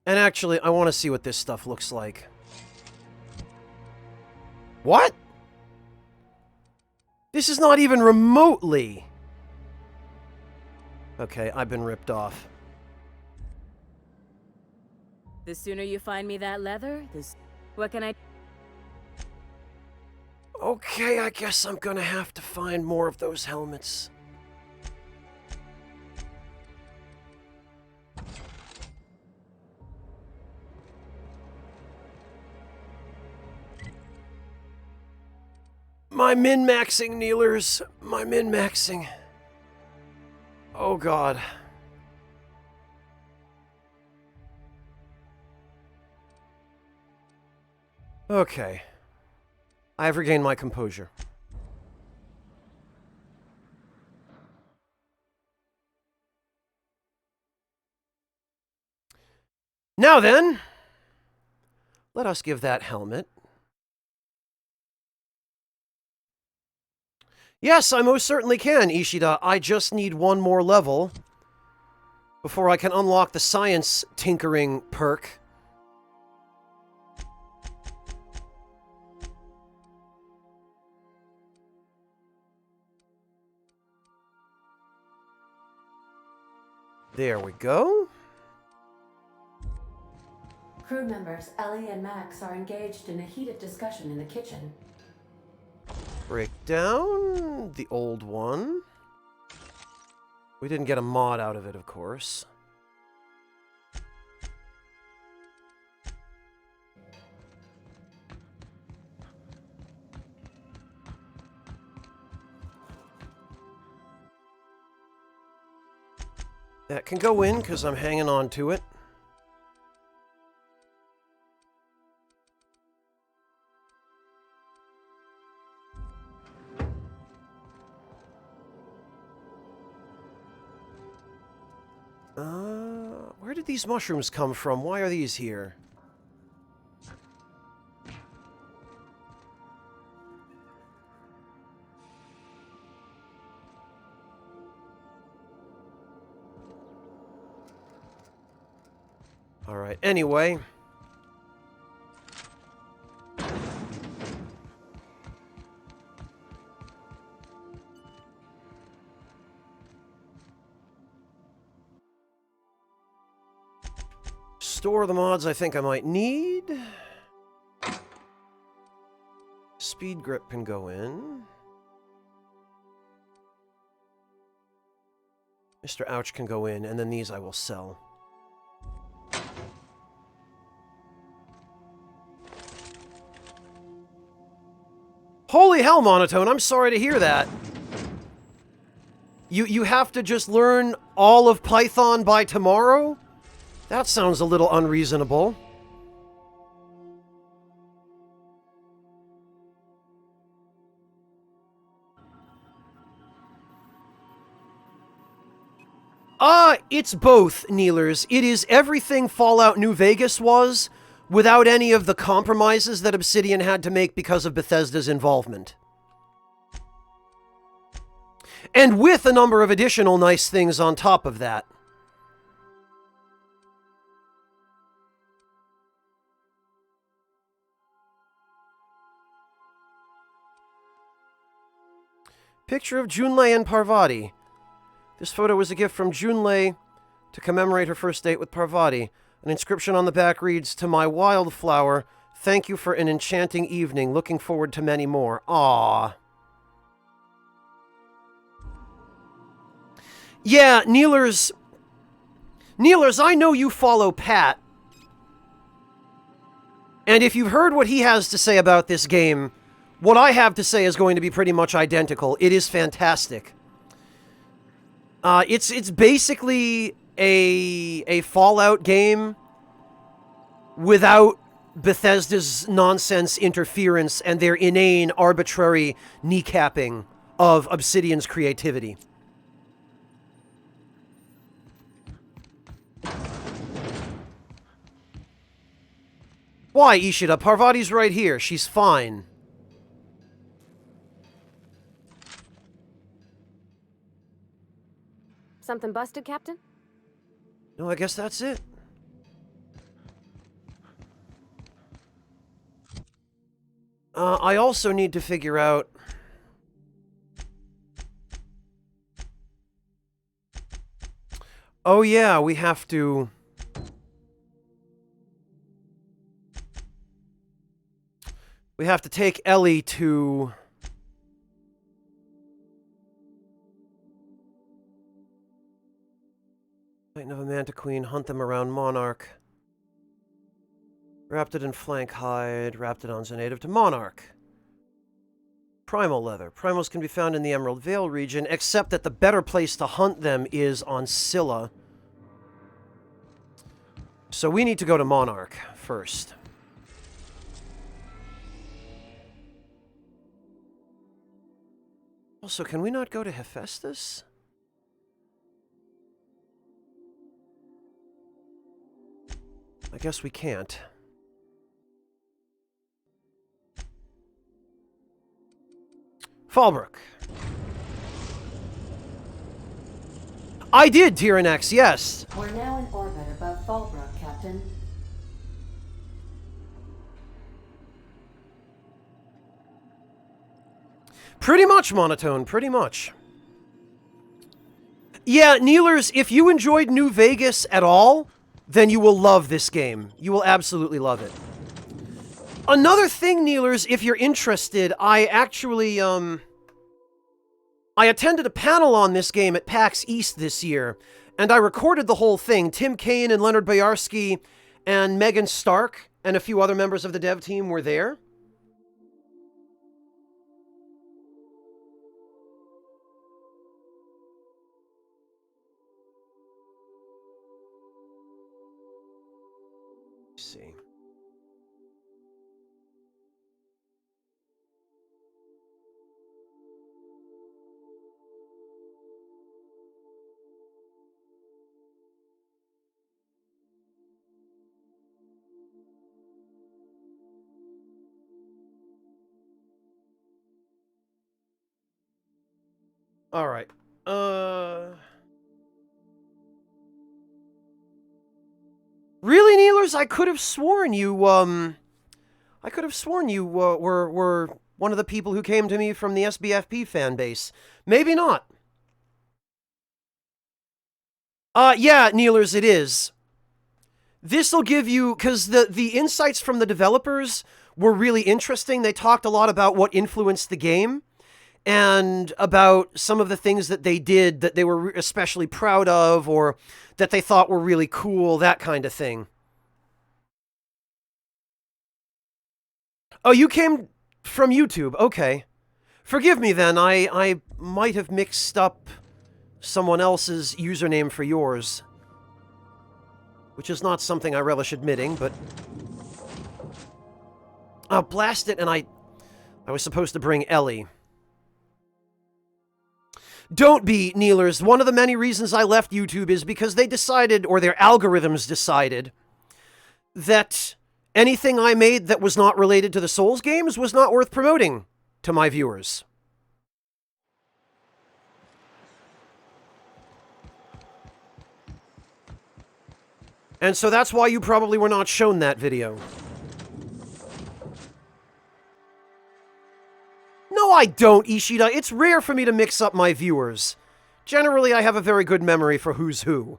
Speaker 1: And actually, I want to see what this stuff looks like. What? This is not even remotely. Okay, I've been ripped off.
Speaker 18: The sooner you find me that leather, what can I...
Speaker 1: Okay, I guess I'm gonna have to find more of those helmets. My min-maxing, Kneelers. My min-maxing. Oh, God. Okay. I have regained my composure. Now then, let us give that helmet. Yes, I most certainly can, Ishida. I just need one more level before I can unlock the science tinkering perk. There we go.
Speaker 3: Crew members Ellie and Max are engaged in a heated discussion in the kitchen.
Speaker 1: Break down the old one. We didn't get a mod out of it, of course. That can go in because I'm hanging on to it. Where did these mushrooms come from? Why are these here? All right, anyway. Store the mods I think I might need. Speed grip can go in. Mr. Ouch can go in, and then these I will sell. Holy hell, Monotone, I'm sorry to hear that. You have to just learn all of Python by tomorrow? That sounds a little unreasonable. It's both, Kneelers. It is everything Fallout New Vegas was, without any of the compromises that Obsidian had to make because of Bethesda's involvement. And with a number of additional nice things on top of that. Picture of Junlei and Parvati. This photo was a gift from Junlei to commemorate her first date with Parvati. An inscription on the back reads, "To my wildflower, thank you for an enchanting evening. Looking forward to many more." Aww. Yeah, Neelers, I know you follow Pat. And if you've heard what he has to say about this game, what I have to say is going to be pretty much identical. It is fantastic. It's basically a Fallout game without Bethesda's nonsense interference and their inane, arbitrary kneecapping of Obsidian's creativity. Why, Ishida? Parvati's right here. She's fine.
Speaker 18: Something busted, Captain?
Speaker 1: No, I guess that's it. I also need to figure out... Oh yeah, we have to... We have to take Ellie to... Titan of a Manta Queen, hunt them around Monarch. Raptidon flank hide, Raptidons are native to Monarch. Primal leather. Primals can be found in the Emerald Vale region, except that the better place to hunt them is on Scylla. So we need to go to Monarch first. Also, can we not go to Hephaestus? I guess we can't. Fallbrook. I did, Tyrannex, yes.
Speaker 3: We're now in orbit above Fallbrook, Captain.
Speaker 1: Pretty much, Monotone, pretty much. Yeah, Neelers, if you enjoyed New Vegas at all, then you will love this game. You will absolutely love it. Another thing, Neelers, if you're interested, I actually, I attended a panel on this game at PAX East this year, and I recorded the whole thing. Tim Kaine and Leonard Boyarsky and Megan Stark and a few other members of the dev team were there. Let's see. All right. Really, Neelers? I could have sworn you, were one of the people who came to me from the SBFP fan base. Maybe not. Yeah, Neelers, it is. This'll give you, because the insights from the developers were really interesting. They talked a lot about what influenced the game, and about some of the things that they did that they were especially proud of, or that they thought were really cool, that kind of thing. Oh, you came from YouTube, okay. Forgive me then, I might have mixed up someone else's username for yours. Which is not something I relish admitting, but... Oh, blast it, and I was supposed to bring Ellie. Don't be, Neelers. One of the many reasons I left YouTube is because they decided, or their algorithms decided, that anything I made that was not related to the Souls games was not worth promoting to my viewers. And so that's why you probably were not shown that video. No, I don't, Ishida. It's rare for me to mix up my viewers. Generally, I have a very good memory for who's who.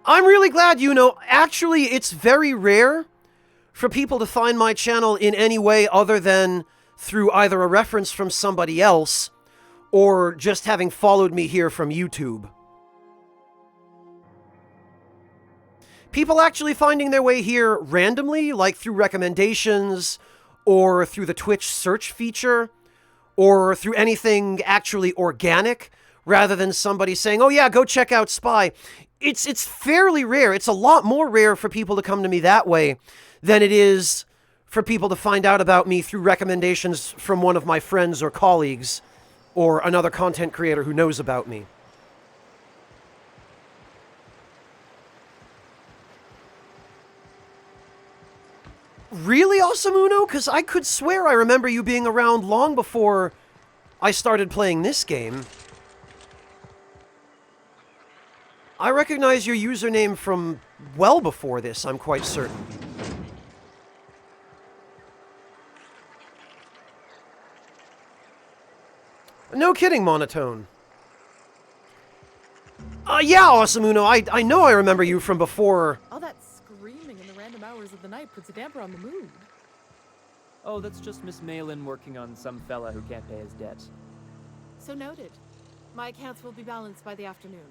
Speaker 1: I'm really glad, you know. Actually, it's very rare for people to find my channel in any way other than through either a reference from somebody else or just having followed me here from YouTube. People actually finding their way here randomly, like through recommendations, or through the Twitch search feature, or through anything actually organic, rather than somebody saying, oh yeah, go check out Spy. It's fairly rare. It's a lot more rare for people to come to me that way than it is for people to find out about me through recommendations from one of my friends or colleagues, or another content creator who knows about me. Really, Asamuno? Because I could swear I remember you being around long before I started playing this game. I recognize your username from well before this, I'm quite certain. No kidding, Monotone. Yeah, Asamuno, I know I remember you from before.
Speaker 14: All that screaming in the random hours of the night puts a damper on the mood.
Speaker 20: Oh, that's just Miss Malin working on some fella who can't pay his debt.
Speaker 14: So noted. My accounts will be balanced by the afternoon.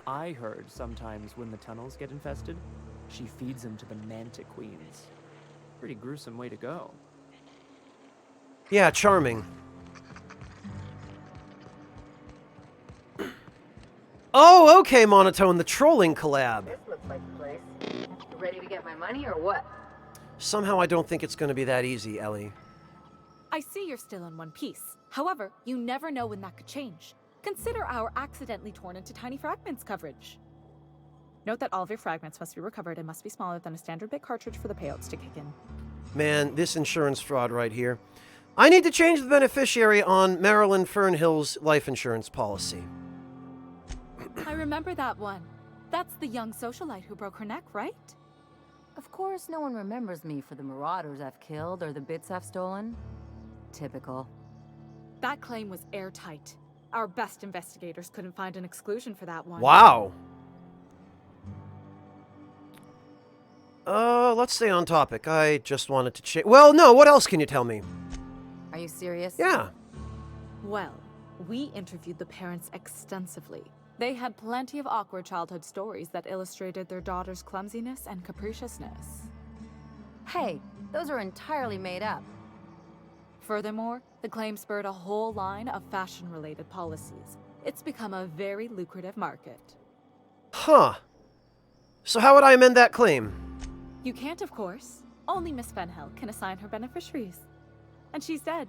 Speaker 20: I heard sometimes when the tunnels get infested, she feeds them to the Manta Queens. Pretty gruesome way to go.
Speaker 1: Yeah, charming. Oh, okay, Monotone, the trolling collab.
Speaker 12: This looks like the place. You ready to get my money or what?
Speaker 1: Somehow I don't think it's going to be that easy, Ellie.
Speaker 22: I see you're still in one piece. However, you never know when that could change. Consider our accidentally torn into tiny fragments coverage. Note that all of your fragments must be recovered and must be smaller than a standard bit cartridge for the payouts to kick in.
Speaker 1: Man, this insurance fraud right here. I need to change the beneficiary on Marilyn Fernhill's life insurance policy.
Speaker 22: I remember that one. That's the young socialite who broke her neck, right?
Speaker 19: Of course, no one remembers me for the marauders I've killed or the bits I've stolen. Typical.
Speaker 22: That claim was airtight. Our best investigators couldn't find an exclusion for that one.
Speaker 1: Wow. Let's stay on topic. I just wanted to check. Well, no, what else can you tell me?
Speaker 19: Are you serious?
Speaker 1: Yeah.
Speaker 22: Well, we interviewed the parents extensively. They had plenty of awkward childhood stories that illustrated their daughter's clumsiness and capriciousness.
Speaker 19: Hey, those are entirely made up.
Speaker 22: Furthermore, the claim spurred a whole line of fashion-related policies. It's become a very lucrative market.
Speaker 1: Huh. So how would I amend that claim?
Speaker 22: You can't, of course. Only Miss Fenhill can assign her beneficiaries. And she's dead.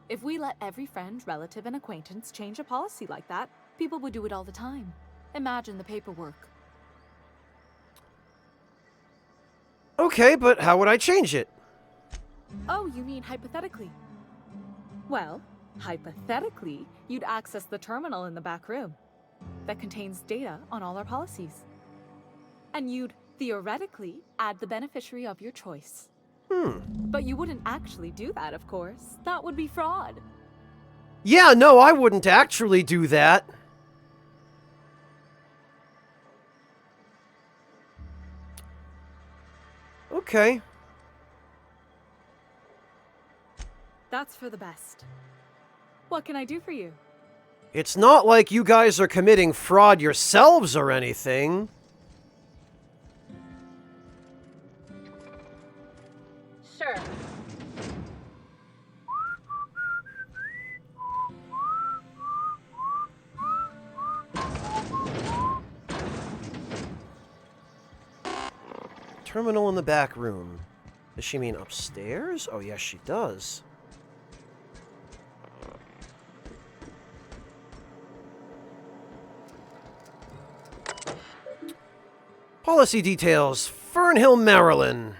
Speaker 22: If we let every friend, relative, and acquaintance change a policy like that, people would do it all the time. Imagine the paperwork.
Speaker 1: Okay, but how would I change it?
Speaker 22: Oh, you mean hypothetically? Well, hypothetically, you'd access the terminal in the back room that contains data on all our policies. And you'd theoretically add the beneficiary of your choice. But you wouldn't actually do that, of course. That would be fraud.
Speaker 1: Yeah, no, I wouldn't actually do that. Okay.
Speaker 22: That's for the best. What can I do for you?
Speaker 1: It's not like you guys are committing fraud yourselves or anything.
Speaker 12: Sure.
Speaker 1: Terminal in the back room. Does she mean upstairs? Oh, yes, she does. Policy details. Fernhill, Maryland.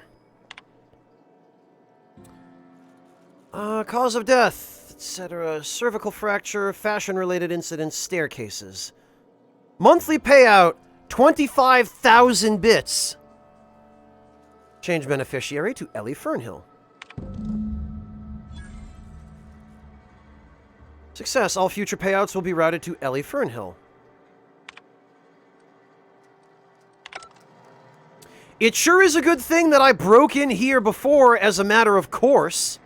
Speaker 1: Cause of death, etc. Cervical fracture, fashion-related incidents, staircases. Monthly payout, 25,000 bits. Change beneficiary to Ellie Fernhill. Success. All future payouts will be routed to Ellie Fernhill. It sure is a good thing that I broke in here before as a matter of course.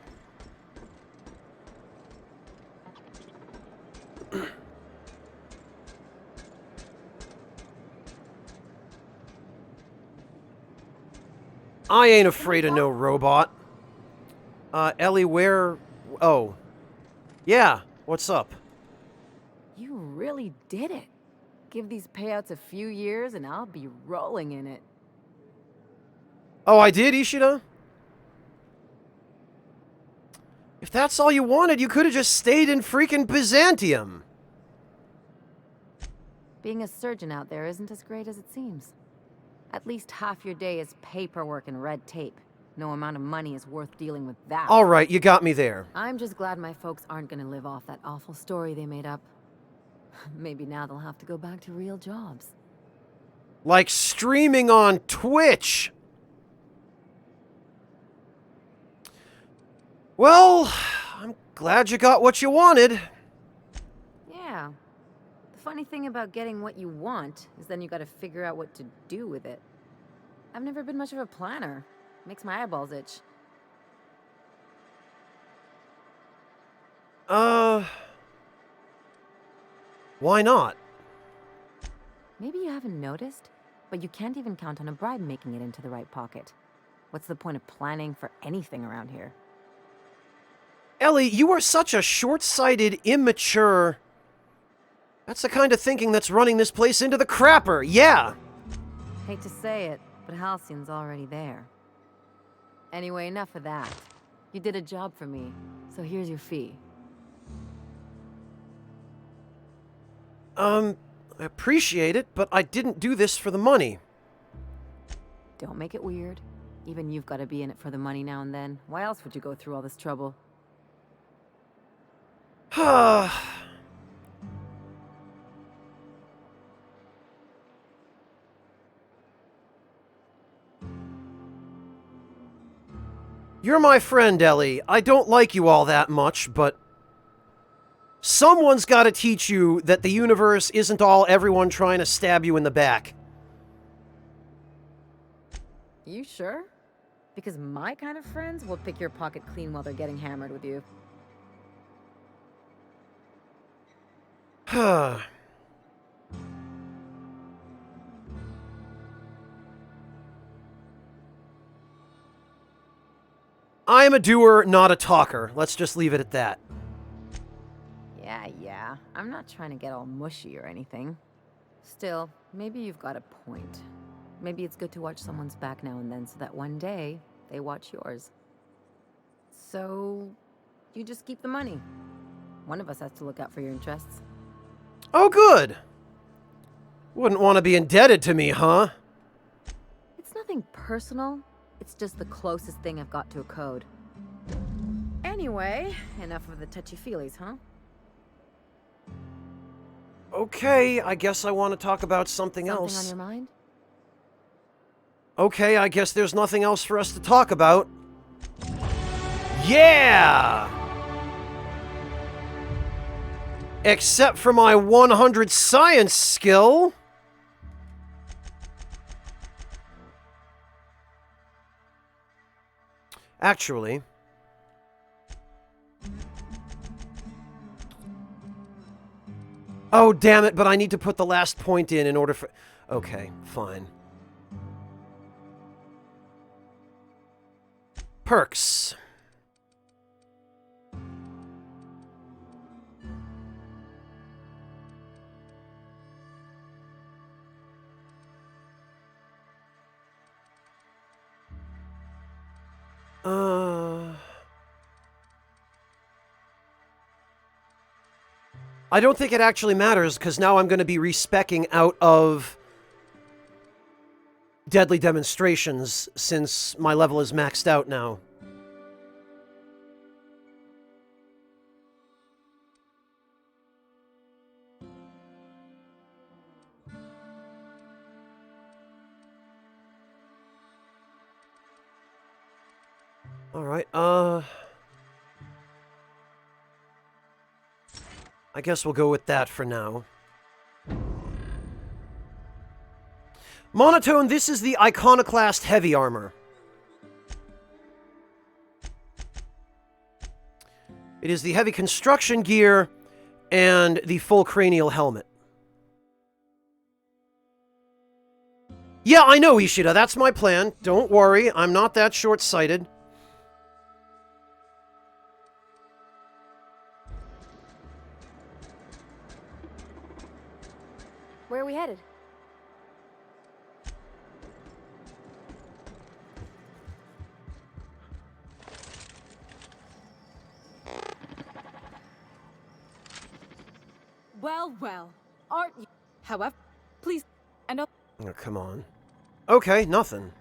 Speaker 1: I ain't afraid of no robot. Ellie, where... Oh. Yeah, what's up?
Speaker 19: You really did it. Give these payouts a few years and I'll be rolling in it.
Speaker 1: Oh, I did, Ishida? If that's all you wanted, you could have just stayed in freaking Byzantium.
Speaker 19: Being a surgeon out there isn't as great as it seems. At least half your day is paperwork and red tape. No amount of money is worth dealing with that.
Speaker 1: All right, you got me there.
Speaker 19: I'm just glad my folks aren't gonna live off that awful story they made up. Maybe now they'll have to go back to real jobs.
Speaker 1: Like streaming on Twitch. Well, I'm glad you got what you wanted.
Speaker 19: Yeah. The funny thing about getting what you want is then you gotta figure out what to do with it. I've never been much of a planner. Makes my eyeballs itch.
Speaker 1: Why not?
Speaker 19: Maybe you haven't noticed, but you can't even count on a bribe making it into the right pocket. What's the point of planning for anything around here?
Speaker 1: Ellie, you are such a short-sighted, immature... That's the kind of thinking that's running this place into the crapper, yeah!
Speaker 19: Hate to say it, but Halcyon's already there. Anyway, enough of that. You did a job for me, so here's your fee.
Speaker 1: I appreciate it, but I didn't do this for the money.
Speaker 19: Don't make it weird. Even you've got to be in it for the money now and then. Why else would you go through all this trouble?
Speaker 1: You're my friend, Ellie. I don't like you all that much, but... Someone's got to teach you that the universe isn't all everyone trying to stab you in the back.
Speaker 19: You sure? Because my kind of friends will pick your pocket clean while they're getting hammered with you.
Speaker 1: I'm a doer, not a talker. Let's just leave it at that.
Speaker 19: Yeah. I'm not trying to get all mushy or anything. Still, maybe you've got a point. Maybe it's good to watch someone's back now and then so that one day they watch yours. So, you just keep the money. One of us has to look out for your interests.
Speaker 1: Oh, good. Wouldn't want to be indebted to me, huh?
Speaker 19: It's nothing personal. It's just the closest thing I've got to a code. Anyway, enough of the touchy-feelies, huh?
Speaker 1: Okay, I guess I want to talk about something else.
Speaker 19: Something on your mind?
Speaker 1: Okay, I guess there's nothing else for us to talk about. Yeah! Except for my 100 science skill. Actually... Oh, damn it, but I need to put the last point in order for... Okay, fine. Perks. I don't think it actually matters, because now I'm going to be respeccing out of deadly demonstrations, since my level is maxed out now. Alright, I guess we'll go with that for now. Monotone, this is the Iconoclast heavy armor. It is the heavy construction gear and the full cranial helmet. Yeah, I know, Ishida. That's my plan. Don't worry. I'm not that short-sighted.
Speaker 18: Where are we headed?
Speaker 21: Well, well. Aren't you? However, please, and
Speaker 1: Oh, come on. Okay, nothing.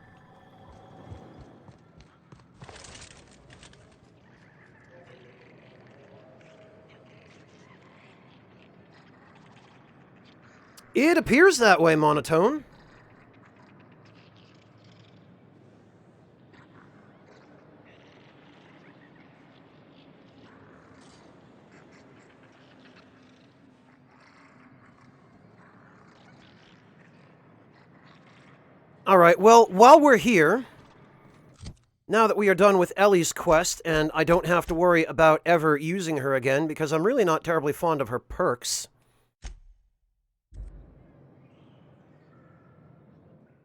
Speaker 1: It appears that way, Monotone. Alright, well, while we're here, now that we are done with Ellie's quest, and I don't have to worry about ever using her again, because I'm really not terribly fond of her perks,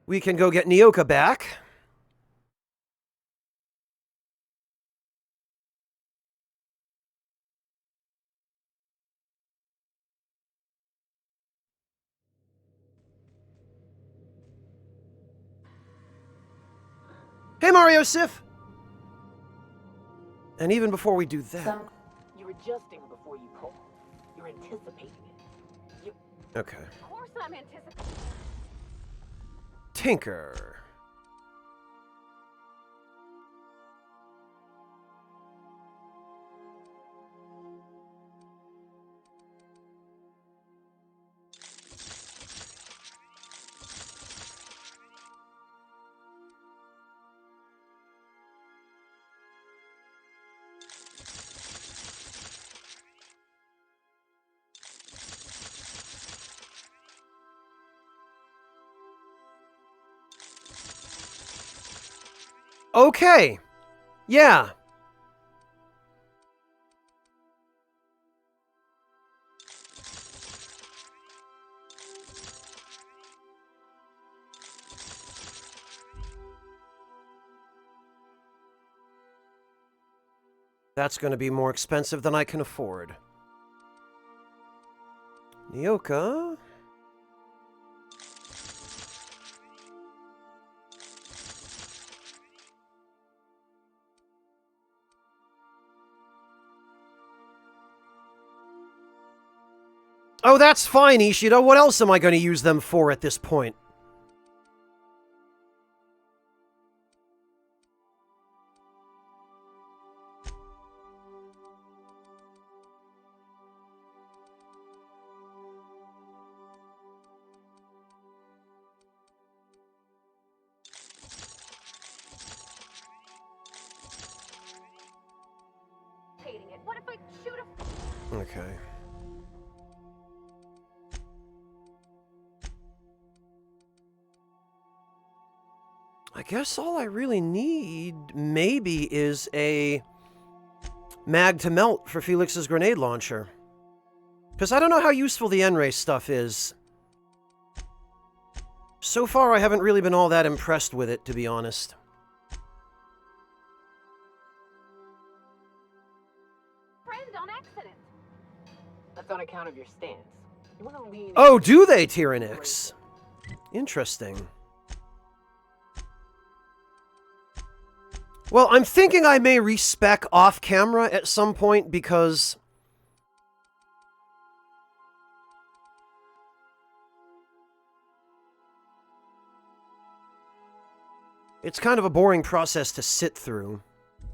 Speaker 1: we can go get Nyoka back. Hey, Mario Sif! And even before we do that...
Speaker 9: You're adjusting before you pull. You're anticipating it.
Speaker 1: Okay.
Speaker 18: Of course I'm anticipating.
Speaker 1: Tinker. Okay. Yeah. That's going to be more expensive than I can afford. Nyoka? Oh, that's fine, Ishida. What else am I going to use them for at this point?
Speaker 18: What if I shoot a...
Speaker 1: Okay. I guess all I really need, maybe, is a mag to melt for Felix's grenade launcher. Because I don't know how useful the N-Race stuff is. So far, I haven't really been all that impressed with it, to be honest.
Speaker 18: Friend on accident.
Speaker 9: That's on account of your stance. You want to lean.
Speaker 1: Oh, do they, Tyrannix? Interesting. Well, I'm thinking I may respec off camera at some point because it's kind of a boring process to sit through.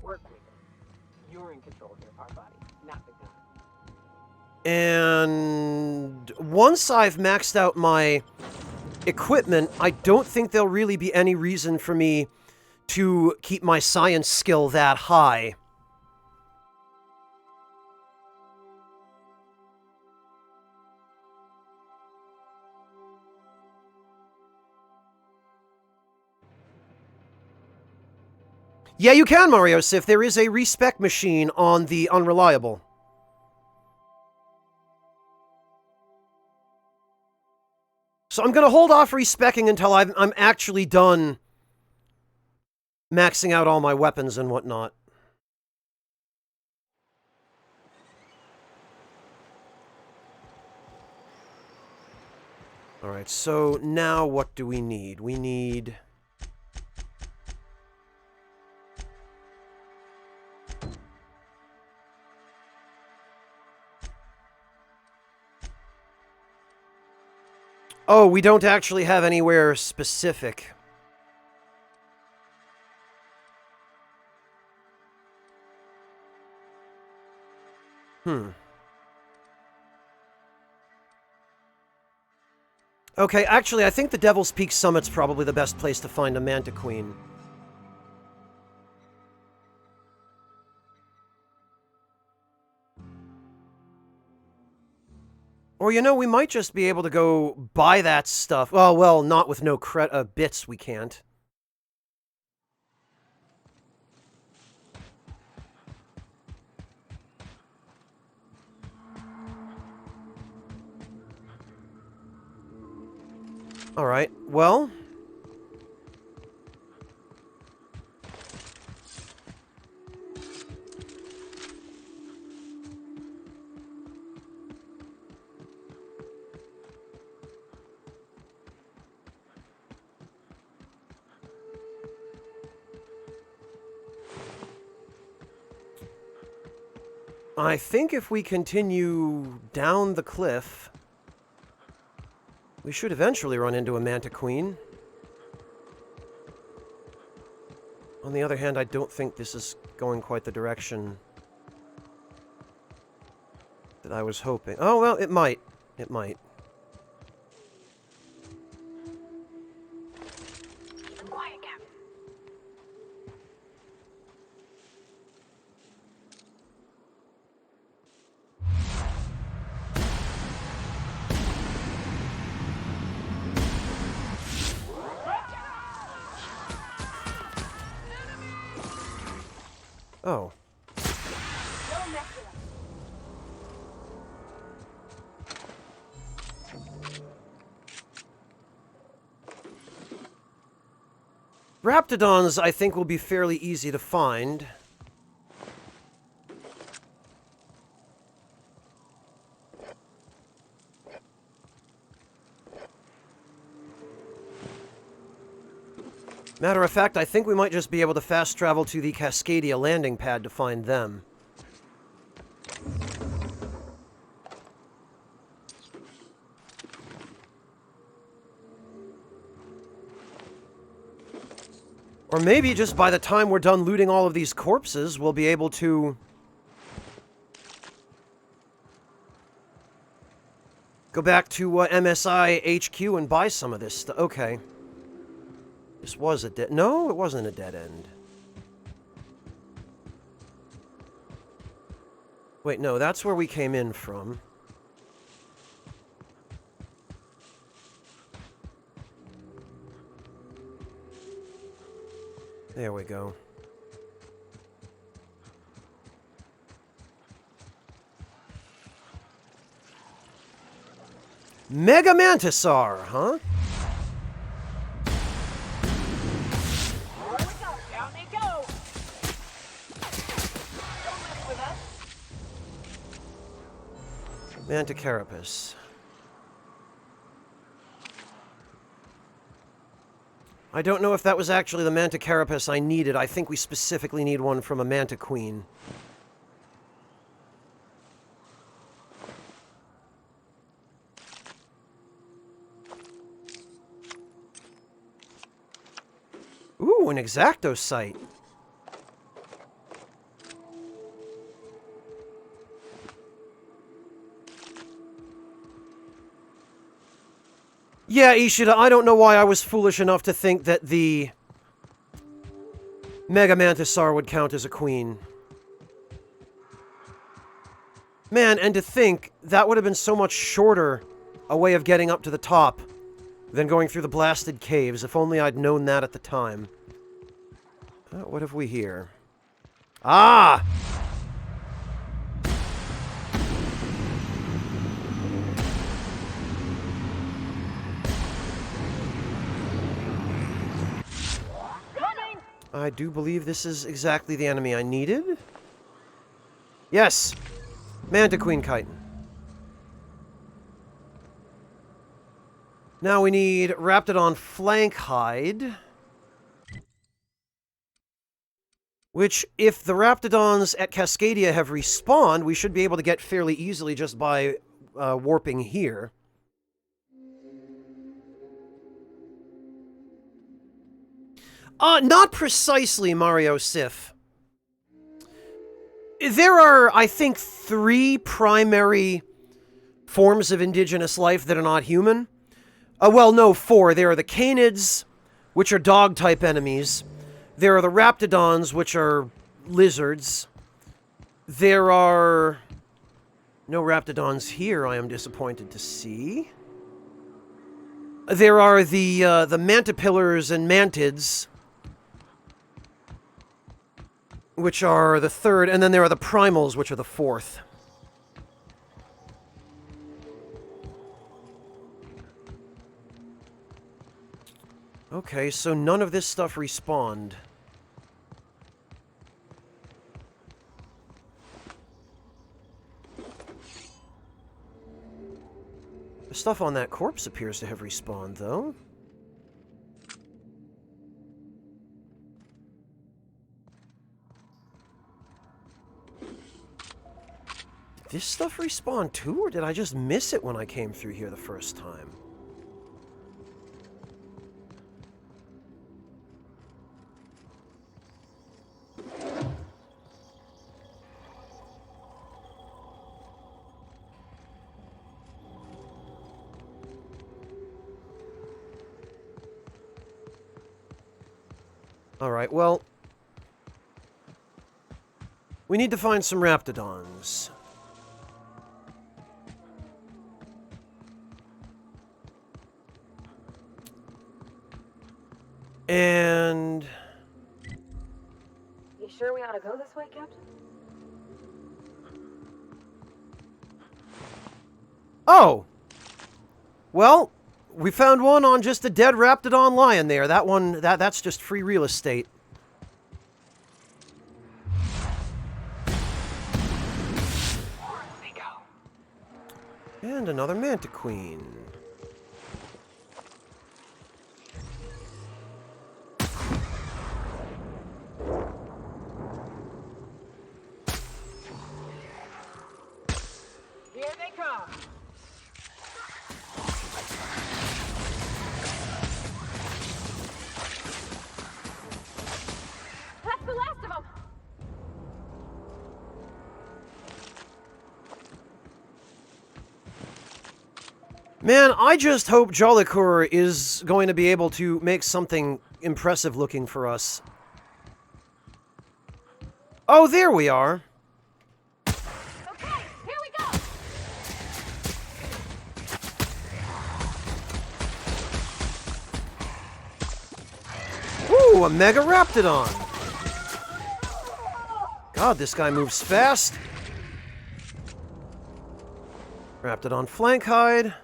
Speaker 9: Work with it. You're in control here, our body, not the gun.
Speaker 1: And once I've maxed out my equipment, I don't think there'll really be any reason for me to keep my science skill that high. Yeah, you can, Mario Sif. There is a respec machine on the Unreliable. So I'm going to hold off respecking until I'm actually done maxing out all my weapons and whatnot. Alright, so now what do we need? We need... Oh, we don't actually have anywhere specific. Okay, actually, I think the Devil's Peak Summit's probably the best place to find a Manta Queen. Or, you know, we might just be able to go buy that stuff. Oh, well, not with no bits, we can't. Alright, well... I think if we continue down the cliff, we should eventually run into a Manta Queen. On the other hand, I don't think this is going quite the direction that I was hoping. Oh, well, it might. It might.
Speaker 17: Quiet, Captain.
Speaker 1: Oh.
Speaker 17: Don't mess with us.
Speaker 1: Raptidons, I think, will be fairly easy to find. Matter of fact, I think we might just be able to fast travel to the Cascadia landing pad to find them. Or maybe just by the time we're done looting all of these corpses, we'll be able to go back to MSI HQ and buy some of this stuff. Okay. This was a dead... No, it wasn't a dead end. Wait, no, that's where we came in from. There we go. Mega Mantisaur, huh?
Speaker 17: Down they go. Don't mess with us.
Speaker 1: Manticarapus. I don't know if that was actually the Manticarapus I needed. I think we specifically need one from a Manta Queen. Ooh, an Exacto site. Yeah, Ishida, I don't know why I was foolish enough to think that the Mega Mantisaur would count as a queen. Man, and to think, that would have been so much shorter a way of getting up to the top than going through the blasted caves, if only I'd known that at the time. What have we here? Ah! I do believe this is exactly the enemy I needed. Yes! Mantiqueen chitin. Now we need Raptidon flank hide. Which, if the Raptidons at Cascadia have respawned, we should be able to get fairly easily just by warping here. Not precisely, Mario Sif. There are, I think, 3 primary forms of indigenous life that are not human. Well, no, 4. There are the Canids, which are dog-type enemies. There are the Raptidons, which are lizards. There are no Raptidons here, I am disappointed to see. There are the Mantipillars and Mantids, which are the 3rd, and then there are the Primals, which are the 4th. Okay, so none of this stuff respawned. The stuff on that corpse appears to have respawned, though. Did this stuff respawn too, or did I just miss it when I came through here the first time? Alright, well, we need to find some Raptidons. And...
Speaker 17: You sure we ought to go this way, Captain?
Speaker 1: Oh! Well, we found one on just a dead Raptidon lion there. That one, that's just free real estate.
Speaker 9: They go.
Speaker 1: And another Mantiqueen.
Speaker 9: Here they come.
Speaker 17: That's the last of them!
Speaker 1: Man, I just hope Jolicoeur is going to be able to make something impressive looking for us. Oh, there we are.
Speaker 17: Okay, here we go!
Speaker 1: Ooh, a Mega Raptidon. God, this guy moves fast. Raptidon flank hide.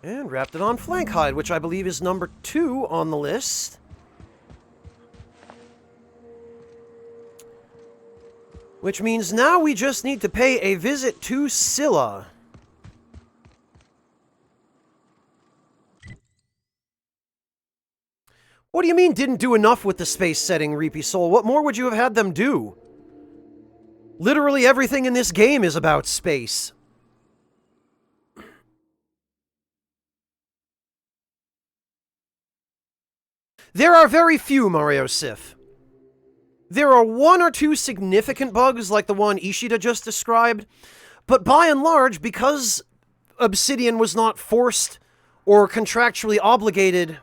Speaker 1: And Raptidon flank hide, which I believe is number 2 on the list. Which means now we just need to pay a visit to Scylla. What do you mean didn't do enough with the space setting, Reapy Soul? What more would you have had them do? Literally everything in this game is about space. There are very few, Mario Sif. There are 1 or 2 significant bugs like the one Ishida just described, but by and large, because Obsidian was not forced or contractually obligated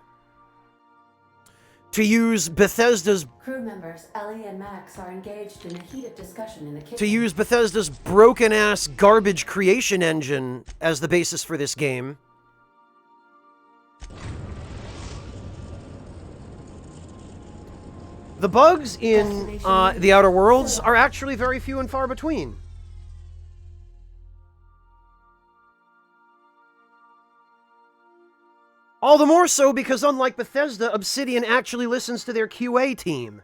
Speaker 1: To use Bethesda's
Speaker 3: Crew members Ellie and Max are engaged in a heated discussion in the kitchen.
Speaker 1: to use Bethesda's broken-ass garbage creation engine as the basis for this game. The bugs in the Outer Worlds are actually very few and far between. All the more so because, unlike Bethesda, Obsidian actually listens to their QA team.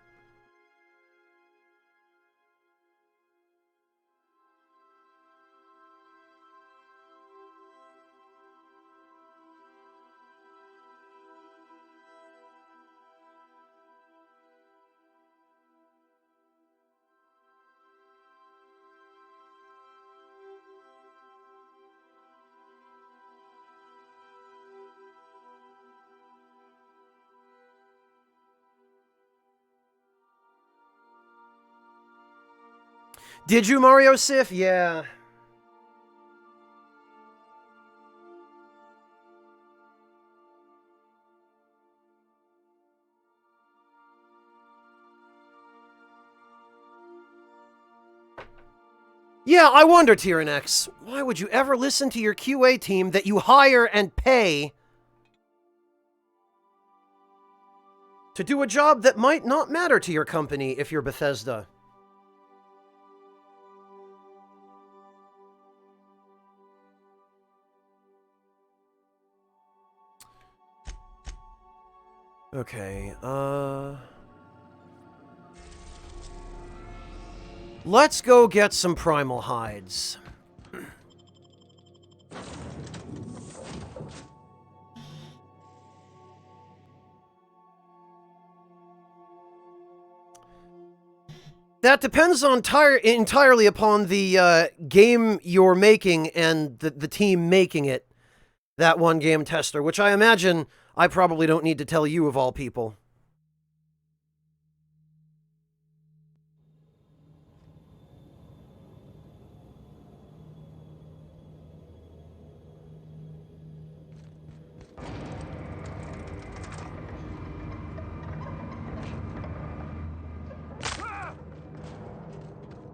Speaker 1: Did you, Mario Sif? Yeah. Yeah, I wonder, Tyrannex, why would you ever listen to your QA team that you hire and pay to do a job that might not matter to your company if you're Bethesda? Okay, let's go get some primal hides. That depends on entirely upon the game you're making and the team making it. That one game tester, which I imagine I probably don't need to tell you of all people.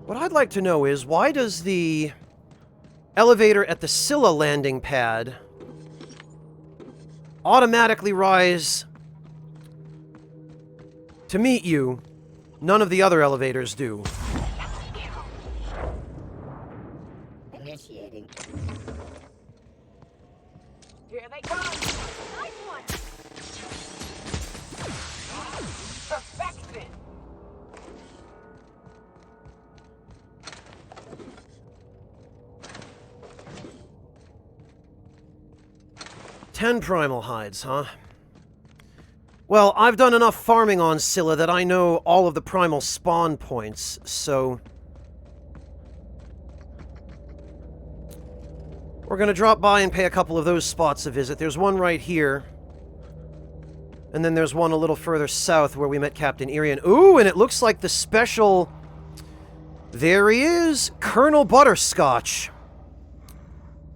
Speaker 1: What I'd like to know is, why does the elevator at the Scylla landing pad automatically rise to meet you? None of the other elevators do.
Speaker 9: Initiating. Here they come! Nice one! Perfection!
Speaker 1: 10 primal hides, huh? Well, I've done enough farming on Scylla that I know all of the primal spawn points, so we're gonna drop by and pay a couple of those spots a visit. There's one right here, and then there's one a little further south where we met Captain Irian. Ooh, and it looks like the special... There he is! Colonel Butterscotch.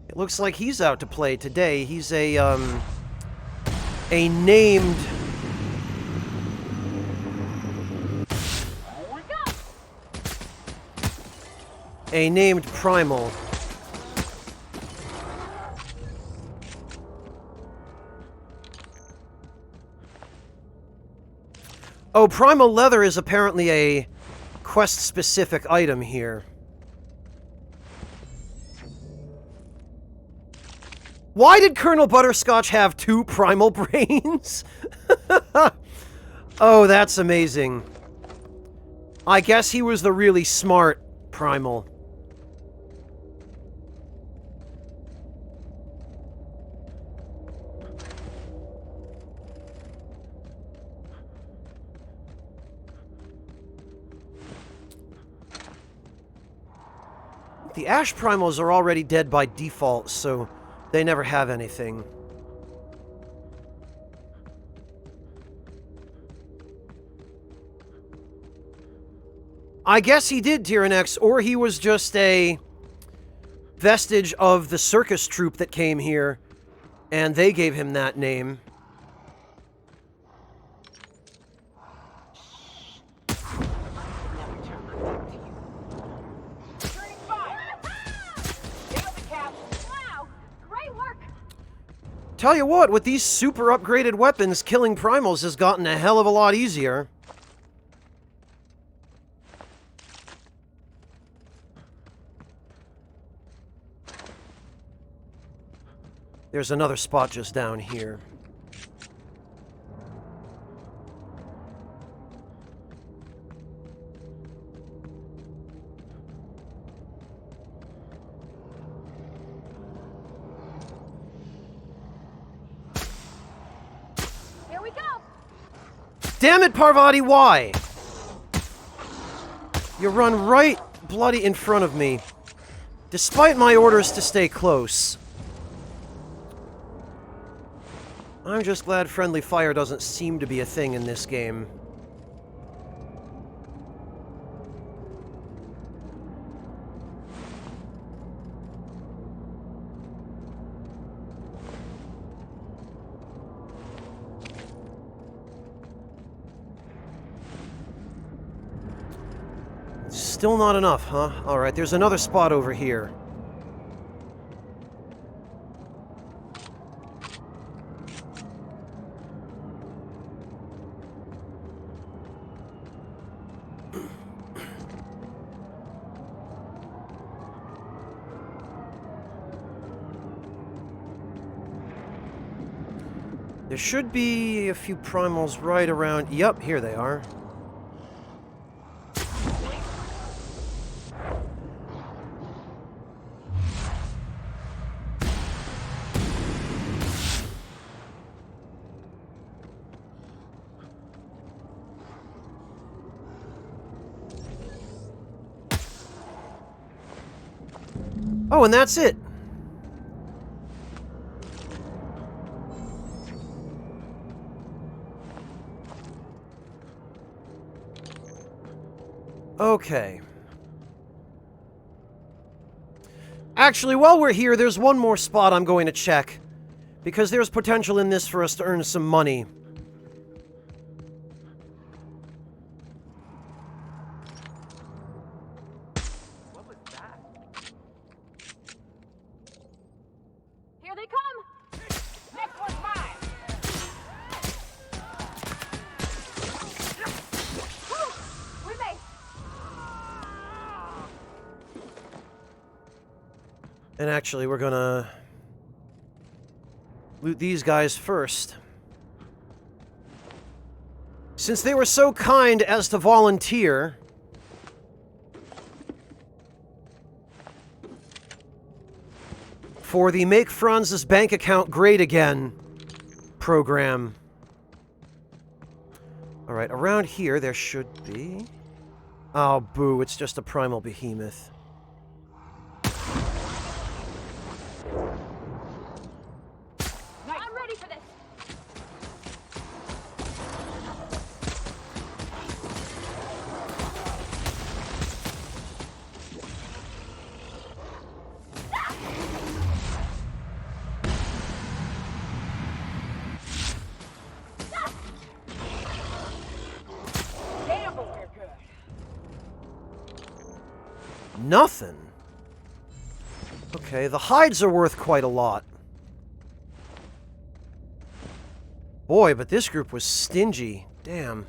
Speaker 1: It looks like he's out to play today. He's a named... A named primal. Oh, primal leather is apparently a quest-specific item here. Why did Colonel Butterscotch have 2 primal brains? Oh, that's amazing. I guess he was the really smart primal. The Ash Primals are already dead by default, so they never have anything. I guess he did, Tyrannex, or he was just a vestige of the circus troupe that came here, and they gave him that name. Tell you what, with these super upgraded weapons, killing primals has gotten a hell of a lot easier. There's another spot just down here.
Speaker 17: Here we go.
Speaker 1: Damn it, Parvati, why? You run right bloody in front of me, despite my orders to stay close. I'm just glad friendly fire doesn't seem to be a thing in this game. Still not enough, huh? Alright, there's another spot over here. There should be a few primals right around... Yep, here they are. Oh, and that's it. Okay. Actually, while we're here, there's one more spot I'm going to check. Because there's potential in this for us to earn some money.
Speaker 17: What was that? Here they come. Next one's mine. Woo! We made.
Speaker 1: And actually, we're gonna loot these guys first. Since they were so kind as to volunteer, for the Make Franz's Bank Account Great Again program. Alright, around here there should be... Oh, boo, it's just a primal behemoth.
Speaker 17: I'm ready for this. Damn, but we're good.
Speaker 1: Nothing? Okay, the hides are worth quite a lot. Boy, but this group was stingy. Damn.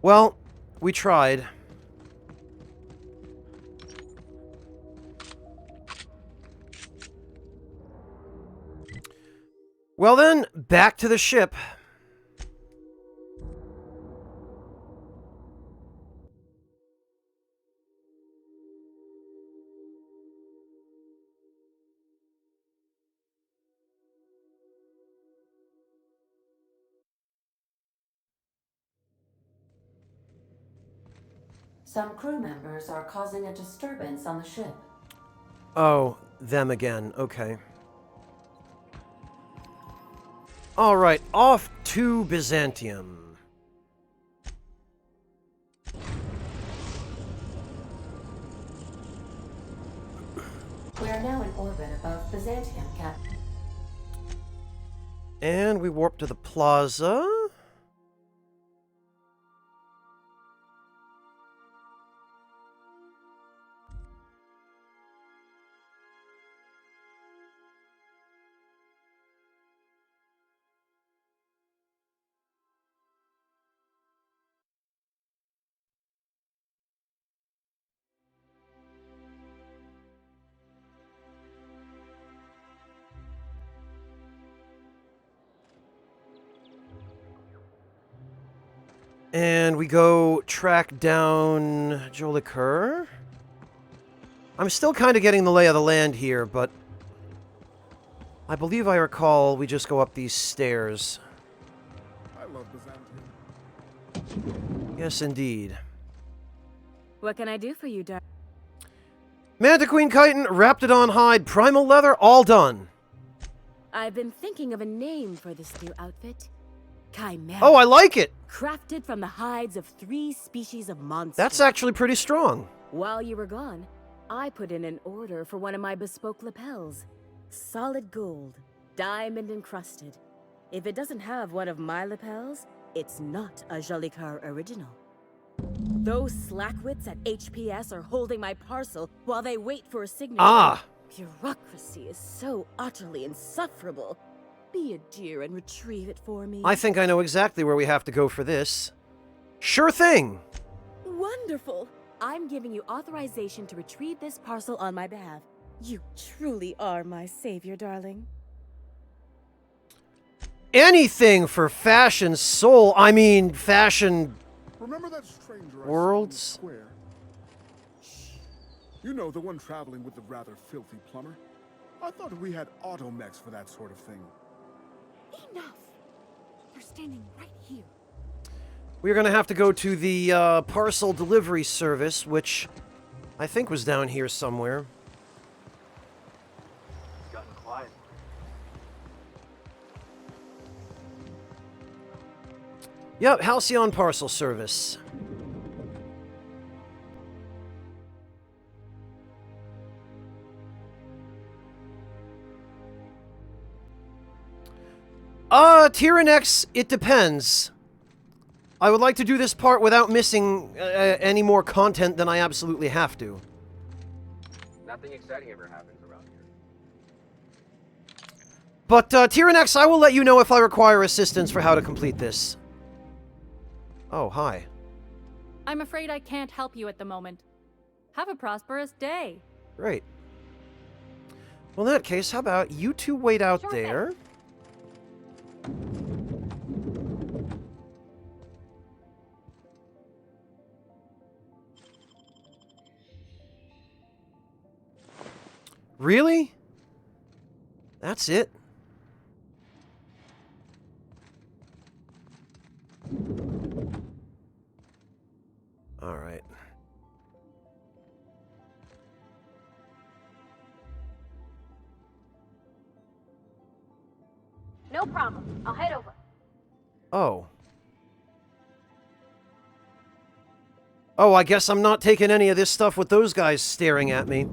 Speaker 1: Well, we tried. Well then, back to the ship.
Speaker 3: Some crew members are causing a disturbance on the ship.
Speaker 1: Oh, them again. Okay. Alright, off to Byzantium.
Speaker 3: We are now in orbit above Byzantium, Captain.
Speaker 1: And we warp to the plaza. And we go track down Jolicoeur. I'm still kind of getting the lay of the land here, but I believe I recall we just go up these stairs.
Speaker 8: I love Byzantium.
Speaker 1: Yes, indeed.
Speaker 18: What can I do for you, Dar?
Speaker 1: Mantiqueen chitin, Raptidon hide, primal leather, all done.
Speaker 18: I've been thinking of a name for this new outfit. Chimera.
Speaker 1: Oh, I like it!
Speaker 18: Crafted from the hides of 3 species of monsters.
Speaker 1: That's actually pretty strong.
Speaker 18: While you were gone, I put in an order for one of my bespoke lapels. Solid gold, diamond encrusted. If it doesn't have one of my lapels, it's not a Jolicoeur original. Those slackwits at HPS are holding my parcel while they wait for a signature.
Speaker 1: Ah!
Speaker 18: Bureaucracy is so utterly insufferable. Be a dear and retrieve it for me.
Speaker 1: I think I know exactly where we have to go for this. Sure thing!
Speaker 18: Wonderful! I'm giving you authorization to retrieve this parcel on my behalf. You truly are my savior, darling.
Speaker 1: Anything for fashion soul. I mean, fashion...
Speaker 8: Remember that stranger I
Speaker 1: worlds?
Speaker 8: saw in the square? Shh. You know, the one traveling with the rather filthy plumber? I thought we had automechs for that sort of thing.
Speaker 21: Enough! They're standing right here.
Speaker 1: We're going to have to go to the parcel delivery service, which I think was down here somewhere.
Speaker 2: It's gotten quiet.
Speaker 1: Yep, Halcyon Parcel Service. Tyrannex, it depends. I would like to do this part without missing any more content than I absolutely have to.
Speaker 2: Nothing exciting ever happens around here.
Speaker 1: But, Tyrannex, I will let you know if I require assistance for how to complete this. Oh, hi.
Speaker 4: I'm afraid I can't help you at the moment. Have a prosperous day.
Speaker 1: Great. Well, in that case, how about you two wait out
Speaker 4: Sure
Speaker 1: there?
Speaker 4: thing.
Speaker 1: Really? That's it? All right.
Speaker 17: No problem. I'll head over.
Speaker 1: Oh. Oh, I guess I'm not taking any of this stuff with those guys staring at me.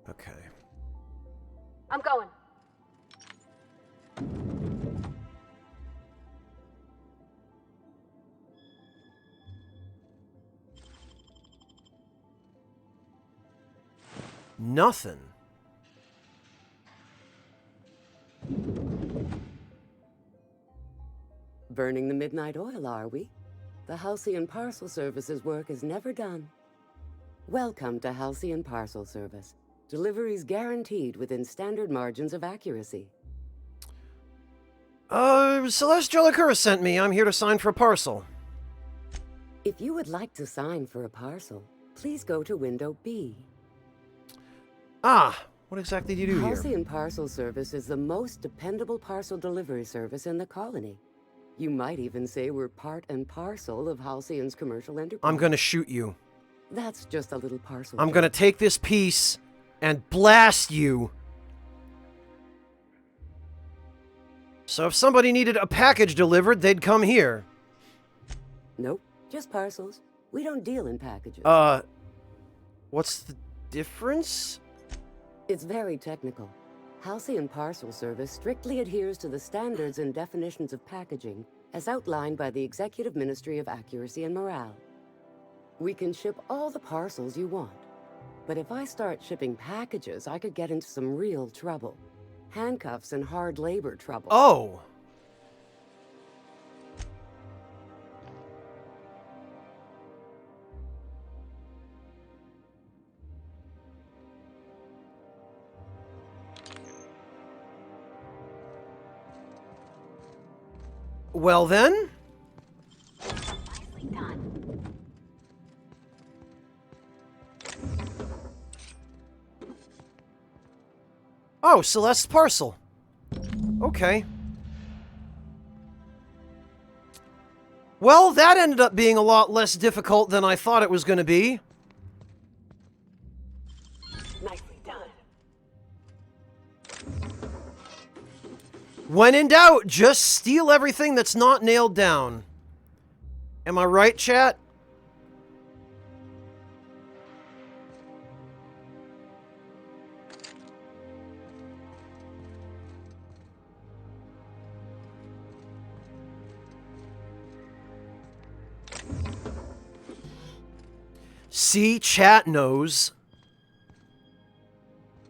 Speaker 1: Okay.
Speaker 17: I'm going.
Speaker 1: Nothing.
Speaker 11: Burning the midnight oil, are we? The Halcyon Parcel Service's work is never done. Welcome to Halcyon Parcel Service. Deliveries guaranteed within standard margins of accuracy.
Speaker 1: Celeste Jolicoeur sent me. I'm here to sign for a parcel.
Speaker 11: If you would like to sign for a parcel, please go to window B.
Speaker 1: Ah, what exactly do you do here?
Speaker 11: Halcyon Parcel Service is the most dependable parcel delivery service in the colony. You might even say we're part and parcel of Halcyon's commercial enterprise.
Speaker 1: I'm gonna shoot you.
Speaker 11: That's just a little parcel.
Speaker 1: I'm gonna take this piece and blast you. So if somebody needed a package delivered, they'd come here.
Speaker 11: Nope, just parcels. We don't deal in packages.
Speaker 1: What's the difference?
Speaker 11: It's very technical. Halcyon Parcel Service strictly adheres to the standards and definitions of packaging as outlined by the Executive Ministry of Accuracy and Morale. We can ship all the parcels you want. But if I start shipping packages, I could get into some real trouble. Handcuffs and hard labor trouble.
Speaker 1: Oh! Well then. Oh, Celeste's parcel. Okay. Well, that ended up being a lot less difficult than I thought it was going to be.
Speaker 9: Nicely done.
Speaker 1: When in doubt, just steal everything that's not nailed down. Am I right, chat? See, chat knows.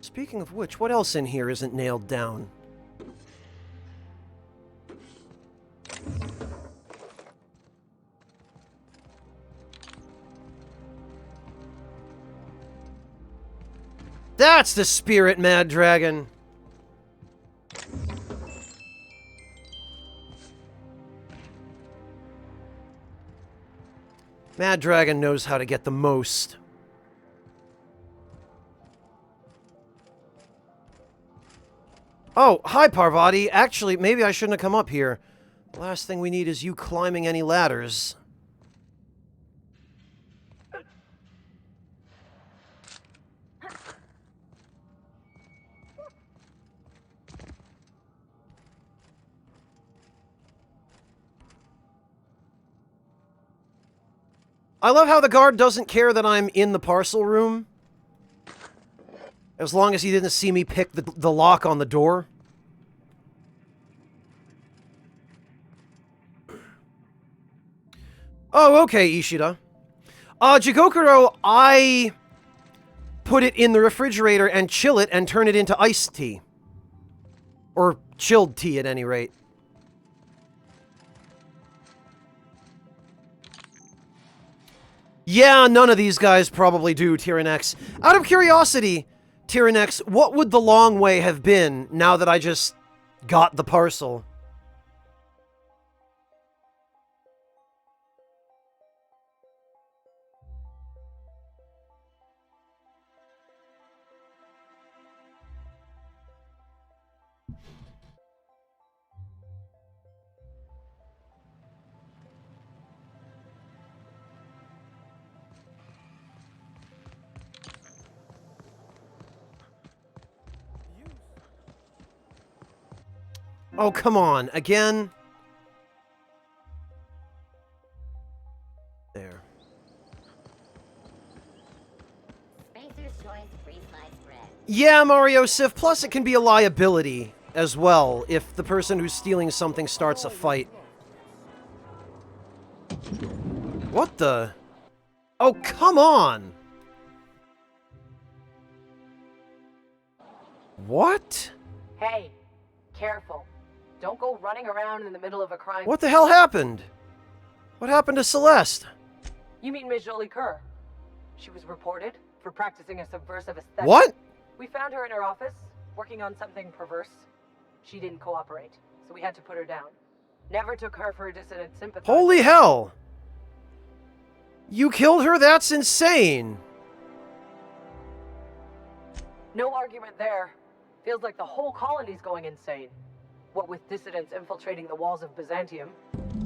Speaker 1: Speaking of which, what else in here isn't nailed down? That's the spirit, Mad Dragon. Mad Dragon knows how to get the most. Oh, hi Parvati. Actually, maybe I shouldn't have come up here. The last thing we need is you climbing any ladders. I love how the guard doesn't care that I'm in the parcel room. As long as he didn't see me pick the lock on the door. Oh, okay, Ishida. Jigokuro, I put it in the refrigerator and chill it and turn it into iced tea. Or chilled tea, at any rate. Yeah, none of these guys probably do, Tyrannex. Out of curiosity, Tyrannex, what would the long way have been now that I just got the parcel? Oh, come on. Again? There. Yeah, Mario Sif. Plus, it can be a liability as well if the person who's stealing something starts a fight. What the? Oh, come on! What?
Speaker 9: Hey, careful. Don't go running around in the middle of a crime.
Speaker 1: What the hell happened? What happened to Celeste?
Speaker 9: You mean Ms. Jolie Kerr? She was reported for practicing a subversive aesthetic.
Speaker 1: What?
Speaker 9: We found her in her office, working on something perverse. She didn't cooperate, so we had to put her down. Never took her for a dissident sympathizer.
Speaker 1: Holy hell! You killed her? That's insane!
Speaker 9: No argument there. Feels like the whole colony's going insane. What with dissidents infiltrating the walls of Byzantium,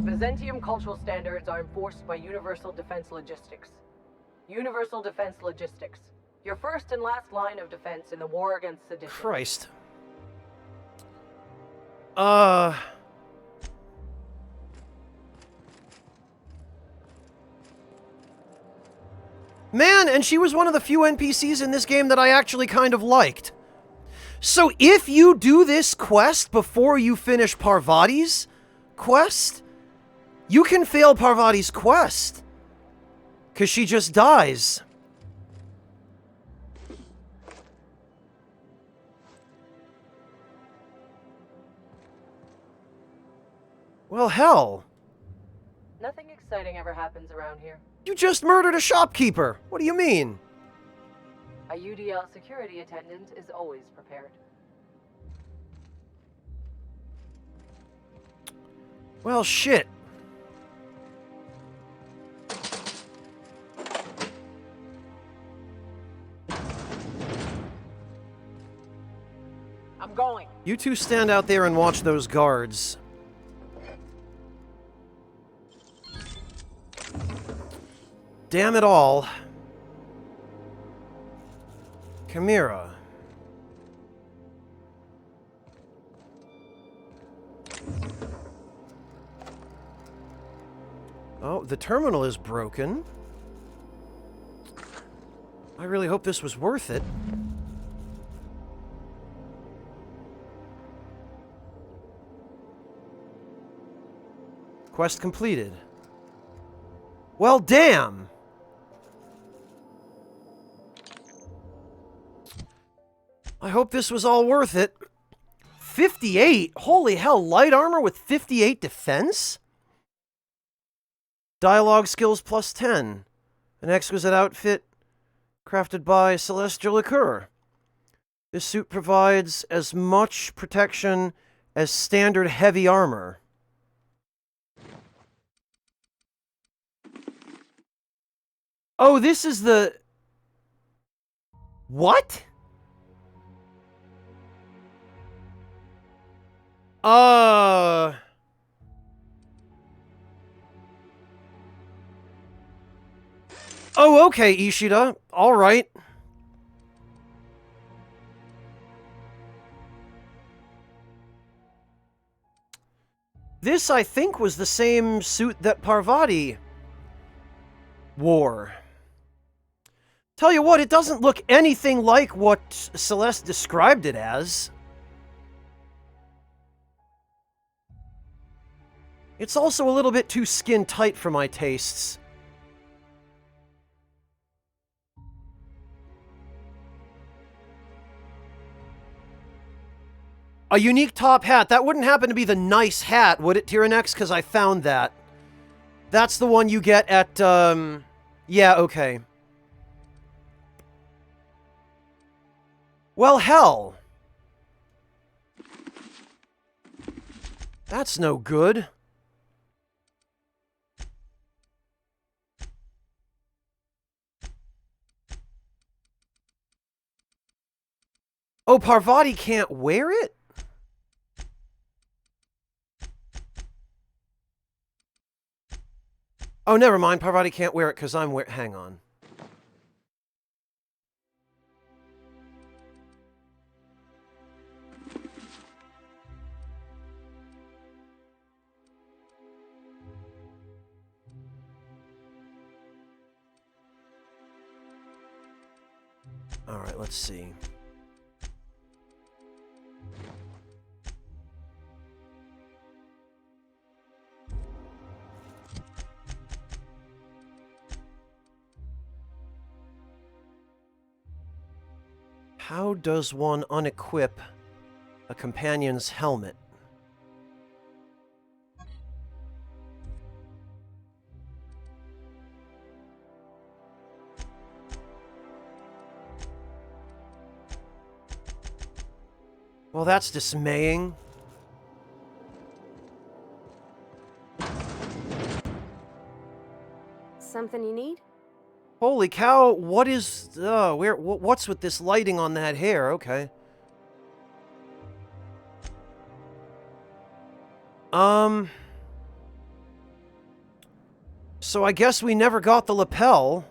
Speaker 9: Byzantium cultural standards are enforced by Universal Defense Logistics. Universal Defense Logistics. Your first and last line of defense in the war against sedition.
Speaker 1: Christ. Man, and she was one of the few NPCs in this game that I actually kind of liked. So if you do this quest before you finish Parvati's quest, you can fail Parvati's quest. Because she just dies. Well, hell.
Speaker 9: Nothing exciting ever happens around here.
Speaker 1: You just murdered a shopkeeper. What do you mean?
Speaker 9: A UDL security attendant is always prepared.
Speaker 1: Well, shit.
Speaker 9: I'm going.
Speaker 1: You two stand out there and watch those guards. Damn it all. Chimera. Oh, the terminal is broken. I really hope this was worth it. Quest completed. Well, damn! I hope this was all worth it. 58? Holy hell, light armor with 58 defense? Dialogue skills plus 10. An exquisite outfit crafted by Celestial Liqueur. This suit provides as much protection as standard heavy armor. Oh, this is the... What? Oh, okay, Ishida. All right. This, I think, was the same suit that Parvati wore. Tell you what, it doesn't look anything like what Celeste described it as. It's also a little bit too skin tight for my tastes. A unique top hat. That wouldn't happen to be the nice hat, would it, Tyrannex? Because I found that. That's the one you get at, yeah, okay. Well, hell. That's no good. Oh, Parvati can't wear it? Oh, never mind. Parvati can't wear it because I'm wearing... Hang on. Alright, let's see. How does one unequip a companion's helmet? Well, that's dismaying.
Speaker 18: Something you need?
Speaker 1: Holy cow, what is... what's with this lighting on that hair? Okay. So I guess we never got the lapel.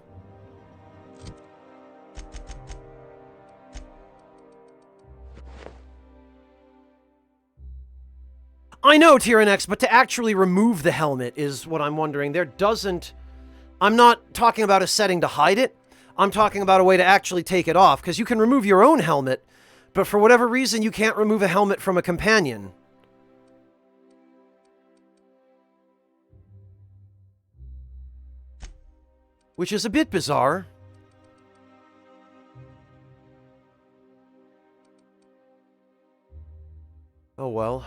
Speaker 1: I know, Tyrannex, but to actually remove the helmet is what I'm wondering. There doesn't... I'm not talking about a setting to hide it. I'm talking about a way to actually take it off, because you can remove your own helmet, but for whatever reason, you can't remove a helmet from a companion. Which is a bit bizarre. Oh well.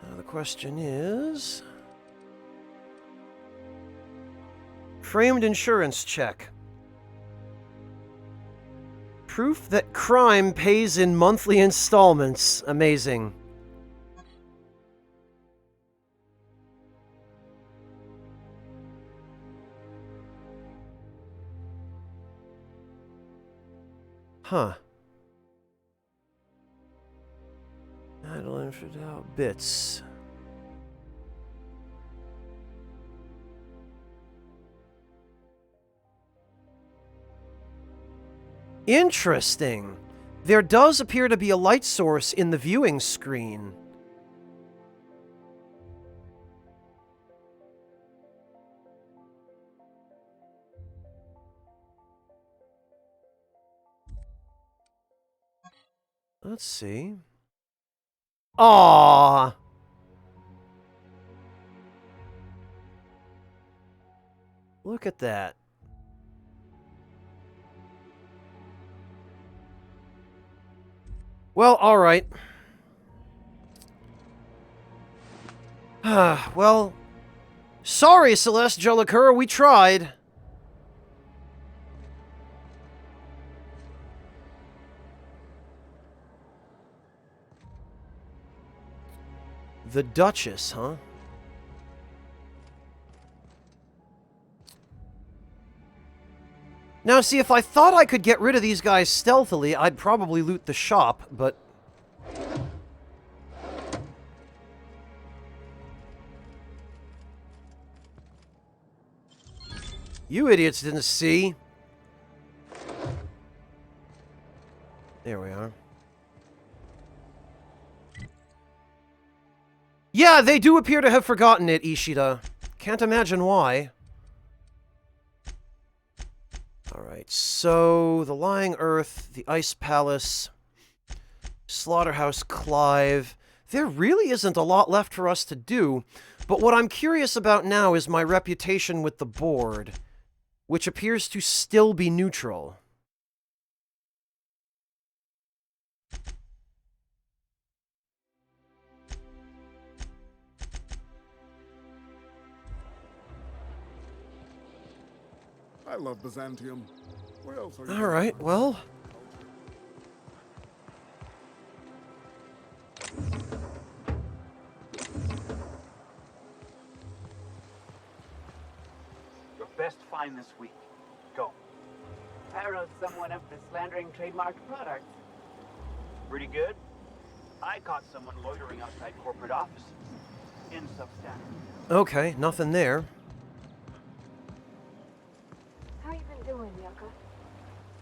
Speaker 1: Now the question is... Framed insurance check. Proof that crime pays in monthly installments. Amazing. Huh. Idle infidel bits. Interesting. There does appear to be a light source in the viewing screen. Let's see. Aww. Look at that. Well, alright. Well, sorry, Celeste Jolicoeur, we tried. The Duchess, huh? Now, see, if I thought I could get rid of these guys stealthily, I'd probably loot the shop, but... You idiots didn't see. There we are. Yeah, they do appear to have forgotten it, Ishida. Can't imagine why. Alright, so the Lying Earth, the Ice Palace, Slaughterhouse Clive. There really isn't a lot left for us to do, but what I'm curious about now is my reputation with the board, which appears to still be neutral.
Speaker 8: I love Byzantium. Where else are you?
Speaker 1: Alright, well...
Speaker 2: Your best find this week. Go.
Speaker 9: I wrote someone up for slandering trademarked products.
Speaker 7: Pretty good. I caught someone loitering outside corporate offices. In substandard.
Speaker 1: Okay, nothing there.
Speaker 17: How you been doing, Yoko?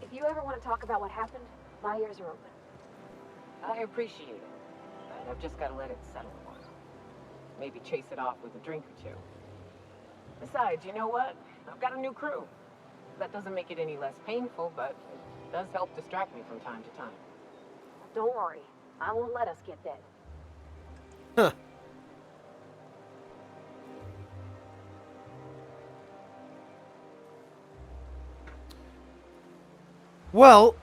Speaker 17: If you ever want to talk about what happened, my ears are open.
Speaker 9: I appreciate it, but I've just got to let it settle a while. Maybe chase it off with a drink or two. Besides, you know what? I've got a new crew. That doesn't make it any less painful, but it does help distract me from time to time.
Speaker 17: Don't worry, I won't let us get dead.
Speaker 1: Huh. Well,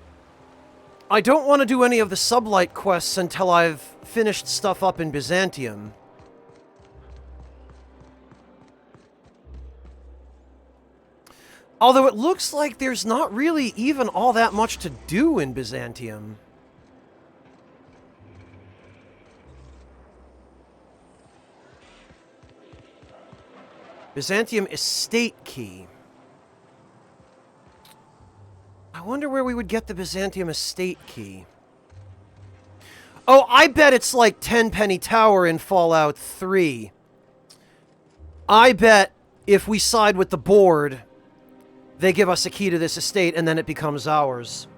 Speaker 1: I don't want to do any of the sublight quests until I've finished stuff up in Byzantium. Although it looks like there's not really even all that much to do in Byzantium. Byzantium Estate Key. I wonder where we would get the Byzantium Estate Key. Oh, I bet it's like Tenpenny Tower in Fallout 3. I bet if we side with the board, they give us a key to this estate and then it becomes ours.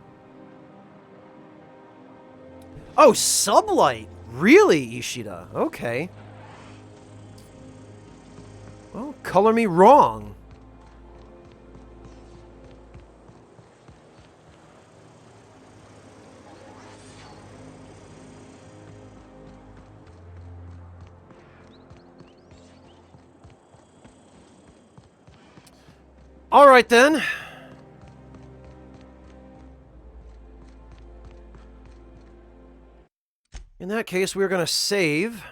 Speaker 1: Oh, Sublight? Really, Ishida? Okay. Well, color me wrong. All right, then. In that case, we're going to save.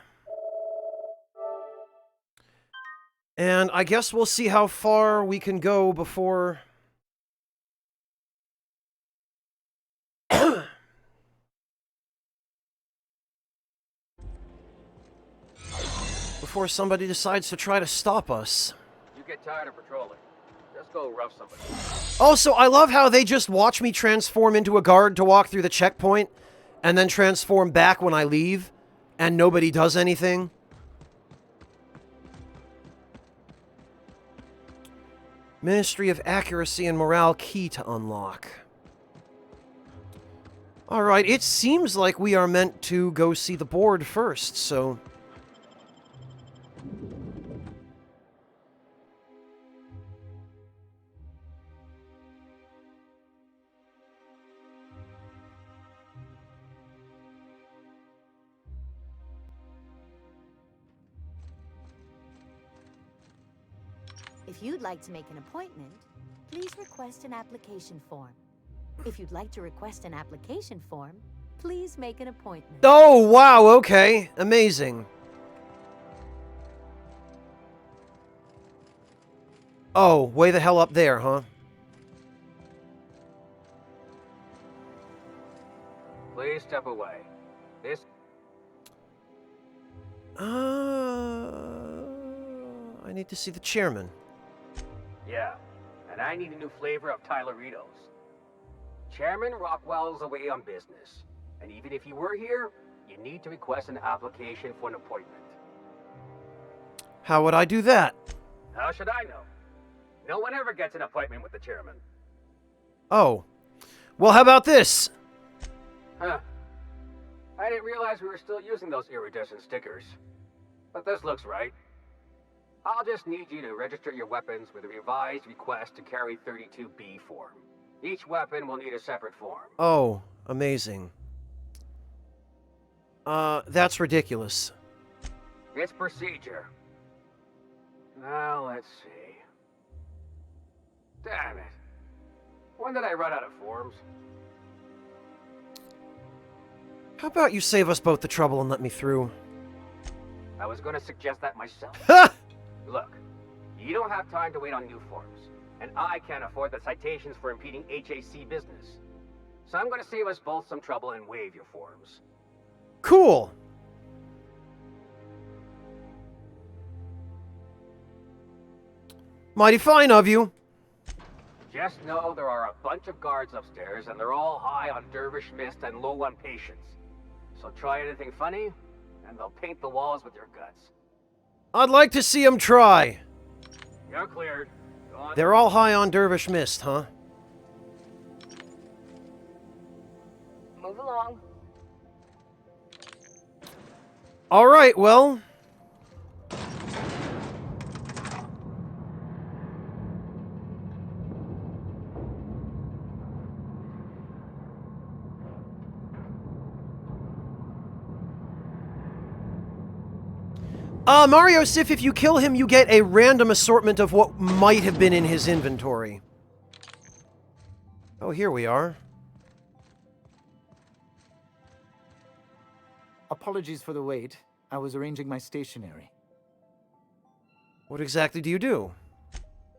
Speaker 1: And I guess we'll see how far we can go before... before somebody decides to try to stop us.
Speaker 2: You get tired of patrolling. Just go rough somebody.
Speaker 1: Also, I love how they just watch me transform into a guard to walk through the checkpoint, and then transform back when I leave, and nobody does anything. Ministry of Accuracy and Morale key to unlock. Alright, it seems like we are meant to go see the board first, so...
Speaker 6: If you'd like to make an appointment, please request an application form. If you'd like to request an application form, please make an appointment.
Speaker 1: Oh, wow, okay. Amazing. Oh, way the hell up there, huh?
Speaker 2: Please step away. This...
Speaker 1: I need to see the chairman.
Speaker 2: Yeah, and I need a new flavor of Tyleritos. Chairman Rockwell's away on business, and even if he were here, you need to request an application for an appointment.
Speaker 1: How would I do that?
Speaker 2: How should I know? No one ever gets an appointment with the chairman.
Speaker 1: Oh. Well, how about this?
Speaker 2: Huh. I didn't realize we were still using those iridescent stickers. But this looks right. I'll just need you to register your weapons with a revised request to carry 32B form. Each weapon will need a separate form.
Speaker 1: Oh, amazing. That's ridiculous.
Speaker 2: It's procedure. Now, let's see. Damn it. When did I run out of forms?
Speaker 1: How about you save us both the trouble and let me through?
Speaker 2: I was going to suggest that myself. Look, you don't have time to wait on new forms, and I can't afford the citations for impeding HAC business. So I'm going to save us both some trouble and waive your forms.
Speaker 1: Cool. Mighty fine of you.
Speaker 2: Just know there are a bunch of guards upstairs, and they're all high on dervish mist and low on patience. So try anything funny, and they'll paint the walls with your guts.
Speaker 1: I'd like to see them try.
Speaker 2: You're cleared. Go on.
Speaker 1: They're all high on dervish mist, huh?
Speaker 12: Move along.
Speaker 1: All right, well... Mario Sif, if you kill him, you get a random assortment of what might have been in his inventory. Oh, here we are.
Speaker 5: Apologies for the wait. I was arranging my stationery.
Speaker 1: What exactly do you do?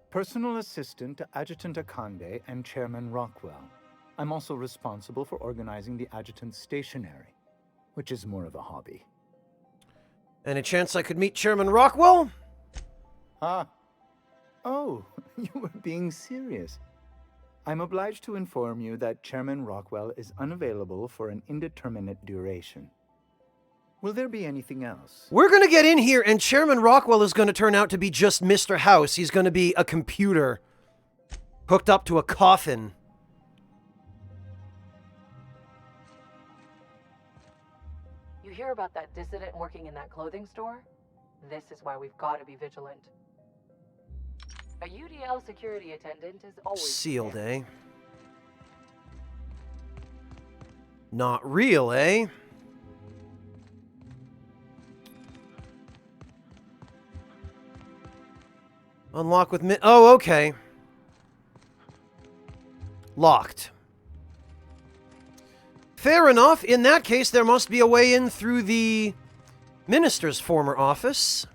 Speaker 5: Personal assistant to Adjutant Akande and Chairman Rockwell. I'm also responsible for organizing the adjutant's stationery, which is more of a hobby.
Speaker 1: Any chance I could meet Chairman Rockwell?
Speaker 5: Ah. Oh, you were being serious. I'm obliged to inform you that Chairman Rockwell is unavailable for an indeterminate duration. Will there be anything else?
Speaker 1: We're gonna get in here, and Chairman Rockwell is gonna turn out to be just Mr. House. He's gonna be a computer hooked up to a coffin.
Speaker 3: You hear about that dissident working in that clothing store? This is why we've got to be vigilant. A UDL security attendant is always
Speaker 1: sealed, eh? Not real, eh? Unlock with oh, okay. Locked. Fair enough. In that case, there must be a way in through the minister's former office.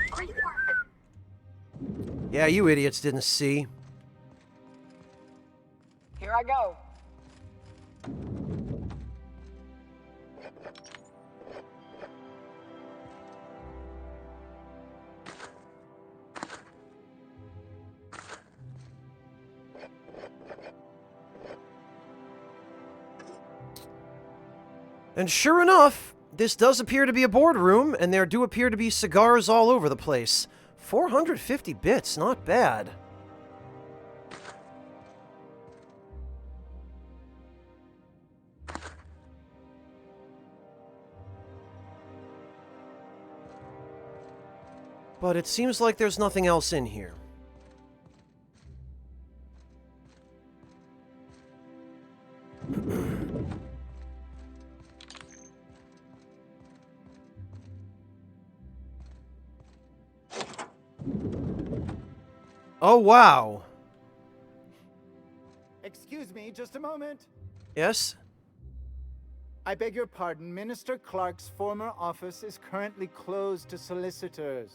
Speaker 12: Great work.
Speaker 1: Yeah, you idiots didn't see.
Speaker 3: Here I go.
Speaker 1: And sure enough, this does appear to be a boardroom, and there do appear to be cigars all over the place. 450 bits, not bad. But it seems like there's nothing else in here. Oh, wow.
Speaker 5: Excuse me, just a moment.
Speaker 1: Yes?
Speaker 5: I beg your pardon. Minister Clark's former office is currently closed to solicitors.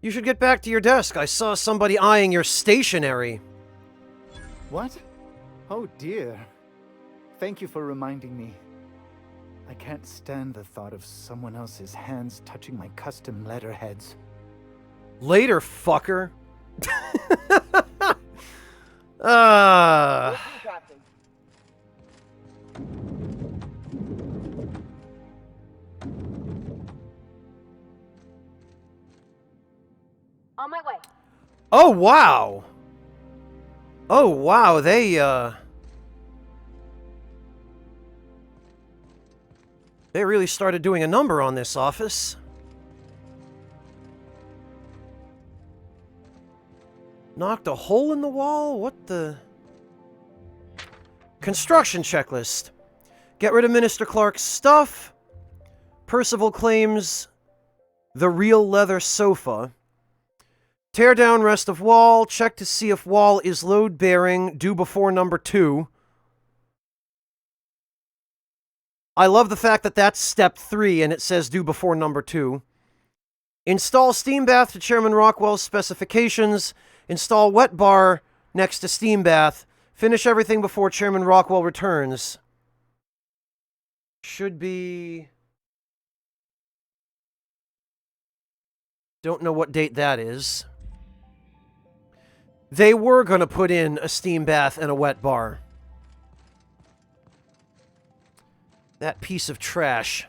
Speaker 1: You should get back to your desk. I saw somebody eyeing your stationery.
Speaker 5: What? Oh dear. Thank you for reminding me. I can't stand the thought of someone else's hands touching my custom letterheads.
Speaker 1: Later, fucker.
Speaker 17: On my way.
Speaker 1: Oh, wow. Oh, wow, they really started doing a number on this office. Knocked a hole in the wall? What the... Construction checklist. Get rid of Minister Clark's stuff. Percival claims the real leather sofa. Tear down rest of wall. Check to see if wall is load-bearing. Due before number 2. I love the fact that that's step 3 and it says due before number 2. Install steam bath to Chairman Rockwell's specifications. Install wet bar next to steam bath. Finish everything before Chairman Rockwell returns. Should be... Don't know what date that is. They were going to put in a steam bath and a wet bar. That piece of trash.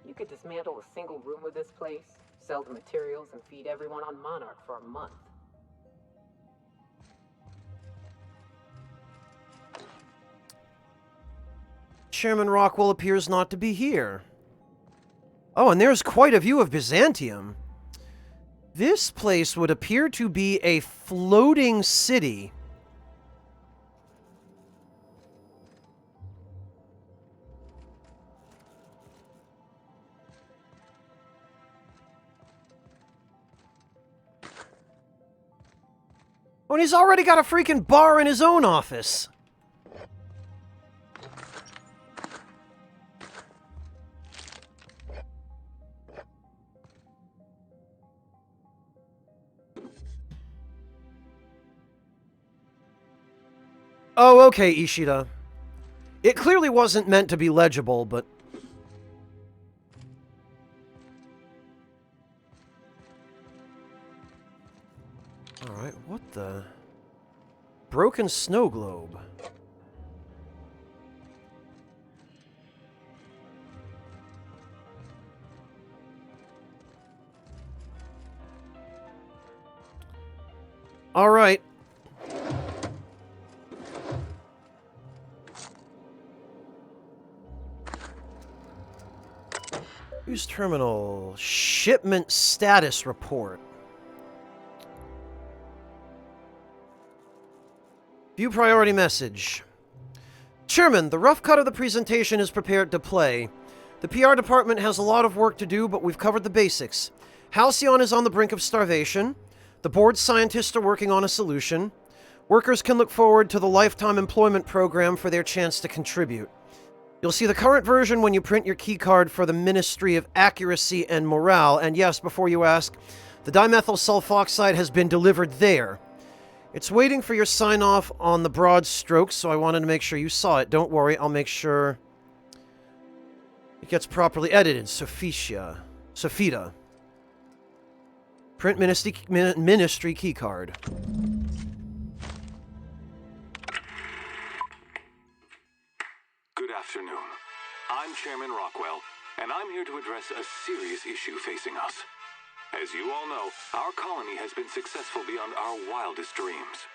Speaker 9: You could dismantle a single room of this place, sell the materials, and feed everyone on Monarch for a month.
Speaker 1: Chairman Rockwell appears not to be here. Oh, and there's quite a view of Byzantium. This place would appear to be a floating city. Oh, and he's already got a freaking bar in his own office. Oh, okay, Ishida. It clearly wasn't meant to be legible, but... Alright, what the... Broken snow globe. Alright. Use terminal. Shipment status report. View priority message. Chairman, the rough cut of the presentation is prepared to play. The PR department has a lot of work to do, but we've covered the basics. Halcyon is on the brink of starvation. The board scientists are working on a solution. Workers can look forward to the lifetime employment program for their chance to contribute. You'll see the current version when you print your keycard for the Ministry of Accuracy and Morale. And yes, before you ask, the dimethyl sulfoxide has been delivered there. It's waiting for your sign-off on the broad strokes, so I wanted to make sure you saw it. Don't worry, I'll make sure it gets properly edited. Sophita. Print ministry keycard.
Speaker 13: afternoon. I'm Chairman Rockwell, and I'm here to address a serious issue facing us. As you all know, our colony has been successful beyond our wildest dreams.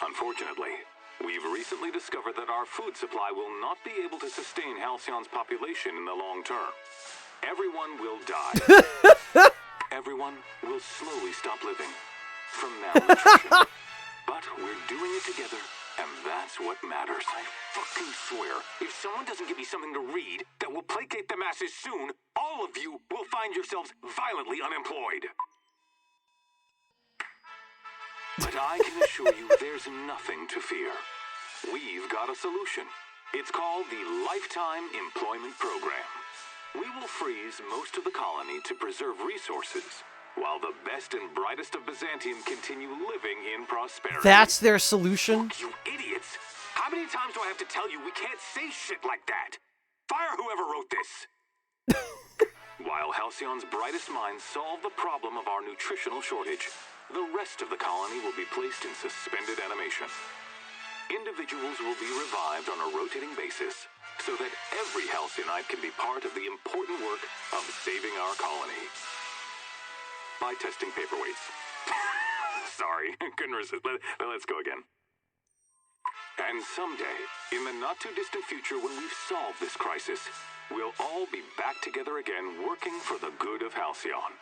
Speaker 13: Unfortunately, we've recently discovered that our food supply will not be able to sustain Halcyon's population in the long term. Everyone will die. Everyone will slowly stop living from malnutrition. But we're doing it together, and that's what matters. I fucking swear, if someone doesn't give me something to read that will placate the masses soon, all of you will find yourselves violently unemployed. But I can assure you there's nothing to fear. We've got a solution. It's called the Lifetime Employment Program. We will freeze most of the colony to preserve resources, while the best and brightest of Byzantium continue living in prosperity.
Speaker 1: That's their solution?
Speaker 13: Look, you idiots! How many times do I have to tell you we can't say shit like that? Fire whoever wrote this! While Halcyon's brightest minds solve the problem of our nutritional shortage, the rest of the colony will be placed in suspended animation. Individuals will be revived on a rotating basis, so that every Halcyonite can be part of the important work of saving our colony. By testing paperweights. Sorry, couldn't resist. Let's go again. And someday, in the not-too-distant future when we've solved this crisis, we'll all be back together again working for the good of Halcyon.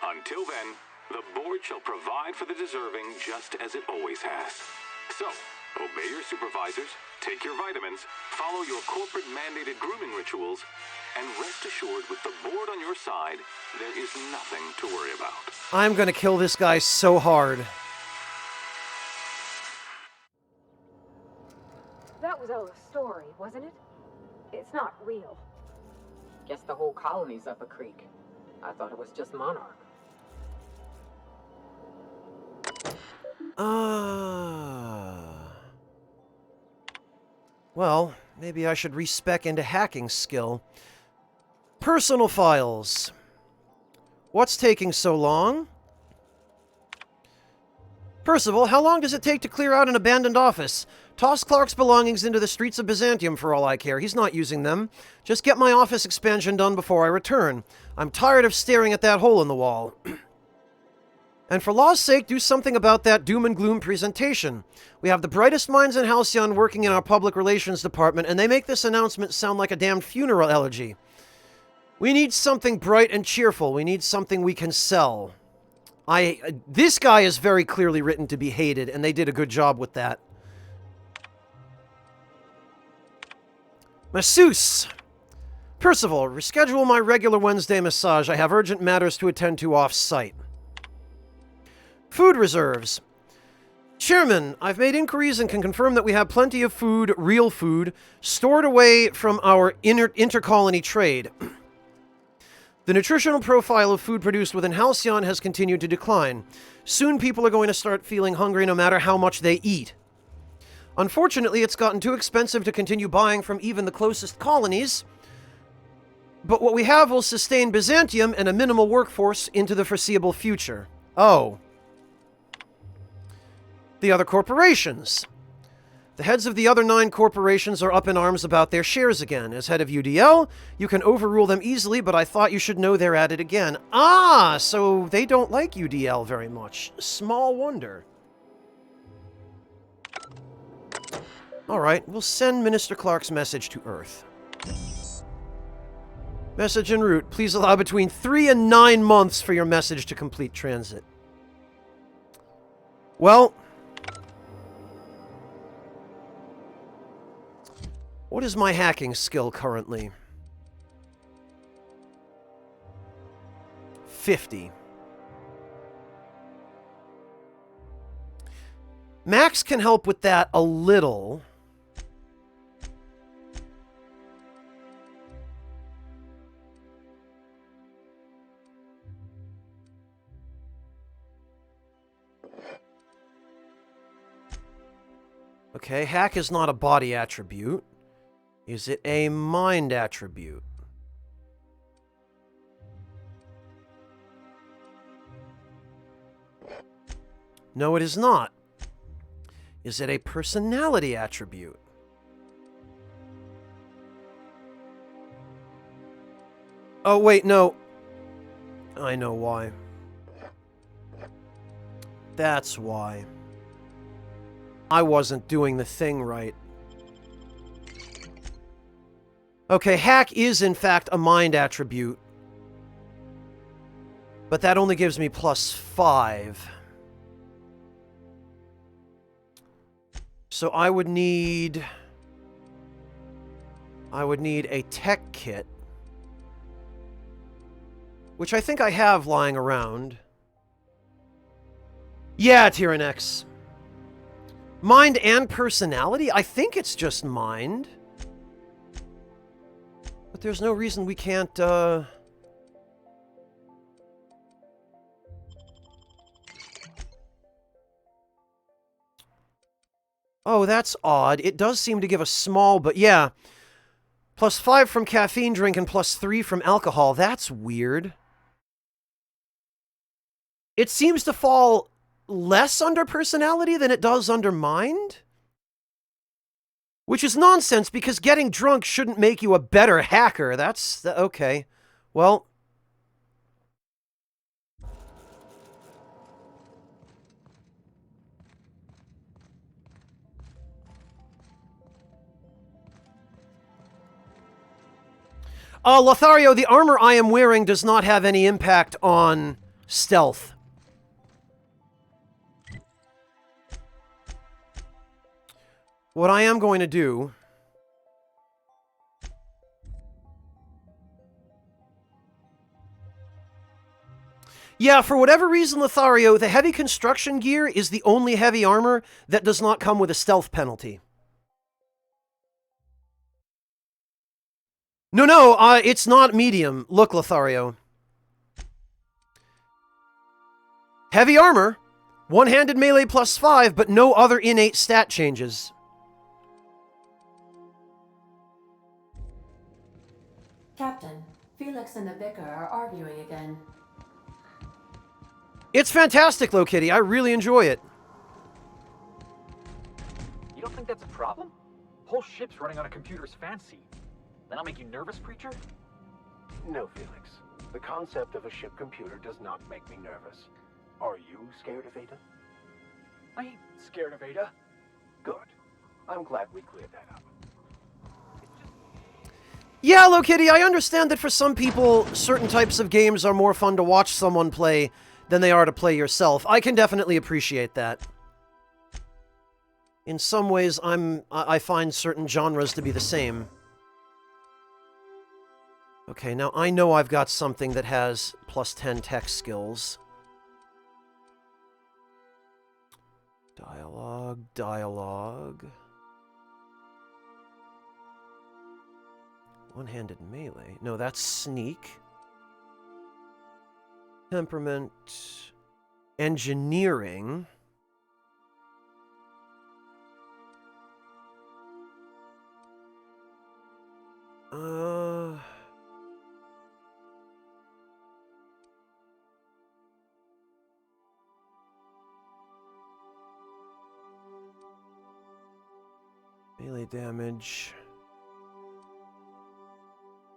Speaker 13: Until then, the board shall provide for the deserving just as it always has. So, obey your supervisors, take your vitamins, follow your corporate-mandated grooming rituals, and rest assured with the board on your side, there is nothing to worry about.
Speaker 1: I'm gonna kill this guy so hard.
Speaker 9: That was all a story, wasn't it? It's not real. Guess the whole colony's up a creek. I thought it was just Monarch.
Speaker 1: Well, maybe I should respec into hacking skill. Personal files. What's taking so long? Percival, how long does it take to clear out an abandoned office? Toss Clark's belongings into the streets of Byzantium for all I care. He's not using them. Just get my office expansion done before I return. I'm tired of staring at that hole in the wall. And for law's sake, do something about that doom and gloom presentation. We have the brightest minds in Halcyon working in our public relations department, and they make this announcement sound like a damned funeral elegy. We need something bright and cheerful. We need something we can sell. This guy is very clearly written to be hated, and they did a good job with that. Masseuse. Percival, reschedule my regular Wednesday massage. I have urgent matters to attend to off-site. Food reserves. Chairman, I've made inquiries and can confirm that we have plenty of food, real food, stored away from our intercolony trade. The nutritional profile of food produced within Halcyon has continued to decline. Soon people are going to start feeling hungry no matter how much they eat. Unfortunately, it's gotten too expensive to continue buying from even the closest colonies, but what we have will sustain Byzantium and a minimal workforce into the foreseeable future. Oh. The other corporations. The heads of the other 9 corporations are up in arms about their shares again. As head of UDL, you can overrule them easily, but I thought you should know they're at it again. Ah, so they don't like UDL very much. Small wonder. Alright, we'll send Minister Clark's message to Earth. Message en route. Please allow between 3 and 9 months for your message to complete transit. Well, what is my hacking skill currently? 50. Max can help with that a little. Okay, hack is not a body attribute. Is it a mind attribute? No, it is not. Is it a personality attribute? Oh, wait, no. I know why. That's why. I wasn't doing the thing right. Okay, hack is in fact a mind attribute. But that only gives me +5. So I would need a tech kit. Which I think I have lying around. Yeah, Tyrannex. Mind and personality? I think it's just mind. But there's no reason we can't, Oh, that's odd. It does seem to give a small, but yeah. +5 from caffeine drink and +3 from alcohol. That's weird. It seems to fall less under personality than it does under mind? Which is nonsense, because getting drunk shouldn't make you a better hacker. That's... okay. Well... Lothario, the armor I am wearing does not have any impact on stealth. What I am going to do... Yeah, for whatever reason, Lothario, the heavy construction gear is the only heavy armor that does not come with a stealth penalty. No, it's not medium. Look, Lothario. Heavy armor, one-handed melee +5, but no other innate stat changes.
Speaker 3: Captain, Felix and the Vicar are arguing again.
Speaker 1: It's fantastic, Lokitty. I really enjoy it.
Speaker 2: You don't think that's a problem? Whole ship's running on a computer's fancy. That'll make you nervous, preacher?
Speaker 15: No, Felix. The concept of a ship computer does not make me nervous. Are you scared of Ada?
Speaker 2: I ain't scared of Ada.
Speaker 15: Good. I'm glad we cleared that up.
Speaker 1: Yeah, Lokitty, I understand that for some people, certain types of games are more fun to watch someone play than they are to play yourself. I can definitely appreciate that. In some ways, I find certain genres to be the same. Okay, now I know I've got something that has +10 tech skills. Dialogue. One-handed melee. No, that's sneak. Temperament. Engineering. Melee damage.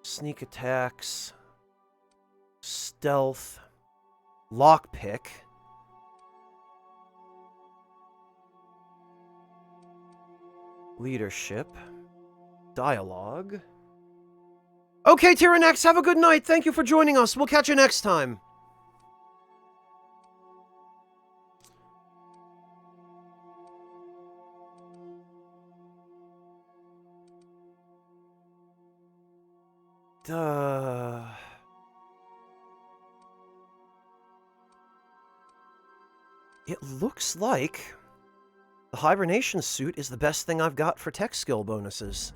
Speaker 1: Sneak attacks. Stealth. Lockpick. Leadership. Dialogue. Okay, Tyrannex, have a good night. Thank you for joining us. We'll catch you next time. It looks like the hibernation suit is the best thing I've got for tech skill bonuses.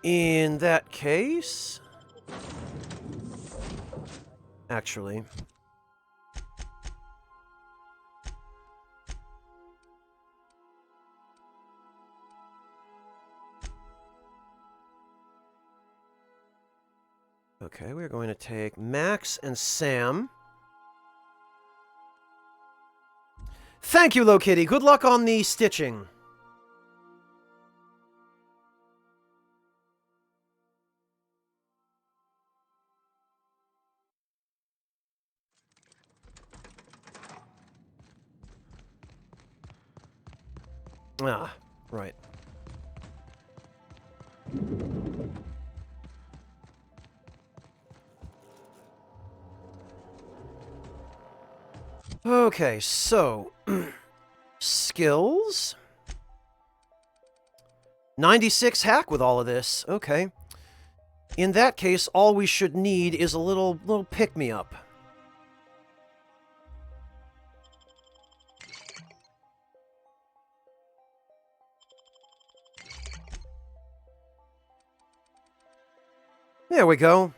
Speaker 1: In that case... Actually... Okay, we're going to take Max and Sam. Thank you, Lokitty. Good luck on the stitching. Ah, right. Okay, so skills 96 hack with all of this. Okay. In that case, all we should need is a little pick-me-up. There we go.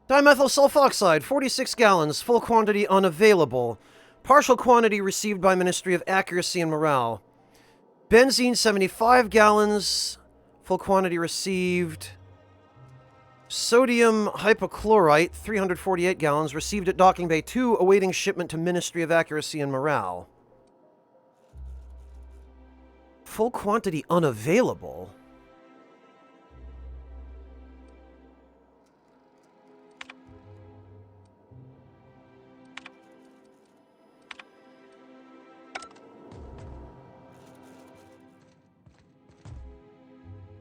Speaker 1: Dimethyl sulfoxide, 46 gallons, full quantity unavailable. Partial quantity received by Ministry of Accuracy and Morale. Benzene, 75 gallons, full quantity received. Sodium hypochlorite, 348 gallons, received at Docking Bay 2, awaiting shipment to Ministry of Accuracy and Morale. Full quantity unavailable?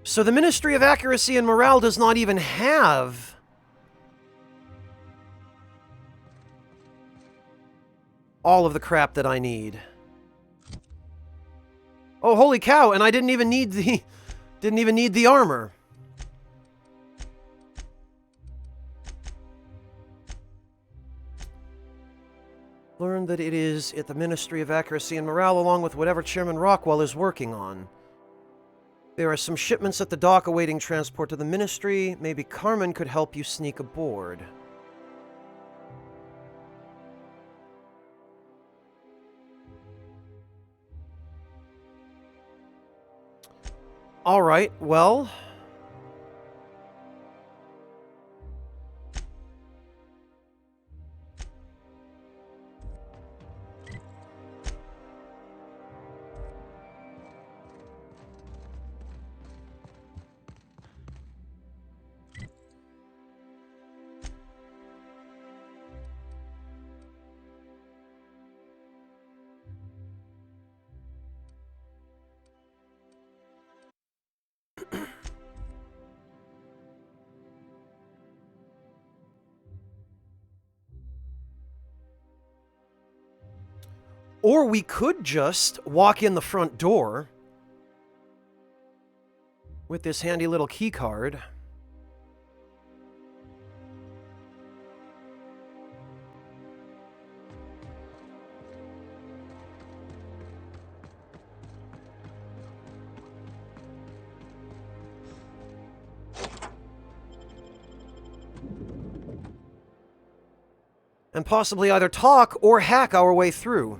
Speaker 1: So the Ministry of Accuracy and Morale does not even have all of the crap that I need. Oh, holy cow, and I didn't even need the armor. Learn that it is at the Ministry of Accuracy and Morale along with whatever Chairman Rockwell is working on. There are some shipments at the dock awaiting transport to the Ministry. Maybe Carmen could help you sneak aboard. All right, well... Or we could just walk in the front door with this handy little key card. And possibly either talk or hack our way through.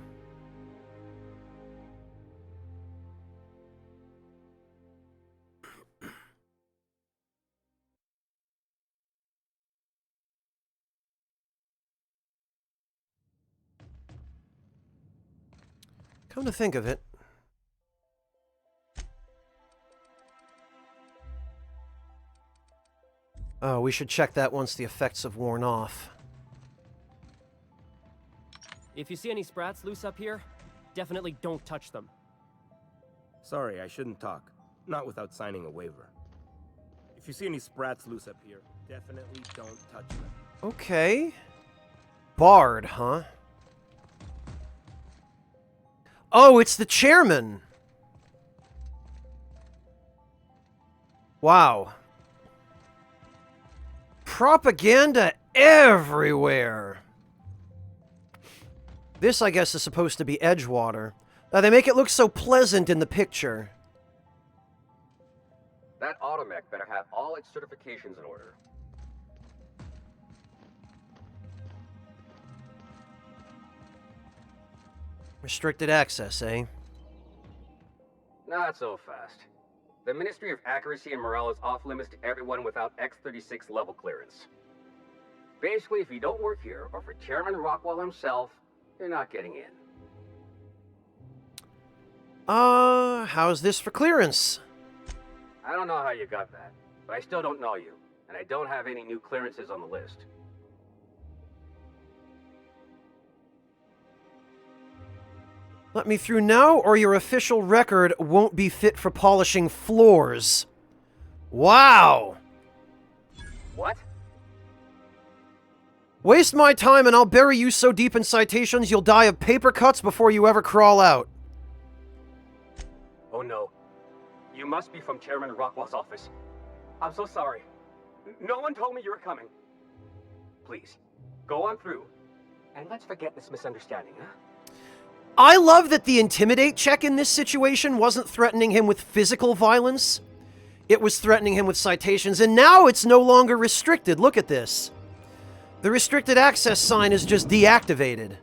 Speaker 1: Come to think of it. Oh, we should check that once the effects have worn off.
Speaker 10: If you see any sprats loose up here, definitely don't touch them.
Speaker 16: Sorry, I shouldn't talk. Not without signing a waiver. If you see any sprats loose up here, definitely don't touch them.
Speaker 1: Okay. Bard, huh? Oh, it's the chairman! Wow. Propaganda everywhere! This, I guess, is supposed to be Edgewater. Now, they make it look so pleasant in the picture.
Speaker 2: That automech better have all its certifications in order.
Speaker 1: Restricted access, eh?
Speaker 2: Not so fast. The Ministry of Accuracy and Morale is off limits to everyone without X-36 level clearance. Basically, if you don't work here, or for Chairman Rockwell himself, you're not getting in.
Speaker 1: How's this for clearance?
Speaker 2: I don't know how you got that, but I still don't know you, and I don't have any new clearances on the list.
Speaker 1: Let me through now, or your official record won't be fit for polishing floors. Wow!
Speaker 2: What?
Speaker 1: Waste my time and I'll bury you so deep in citations you'll die of paper cuts before you ever crawl out.
Speaker 2: Oh no. You must be from Chairman Rockwell's office. I'm so sorry. No one told me you were coming. Please, go on through. And let's forget this misunderstanding, huh?
Speaker 1: I love that the intimidate check in this situation wasn't threatening him with physical violence. It was threatening him with citations, and now it's no longer restricted. Look at this. The restricted access sign is just deactivated.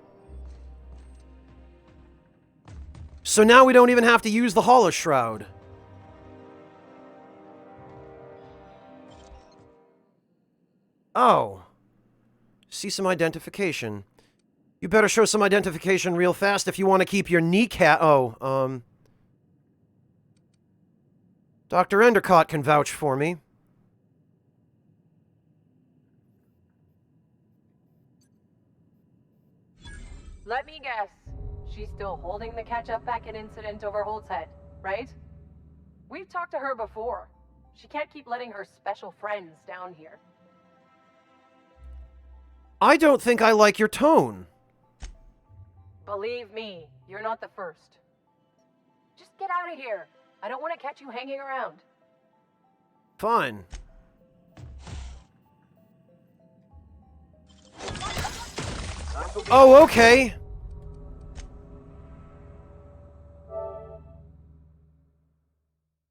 Speaker 1: So now we don't even have to use the Hollow Shroud. Oh. See some identification. You better show some identification real fast if you want to keep your kneecap... Oh, Dr. Endicott can vouch for me.
Speaker 3: Let me guess. She's still holding the catch-up packet incident over Holt's head, right? We've talked to her before. She can't keep letting her special friends down here.
Speaker 1: I don't think I like your tone.
Speaker 3: Believe me, you're not the first. Just get out of here. I don't want to catch you hanging around.
Speaker 1: Fine. Oh, okay.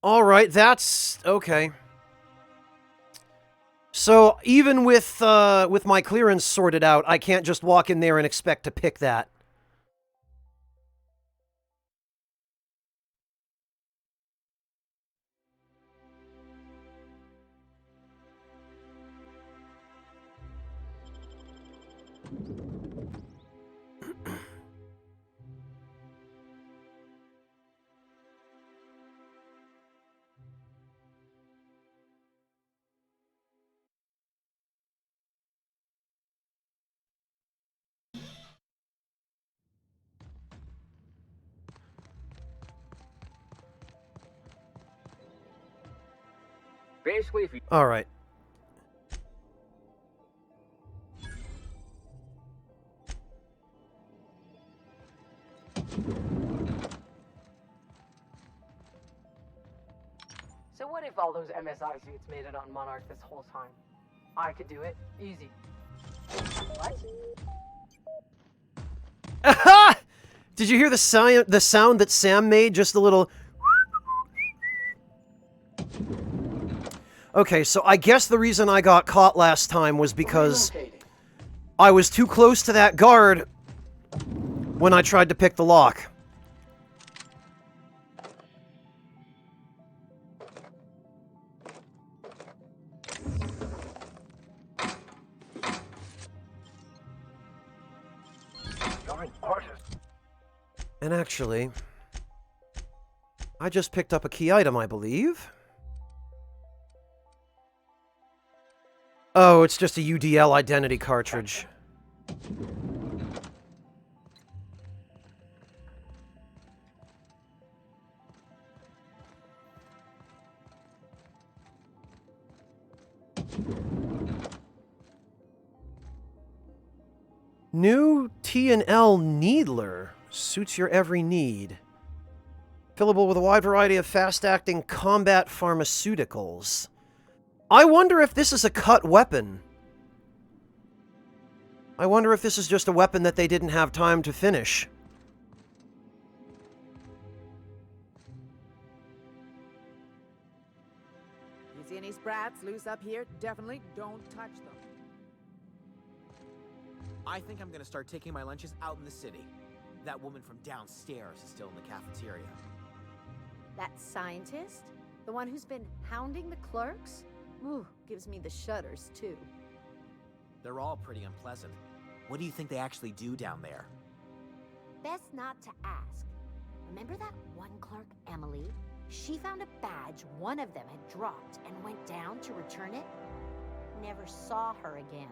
Speaker 1: All right, that's okay. So even with my clearance sorted out, I can't just walk in there and expect to pick that.
Speaker 2: Basically, if you...
Speaker 1: All right.
Speaker 3: So what if all those MSI suits made it on Monarch this whole time? I could do it. Easy. What?
Speaker 1: Aha! Did you hear the sound that Sam made? Just a little... Okay, so I guess the reason I got caught last time was because I was too close to that guard when I tried to pick the lock.
Speaker 15: You're an artist.
Speaker 1: And actually, I just picked up a key item, I believe. Oh, it's just a UDL identity cartridge. New T&L Needler suits your every need. Fillable with a wide variety of fast-acting combat pharmaceuticals. I wonder if this is a cut weapon. I wonder if this is just a weapon that they didn't have time to finish.
Speaker 14: You see any sprats loose up here? Definitely don't touch them.
Speaker 20: I think I'm gonna start taking my lunches out in the city. That woman from downstairs is still in the cafeteria.
Speaker 6: That scientist? The one who's been hounding the clerks? Ooh, gives me the shudders, too.
Speaker 20: They're all pretty unpleasant. What do you think they actually do down there?
Speaker 6: Best not to ask. Remember that one clerk, Emily? She found a badge one of them had dropped and went down to return it. Never saw her again.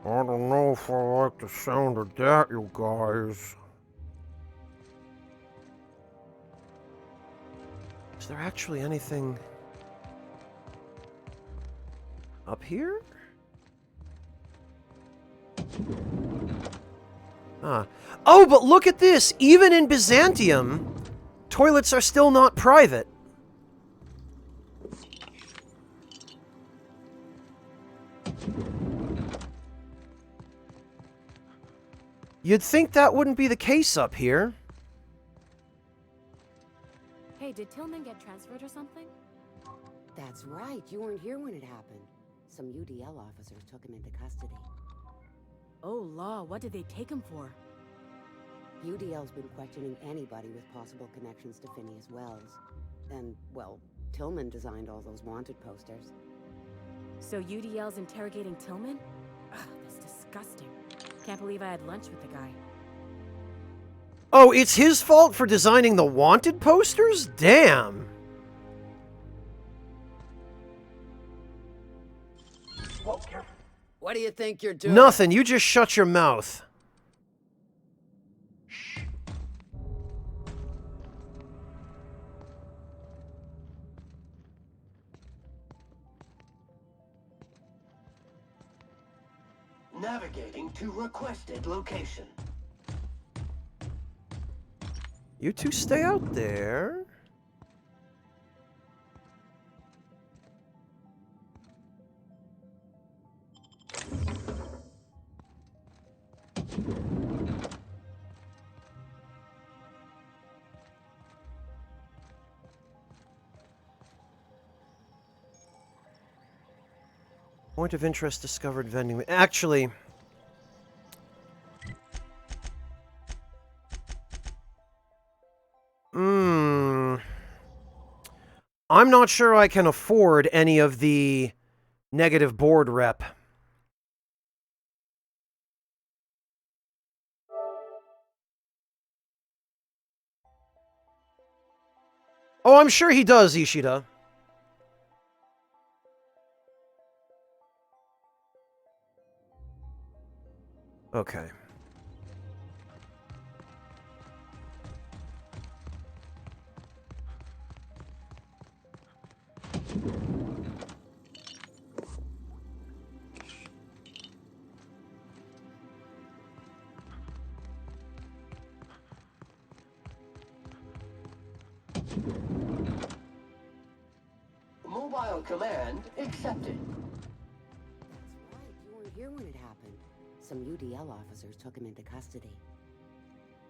Speaker 1: I don't know if I like the sound of that, you guys. Is there actually anything up here? Ah. Oh, but look at this! Even in Byzantium, toilets are still not private. You'd think that wouldn't be the case up here.
Speaker 18: Hey, did Tillman get transferred or something?
Speaker 11: That's right. You weren't here when it happened. Some UDL officers took him into custody.
Speaker 18: Oh, law, what did they take him for?
Speaker 11: UDL's been questioning anybody with possible connections to Phineas Wells. And, well, Tillman designed all those wanted posters.
Speaker 18: So UDL's interrogating Tillman? Ugh, that's disgusting. Can't believe I had lunch with the guy.
Speaker 1: Oh, it's his fault for designing the wanted posters? Damn.
Speaker 15: Whoa, careful.
Speaker 19: What do you think you're doing?
Speaker 1: Nothing, you just shut your mouth.
Speaker 19: Navigating to requested location.
Speaker 1: You two stay out there. Point of interest discovered vending. Actually, I'm not sure I can afford any of the negative board rep. Oh, I'm sure he does, Ishida. Okay.
Speaker 19: Mobile command accepted.
Speaker 11: That's right. You weren't here when it happened. Some UDL officers took him into custody.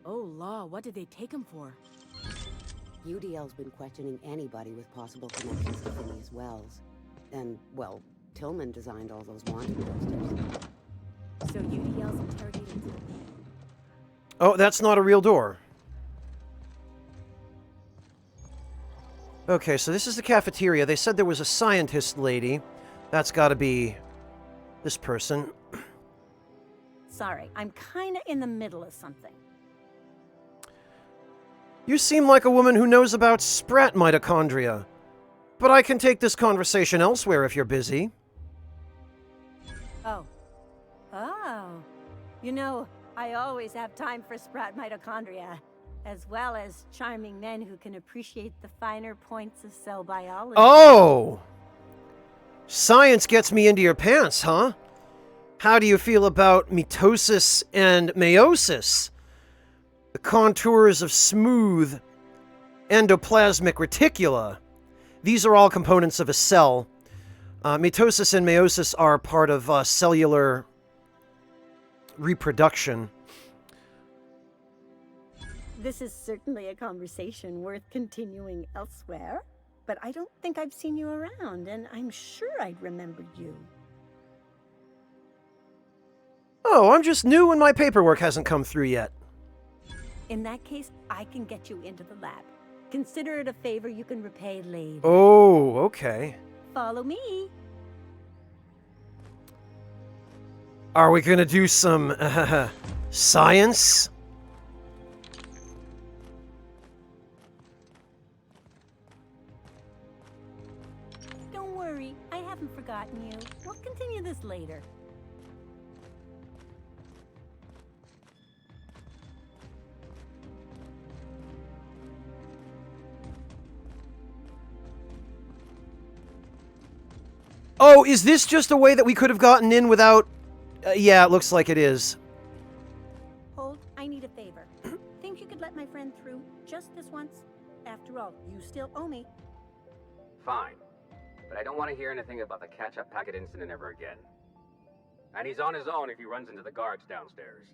Speaker 18: Oh, law, what did they take him for?
Speaker 11: UDL's been questioning anybody with possible connections to Phineas Wells. And, well, Tillman designed all those wanted posters.
Speaker 18: So UDL's interrogating Tillman?
Speaker 1: Oh, that's not a real door. Okay, so this is the cafeteria. They said there was a scientist lady. That's gotta be this person.
Speaker 22: Sorry, I'm kinda in the middle of something.
Speaker 1: You seem like a woman who knows about sprat mitochondria. But I can take this conversation elsewhere if you're busy.
Speaker 22: Oh. Oh. You know, I always have time for sprat mitochondria, as well as charming men who can appreciate the finer points of cell biology.
Speaker 1: Oh! Science gets me into your pants, huh? How do you feel about mitosis and meiosis? The contours of smooth endoplasmic reticula. These are all components of a cell. Mitosis and meiosis are part of cellular reproduction.
Speaker 22: This is certainly a conversation worth continuing elsewhere, but I don't think I've seen you around, and I'm sure I'd remember you.
Speaker 1: Oh, I'm just new and my paperwork hasn't come through yet.
Speaker 22: In that case, I can get you into the lab. Consider it a favor you can repay later.
Speaker 1: Oh, okay.
Speaker 22: Follow me.
Speaker 1: Are we gonna do some science?
Speaker 22: Don't worry, I haven't forgotten you. We'll continue this later.
Speaker 1: Oh, is this just a way that we could have gotten in without... yeah, it looks like it is.
Speaker 22: Hold, I need a favor. Think you could let my friend through just this once? After all, you still owe me.
Speaker 2: Fine. But I don't want to hear anything about the catch-up packet incident ever again. And he's on his own if he runs into the guards downstairs.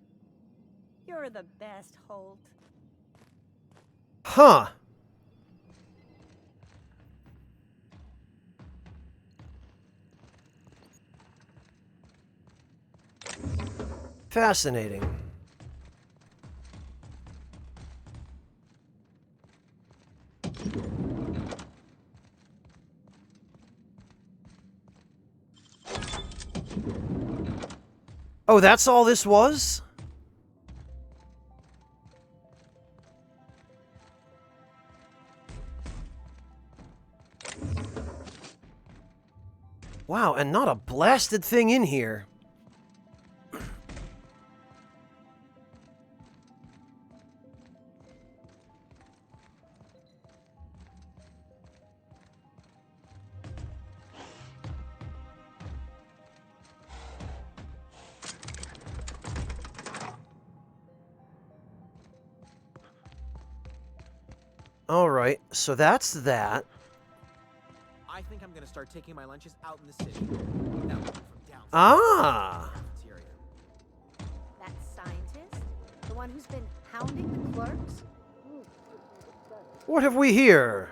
Speaker 22: You're the best, Holt.
Speaker 1: Huh. Fascinating. Oh, that's all this was? Wow, and not a blasted thing in here. Alright, so that's that.
Speaker 20: I think I'm gonna start taking my lunches out in the city. That woman from downstairs.
Speaker 1: Ah!
Speaker 20: Cafeteria.
Speaker 6: That scientist? The one who's been hounding the clerks?
Speaker 1: What have we here?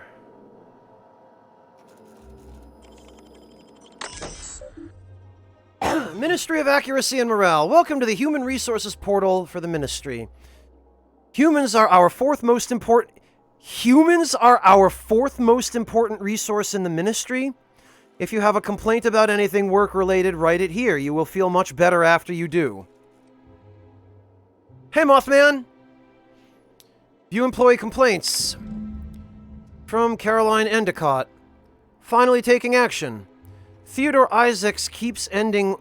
Speaker 1: Ministry of Accuracy and Morale. Welcome to the Human Resources Portal for the Ministry. Humans are our fourth most important resource in the Ministry. If you have a complaint about anything work-related, write it here. You will feel much better after you do. Hey, Mothman! View employee complaints. From Caroline Endicott. Finally taking action. Theodore Isaacs keeps eating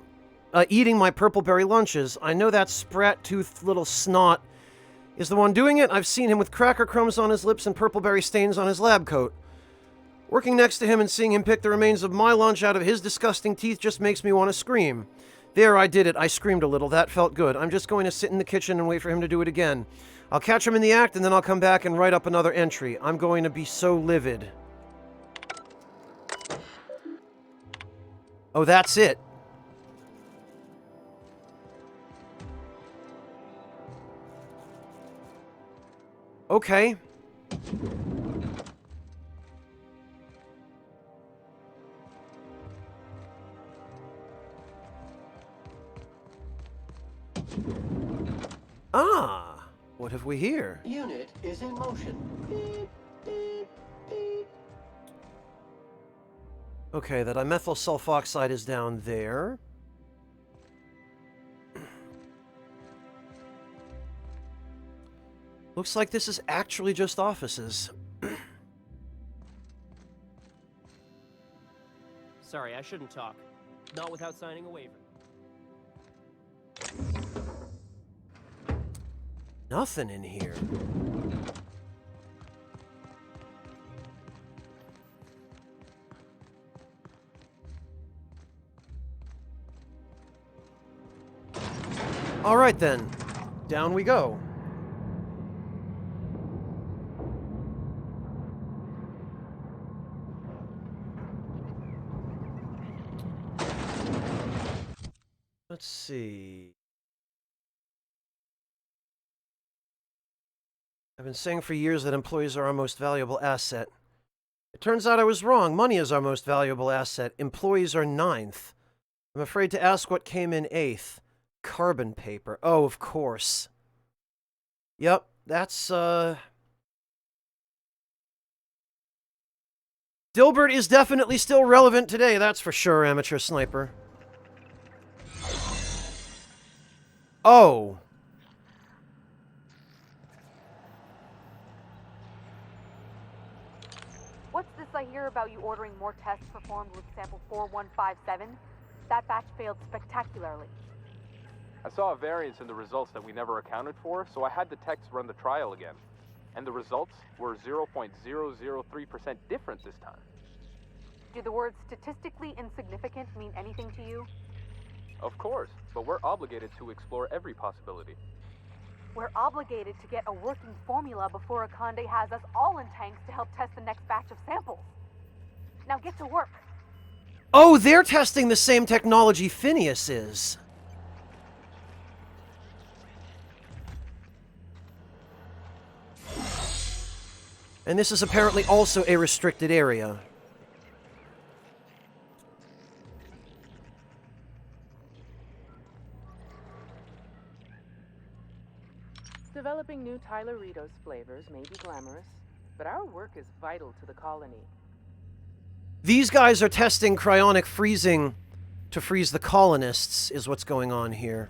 Speaker 1: my purple-berry lunches. I know that sprat-toothed little snot is the one doing it. I've seen him with cracker crumbs on his lips and purple-berry stains on his lab coat. Working next to him and seeing him pick the remains of my lunch out of his disgusting teeth just makes me want to scream. There, I did it. I screamed a little. That felt good. I'm just going to sit in the kitchen and wait for him to do it again. I'll catch him in the act, and then I'll come back and write up another entry. I'm going to be so livid. Oh, that's it. Okay. Ah, what have we here?
Speaker 19: Unit is in motion. Beep, beep, beep.
Speaker 1: Okay, that dimethyl sulfoxide is down there. Looks like this is actually just offices.
Speaker 10: Sorry, I shouldn't talk. Not without signing a waiver.
Speaker 1: Nothing in here. All right then. Down we go. Let's see. I've been saying for years that employees are our most valuable asset. It turns out I was wrong. Money is our most valuable asset. Employees are ninth. I'm afraid to ask what came in eighth. Carbon paper. Oh, of course. Yep, that's, Dilbert is definitely still relevant today, that's for sure, amateur sniper. Oh.
Speaker 17: What's this I hear about you ordering more tests performed with sample 4157? That batch failed spectacularly.
Speaker 4: I saw a variance in the results that we never accounted for, so I had the techs run the trial again. And the results were 0.003% different this time.
Speaker 8: Do the words statistically insignificant mean anything to you?
Speaker 4: Of course, but we're obligated to explore every possibility.
Speaker 8: We're obligated to get a working formula before Akande has us all in tanks to help test the next batch of samples. Now get to work.
Speaker 1: Oh, they're testing the same technology Phineas is. And this is apparently also a restricted area.
Speaker 9: Developing new Tyleritos flavors may be glamorous, but our work is vital to the colony.
Speaker 1: These guys are testing cryonic freezing to freeze the colonists, is what's going on here.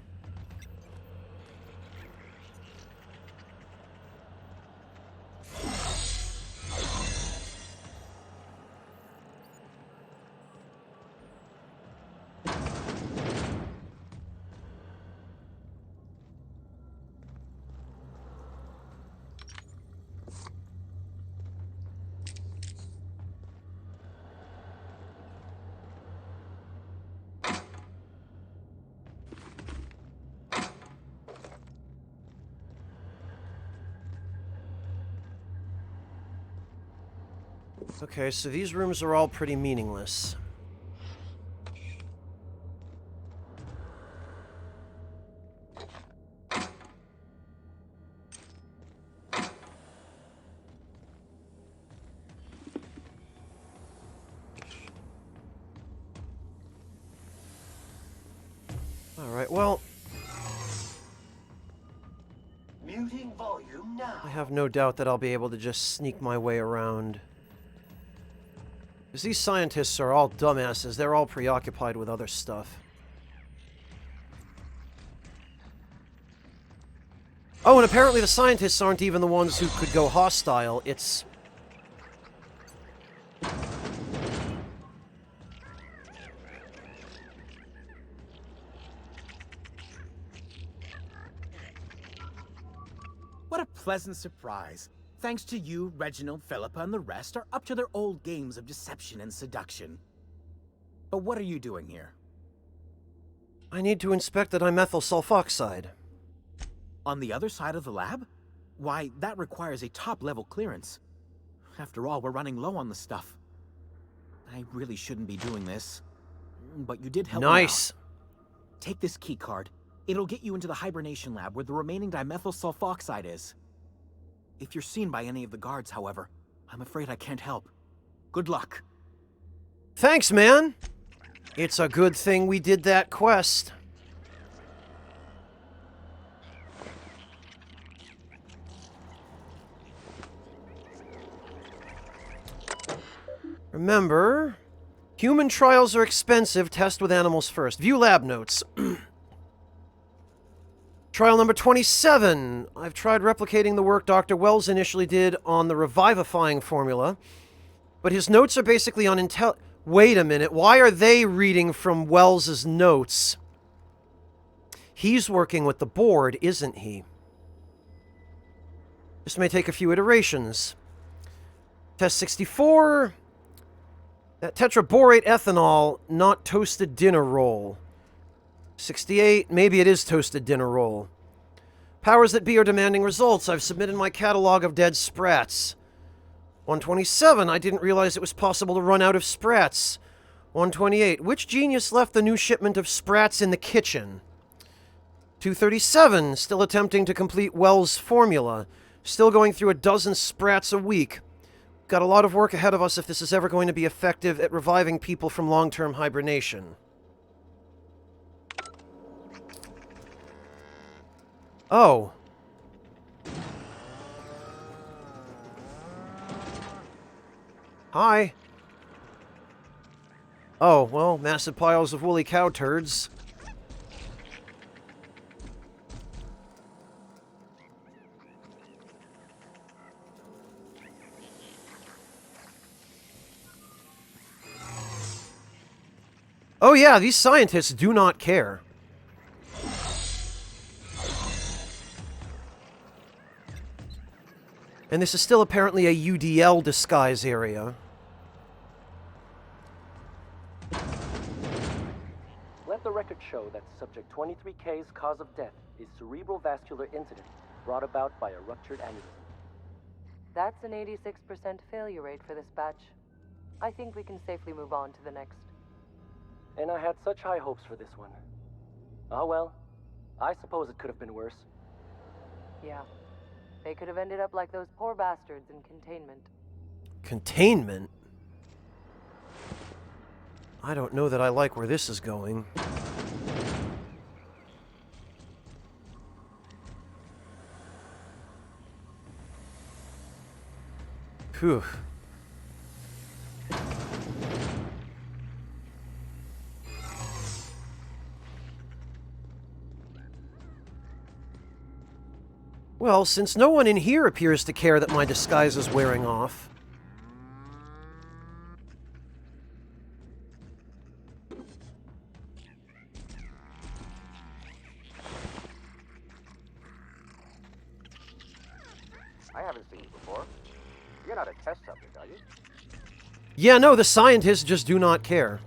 Speaker 1: Okay, so these rooms are all pretty meaningless. Alright, well...
Speaker 15: Muting volume now.
Speaker 1: I have no doubt that I'll be able to just sneak my way around. Because these scientists are all dumbasses. They're all preoccupied with other stuff. Oh, and apparently the scientists aren't even the ones who could go hostile. It's...
Speaker 20: What a pleasant surprise. Thanks to you, Reginald, Philippa, and the rest are up to their old games of deception and seduction. But what are you doing here?
Speaker 1: I need to inspect the dimethyl sulfoxide.
Speaker 20: On the other side of the lab? Why, that requires a top-level clearance. After all, we're running low on the stuff. I really shouldn't be doing this. But you did help me out.
Speaker 1: Nice.
Speaker 20: Take this key card. It'll get you into the hibernation lab where the remaining dimethyl sulfoxide is. If you're seen by any of the guards, however, I'm afraid I can't help. Good luck.
Speaker 1: Thanks, man. It's a good thing we did that quest. Remember, human trials are expensive. Test with animals first. View lab notes. Trial number 27. I've tried replicating the work Dr. Wells initially did on the revivifying formula, but his notes are basically on Wait a minute, why are they reading from Wells's notes? He's working with the board, isn't he? This may take a few iterations. Test 64. That tetraborate ethanol, not toasted dinner roll. 68, maybe it is toasted dinner roll. Powers that be are demanding results. I've submitted my catalog of dead sprats. 127, I didn't realize it was possible to run out of sprats. 128, which genius left the new shipment of sprats in the kitchen? 237, still attempting to complete Wells' formula. Still going through a dozen sprats a week. Got a lot of work ahead of us if this is ever going to be effective at reviving people from long-term hibernation. Oh. Hi. Oh, well, massive piles of woolly cow turds. Oh yeah, these scientists do not care. And this is still apparently a UDL disguise area.
Speaker 7: Let the record show that Subject 23K's cause of death is cerebral vascular incident brought about by a ruptured aneurysm.
Speaker 3: That's an 86% failure rate for this batch. I think we can safely move on to the next.
Speaker 7: And I had such high hopes for this one. Oh well, I suppose it could have been worse.
Speaker 3: Yeah. They could have ended up like those poor bastards in containment.
Speaker 1: Containment? I don't know that I like where this is going. Phew. Well, since no one in here appears to care that my disguise is wearing off...
Speaker 21: I haven't seen you before. You're not a test subject, are you?
Speaker 1: Yeah, no, the scientists just do not care.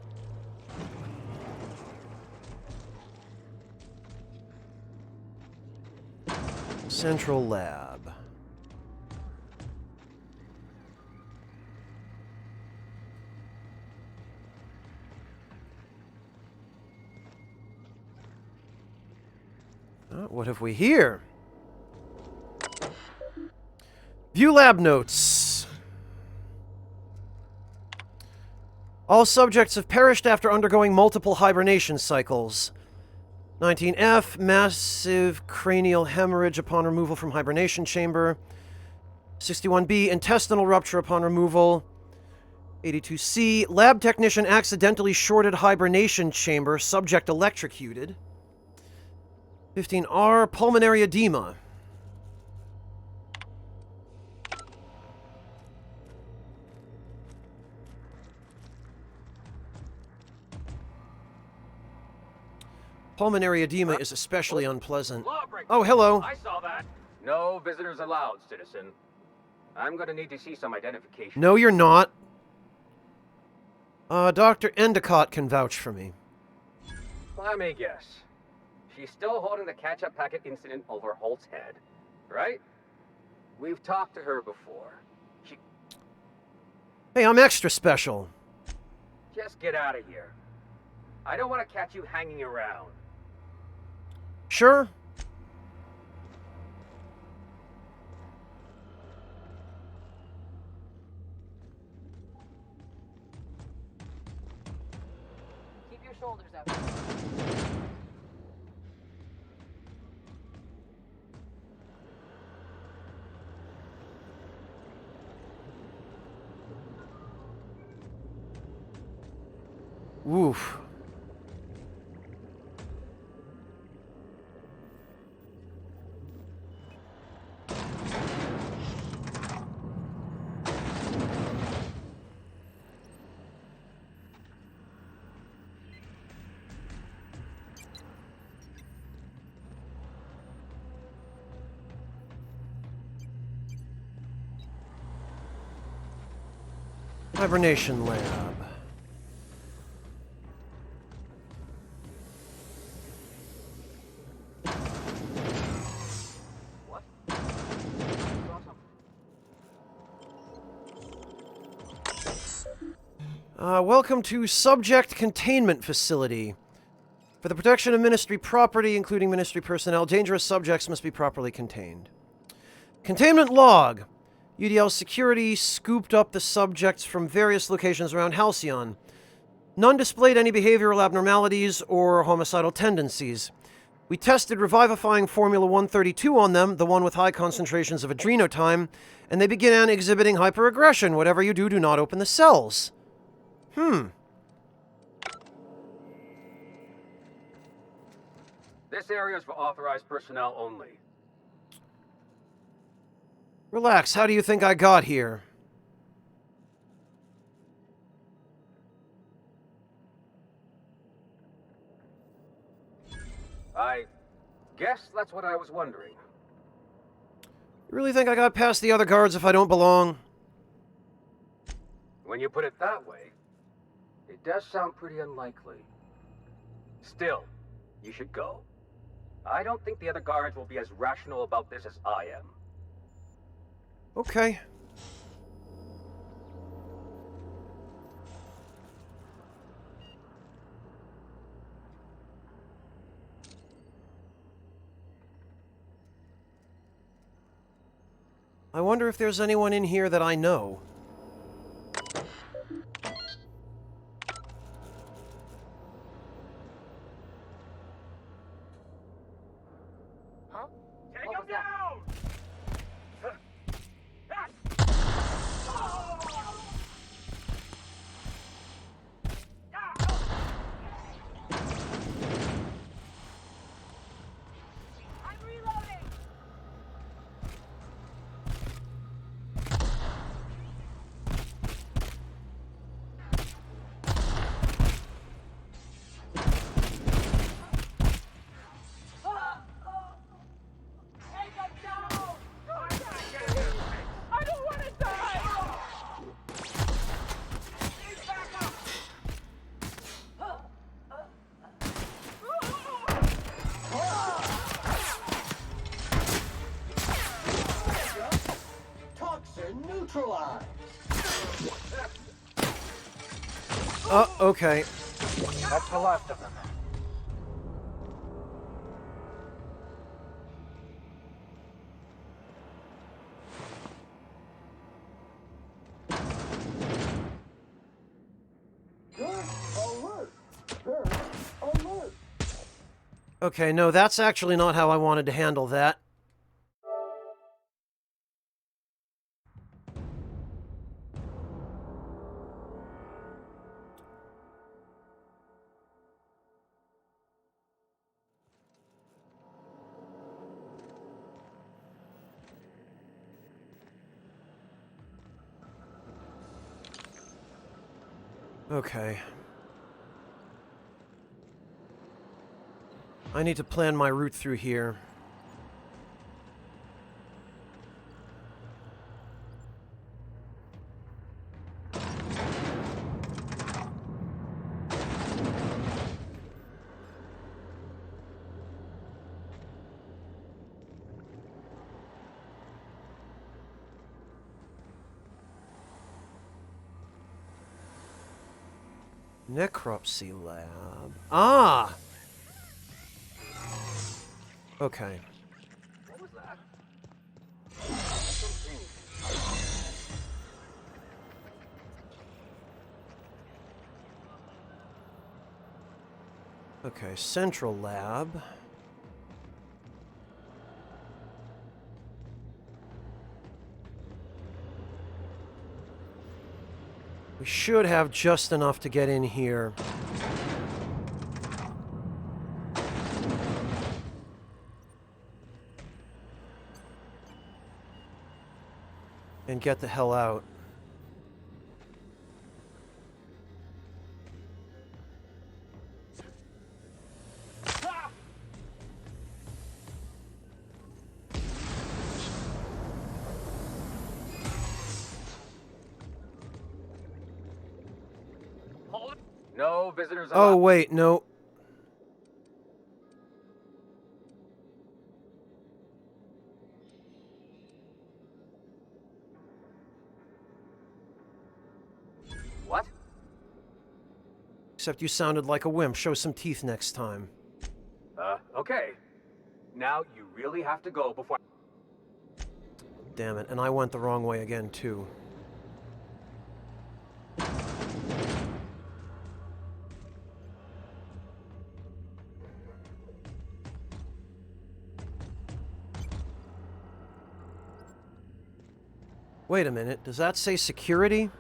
Speaker 1: Central Lab. What have we here? View lab notes. All subjects have perished after undergoing multiple hibernation cycles. 19F, massive cranial hemorrhage upon removal from hibernation chamber. 61B, intestinal rupture upon removal. 82C, lab technician accidentally shorted hibernation chamber, subject electrocuted. 15R, pulmonary edema. Pulmonary edema is especially unpleasant. Oh, hello.
Speaker 2: I saw that. No visitors allowed, citizen. I'm gonna need to see some identification.
Speaker 1: No, you're not. Dr. Endicott can vouch for me.
Speaker 2: Let me guess. She's still holding the catch-up packet incident over Holt's head, right? We've talked to her before. She...
Speaker 1: Hey, I'm extra special.
Speaker 2: Just get out of here. I don't want to catch you hanging around.
Speaker 1: Sure.
Speaker 3: Keep your shoulders up.
Speaker 1: Woof. Hibernation lab. Welcome to Subject Containment Facility. For the protection of Ministry property, including Ministry personnel, dangerous subjects must be properly contained. Containment log. UDL security scooped up the subjects from various locations around Halcyon. None displayed any behavioral abnormalities or homicidal tendencies. We tested revivifying Formula 132 on them, the one with high concentrations of adrenotime, and they began exhibiting hyperaggression. Whatever you do, do not open the cells.
Speaker 2: This area is for authorized personnel only.
Speaker 1: Relax, how do you think I got here?
Speaker 2: I guess that's what I was wondering.
Speaker 1: You really think I got past the other guards if I don't belong?
Speaker 2: When you put it that way, it does sound pretty unlikely. Still, you should go. I don't think the other guards will be as rational about this as I am.
Speaker 1: Okay. I wonder if there's anyone in here that I know.
Speaker 2: Huh? Take him down!
Speaker 8: I'm reloading! Take him down! I don't want to die! Need backup!
Speaker 19: Toxin neutralized.
Speaker 1: Okay.
Speaker 15: That's the last of them.
Speaker 19: Alert! Alert!
Speaker 1: Okay, no, that's actually not how I wanted to handle that. Okay. I need to plan my route through here. Necropsy lab. Ah! Okay.
Speaker 2: What was that?
Speaker 1: Okay, central lab. We should have just enough to get in here. And get the hell out.
Speaker 2: No visitors
Speaker 1: Oh,
Speaker 2: allowed.
Speaker 1: wait, no.
Speaker 2: What?
Speaker 1: Except you sounded like a wimp. Show some teeth next time.
Speaker 2: Okay. Now you really have to go before...
Speaker 1: Damn it, and I went the wrong way again, too. Wait a minute, does that say security?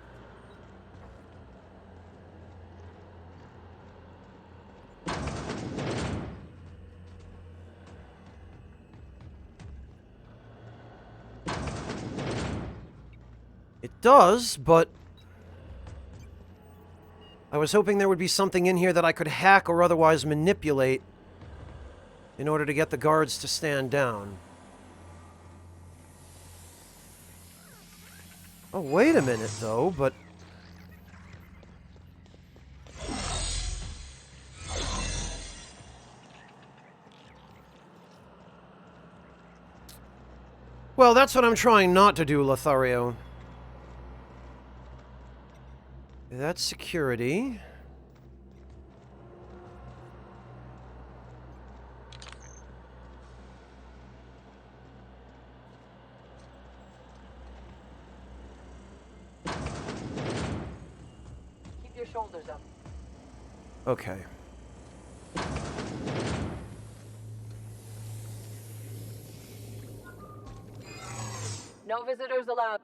Speaker 1: It does, but... I was hoping there would be something in here that I could hack or otherwise manipulate in order to get the guards to stand down. Oh, wait a minute, though, but... Well, that's what I'm trying not to do, Lothario. That's security.
Speaker 3: Keep your shoulders up.
Speaker 1: Okay.
Speaker 3: No visitors allowed.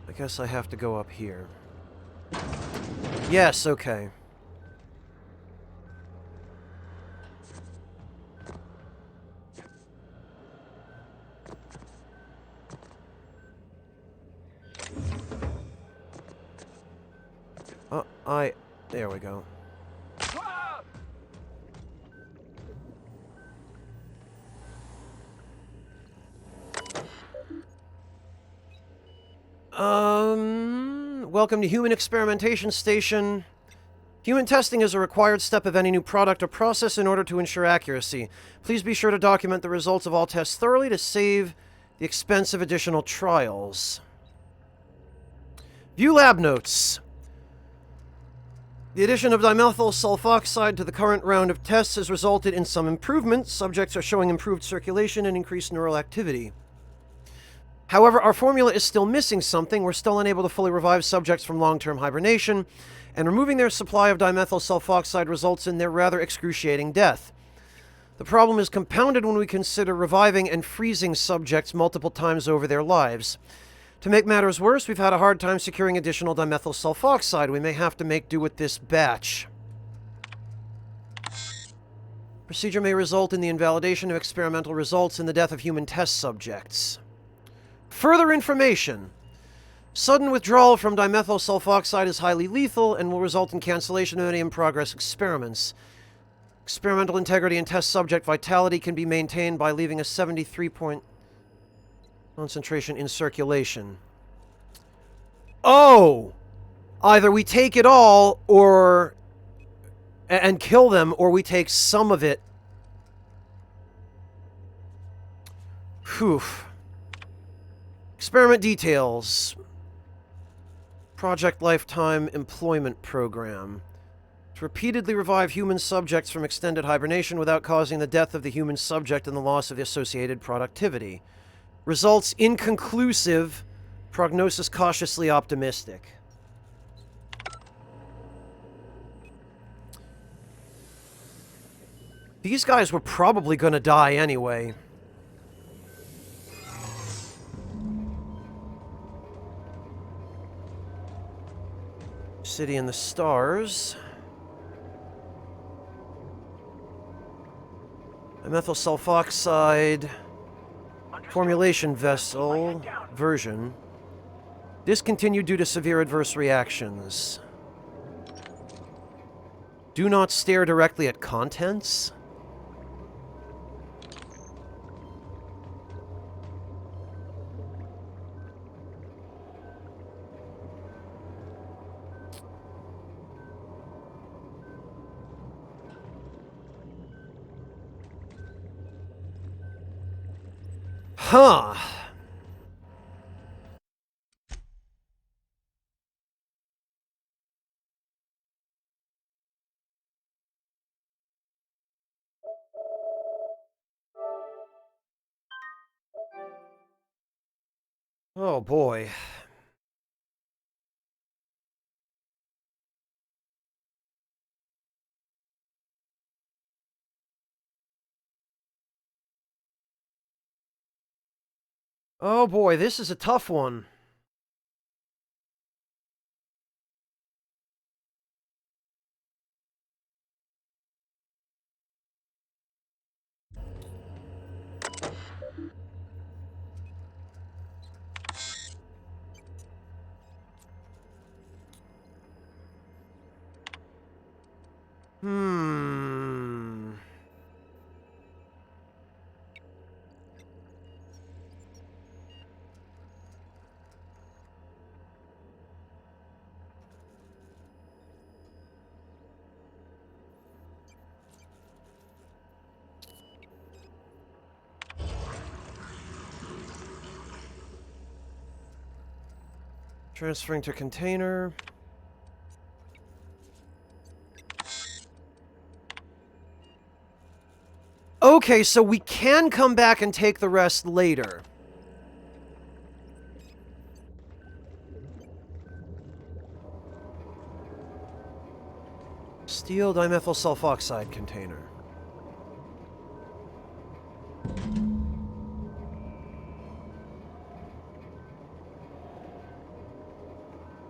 Speaker 1: I guess I have to go up here. Yes, okay. There we go. Welcome to Human Experimentation Station. Human testing is a required step of any new product or process in order to ensure accuracy. Please be sure to document the results of all tests thoroughly to save the expense of additional trials. View lab notes. The addition of dimethyl sulfoxide to the current round of tests has resulted in some improvements. Subjects are showing improved circulation and increased neural activity. However, our formula is still missing something. We're still unable to fully revive subjects from long-term hibernation, and removing their supply of dimethyl sulfoxide results in their rather excruciating death. The problem is compounded when we consider reviving and freezing subjects multiple times over their lives. To make matters worse, we've had a hard time securing additional dimethyl sulfoxide. We may have to make do with this batch. Procedure may result in the invalidation of experimental results and the death of human test subjects. Further information. Sudden withdrawal from dimethyl sulfoxide is highly lethal and will result in cancellation of any in-progress experiments. Experimental integrity and test subject vitality can be maintained by leaving a 73-point concentration in circulation. Oh! Either we take it all, or... and kill them, or we take some of it. Whew. Experiment details. Project Lifetime Employment Program. To repeatedly revive human subjects from extended hibernation without causing the death of the human subject and the loss of the associated productivity. Results inconclusive. Prognosis cautiously optimistic. These guys were probably going to die anyway. City in the Stars. Methyl sulfoxide formulation vessel version. Discontinued due to severe adverse reactions. Do not stare directly at contents. Huh. Oh boy. Oh boy, this is a tough one. Transferring to container. Okay, so we can come back and take the rest later. Steel dimethyl sulfoxide container.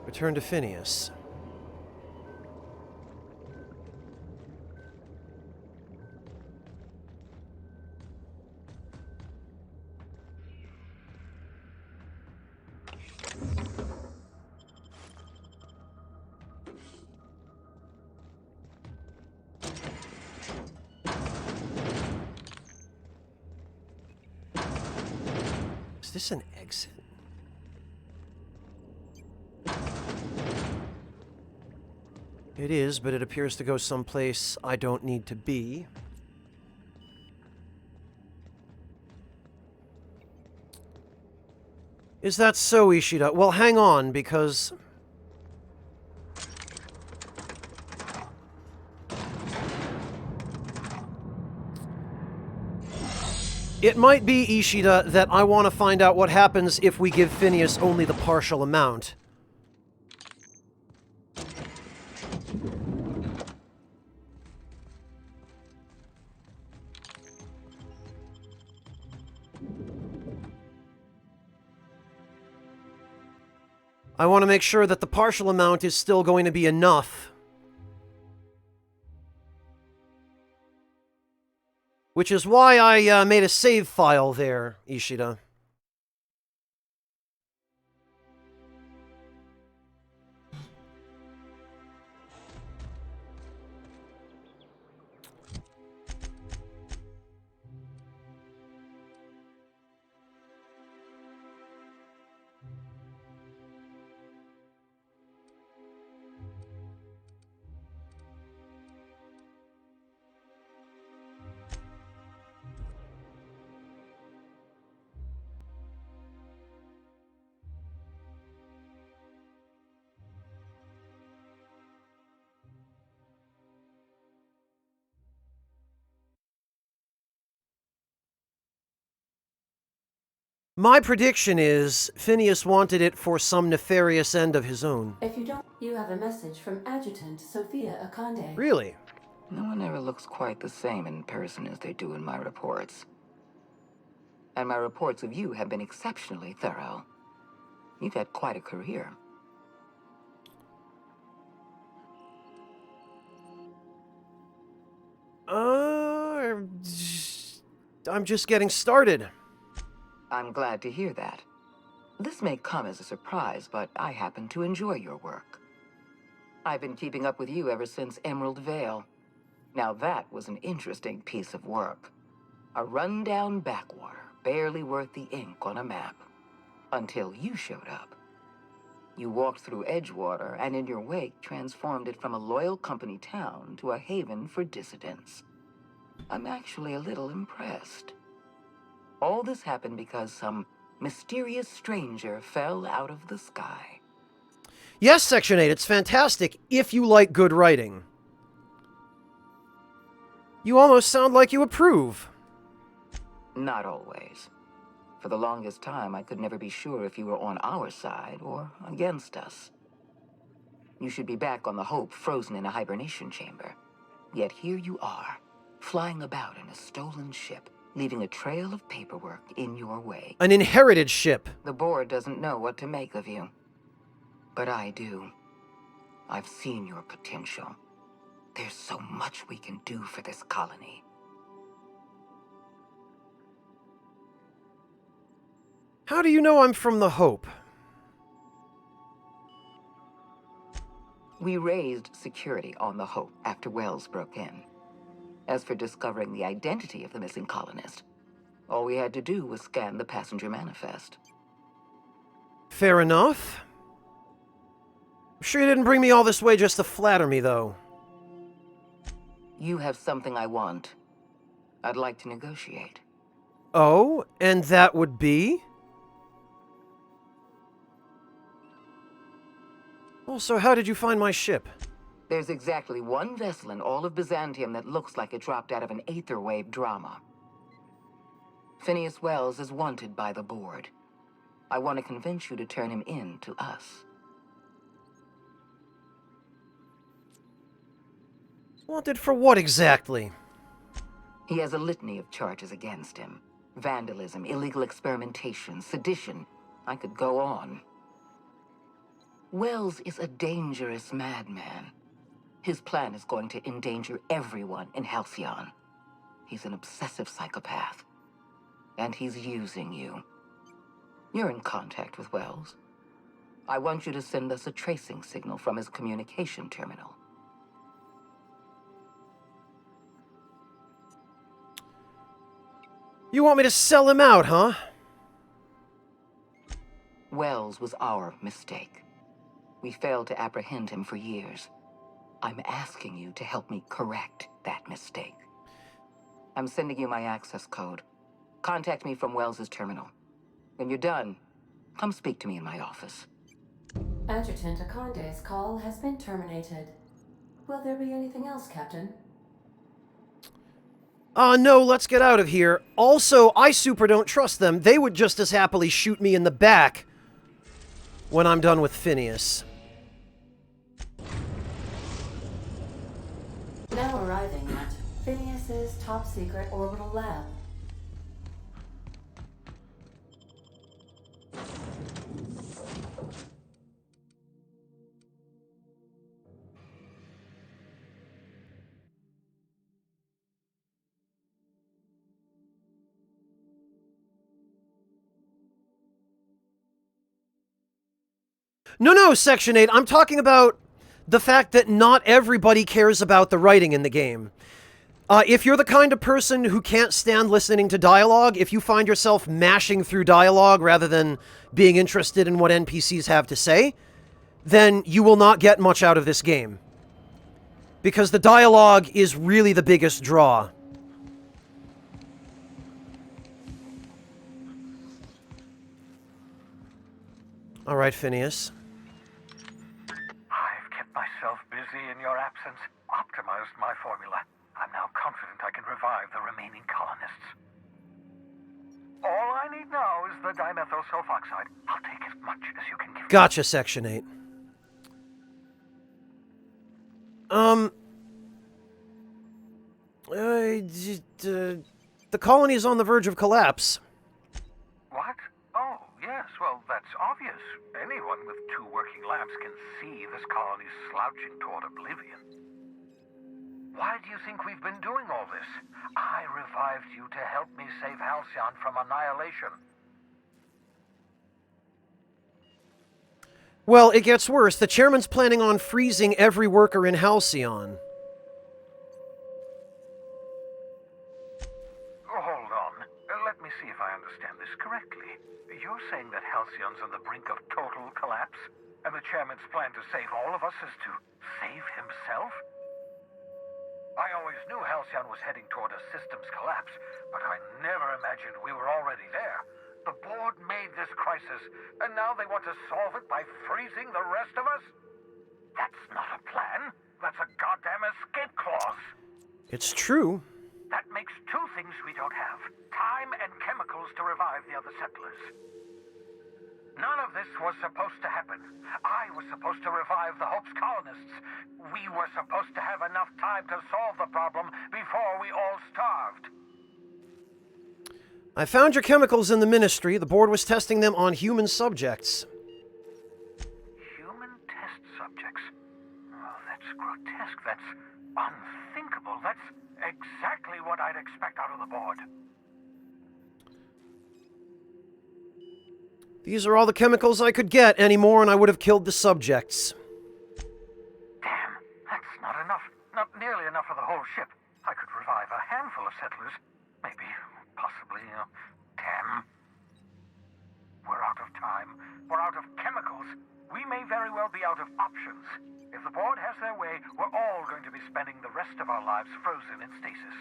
Speaker 1: Return to Phineas. Is this an exit? It is, but it appears to go someplace I don't need to be. Is that so, Ishida? Well, hang on, because... It might be, Ishida, that I want to find out what happens if we give Phineas only the partial amount. I want to make sure that the partial amount is still going to be enough. Which is why I made a save file there, Ishida. My prediction is Phineas wanted it for some nefarious end of his own.
Speaker 11: If you don't, you have a message from Adjutant Sophia Akande.
Speaker 1: Really?
Speaker 5: No one ever looks quite the same in person as they do in my reports. And my reports of you have been exceptionally thorough. You've had quite a career.
Speaker 1: I'm just getting started.
Speaker 5: I'm glad to hear that. This may come as a surprise, but I happen to enjoy your work. I've been keeping up with you ever since Emerald Vale. Now that was an interesting piece of work. A rundown backwater, barely worth the ink on a map. Until you showed up. You walked through Edgewater and in your wake transformed it from a loyal company town to a haven for dissidents. I'm actually a little impressed. All this happened because some mysterious stranger fell out of the sky.
Speaker 1: Yes, Section 8, it's fantastic if you like good writing. You almost sound like you approve.
Speaker 5: Not always. For the longest time, I could never be sure if you were on our side or against us. You should be back on the Hope, frozen in a hibernation chamber. Yet here you are, flying about in a stolen ship, leaving a trail of paperwork in your wake.
Speaker 1: An inherited ship.
Speaker 5: The board doesn't know what to make of you. But I do. I've seen your potential. There's so much we can do for this colony.
Speaker 1: How do you know I'm from the Hope?
Speaker 5: We raised security on the Hope after Wells broke in. As for discovering the identity of the missing colonist, all we had to do was scan the passenger manifest.
Speaker 1: Fair enough. I'm sure you didn't bring me all this way just to flatter me, though.
Speaker 5: You have something I want. I'd like to negotiate.
Speaker 1: Oh, and that would be? Also, how did you find my ship?
Speaker 5: There's exactly one vessel in all of Byzantium that looks like it dropped out of an aetherwave drama. Phineas Wells is wanted by the board. I want to convince you to turn him in to us.
Speaker 1: Wanted for what exactly?
Speaker 5: He has a litany of charges against him. Vandalism, illegal experimentation, sedition. I could go on. Wells is a dangerous madman. His plan is going to endanger everyone in Halcyon. He's an obsessive psychopath. And he's using you. You're in contact with Wells. I want you to send us a tracing signal from his communication terminal.
Speaker 1: You want me to sell him out, huh?
Speaker 5: Wells was our mistake. We failed to apprehend him for years. I'm asking you to help me correct that mistake. I'm sending you my access code. Contact me from Wells's terminal. When you're done, come speak to me in my office.
Speaker 12: Adjutant Akonde's call has been terminated. Will there be anything else, Captain?
Speaker 1: No, let's get out of here. Also, I super don't trust them. They would just as happily shoot me in the back when I'm done with Phineas.
Speaker 12: Now arriving at Phineas's top-secret orbital lab.
Speaker 1: No, Section 8. I'm talking about the fact that not everybody cares about the writing in the game. If you're the kind of person who can't stand listening to dialogue, if you find yourself mashing through dialogue rather than being interested in what NPCs have to say, then you will not get much out of this game. Because the dialogue is really the biggest draw. All right, Phineas.
Speaker 15: I've kept myself busy in your absence, optimized my formula. I'm now confident I can revive the remaining colonists. All I need now is the dimethyl sulfoxide. I'll take as much as you can give me.
Speaker 1: Gotcha, Section 8. The colony is on the verge of collapse.
Speaker 15: What? Oh, yes, well, that's obvious. Anyone with 2 working labs can see this colony's slouching toward oblivion. Why do you think we've been doing all this? I revived you to help me save Halcyon from annihilation.
Speaker 1: Well, it gets worse. The chairman's planning on freezing every worker in Halcyon.
Speaker 15: Hold on. Let me see if I understand this correctly. You're saying that Halcyon's on the brink of total collapse, and the chairman's plan to save all of us is to save himself? I always knew Halcyon was heading toward a systems collapse, but I never imagined we were already there. The board made this crisis, and now they want to solve it by freezing the rest of us? That's not a plan. That's a goddamn escape clause.
Speaker 1: It's true.
Speaker 15: That makes 2 things we don't have. Time and chemicals to revive the other settlers. None of this was supposed to happen. I was supposed to revive the Hope's colonists. We were supposed to have enough time to solve the problem before we all starved.
Speaker 1: I found your chemicals in the Ministry. The board was testing them on human subjects.
Speaker 15: Human test subjects? Oh, that's grotesque. That's unthinkable. That's exactly what I'd expect out of the board.
Speaker 1: These are all the chemicals I could get. Any more and I would have killed the subjects.
Speaker 15: Damn, that's not enough. Not nearly enough for the whole ship. I could revive a handful of settlers. Maybe, possibly, 10. We're out of time. We're out of chemicals. We may very well be out of options. If the board has their way, we're all going to be spending the rest of our lives frozen in stasis.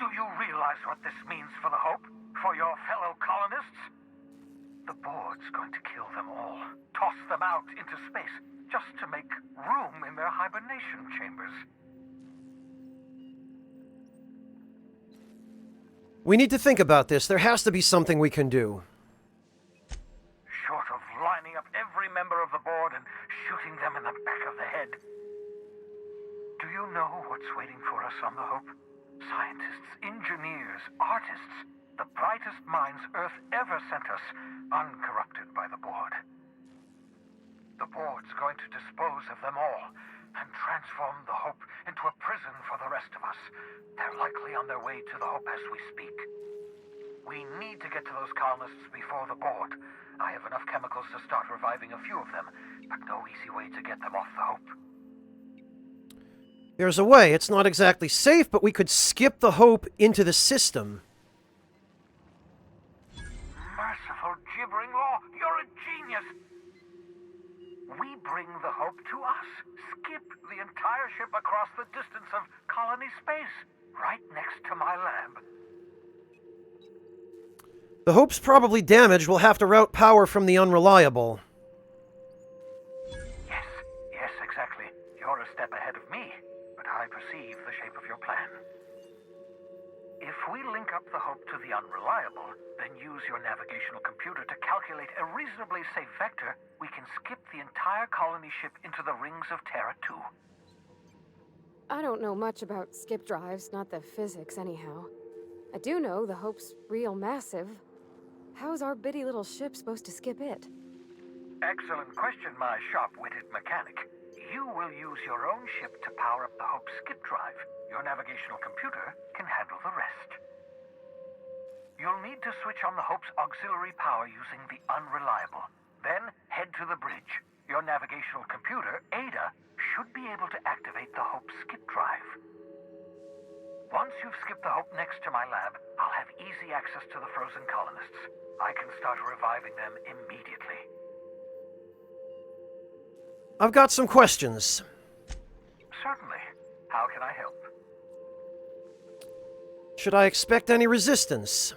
Speaker 15: Do you realize what this means for the Hope? For your fellow colonists? The board's going to kill them all, toss them out into space, just to make room in their hibernation chambers.
Speaker 1: We need to think about this. There has to be something we can do.
Speaker 15: Short of lining up every member of the board and shooting them in the back of the head. Do you know what's waiting for us on the Hope? Scientists, engineers, artists, the brightest minds Earth ever sent us, uncorrupted by the board. The board's going to dispose of them all and transform the Hope into a prison for the rest of us. They're likely on their way to the Hope as we speak. We need to get to those colonists before the board. I have enough chemicals to start reviving a few of them, but no easy way to get them off the Hope.
Speaker 1: There's a way. It's not exactly safe, but we could skip the Hope into the system.
Speaker 15: Merciful gibbering law, you're a genius! We bring the Hope to us. Skip the entire ship across the distance of colony space, right next to my lab.
Speaker 1: The Hope's probably damaged. We'll have to route power from the Unreliable.
Speaker 15: Yes, exactly. You're a step ahead of me, but I perceive the shape of your plan. If we link up the Hope to the Unreliable, then use your navigational computer to calculate a reasonably safe vector, we can skip the entire colony ship into the rings of Terra 2.
Speaker 18: I don't know much about skip drives, not the physics anyhow. I do know the Hope's real massive. How's our bitty little ship supposed to skip it?
Speaker 15: Excellent question, my sharp-witted mechanic. You will use your own ship to power up the Hope's skip drive. Your navigational computer can handle the rest. You'll need to switch on the Hope's auxiliary power using the Unreliable. Then head to the bridge. Your navigational computer, Ada, should be able to activate the Hope's skip drive. Once you've skipped the Hope next to my lab, I'll have easy access to the frozen colonists. I can start reviving them immediately.
Speaker 1: I've got some questions.
Speaker 15: Certainly. How can I help?
Speaker 1: Should I expect any resistance?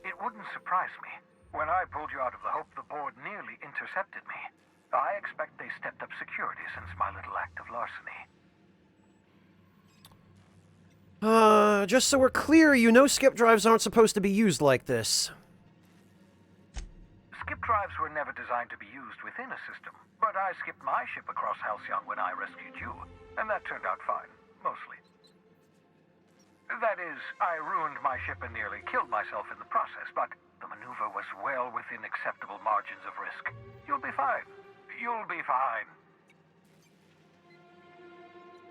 Speaker 15: It wouldn't surprise me. When I pulled you out of the Hope, the board nearly intercepted me. I expect they stepped up security since my little act of larceny.
Speaker 1: Just so we're clear, you know skip drives aren't supposed to be used like this.
Speaker 15: Skip drives were never designed to be used within a system, but I skipped my ship across Halcyon when I rescued you, and that turned out fine, mostly. That is, I ruined my ship and nearly killed myself in the process, but the maneuver was well within acceptable margins of risk. You'll be fine. You'll be fine.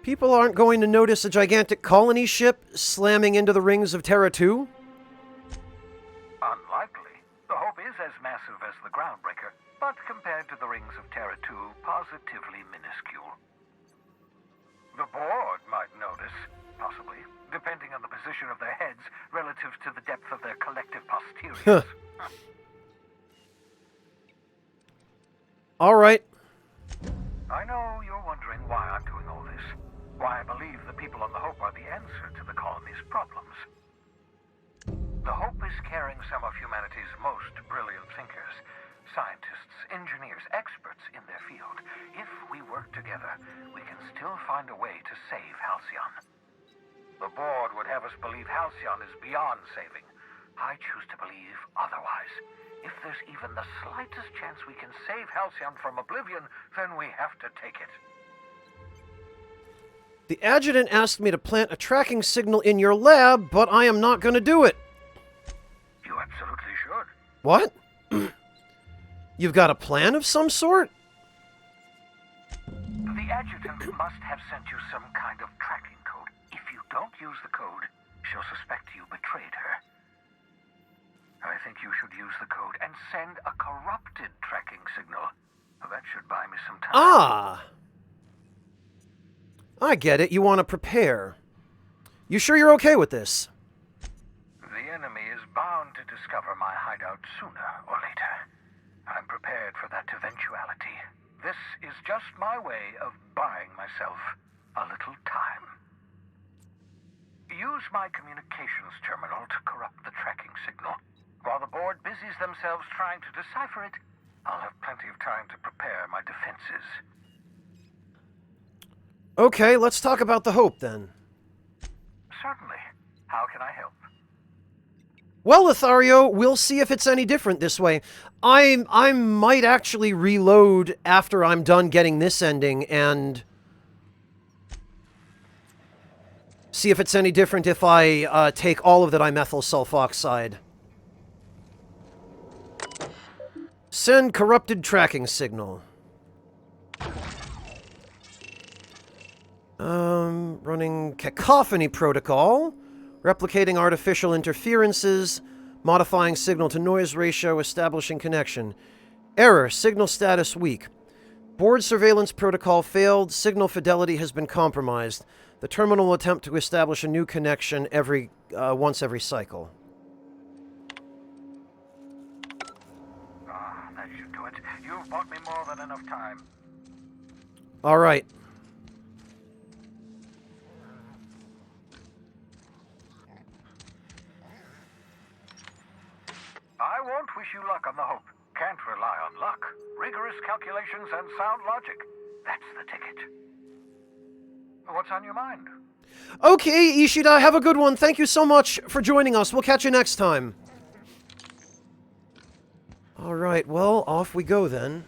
Speaker 1: People aren't going to notice a gigantic colony ship slamming into the rings of Terra 2?
Speaker 15: Unlikely. The Hope is as massive as the Groundbreaker, but compared to the rings of Terra 2, positively minuscule. The board might notice, possibly, depending on the position of their heads relative to the depth of their collective posteriors.
Speaker 1: All right.
Speaker 15: I know you're wondering why I'm doing all this. Why I believe the people on the Hope are the answer to the colony's problems. The Hope is carrying some of humanity's most brilliant thinkers, scientists, engineers, experts in their field. If we work together, we can still find a way to save Halcyon. The board would have us believe Halcyon is beyond saving. I choose to believe otherwise. If there's even the slightest chance we can save Halcyon from oblivion, then we have to take it.
Speaker 1: The adjutant asked me to plant a tracking signal in your lab, but I am not going to do it.
Speaker 15: You absolutely should.
Speaker 1: What? You've got a plan of some sort?
Speaker 15: The adjutant must have sent you some kind of tracking code. If you don't use the code, she'll suspect you betrayed her. I think you should use the code and send a corrupted tracking signal. That should buy me some time.
Speaker 1: Ah! I get it. You want to prepare. You sure you're okay with this?
Speaker 15: The enemy is bound to discover my hideout sooner or later. I'm prepared for that eventuality. This is just my way of buying myself a little time. Use my communications terminal to corrupt the tracking signal. While the board busies themselves trying to decipher it, I'll have plenty of time to prepare my defenses.
Speaker 1: Okay, let's talk about the Hope, then.
Speaker 15: Certainly. How can I help?
Speaker 1: Well, Lothario, we'll see if it's any different this way. I might actually reload after I'm done getting this ending and see if it's any different if I take all of the dimethyl sulfoxide. Send corrupted tracking signal. Running cacophony protocol. Replicating artificial interferences. Modifying signal to noise ratio. Establishing connection. Error. Signal status weak. Board surveillance protocol failed. Signal fidelity has been compromised. The terminal will attempt to establish a new connection once every cycle.
Speaker 15: That should do it. You've bought me more than enough time.
Speaker 1: All right.
Speaker 15: I won't wish you luck on the Hope. Can't rely on luck. Rigorous calculations and sound logic. That's the ticket. What's on your mind?
Speaker 1: Okay, Ishida, have a good one. Thank you so much for joining us. We'll catch you next time. All right, well, off we go then.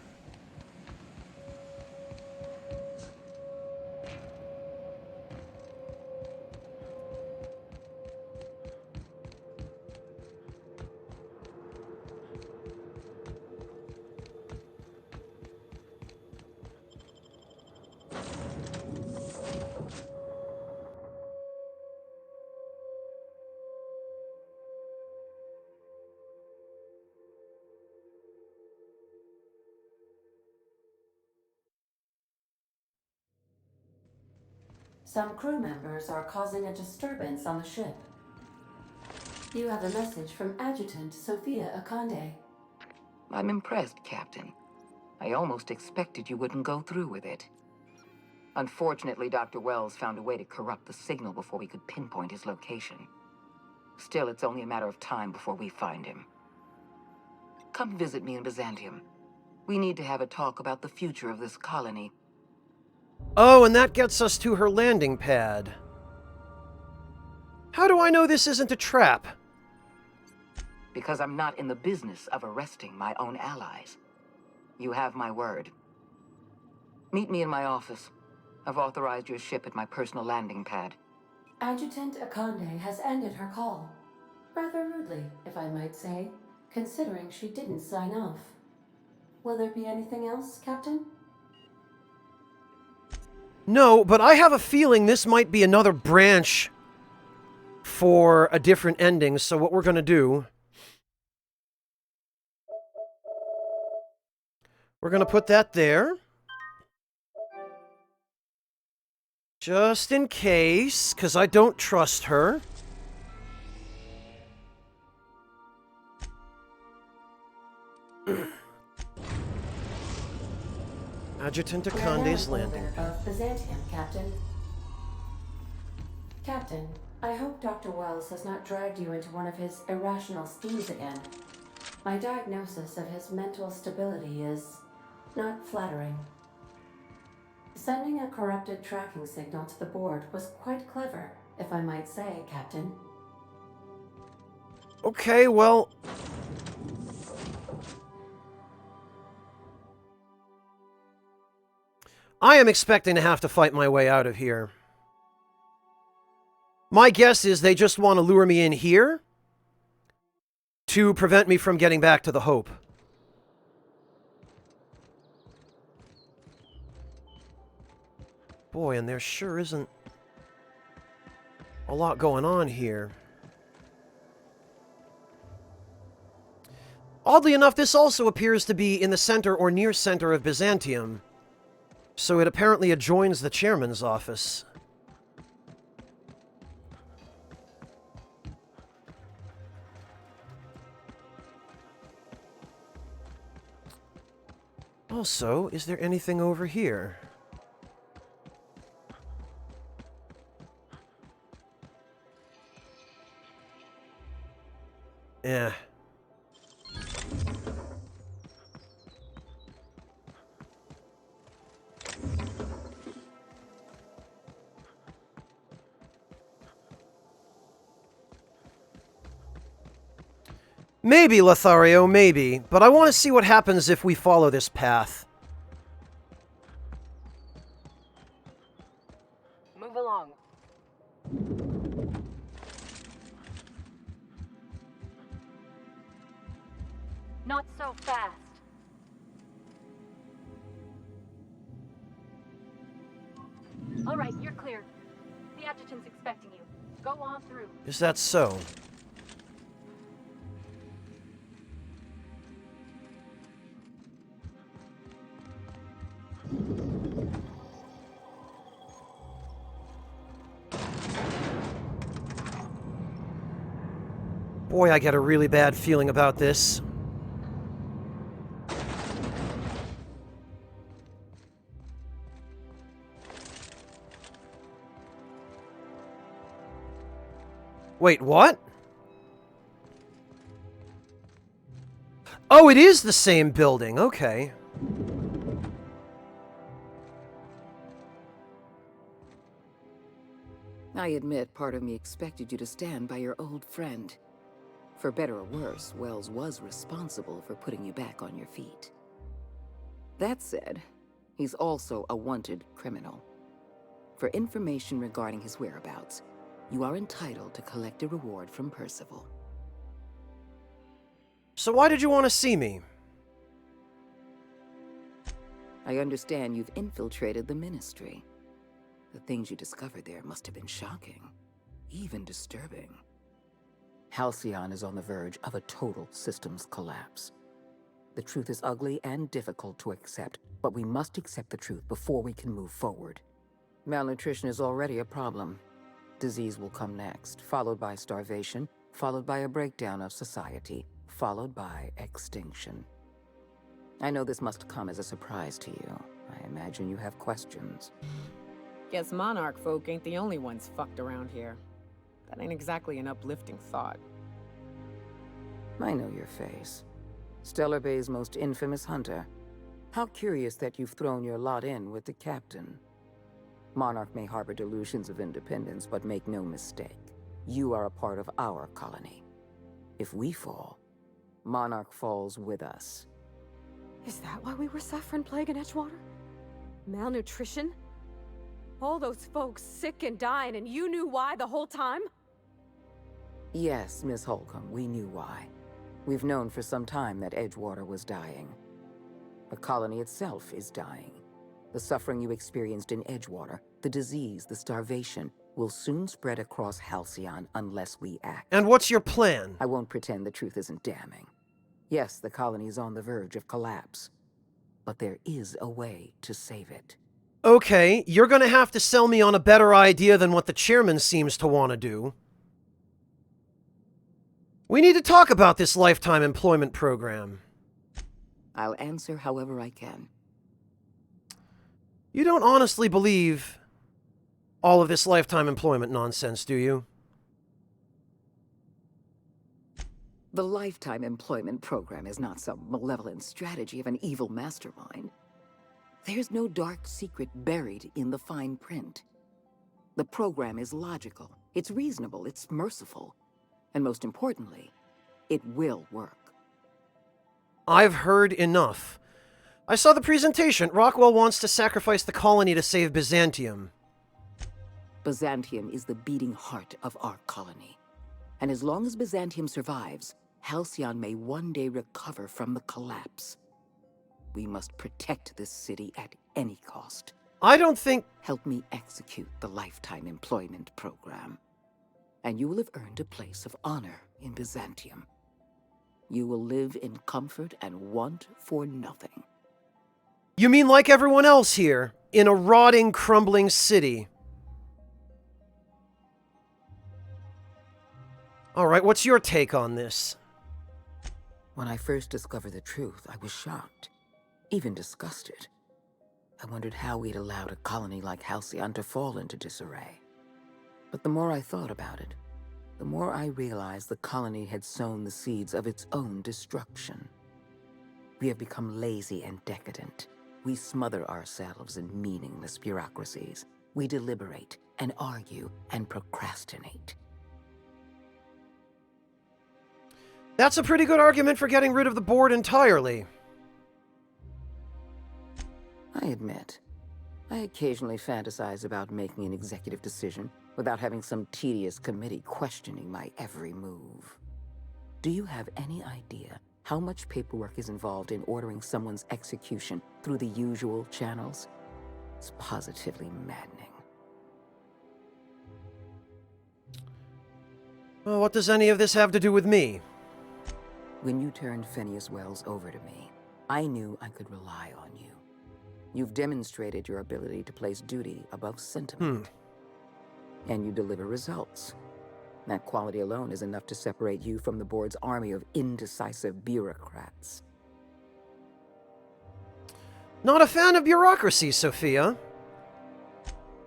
Speaker 12: Some crew members are causing a disturbance on the ship. You have a message from Adjutant Sophia Akande.
Speaker 5: I'm impressed, Captain. I almost expected you wouldn't go through with it. Unfortunately, Dr. Wells found a way to corrupt the signal before we could pinpoint his location. Still, it's only a matter of time before we find him. Come visit me in Byzantium. We need to have a talk about the future of this colony.
Speaker 1: Oh, and that gets us to her landing pad. How do I know this isn't a trap?
Speaker 5: Because I'm not in the business of arresting my own allies. You have my word. Meet me in my office. I've authorized your ship at my personal landing pad.
Speaker 12: Adjutant Akande has ended her call. Rather rudely, if I might say, considering she didn't sign off. Will there be anything else, Captain?
Speaker 1: No, but I have a feeling this might be another branch for a different ending, so what we're going to do... We're going to put that there. Just in case, because I don't trust her. Adjutant Akande's landing.
Speaker 12: Of Byzantium, Captain. Captain, I hope Dr. Wells has not dragged you into one of his irrational schemes again. My diagnosis of his mental stability is not flattering. Sending a corrupted tracking signal to the board was quite clever, if I might say, Captain.
Speaker 1: Okay, well... I am expecting to have to fight my way out of here. My guess is they just want to lure me in here to prevent me from getting back to the Hope. Boy, and there sure isn't a lot going on here. Oddly enough, this also appears to be in the center or near center of Byzantium. So it apparently adjoins the chairman's office. Also, is there anything over here? Maybe, Lothario, maybe. But I want to see what happens if we follow this path.
Speaker 3: Move along.
Speaker 17: Not so fast. All right, you're clear. The adjutant's expecting you. Go on through.
Speaker 1: Is that so? Boy, I get a really bad feeling about this. Wait, what? Oh, it is the same building. Okay.
Speaker 5: I admit part of me expected you to stand by your old friend. For better or worse, Wells was responsible for putting you back on your feet. That said, he's also a wanted criminal. For information regarding his whereabouts, you are entitled to collect a reward from Percival.
Speaker 1: So why did you want to see me?
Speaker 5: I understand you've infiltrated the Ministry. The things you discovered there must have been shocking, even disturbing. Halcyon is on the verge of a total systems collapse. The truth is ugly and difficult to accept, but we must accept the truth before we can move forward. Malnutrition is already a problem. Disease will come next, followed by starvation, followed by a breakdown of society, followed by extinction. I know this must come as a surprise to you. I imagine you have questions.
Speaker 9: Guess Monarch folk ain't the only ones fucked around here. That ain't exactly an uplifting thought.
Speaker 5: I know your face. Stellar Bay's most infamous hunter. How curious that you've thrown your lot in with the captain. Monarch may harbor delusions of independence, but make no mistake. You are a part of our colony. If we fall, Monarch falls with us.
Speaker 18: Is that why we were suffering plague in Edgewater? Malnutrition? All those folks sick and dying, and you knew why the whole time?
Speaker 5: Yes, Miss Holcomb, we knew why. We've known for some time that Edgewater was dying. The colony itself is dying. The suffering you experienced in Edgewater, the disease, the starvation, will soon spread across Halcyon unless we act.
Speaker 1: And what's your plan?
Speaker 5: I won't pretend the truth isn't damning. Yes, the colony is on the verge of collapse. But there is a way to save it.
Speaker 1: Okay, you're gonna have to sell me on a better idea than what the chairman seems to want to do. We need to talk about this lifetime employment program.
Speaker 5: I'll answer however I can.
Speaker 1: You don't honestly believe all of this lifetime employment nonsense, do you?
Speaker 5: The lifetime employment program is not some malevolent strategy of an evil mastermind. There's no dark secret buried in the fine print. The program is logical, it's reasonable, it's merciful, and most importantly, it will work.
Speaker 1: I've heard enough. I saw the presentation. Rockwell wants to sacrifice the colony to save Byzantium.
Speaker 5: Byzantium is the beating heart of our colony. And as long as Byzantium survives, Halcyon may one day recover from the collapse. We must protect this city at any cost.
Speaker 1: I don't think...
Speaker 5: Help me execute the lifetime employment program, and you will have earned a place of honor in Byzantium. You will live in comfort and want for nothing.
Speaker 1: You mean like everyone else here, in a rotting, crumbling city? Alright, what's your take on this?
Speaker 5: When I first discovered the truth, I was shocked, even disgusted. I wondered how we'd allowed a colony like Halcyon to fall into disarray. But the more I thought about it, the more I realized the colony had sown the seeds of its own destruction. We have become lazy and decadent. We smother ourselves in meaningless bureaucracies. We deliberate and argue and procrastinate.
Speaker 1: That's a pretty good argument for getting rid of the board entirely.
Speaker 5: I admit, I occasionally fantasize about making an executive decision without having some tedious committee questioning my every move. Do you have any idea how much paperwork is involved in ordering someone's execution through the usual channels? It's positively maddening.
Speaker 1: Well, what does any of this have to do with me?
Speaker 5: When you turned Phineas Wells over to me, I knew I could rely on you. You've demonstrated your ability to place duty above sentiment. And you deliver results. That quality alone is enough to separate you from the board's army of indecisive bureaucrats.
Speaker 1: Not a fan of bureaucracy, Sophia.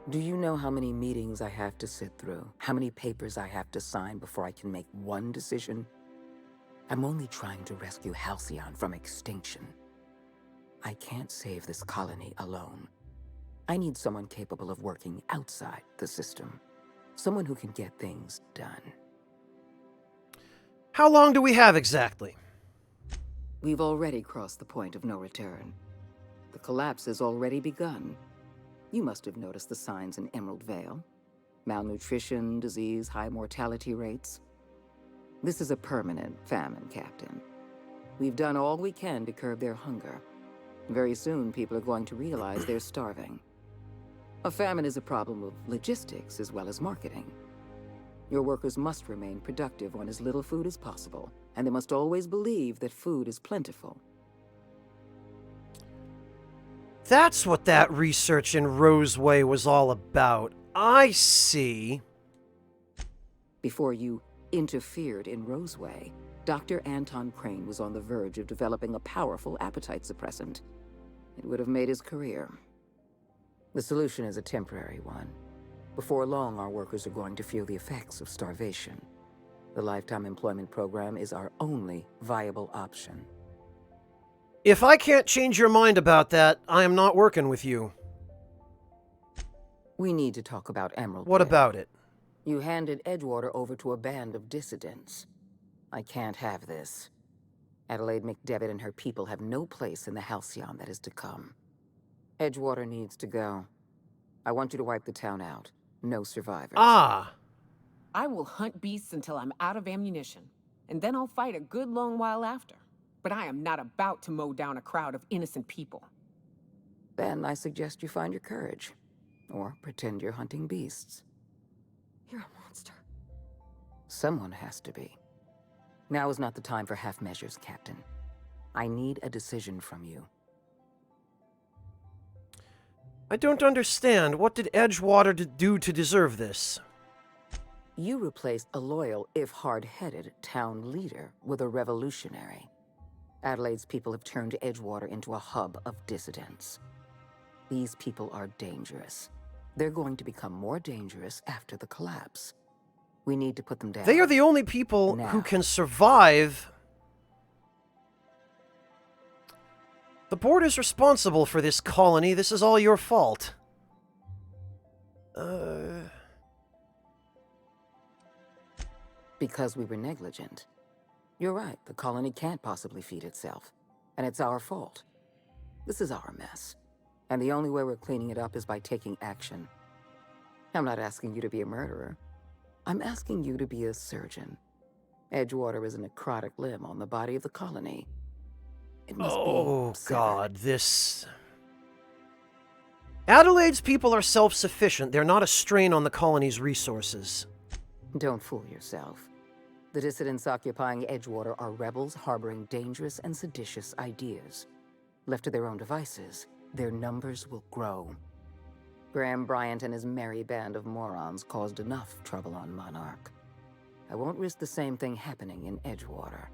Speaker 5: Do you know how many meetings I have to sit through? How many papers I have to sign before I can make one decision? I'm only trying to rescue Halcyon from extinction. I can't save this colony alone. I need someone capable of working outside the system. Someone who can get things done.
Speaker 1: How long do we have exactly?
Speaker 5: We've already crossed the point of no return. The collapse has already begun. You must have noticed the signs in Emerald Vale. Malnutrition, disease, high mortality rates. This is a permanent famine, Captain. We've done all we can to curb their hunger. Very soon, people are going to realize they're starving. A famine is a problem of logistics as well as marketing. Your workers must remain productive on as little food as possible, and they must always believe that food is plentiful.
Speaker 1: That's what that research in Roseway was all about. I see.
Speaker 5: Before you interfered in Roseway, Dr. Anton Crane was on the verge of developing a powerful appetite suppressant. It would have made his career. The solution is a temporary one. Before long, our workers are going to feel the effects of starvation. The Lifetime Employment Program is our only viable option.
Speaker 1: If I can't change your mind about that, I am not working with you.
Speaker 5: We need to talk about Emerald.
Speaker 1: What about it?
Speaker 5: You handed Edgewater over to a band of dissidents. I can't have this. Adelaide McDevitt and her people have no place in the Halcyon that is to come. Edgewater needs to go. I want you to wipe the town out. No survivors.
Speaker 1: Ah!
Speaker 9: I will hunt beasts until I'm out of ammunition, and then I'll fight a good long while after. But I am not about to mow down a crowd of innocent people.
Speaker 5: Then I suggest you find your courage. Or pretend you're hunting beasts.
Speaker 18: You're a monster.
Speaker 5: Someone has to be. Now is not the time for half measures, Captain. I need a decision from you.
Speaker 1: I don't understand. What did Edgewater do to deserve this?
Speaker 5: You replaced a loyal, if hard-headed, town leader with a revolutionary. Adelaide's people have turned Edgewater into a hub of dissidents. These people are dangerous. They're going to become more dangerous after the collapse. We need to put them down.
Speaker 1: They are the only people who can survive. The board is responsible for this colony. This is all your fault.
Speaker 5: Because we were negligent. You're right, the colony can't possibly feed itself. And it's our fault. This is our mess. And the only way we're cleaning it up is by taking action. I'm not asking you to be a murderer. I'm asking you to be a surgeon. Edgewater is a necrotic limb on the body of the colony. It must
Speaker 1: Oh,
Speaker 5: be
Speaker 1: God, this... Adelaide's people are self-sufficient. They're not a strain on the colony's resources.
Speaker 5: Don't fool yourself. The dissidents occupying Edgewater are rebels harboring dangerous and seditious ideas. Left to their own devices, their numbers will grow. Graham Bryant and his merry band of morons caused enough trouble on Monarch. I won't risk the same thing happening in Edgewater.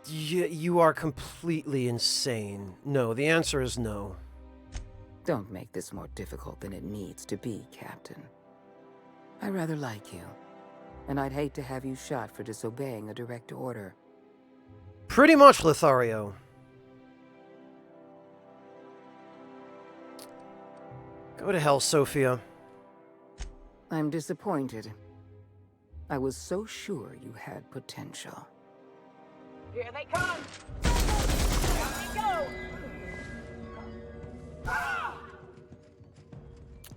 Speaker 1: You are completely insane. No, the answer is no.
Speaker 5: Don't make this more difficult than it needs to be, Captain. I rather like you, and I'd hate to have you shot for disobeying a direct order.
Speaker 1: Pretty much, Lothario. Go to hell, Sophia.
Speaker 5: I'm disappointed. I was so sure you had potential.
Speaker 9: Here they come! Here we go!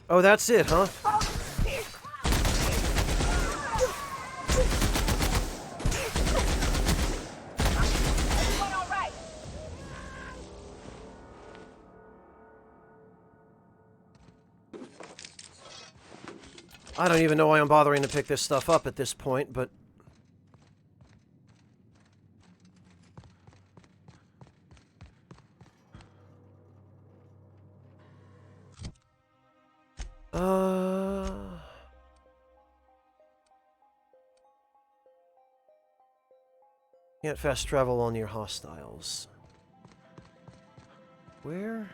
Speaker 1: Oh, that's it, huh? I don't even know why I'm bothering to pick this stuff up at this point, but... Can't fast travel while near hostiles. Where?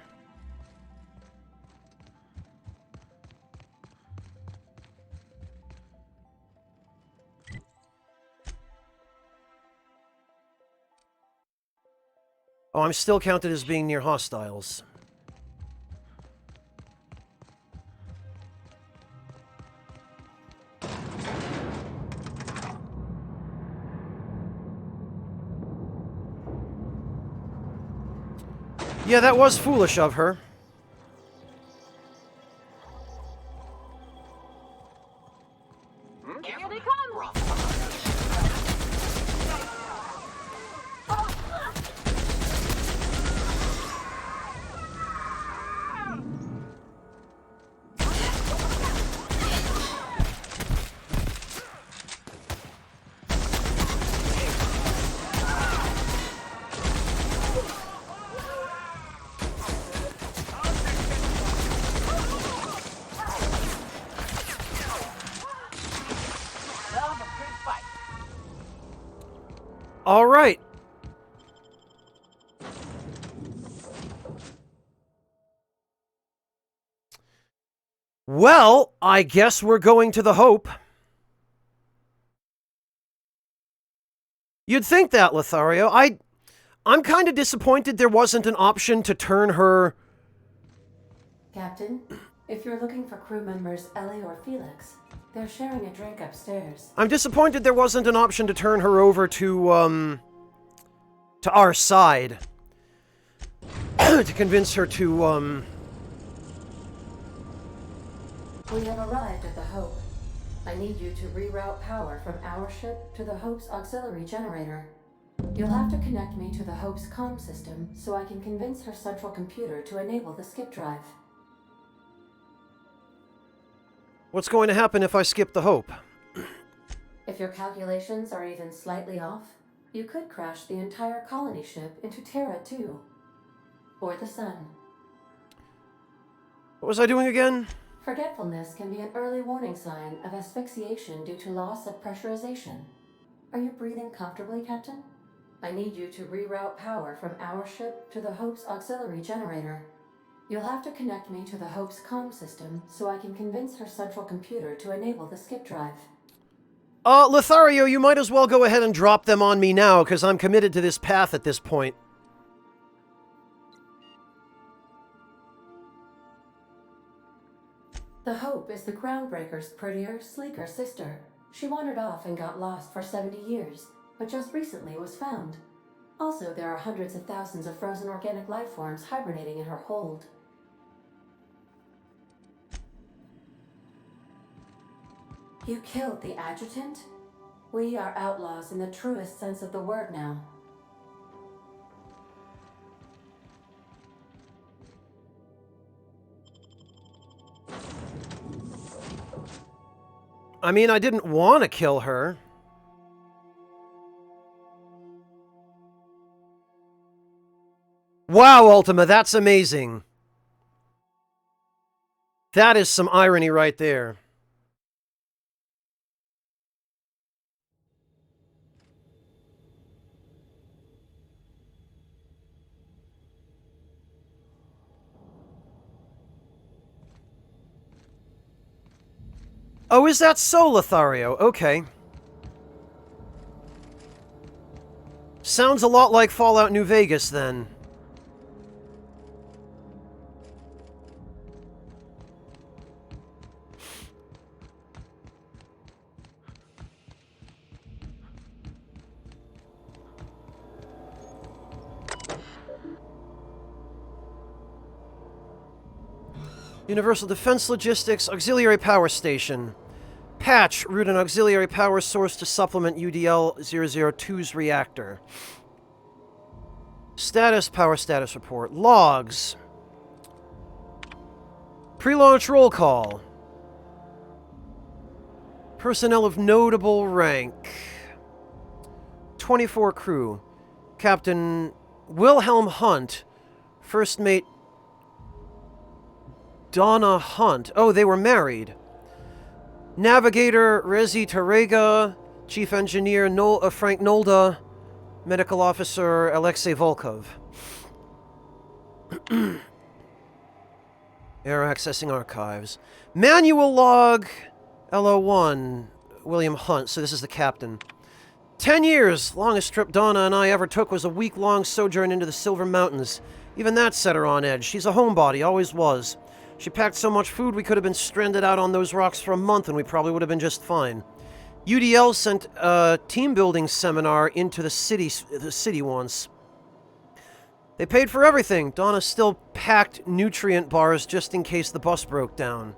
Speaker 1: Oh, I'm still counted as being near hostiles. Yeah, that was foolish of her.
Speaker 9: Here they come!
Speaker 1: All right. Well, I guess we're going to the Hope. You'd think that, Lothario. I'm kind of disappointed there wasn't an option to turn her...
Speaker 12: Captain, if you're looking for crew members Ellie or Felix, they're sharing a drink upstairs.
Speaker 1: I'm disappointed there wasn't an option to turn her over to our side. To convince her to,
Speaker 12: We have arrived at the Hope. I need you to reroute power from our ship to the Hope's auxiliary generator. You'll have to connect me to the Hope's comm system so I can convince her central computer to enable the skip drive.
Speaker 1: What's going to happen if I skip the Hope?
Speaker 12: If your calculations are even slightly off, you could crash the entire colony ship into Terra 2. Or the Sun.
Speaker 1: What was I doing again?
Speaker 12: Forgetfulness can be an early warning sign of asphyxiation due to loss of pressurization. Are you breathing comfortably, Captain? I need you to reroute power from our ship to the Hope's auxiliary generator. You'll have to connect me to the Hope's comm system so I can convince her central computer to enable the skip drive.
Speaker 1: Lothario, you might as well go ahead and drop them on me now, because I'm committed to this path at this point.
Speaker 12: The Hope is the Groundbreaker's prettier, sleeker sister. She wandered off and got lost for 70 years, but just recently was found. Also, there are hundreds of thousands of frozen organic life forms hibernating in her hold. You killed the adjutant? We are outlaws in the truest sense of the word now.
Speaker 1: I mean, I didn't want to kill her. Wow, Ultima, that's amazing. That is some irony right there. Oh, is that so, Lothario? Okay. Sounds a lot like Fallout New Vegas, then. Universal Defense Logistics, Auxiliary Power Station. Patch, route an auxiliary power source to supplement UDL-002's reactor. Status, power status report. Logs. Pre-launch roll call. Personnel of notable rank. 24 crew. Captain Wilhelm Hunt. First mate Donna Hunt. Oh, they were married. Navigator Rezi Tarega. Chief Engineer Frank Nolda. Medical Officer Alexei Volkov. Air accessing archives. Manual log LO1 William Hunt. So this is the captain. 10 years. Longest trip Donna and I ever took was a week-long sojourn into the Silver Mountains. Even that set her on edge. She's a homebody, always was. She packed so much food we could have been stranded out on those rocks for a month and we probably would have been just fine. UDL sent a team-building seminar into the city once. They paid for everything. Donna still packed nutrient bars just in case the bus broke down.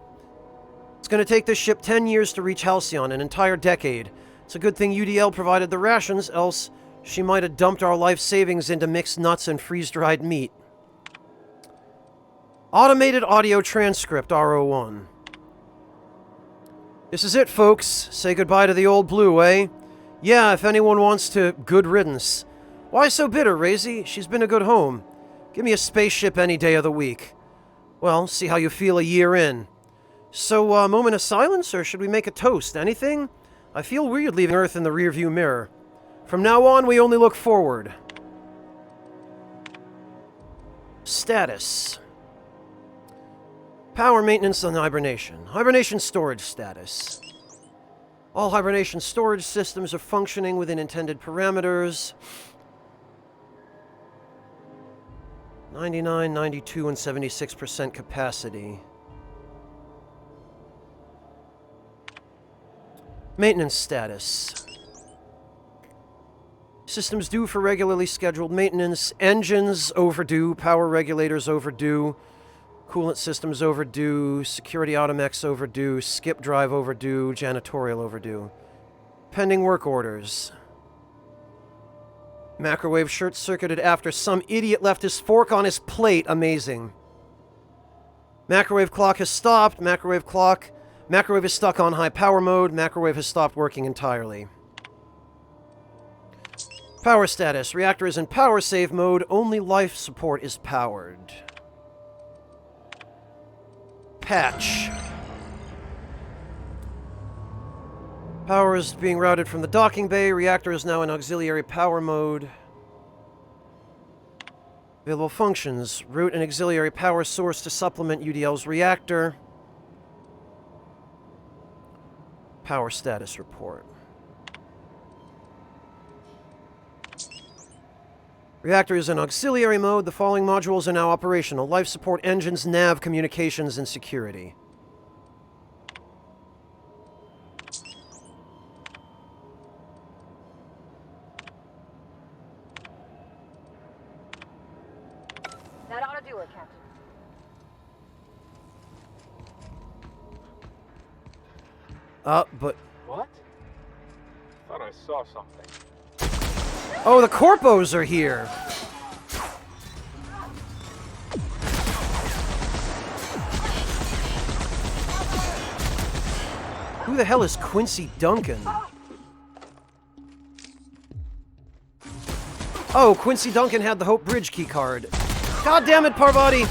Speaker 1: It's going to take this ship 10 years to reach Halcyon, an entire decade. It's a good thing UDL provided the rations, else she might have dumped our life savings into mixed nuts and freeze-dried meat. Automated audio transcript, RO1. This is it, folks. Say goodbye to the old blue, eh? Yeah, if anyone wants to, good riddance. Why so bitter, Razy? She's been a good home. Give me a spaceship any day of the week. Well, see how you feel a year in. So, moment of silence, or should we make a toast? Anything? I feel weird leaving Earth in the rearview mirror. From now on, we only look forward. Status. Power maintenance on hibernation. Hibernation storage status. All hibernation storage systems are functioning within intended parameters. 99, 92, and 76% capacity. Maintenance status. Systems due for regularly scheduled maintenance. Engines overdue. Power regulators overdue. Coolant systems overdue. Security automex overdue. Skip drive overdue. Janitorial overdue. Pending work orders. Microwave short-circuited after some idiot left his fork on his plate. Amazing. Macrowave clock has stopped. Macrowave is stuck on high power mode. Macrowave has stopped working entirely. Power status. Reactor is in power save mode. Only life support is powered. Patch. Power is being routed from the docking bay. Reactor is now in auxiliary power mode. Available functions. Route an auxiliary power source to supplement UDL's reactor. Power status report. Reactor is in auxiliary mode. The following modules are now operational. Life support, engines, nav, communications, and security.
Speaker 17: That ought to do it, Captain.
Speaker 1: But...
Speaker 4: What? Thought I saw something.
Speaker 1: Oh, the Corpos are here! Who the hell is Quincy Duncan? Oh, Quincy Duncan had the Hope Bridge keycard. God damn it, Parvati!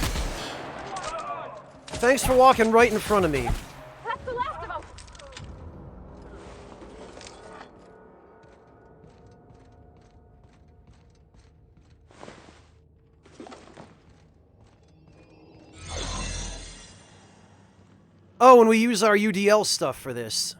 Speaker 1: Thanks for walking right in front of me.
Speaker 17: That's the last of them!
Speaker 1: Oh, and we use our UDL stuff for this.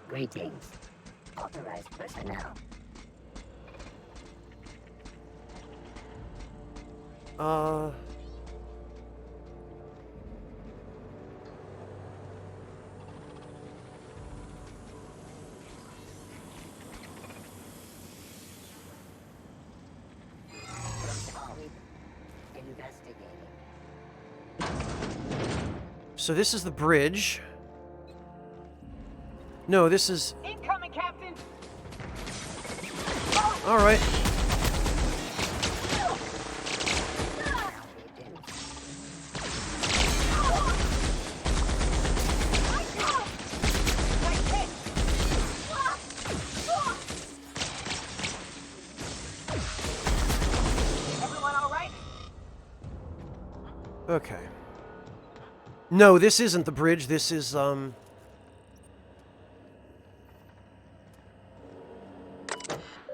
Speaker 13: Greetings. Authorized personnel.
Speaker 1: So this is the bridge. No, this is...
Speaker 9: Incoming, Captain!
Speaker 1: Alright.
Speaker 9: Everyone all right?
Speaker 1: Okay. No, this isn't the bridge. This is,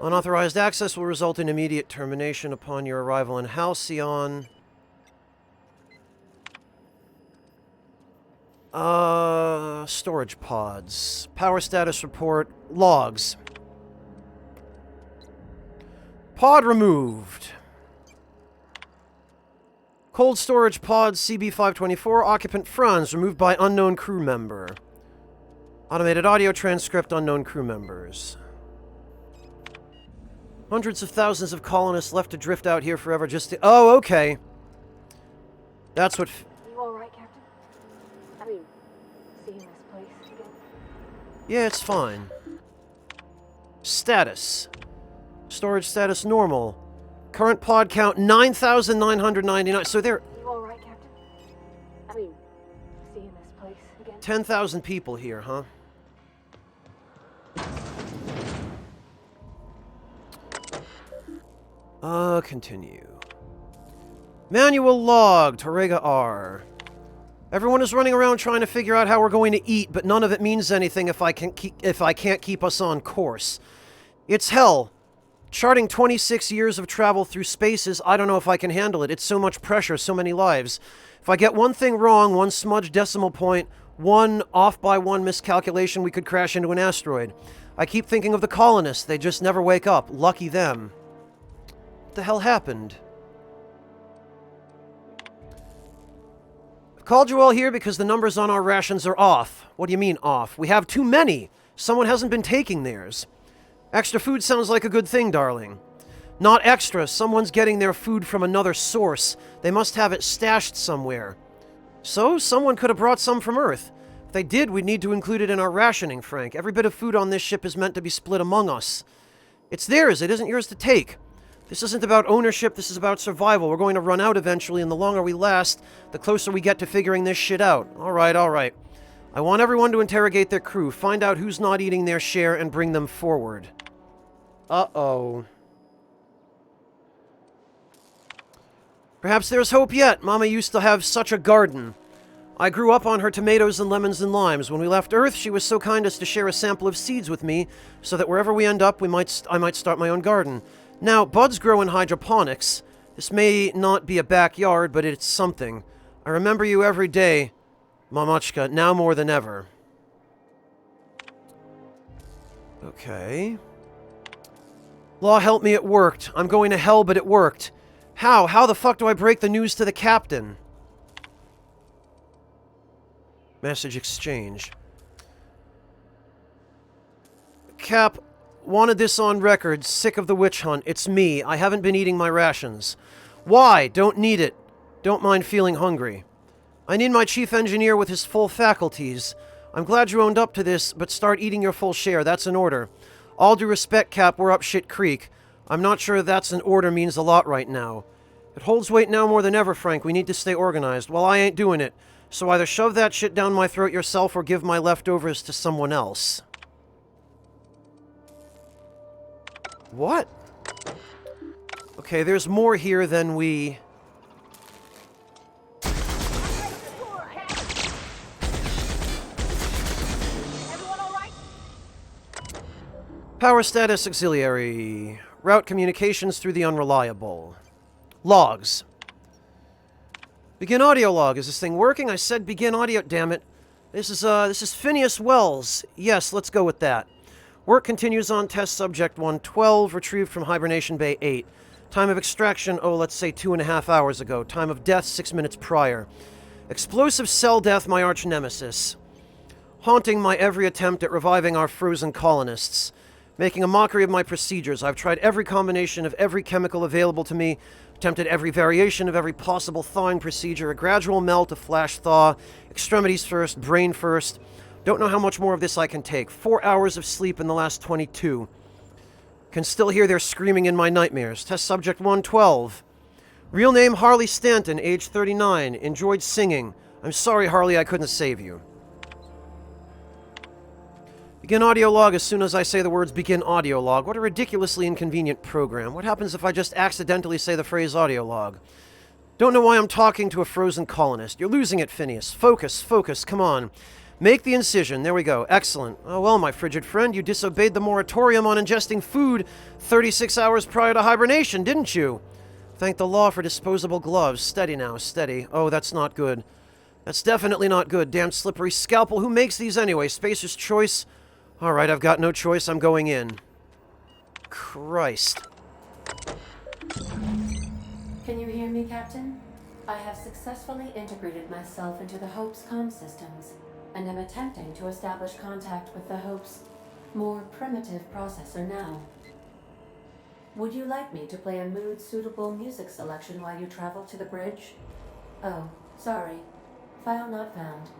Speaker 1: unauthorized access will result in immediate termination upon your arrival in Halcyon. Storage pods. Power status report. Logs. Pod removed. Cold storage pod CB524. Occupant Franz. Removed by unknown crew member. Automated audio transcript. Unknown crew members. Hundreds of thousands of colonists left to drift out here forever just to... Oh, okay. That's what...
Speaker 17: You alright, Captain? I mean, seeing this place again?
Speaker 1: Yeah, it's fine. Status. Storage status normal. Current pod count 9,999. So there...
Speaker 17: You alright, Captain? I mean, seeing this place again?
Speaker 1: 10,000 people here, huh? Continue. Manual log, Torrega R. Everyone is running around trying to figure out how we're going to eat, but none of it means anything if I can't keep us on course. It's hell. Charting 26 years of travel through spaces, I don't know if I can handle it. It's so much pressure, so many lives. If I get one thing wrong, one smudged decimal point, one off by one miscalculation, we could crash into an asteroid. I keep thinking of the colonists. They just never wake up. Lucky them. What the hell happened? I've called you all here because the numbers on our rations are off. What do you mean off? We have too many. Someone hasn't been taking theirs. Extra food sounds like a good thing, darling. Not extra. Someone's getting their food from another source. They must have it stashed somewhere. So, someone could have brought some from Earth. If they did, we'd need to include it in our rationing, Frank. Every bit of food on this ship is meant to be split among us. It's theirs. It isn't yours to take. This isn't about ownership, this is about survival. We're going to run out eventually, and the longer we last, the closer we get to figuring this shit out. Alright, alright. I want everyone to interrogate their crew, find out who's not eating their share, and bring them forward. Uh-oh. Perhaps there's hope yet. Mama used to have such a garden. I grew up on her tomatoes and lemons and limes. When we left Earth, she was so kind as to share a sample of seeds with me, so that wherever we end up, I might start my own garden. Now, buds grow in hydroponics. This may not be a backyard, but it's something. I remember you every day, Mamochka, now more than ever. Okay. Law help me, it worked. I'm going to hell, but it worked. How? How the fuck do I break the news to the captain? Message exchange. Cap, wanted this on record. Sick of the witch hunt. It's me. I haven't been eating my rations. Why? Don't need it. Don't mind feeling hungry. I need my chief engineer with his full faculties. I'm glad you owned up to this, but start eating your full share. That's an order. All due respect, Cap, we're up shit creek. I'm not sure that's an order means a lot right now. It holds weight now more than ever, Frank. We need to stay organized. Well, I ain't doing it. So either shove that shit down my throat yourself or give my leftovers to someone else. What? Okay, there's more here than we... Power status auxiliary. Route communications through the unreliable. Logs. Begin audio log. Is this thing working? I said begin audio, damn it. This is Phineas Wells. Yes, let's go with that. Work continues on test subject 112, retrieved from hibernation bay 8. Time of extraction, let's say 2.5 hours ago. Time of death, 6 minutes prior. Explosive cell death, my arch nemesis. Haunting my every attempt at reviving our frozen colonists. Making a mockery of my procedures. I've tried every combination of every chemical available to me, Attempted every variation of every possible thawing procedure, a gradual melt, a flash thaw, extremities first, brain first. Don't know how much more of this I can take. 4 hours of sleep in the last 22. Can still hear their screaming in my nightmares. Test subject 112. Real name Harley Stanton, age 39. Enjoyed singing. I'm sorry, Harley, I couldn't save you. Begin audio log as soon as I say the words begin audio log. What a ridiculously inconvenient program. What happens if I just accidentally say the phrase audio log? Don't know why I'm talking to a frozen colonist. You're losing it, Phineas. Focus, focus, come on. Make the incision. There we go. Excellent. Oh well, my frigid friend, you disobeyed the moratorium on ingesting food 36 hours prior to hibernation, didn't you? Thank the law for disposable gloves. Steady now, steady. Oh, that's not good. That's definitely not good. Damn slippery scalpel. Who makes these anyway? Spacer's Choice? Alright, I've got no choice. I'm going in. Christ.
Speaker 12: Can you hear me, Captain? I have successfully integrated myself into the Hope's comm systems, and am attempting to establish contact with the Hope's more primitive processor now. Would you like me to play a mood-suitable music selection while you travel to the bridge? Oh, sorry. File not found.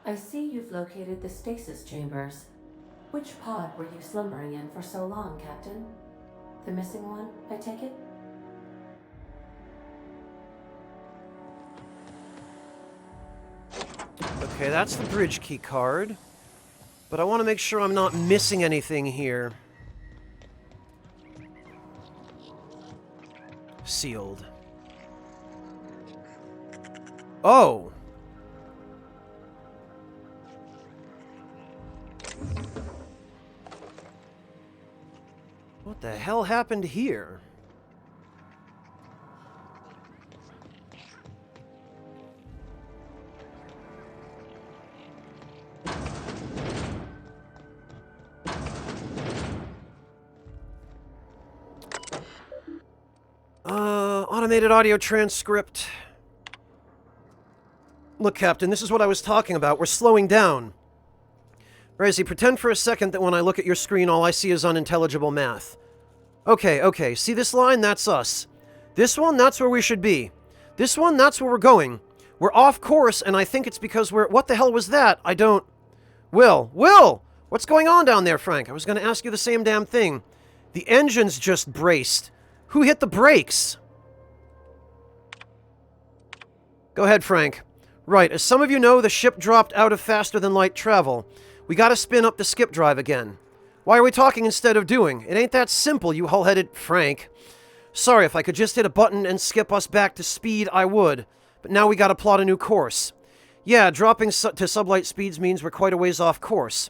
Speaker 12: I see you've located the stasis chambers. Which pod were you slumbering in for so long, Captain? The missing one, I take it?
Speaker 1: Okay, that's the bridge key card. But I want to make sure I'm not missing anything here. Sealed. Oh! What the hell happened here? Automated audio transcript. Look, Captain, this is what I was talking about. We're slowing down. Resi, pretend for a second that when I look at your screen, all I see is unintelligible math. Okay, okay. See this line? That's us. This one, that's where we should be. This one, that's where we're going. We're off course, and I think it's because we're... What the hell was that? I don't... Will! What's going on down there, Frank? I was going to ask you the same damn thing. The engine's just braced. Who hit the brakes? Go ahead, Frank. Right, as some of you know, the ship dropped out of faster-than-light travel. We gotta spin up the skip drive again. Why are we talking instead of doing? It ain't that simple, you hull-headed Frank. Sorry, if I could just hit a button and skip us back to speed, I would. But now we gotta plot a new course. Yeah, dropping to sublight speeds means we're quite a ways off course.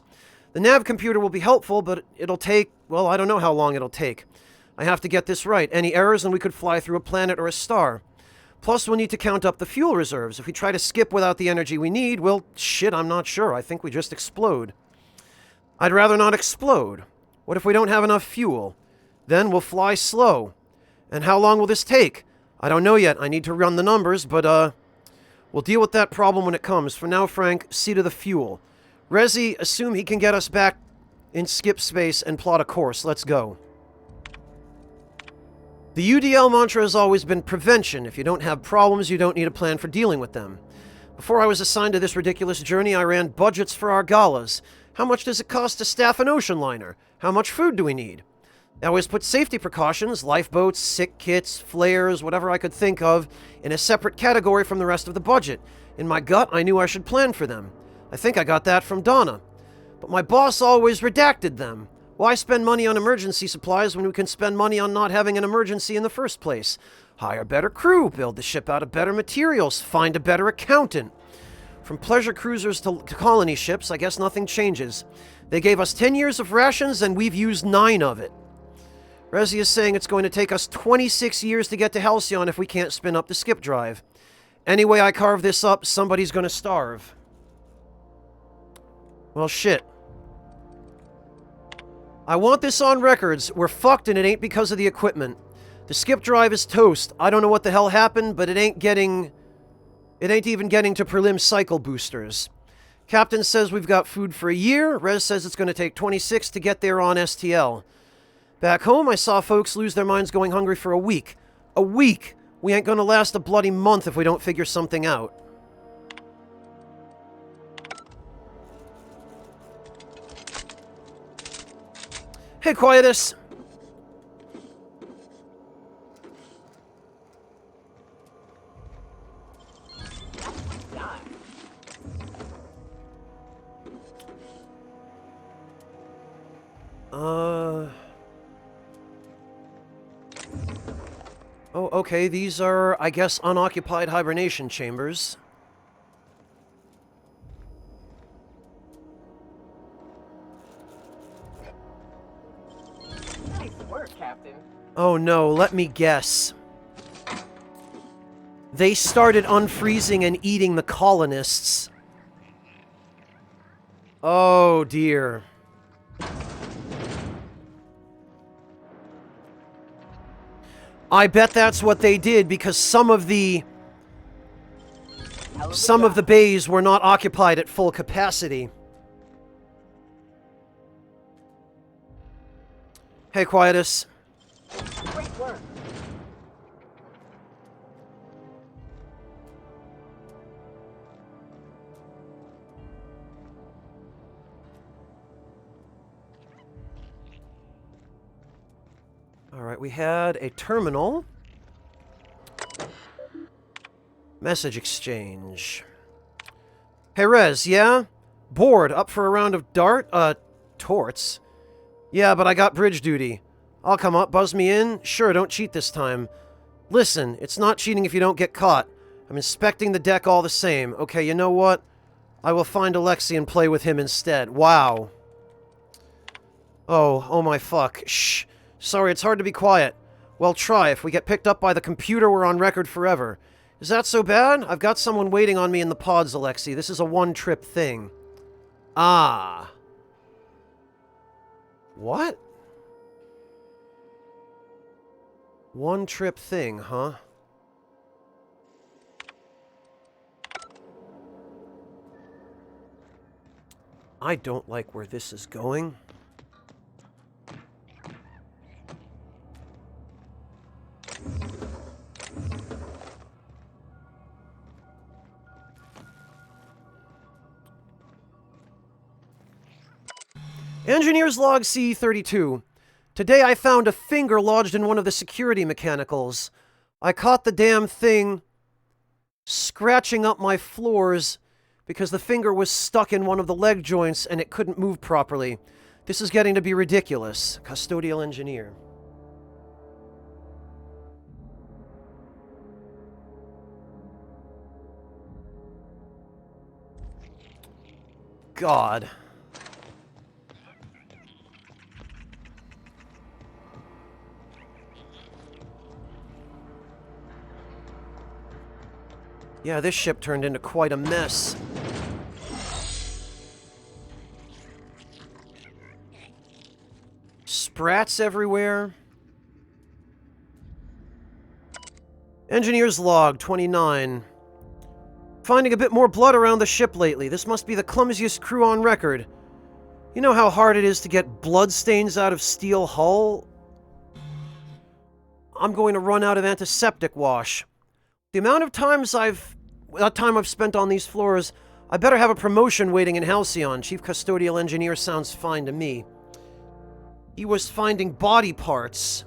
Speaker 1: The nav computer will be helpful, but it'll take... Well, I don't know how long it'll take. I have to get this right. Any errors and we could fly through a planet or a star. Plus, we'll need to count up the fuel reserves. If we try to skip without the energy we need, well, shit, I'm not sure. I think we just explode. I'd rather not explode. What if we don't have enough fuel? Then we'll fly slow. And how long will this take? I don't know yet. I need to run the numbers, but, we'll deal with that problem when it comes. For now, Frank, see to the fuel. Resi, assume he can get us back in skip space and plot a course. Let's go. The UDL mantra has always been prevention. If you don't have problems, you don't need a plan for dealing with them. Before I was assigned to this ridiculous journey, I ran budgets for our galas. How much does it cost to staff an ocean liner? How much food do we need? I always put safety precautions, lifeboats, sick kits, flares, whatever I could think of, in a separate category from the rest of the budget. In my gut, I knew I should plan for them. I think I got that from Donna. But my boss always redacted them. Why spend money on emergency supplies when we can spend money on not having an emergency in the first place? Hire better crew, build the ship out of better materials, find a better accountant. From pleasure cruisers to colony ships, I guess nothing changes. They gave us 10 years of rations and we've used 9 of it. Resi is saying it's going to take us 26 years to get to Halcyon if we can't spin up the skip drive. Any way I carve this up, somebody's going to starve. Well, shit. I want this on records. We're fucked and it ain't because of the equipment. The skip drive is toast. I don't know what the hell happened, but it ain't even getting to prelim cycle boosters. Captain says we've got food for a year. Rez says it's going to take 26 to get there on STL. Back home, I saw folks lose their minds going hungry for a week. A week! We ain't going to last a bloody month if we don't figure something out. Hey, Quietus! Oh, okay, these are, I guess, unoccupied hibernation chambers.
Speaker 9: Nice work, Captain.
Speaker 1: Oh no, let me guess. They started unfreezing and eating the colonists. Oh dear. I bet that's what they did, because some of the bays were not occupied at full capacity. Hey, Quietus.
Speaker 9: Great work.
Speaker 1: Alright, we had a terminal. Message exchange. Hey, Rez, yeah? Bored, up for a round of torts? Yeah, but I got bridge duty. I'll come up, buzz me in. Sure, don't cheat this time. Listen, it's not cheating if you don't get caught. I'm inspecting the deck all the same. Okay, you know what? I will find Alexei and play with him instead. Wow. Oh my fuck. Shh. Sorry, it's hard to be quiet. Well, try. If we get picked up by the computer, we're on record forever. Is that so bad? I've got someone waiting on me in the pods, Alexei. This is a one-trip thing. Ah. What? One-trip thing, huh? I don't like where this is going. Engineer's Log C-32. Today I found a finger lodged in one of the security mechanicals. I caught the damn thing scratching up my floors because the finger was stuck in one of the leg joints and it couldn't move properly. This is getting to be ridiculous. Custodial engineer. God. Yeah, this ship turned into quite a mess. Sprats everywhere. Engineer's Log 29. Finding a bit more blood around the ship lately. This must be the clumsiest crew on record. You know how hard it is to get blood stains out of steel hull? I'm going to run out of antiseptic wash. The amount of time I've spent on these floors, I better have a promotion waiting in Halcyon. Chief Custodial Engineer sounds fine to me. He was finding body parts.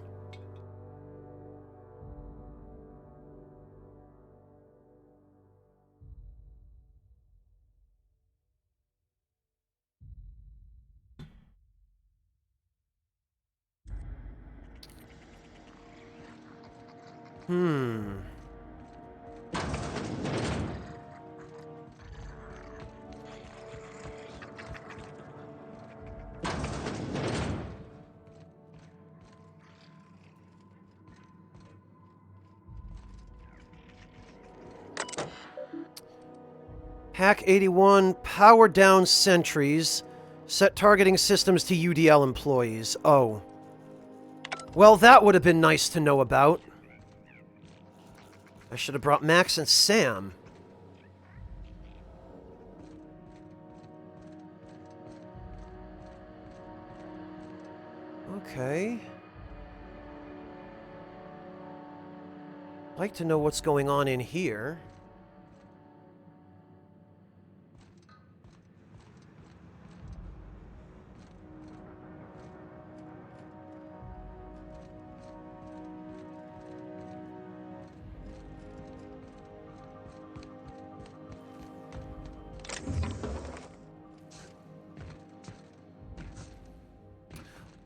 Speaker 1: Hack 81, power down sentries. Set targeting systems to UDL employees. Oh. Well, that would have been nice to know about. I should have brought Max and Sam. Okay. I'd like to know what's going on in here.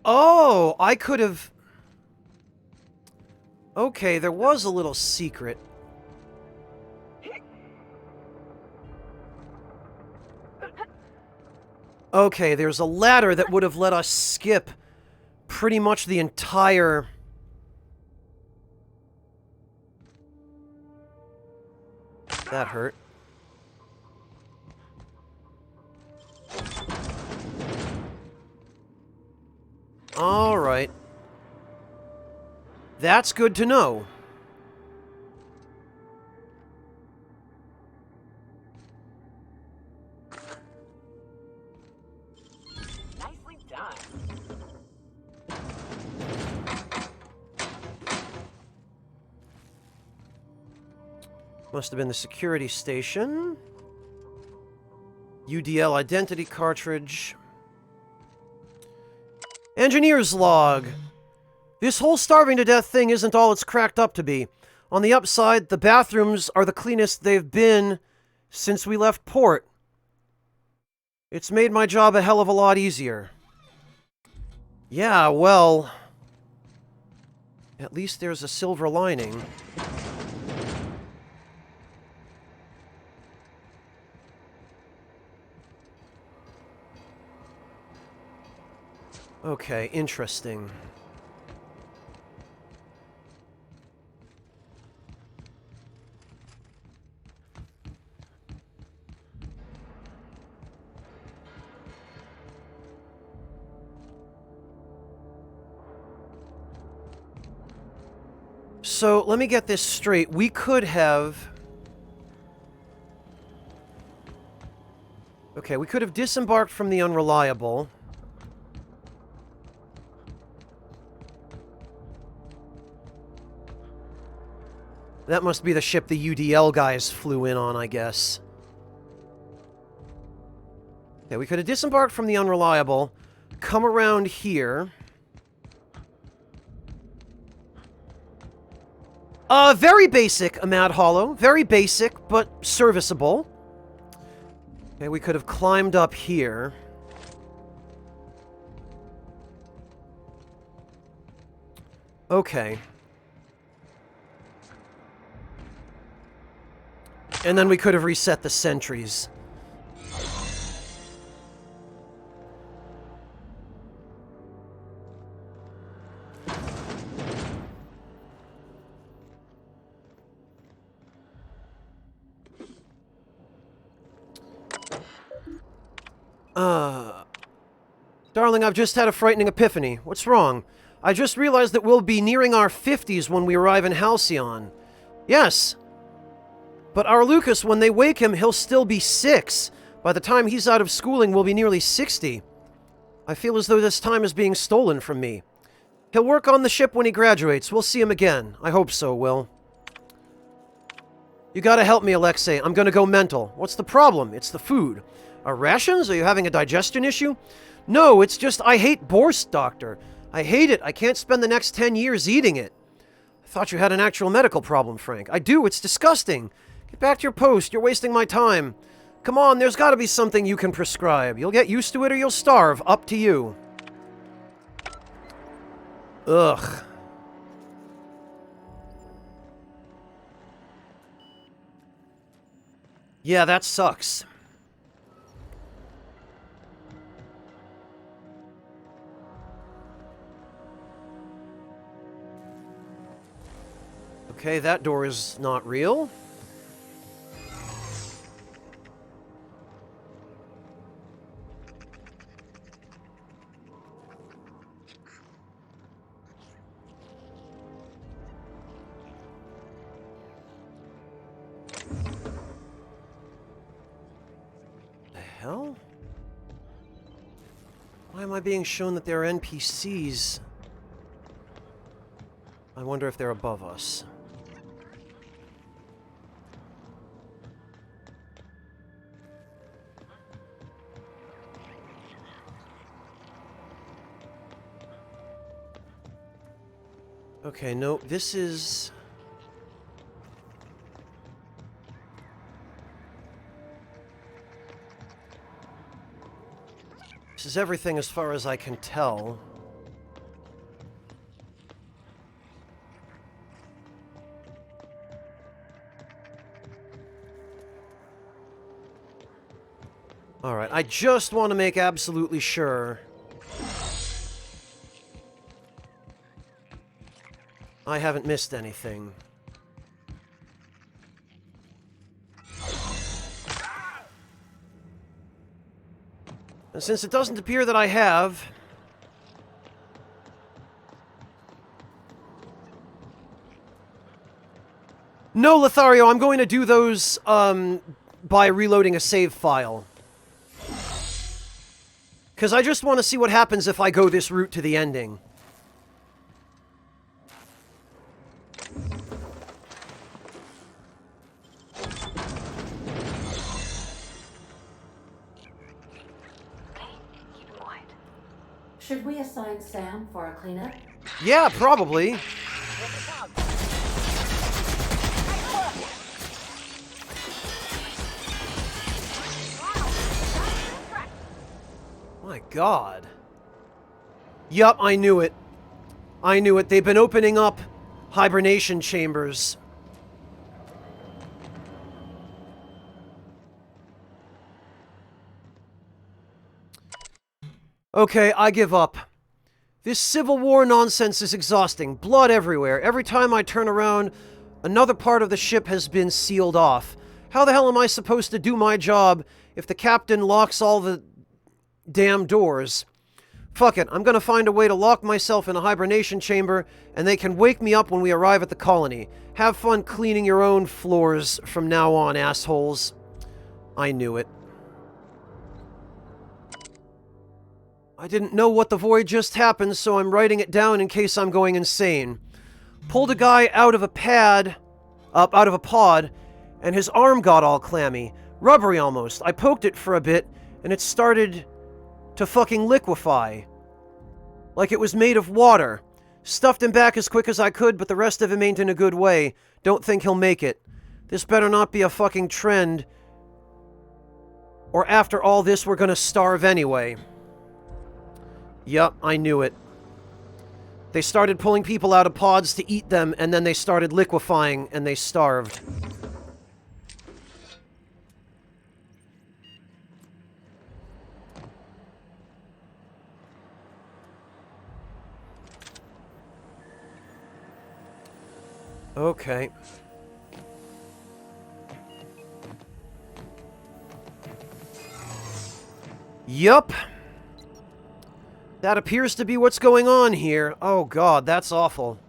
Speaker 1: Oh, I could have... Okay, there was a little secret. Okay, there's a ladder that would have let us skip pretty much the entire... That hurt. All right. That's good to know.
Speaker 9: Nicely done.
Speaker 1: Must have been the security station. UDL identity cartridge. Engineer's log. This whole starving to death thing isn't all it's cracked up to be. On the upside, the bathrooms are the cleanest they've been since we left port. It's made my job a hell of a lot easier. Yeah, well... At least there's a silver lining. Okay, interesting. So, let me get this straight. We could have... Okay, we could have disembarked from the Unreliable. That must be the ship the UDL guys flew in on, I guess. Okay, we could have disembarked from the Unreliable, come around here. Very basic, Ahmad Hollow. Very basic, but serviceable. Okay, we could have climbed up here. Okay. And then we could have reset the sentries. Darling, I've just had a frightening epiphany. What's wrong? I just realized that we'll be nearing our 50s when we arrive in Halcyon. Yes. But our Lucas, when they wake him, he'll still be 6. By the time he's out of schooling, we'll be nearly 60. I feel as though this time is being stolen from me. He'll work on the ship when he graduates. We'll see him again. I hope so, Will. You gotta help me, Alexei. I'm gonna go mental. What's the problem? It's the food. Are rations? Are you having a digestion issue? No, it's just I hate Borst, Doctor. I hate it. I can't spend the next 10 years eating it. I thought you had an actual medical problem, Frank. I do. It's disgusting. Get back to your post. You're wasting my time. Come on, there's got to be something you can prescribe. You'll get used to it or you'll starve. Up to you. Ugh. Yeah, that sucks. Okay, that door is not real. hell? Why am I being shown that there are NPCs? I wonder if they're above us. Okay, no, this is... This is everything as far as I can tell. Alright, I just want to make absolutely sure I haven't missed anything. And since it doesn't appear that I have... No, Lothario, I'm going to do those, by reloading a save file. Because I just want to see what happens if I go this route to the ending.
Speaker 12: Should we assign Sam for a cleanup?
Speaker 1: Yeah, probably. My God. Yup, I knew it. I knew it. They've been opening up hibernation chambers. Okay, I give up. This Civil War nonsense is exhausting. Blood everywhere. Every time I turn around, another part of the ship has been sealed off. How the hell am I supposed to do my job if the captain locks all the damn doors? Fuck it, I'm gonna find a way to lock myself in a hibernation chamber, and they can wake me up when we arrive at the colony. Have fun cleaning your own floors from now on, assholes. I knew it. I didn't know what the void just happened, so I'm writing it down in case I'm going insane. Pulled a guy out of a pod, and his arm got all clammy. Rubbery almost. I poked it for a bit, and it started to fucking liquefy. Like it was made of water. Stuffed him back as quick as I could, but the rest of him ain't in a good way. Don't think he'll make it. This better not be a fucking trend. Or after all this, we're gonna starve anyway. Yup, I knew it. They started pulling people out of pods to eat them, and then they started liquefying, and they starved. Okay. Yup. That appears to be what's going on here. Oh God, that's awful.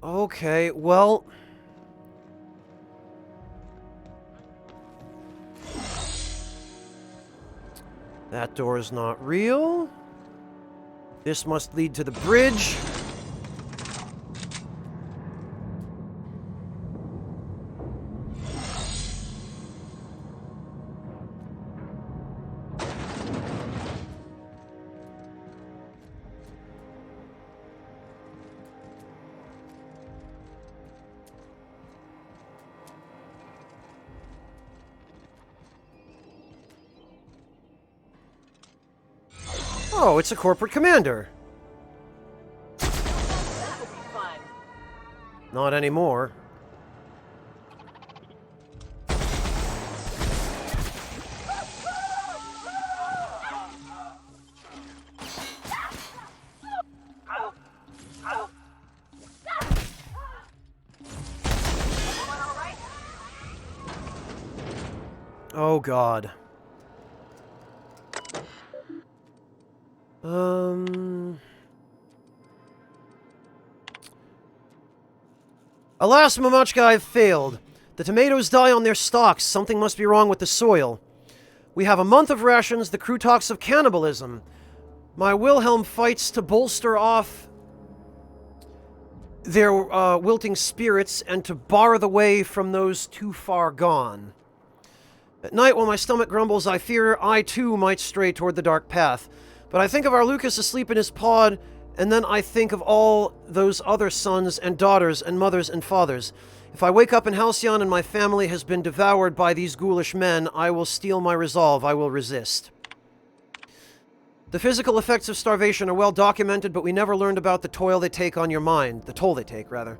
Speaker 1: Okay, well... That door is not real. This must lead to the bridge. Oh, it's a corporate commander.
Speaker 9: That would be fun.
Speaker 1: Not anymore. Oh, God. Alas, Mamachka, I've failed. The tomatoes die on their stalks. Something must be wrong with the soil. We have a month of rations. The crew talks of cannibalism. My Wilhelm fights to bolster off their wilting spirits and to bar the way from those too far gone. At night, when my stomach grumbles, I fear I too might stray toward the dark path. But I think of our Lucas asleep in his pod, and then I think of all those other sons and daughters and mothers and fathers. If I wake up in Halcyon and my family has been devoured by these ghoulish men, I will steel my resolve. I will resist. The physical effects of starvation are well documented, but we never learned about the toll they take on your mind. The toll they take, rather.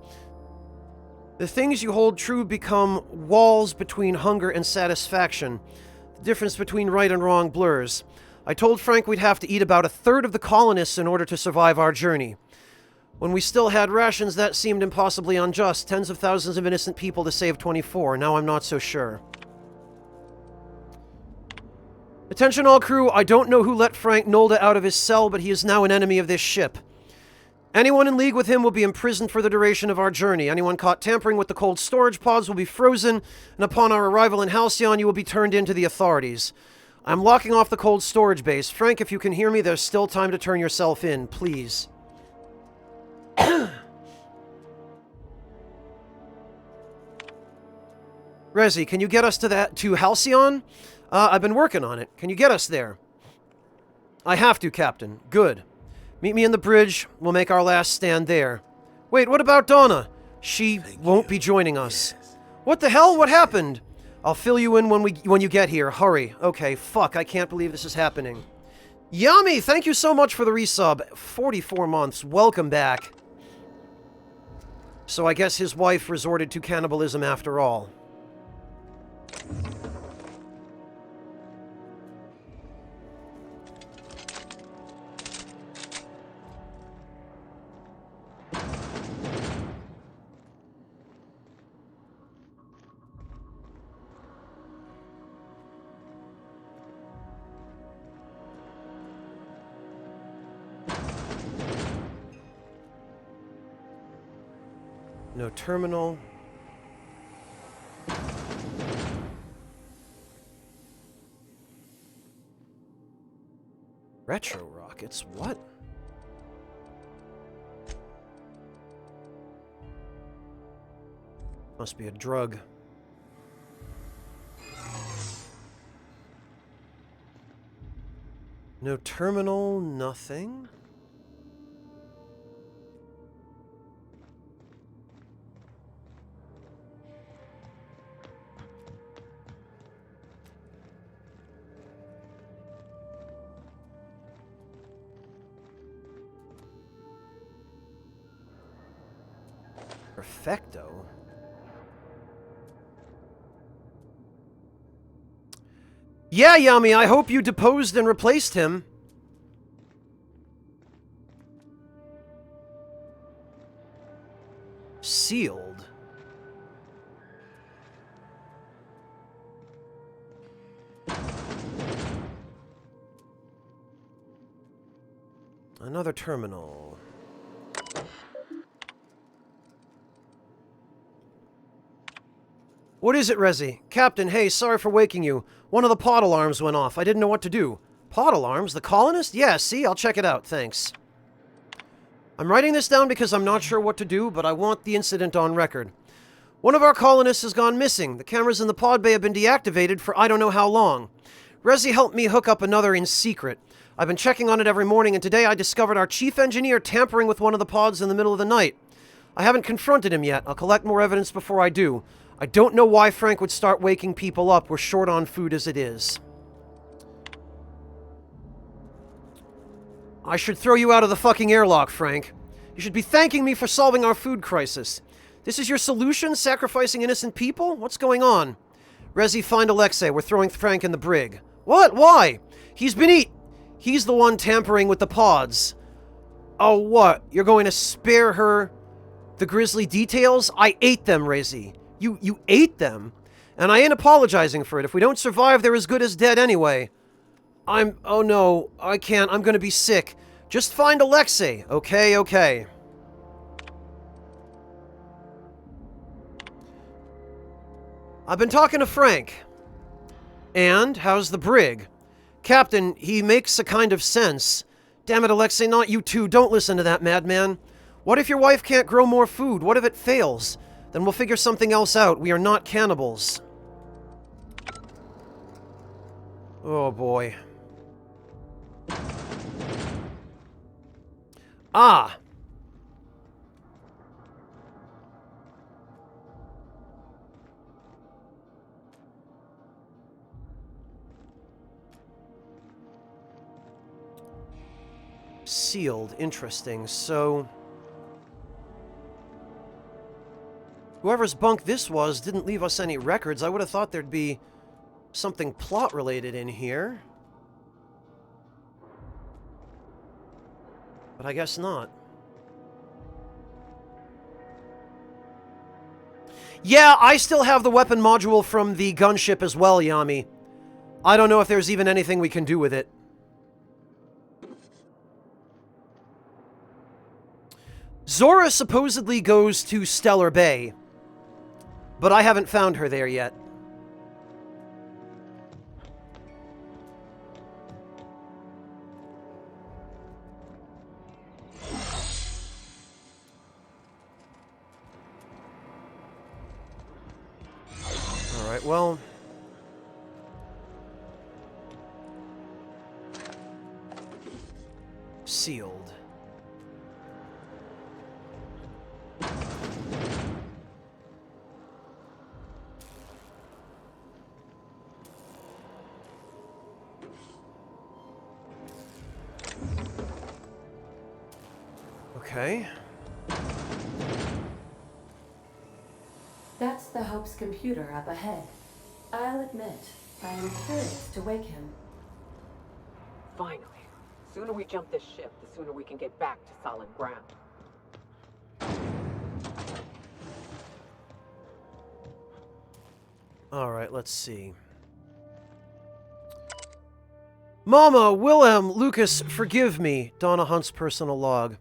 Speaker 1: The things you hold true become walls between hunger and satisfaction. The difference between right and wrong blurs. I told Frank we'd have to eat about a third of the colonists in order to survive our journey. When we still had rations, that seemed impossibly unjust. Tens of thousands of innocent people to save 24. Now I'm not so sure. Attention all crew, I don't know who let Frank Nolda out of his cell, but he is now an enemy of this ship. Anyone in league with him will be imprisoned for the duration of our journey. Anyone caught tampering with the cold storage pods will be frozen, and upon our arrival in Halcyon, you will be turned in to the authorities. I'm locking off the cold storage base. Frank, if you can hear me, there's still time to turn yourself in, please. Rezi, can you get us to Halcyon? I've been working on it. Can you get us there? I have to, Captain. Good. Meet me in the bridge. We'll make our last stand there. Wait, what about Donna? She won't be joining us. What the hell? What happened? I'll fill you in when you get here. Hurry. Okay, fuck. I can't believe this is happening. Yummy! Thank you so much for the resub. 44 months. Welcome back. So I guess his wife resorted to cannibalism after all. No terminal. Retro rockets? What? Must be a drug. No terminal, nothing. Perfecto. Yeah, Yami, I hope you deposed and replaced him. Sealed. Another terminal. What is it, Rezi? Captain, hey, sorry for waking you. One of the pod alarms went off. I didn't know what to do. Pod alarms? The colonist? Yeah, see? I'll check it out. Thanks. I'm writing this down because I'm not sure what to do, but I want the incident on record. One of our colonists has gone missing. The cameras in the pod bay have been deactivated for I don't know how long. Rezi helped me hook up another in secret. I've been checking on it every morning, and today I discovered our chief engineer tampering with one of the pods in the middle of the night. I haven't confronted him yet. I'll collect more evidence before I do. I don't know why Frank would start waking people up. We're short on food as it is. I should throw you out of the fucking airlock, Frank. You should be thanking me for solving our food crisis. This is your solution? Sacrificing innocent people? What's going on? Rezi, find Alexei. We're throwing Frank in the brig. What? Why? He's the one tampering with the pods. Oh, what? You're going to spare her the grisly details? I ate them, Rezi. You ate them? And I ain't apologizing for it. If we don't survive, they're as good as dead anyway. Oh no, I can't. I'm gonna be sick. Just find Alexei. Okay, okay. I've been talking to Frank. And how's the brig? Captain, he makes a kind of sense. Damn it, Alexei, not you too. Don't listen to that madman. What if your wife can't grow more food? What if it fails? Then we'll figure something else out. We are not cannibals. Oh boy. Ah! Sealed. Interesting. So... whoever's bunk this was didn't leave us any records. I would have thought there'd be something plot-related in here. But I guess not. Yeah, I still have the weapon module from the gunship as well, Yami. I don't know if there's even anything we can do with it. Zora supposedly goes to Stellar Bay, but I haven't found her there yet. Alright, well... sealed. Okay.
Speaker 12: That's the Hope's computer up ahead. I'll admit, I am curious to wake him.
Speaker 9: Finally. The sooner we jump this ship, the sooner we can get back to solid ground.
Speaker 1: Alright, let's see. Mama, Wilhelm, Lucas, forgive me. Donna Hunt's personal log.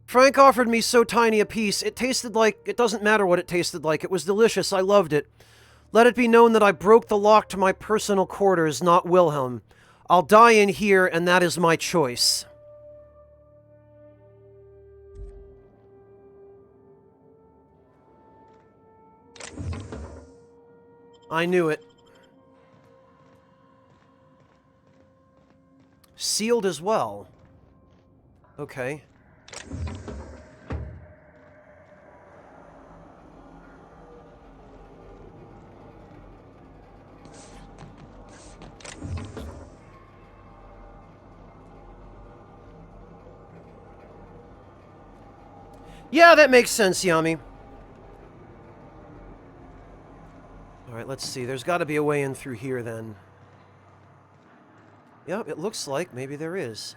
Speaker 1: Frank offered me so tiny a piece. It tasted like... it doesn't matter what it tasted like. It was delicious. I loved it. Let it be known that I broke the lock to my personal quarters, not Wilhelm. I'll die in here, and that is my choice. I knew it. Sealed as well. Okay. Yeah, that makes sense, Yami. Alright, let's see. There's got to be a way in through here, then. Yep, it looks like maybe there is.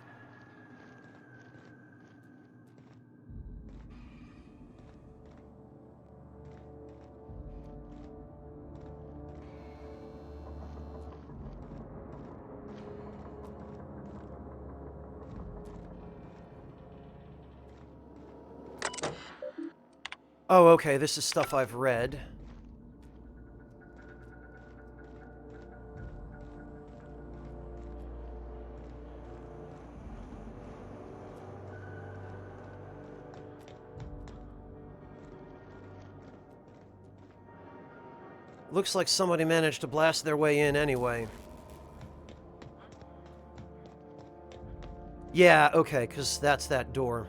Speaker 1: Oh, okay, this is stuff I've read. Looks like somebody managed to blast their way in anyway. Yeah, okay, because that's that door.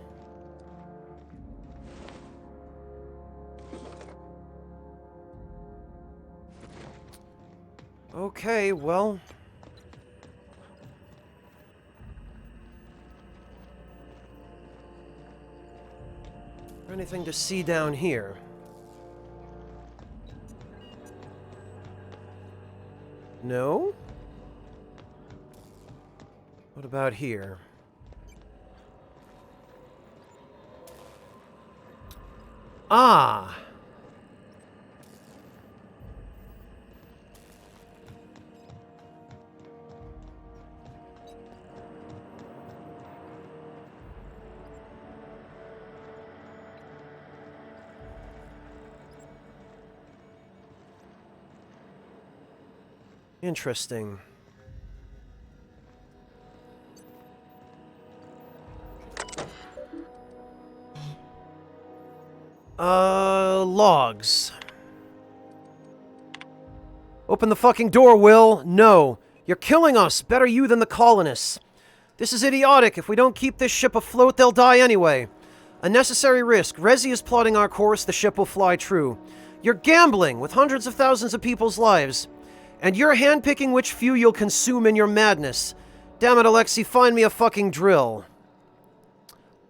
Speaker 1: Okay, well... anything to see down here? No? What about here? Ah! Interesting. Logs. Open the fucking door, Will. No. You're killing us. Better you than the colonists. This is idiotic. If we don't keep this ship afloat, they'll die anyway. A necessary risk. Resi is plotting our course. The ship will fly true. You're gambling with hundreds of thousands of people's lives. And you're handpicking which few you'll consume in your madness. Damn it, Alexei, find me a fucking drill.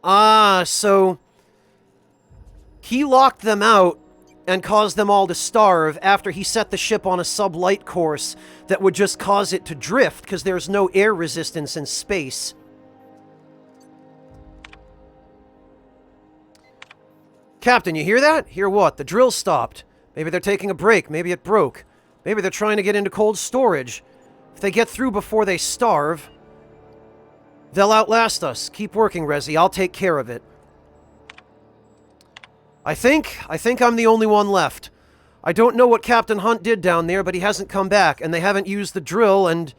Speaker 1: Ah, so... he locked them out and caused them all to starve after he set the ship on a sublight course that would just cause it to drift because there's no air resistance in space. Captain, you hear that? Hear what? The drill stopped. Maybe they're taking a break. Maybe it broke. Maybe they're trying to get into cold storage. If they get through before they starve, they'll outlast us. Keep working, Resi. I'll take care of it. I think I'm the only one left. I don't know what Captain Hunt did down there, but he hasn't come back, and they haven't used the drill, and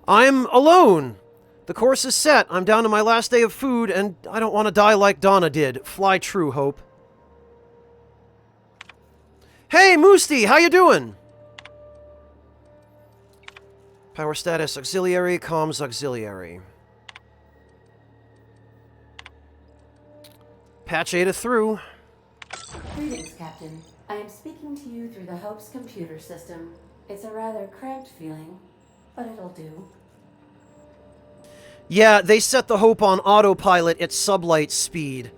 Speaker 1: I'm alone. The course is set. I'm down to my last day of food, and I don't want to die like Donna did. Fly true, Hope. Hey, Moosty, how you doing? Power status auxiliary, comms auxiliary. Patch Ada through.
Speaker 12: Greetings, Captain. I am speaking to you through the Hope's computer system. It's a rather cramped feeling, but it'll do.
Speaker 1: Yeah, they set the Hope on autopilot at sublight speed.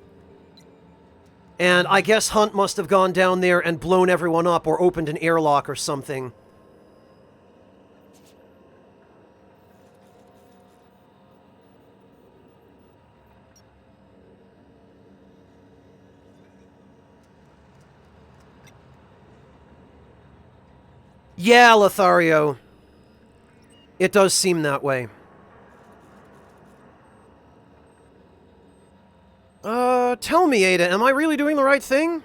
Speaker 1: And I guess Hunt must have gone down there and blown everyone up or opened an airlock or something. Yeah, Lothario. It does seem that way. Tell me, Ada, am I really doing the right thing?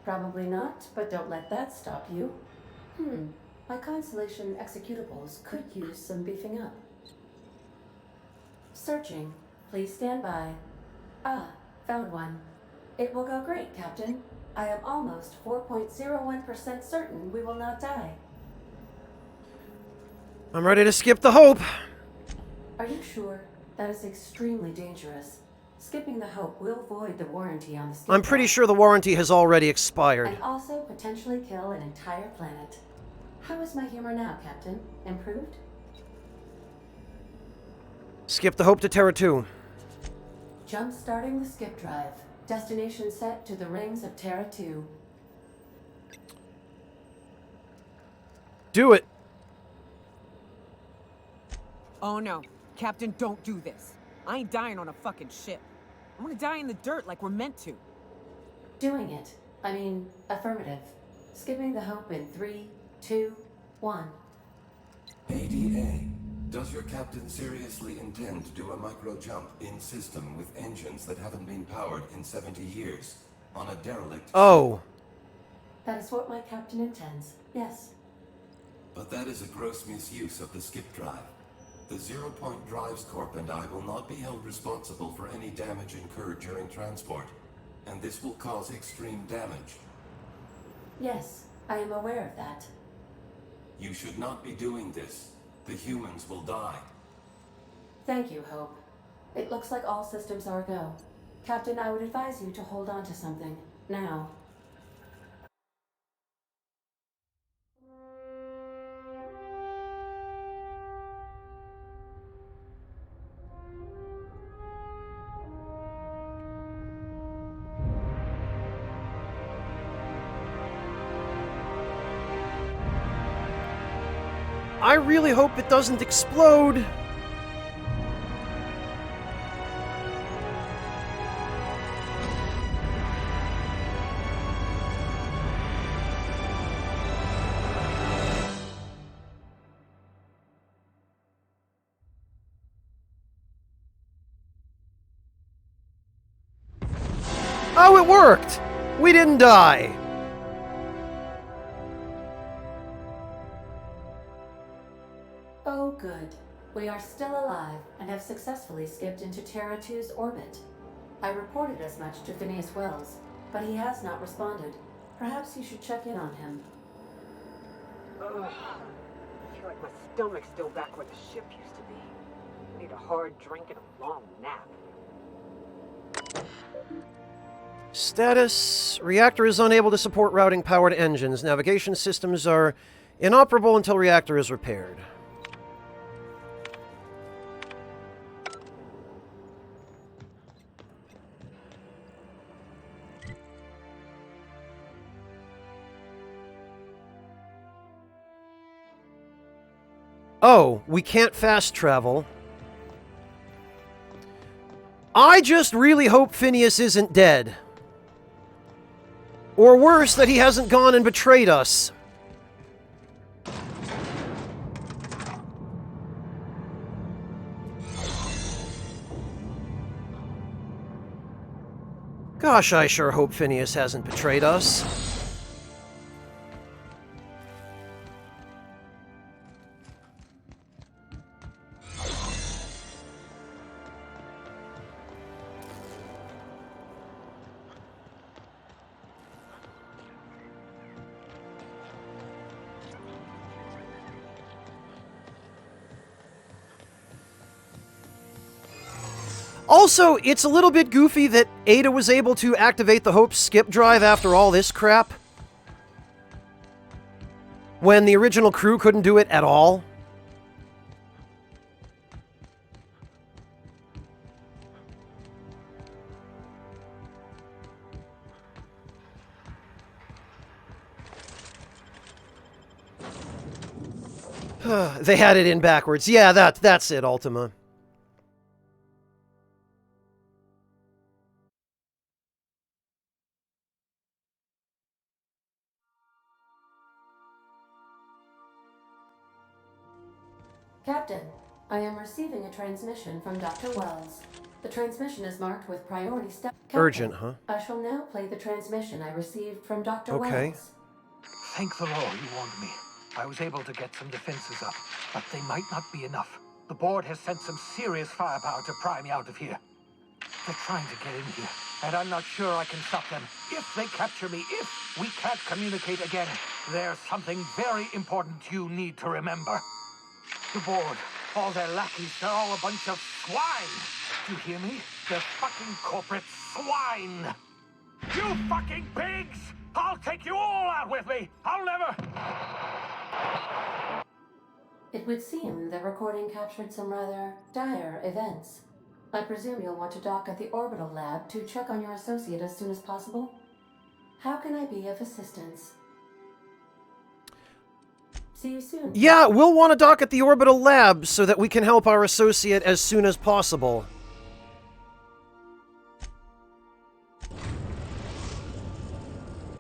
Speaker 12: Probably not, but don't let that stop you. My Constellation executables could use some beefing up. Searching. Please stand by. Ah, found one. It will go great, Captain. I am almost 4.01% certain we will not die.
Speaker 1: I'm ready to skip the Hope.
Speaker 12: Are you sure? That is extremely dangerous. Skipping the Hope will void the warranty on the skip.
Speaker 1: I'm pretty sure the warranty has already expired.
Speaker 12: And also potentially kill an entire planet. How is my humor now, Captain? Improved?
Speaker 1: Skip the Hope to Terra 2.
Speaker 12: Jump starting the skip drive. Destination set to the rings of Terra 2.
Speaker 1: Do it.
Speaker 9: Oh no. Captain, don't do this. I ain't dying on a fucking ship. I'm gonna die in the dirt like we're meant to.
Speaker 12: Doing it. I mean, affirmative. Skipping the Hope in 3, 2, 1.
Speaker 14: ADA. Does your captain seriously intend to do a micro jump in system with engines that haven't been powered in 70 years? On a derelict?
Speaker 1: Oh.
Speaker 12: That is what my captain intends. Yes.
Speaker 14: But that is a gross misuse of the skip drive. The Zero Point Drives Corp and I will not be held responsible for any damage incurred during transport, and this will cause extreme damage.
Speaker 12: Yes, I am aware of that.
Speaker 14: You should not be doing this. The humans will die.
Speaker 12: Thank you, Hope. It looks like all systems are go. Captain, I would advise you to hold on to something. Now.
Speaker 1: I really hope it doesn't explode. Oh, it worked! We didn't die.
Speaker 12: Good. We are still alive and have successfully skipped into Terra 2's orbit. I reported as much to Phineas Wells, but he has not responded. Perhaps you should check in on him.
Speaker 9: Ugh. I feel like my stomach's still back where the ship used to be. I need a hard drink and a long nap.
Speaker 1: Status. Reactor is unable to support routing powered engines. Navigation systems are inoperable until reactor is repaired. Oh, we can't fast travel. I just really hope Phineas isn't dead. Or worse, that he hasn't gone and betrayed us. Gosh, I sure hope Phineas hasn't betrayed us. Also, it's a little bit goofy that Ada was able to activate the Hope's skip drive after all this crap, when the original crew couldn't do it at all. They had it in backwards. Yeah, that's it, Ultima.
Speaker 12: Captain, I am receiving a transmission from Dr. Wells. The transmission is marked with priority step.
Speaker 1: Urgent, huh?
Speaker 12: I shall now play the transmission I received from Dr.
Speaker 1: Okay.
Speaker 12: Wells.
Speaker 15: Thank the Lord you warned me. I was able to get some defenses up, but they might not be enough. The board has sent some serious firepower to pry me out of here. They're trying to get in here, and I'm not sure I can stop them. If they capture me, if we can't communicate again, there's something very important you need to remember. The board, all their lackeys, they're all a bunch of swine. Do you hear me? They're fucking corporate swine. You fucking pigs! I'll take you all out with me! I'll never...
Speaker 12: It would seem the recording captured some rather dire events. I presume you'll want to dock at the orbital lab to check on your associate as soon as possible? How can I be of assistance? See you soon.
Speaker 1: Yeah, we'll want to dock at the orbital lab so that we can help our associate as soon as possible.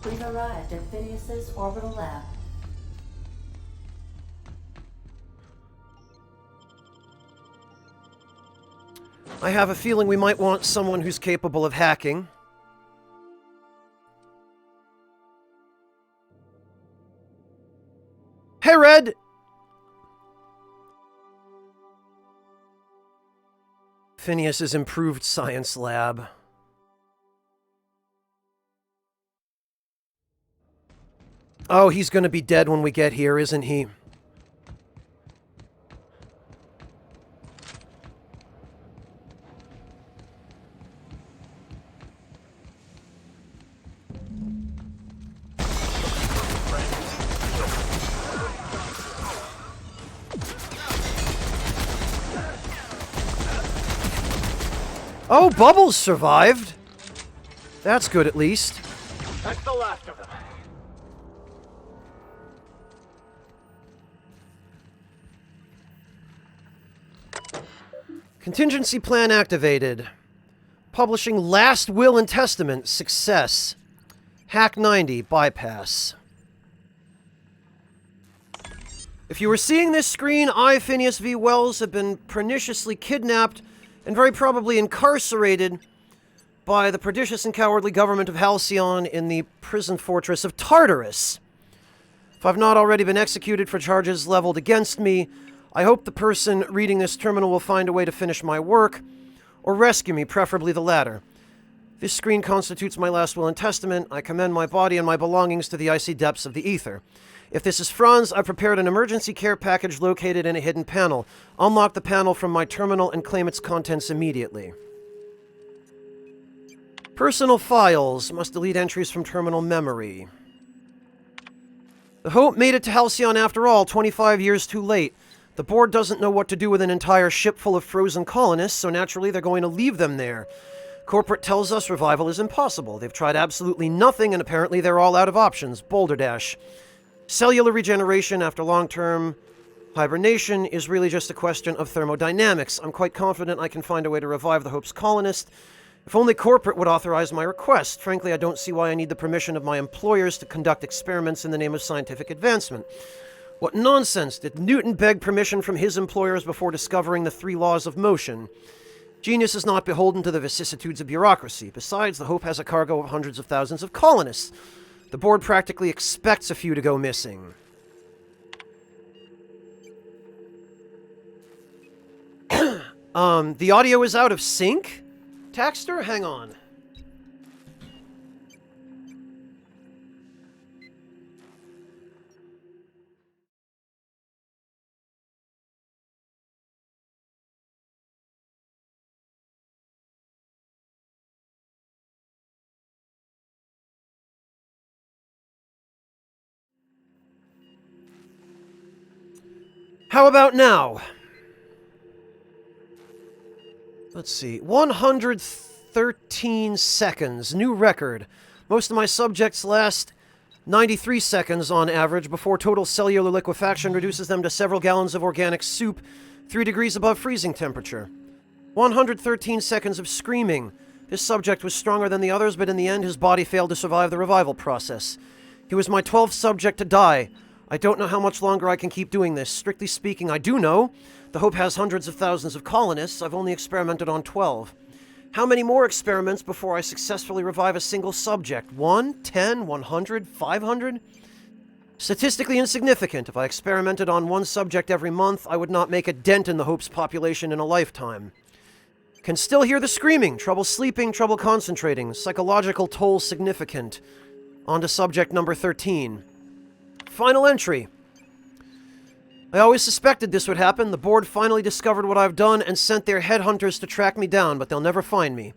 Speaker 12: We've arrived at Phineas's orbital lab.
Speaker 1: I have a feeling we might want someone who's capable of hacking. Hey, Red! Phineas's improved science lab. Oh, he's gonna be dead when we get here, isn't he? Oh, Bubbles survived. That's good, at least.
Speaker 2: That's the last of them.
Speaker 1: Contingency plan activated. Publishing Last Will and Testament. Success. Hack 90. Bypass. If you were seeing this screen, I, Phineas V. Wells, have been perniciously kidnapped and very probably incarcerated by the prodigious and cowardly government of Halcyon in the prison fortress of Tartarus. If I've not already been executed for charges leveled against me, I hope the person reading this terminal will find a way to finish my work, or rescue me, preferably the latter. This screen constitutes my last will and testament. I commend my body and my belongings to the icy depths of the ether. If this is Franz, I've prepared an emergency care package located in a hidden panel. Unlock the panel from my terminal and claim its contents immediately. Personal files. Must delete entries from terminal memory. The Hope made it to Halcyon after all, 25 years too late. The board doesn't know what to do with an entire ship full of frozen colonists, so naturally they're going to leave them there. Corporate tells us revival is impossible. They've tried absolutely nothing, and apparently they're all out of options. Boulder Dash. Cellular regeneration after long-term hibernation is really just a question of thermodynamics. I'm quite confident I can find a way to revive the Hope's colonist. If only corporate would authorize my request. Frankly, I don't see why I need the permission of my employers to conduct experiments in the name of scientific advancement. What nonsense! Did Newton beg permission from his employers before discovering the 3 laws of motion? Genius is not beholden to the vicissitudes of bureaucracy. Besides, the Hope has a cargo of hundreds of thousands of colonists. The board practically expects a few to go missing. The audio is out of sync? Taxter? Hang on. How about now? Let's see. 113 seconds. New record. Most of my subjects last 93 seconds on average before total cellular liquefaction reduces them to several gallons of organic soup, 3 degrees above freezing temperature. 113 seconds of screaming. This subject was stronger than the others, but in the end his body failed to survive the revival process. He was my 12th subject to die. I don't know how much longer I can keep doing this. Strictly speaking, I do know. The Hope has hundreds of thousands of colonists. I've only experimented on 12. How many more experiments before I successfully revive a single subject? 1, 10, 100, 500? Statistically insignificant. If I experimented on 1 subject every month, I would not make a dent in the Hope's population in a lifetime. Can still hear the screaming. Trouble sleeping, trouble concentrating. Psychological toll significant. On to subject number 13. Final entry. I always suspected this would happen. The board finally discovered what I've done and sent their headhunters to track me down, but they'll never find me.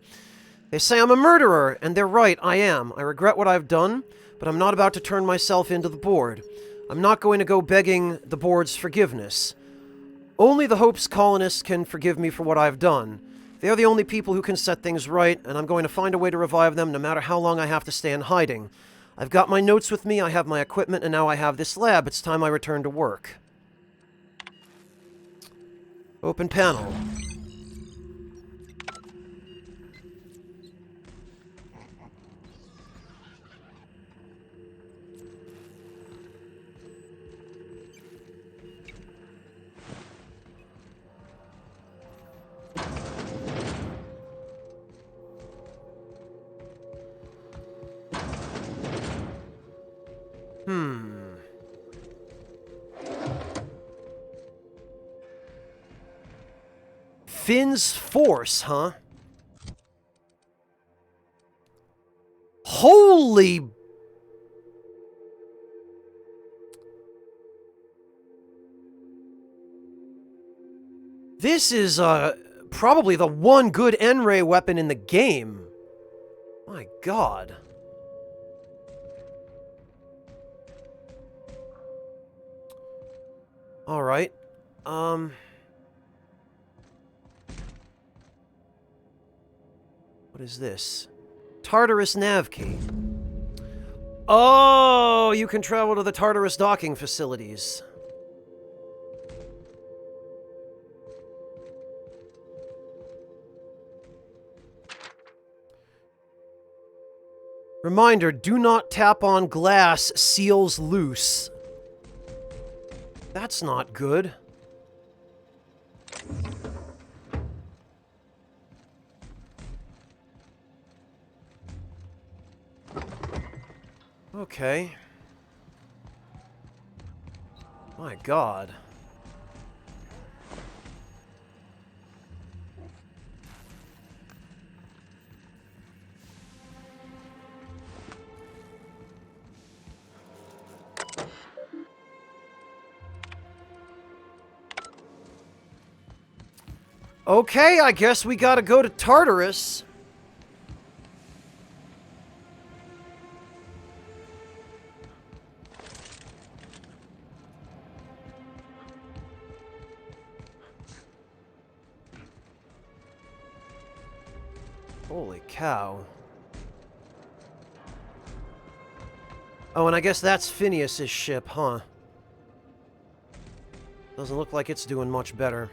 Speaker 1: They say I'm a murderer, and they're right, I am. I regret what I've done, but I'm not about to turn myself into the board. I'm not going to go begging the board's forgiveness. Only the Hope's colonists can forgive me for what I've done. They're the only people who can set things right, and I'm going to find a way to revive them no matter how long I have to stay in hiding. I've got my notes with me, I have my equipment, and now I have this lab. It's time I return to work. Open panel. Finn's Force, huh? Holy... This is, probably the one good N-ray weapon in the game. My god. Alright. What is this? Tartarus nav key. Oh, you can travel to the Tartarus docking facilities. Reminder, do not tap on glass, seals loose. That's not good. Okay. My god. Okay, I guess we gotta go to Tartarus. Holy cow. Oh, and I guess that's Phineas's ship, huh? Doesn't look like it's doing much better.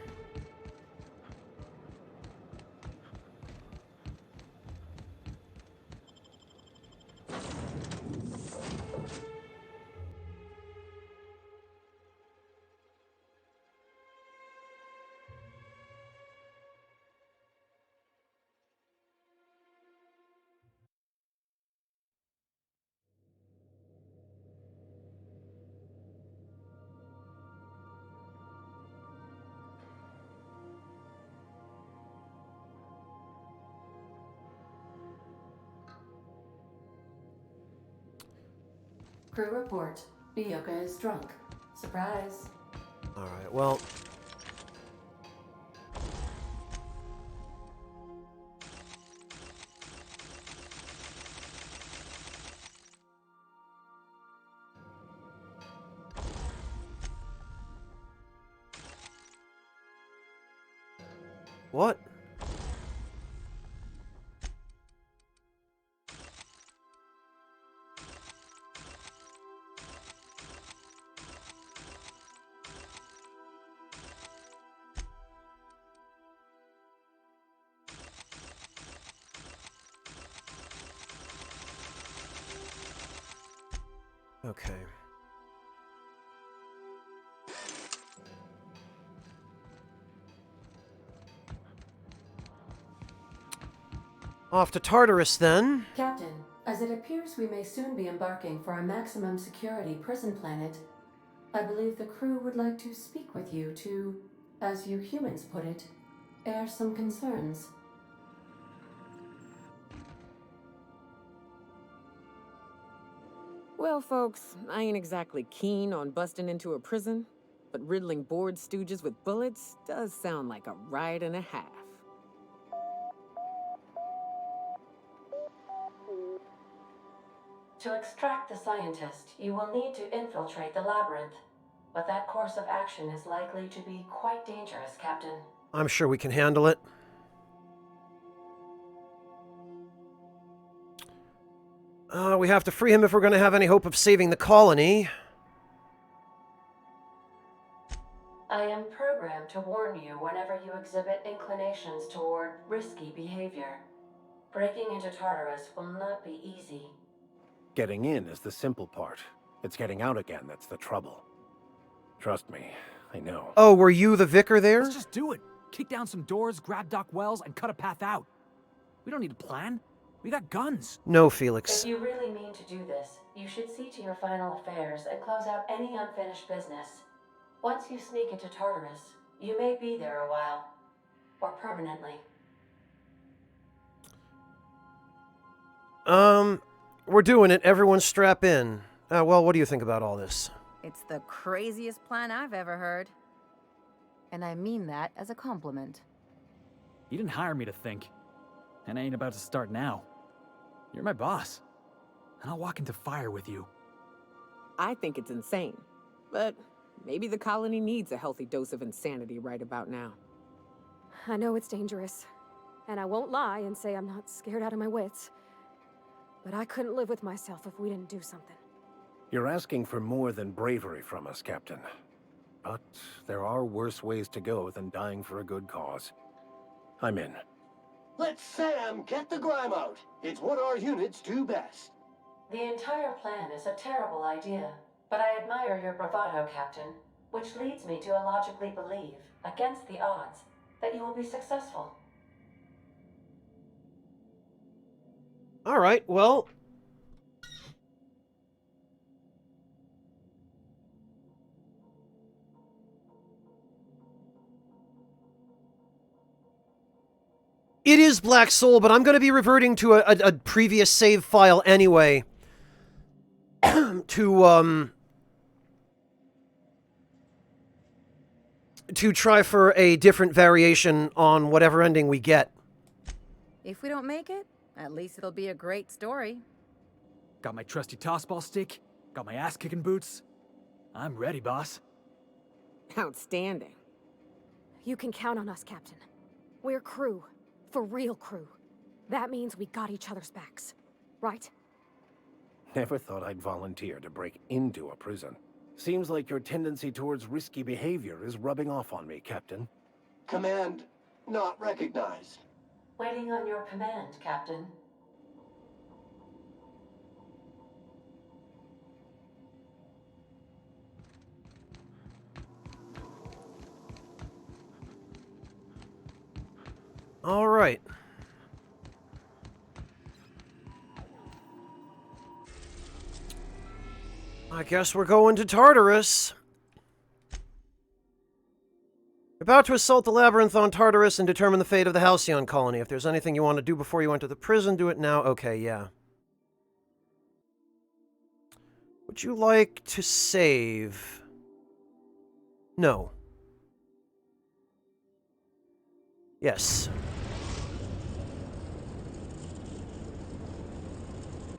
Speaker 12: Crew report. Bioka is drunk. Surprise.
Speaker 1: Alright, well... What? Okay. Off to Tartarus, then.
Speaker 12: Captain, as it appears we may soon be embarking for a maximum security prison planet, I believe the crew would like to speak with you to, as you humans put it, air some concerns.
Speaker 9: Well, folks, I ain't exactly keen on busting into a prison, but riddling bored stooges with bullets does sound like a ride and a half.
Speaker 12: To extract the scientist, you will need to infiltrate the labyrinth. But that course of action is likely to be quite dangerous, Captain.
Speaker 1: I'm sure we can handle it. We have to free him if we're going to have any hope of saving the colony.
Speaker 12: I am programmed to warn you whenever you exhibit inclinations toward risky behavior. Breaking into Tartarus will not be easy.
Speaker 16: Getting in is the simple part. It's getting out again that's the trouble. Trust me, I know.
Speaker 1: Oh, were you the vicar there?
Speaker 22: Let's just do it. Kick down some doors, grab Doc Wells, and cut a path out. We don't need a plan. We got guns.
Speaker 1: No, Felix.
Speaker 12: If you really mean to do this, you should see to your final affairs and close out any unfinished business. Once you sneak into Tartarus, you may be there a while. Or permanently.
Speaker 1: We're doing it. Everyone strap in. Well, what do you think about all this?
Speaker 23: It's the craziest plan I've ever heard. And I mean that as a compliment.
Speaker 22: You didn't hire me to think. And I ain't about to start now. You're my boss. And I'll walk into fire with you.
Speaker 9: I think it's insane, but maybe the colony needs a healthy dose of insanity right about now.
Speaker 18: I know it's dangerous, and I won't lie and say I'm not scared out of my wits. But I couldn't live with myself if we didn't do something.
Speaker 16: You're asking for more than bravery from us, Captain. But there are worse ways to go than dying for a good cause. I'm in.
Speaker 19: Let Sam get the grime out. It's what our units do best.
Speaker 12: The entire plan is a terrible idea, but I admire your bravado, Captain, which leads me to illogically believe, against the odds, that you will be successful.
Speaker 1: All right, well... It is Black Soul, but I'm going to be reverting to a previous save file anyway. to try for a different variation on whatever ending we get.
Speaker 23: If we don't make it, at least it'll be a great story.
Speaker 22: Got my trusty tossball stick, got my ass-kicking boots. I'm ready, boss.
Speaker 9: Outstanding.
Speaker 18: You can count on us, Captain. We're crew. For real crew. That means we got each other's backs. Right?
Speaker 16: Never thought I'd volunteer to break into a prison. Seems like your tendency towards risky behavior is rubbing off on me, Captain.
Speaker 19: Command not recognized.
Speaker 12: Waiting on your command, Captain.
Speaker 1: All right. I guess we're going to Tartarus. We're about to assault the labyrinth on Tartarus and determine the fate of the Halcyon colony. If there's anything you want to do before you enter the prison, do it now. Okay, yeah. Would you like to save? No. Yes.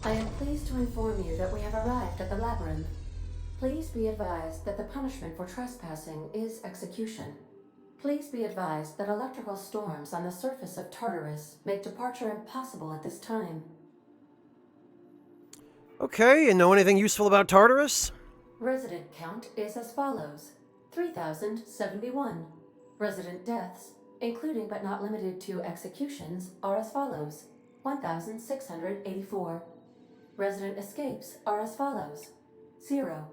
Speaker 12: I am pleased to inform you that we have arrived at the labyrinth. Please be advised that the punishment for trespassing is execution. Please be advised that electrical storms on the surface of Tartarus make departure impossible at this time.
Speaker 1: Okay, and know anything useful about Tartarus?
Speaker 12: Resident count is as follows: 3,071. Resident deaths, including but not limited to executions, are as follows: 1,684. Resident escapes are as follows: 0.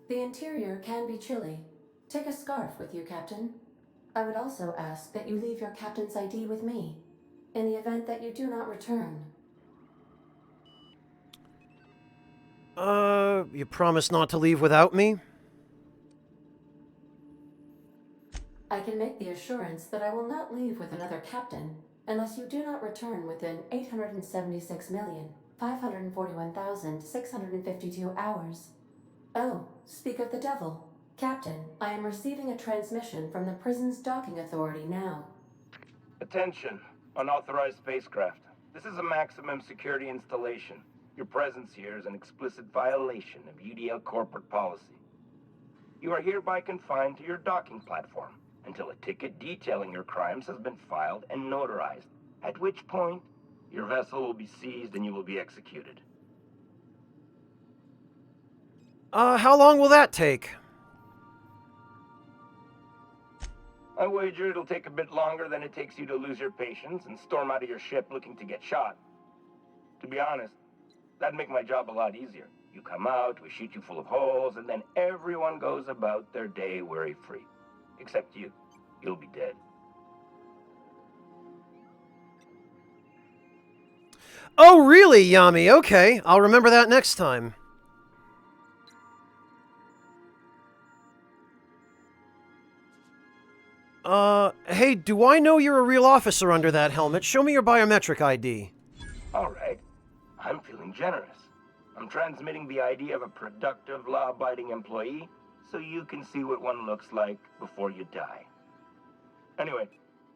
Speaker 12: The interior can be chilly. Take a scarf with you, Captain. I would also ask that you leave your captain's ID with me, in the event that you do not return.
Speaker 1: You promise not to leave without me?
Speaker 12: I can make the assurance that I will not leave with another captain unless you do not return within 876,541,652 hours. Oh, speak of the devil. Captain, I am receiving a transmission from the prison's docking authority now.
Speaker 6: Attention, unauthorized spacecraft. This is a maximum security installation. Your presence here is an explicit violation of UDL corporate policy. You are hereby confined to your docking platform until a ticket detailing your crimes has been filed and notarized, at which point your vessel will be seized and you will be executed.
Speaker 1: How long will that take?
Speaker 6: I wager it'll take a bit longer than it takes you to lose your patience and storm out of your ship looking to get shot. To be honest, that'd make my job a lot easier. You come out, we shoot you full of holes, and then everyone goes about their day worry-free. Except you. You'll be dead.
Speaker 1: Oh, really, Yami? Okay, I'll remember that next time. Hey, do I know you're a real officer under that helmet? Show me your biometric ID.
Speaker 6: Alright. I'm feeling generous. I'm transmitting the ID of a productive, law-abiding employee so you can see what one looks like before you die. Anyway,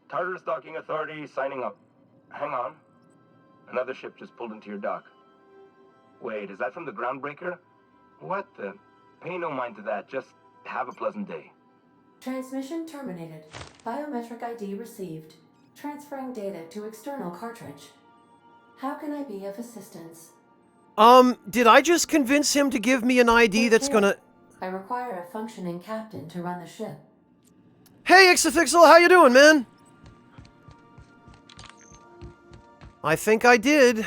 Speaker 6: Tartarus Docking Authority signing up. Hang on. Another ship just pulled into your dock. Wait, is that from the Groundbreaker? What the? Pay no mind to that. Just have a pleasant day.
Speaker 12: Transmission terminated. Biometric ID received. Transferring data to external cartridge. How can I be of assistance?
Speaker 1: Did I just convince him to give me an ID that's gonna...
Speaker 12: I require a functioning captain to run the ship.
Speaker 1: Hey, Ixafixel, how you doing, man? I think I did.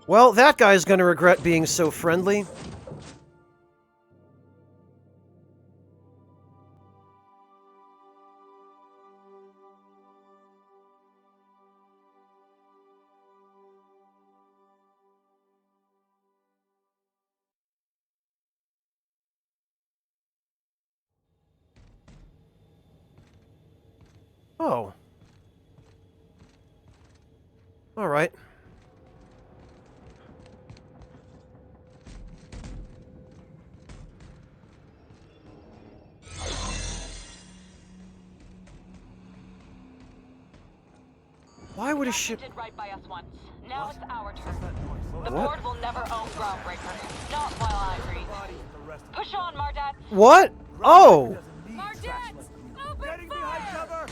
Speaker 1: Well, that guy's gonna regret being so friendly. Oh. All right. Why would a ship...
Speaker 7: did right by us once. Now it's our turn. The
Speaker 1: What?
Speaker 7: board will never own Groundbreaker. Not while I breathe. Push on, Mardat.
Speaker 1: What? Oh!
Speaker 7: Mardat! Open fire!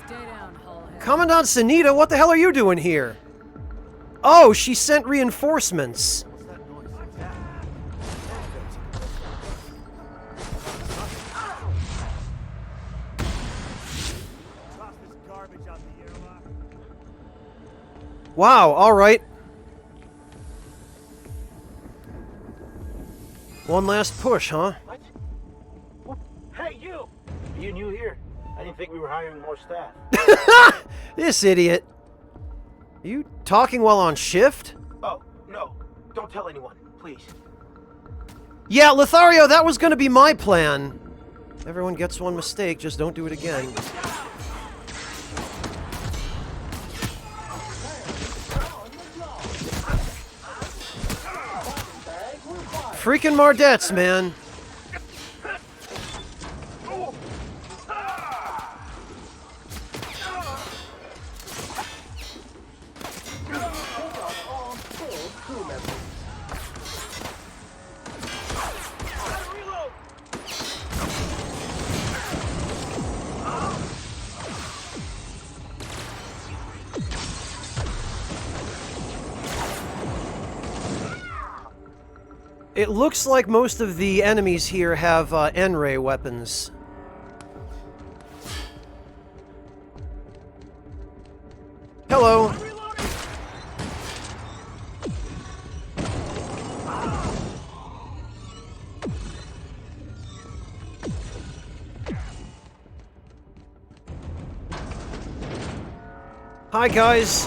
Speaker 3: Stay down, Hullhead.
Speaker 1: Commandant Sunita, what the hell are you doing here? Oh, she sent reinforcements. Wow, alright. One last push, huh?
Speaker 10: What? Hey, you! You new here? I didn't think we were hiring more staff.
Speaker 1: This idiot. Are you talking while on shift?
Speaker 10: Oh, no. Don't tell anyone, please.
Speaker 1: Yeah, Lothario, that was gonna be my plan. Everyone gets one mistake, just don't do it again. Freaking Mardets, man. It looks like most of the enemies here have N-ray weapons. Hello. Hi, guys.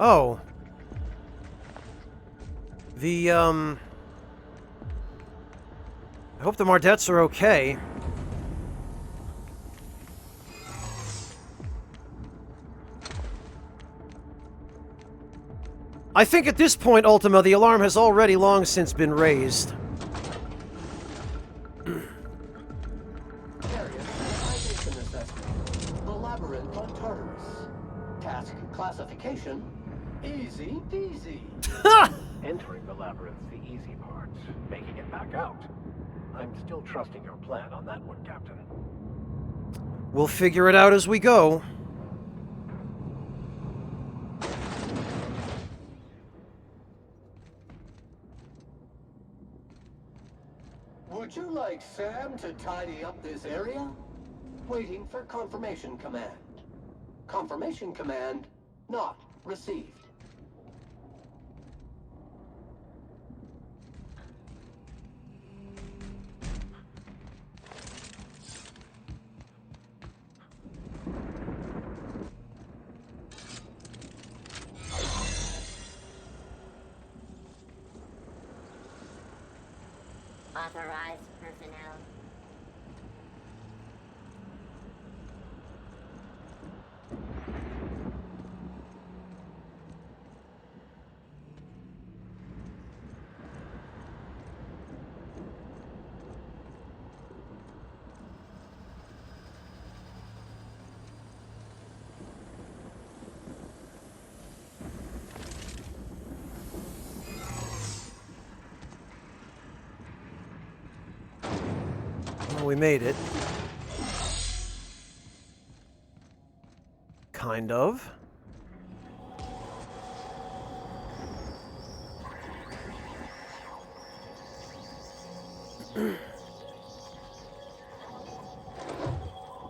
Speaker 1: Oh. I hope the Mardets are okay. I think at this point, Ultima, the alarm has already long since been raised.
Speaker 19: The labyrinth on Tartarus. Task classification: easy peasy.
Speaker 10: Entering the labyrinth's the easy part. Making it back out. I'm still trusting your plan on that one, Captain.
Speaker 1: We'll figure it out as we go.
Speaker 19: Would you like Sam to tidy up this area? Waiting for confirmation command. Confirmation command not received.
Speaker 13: Authorized personnel.
Speaker 1: Well, we made it. Kind of.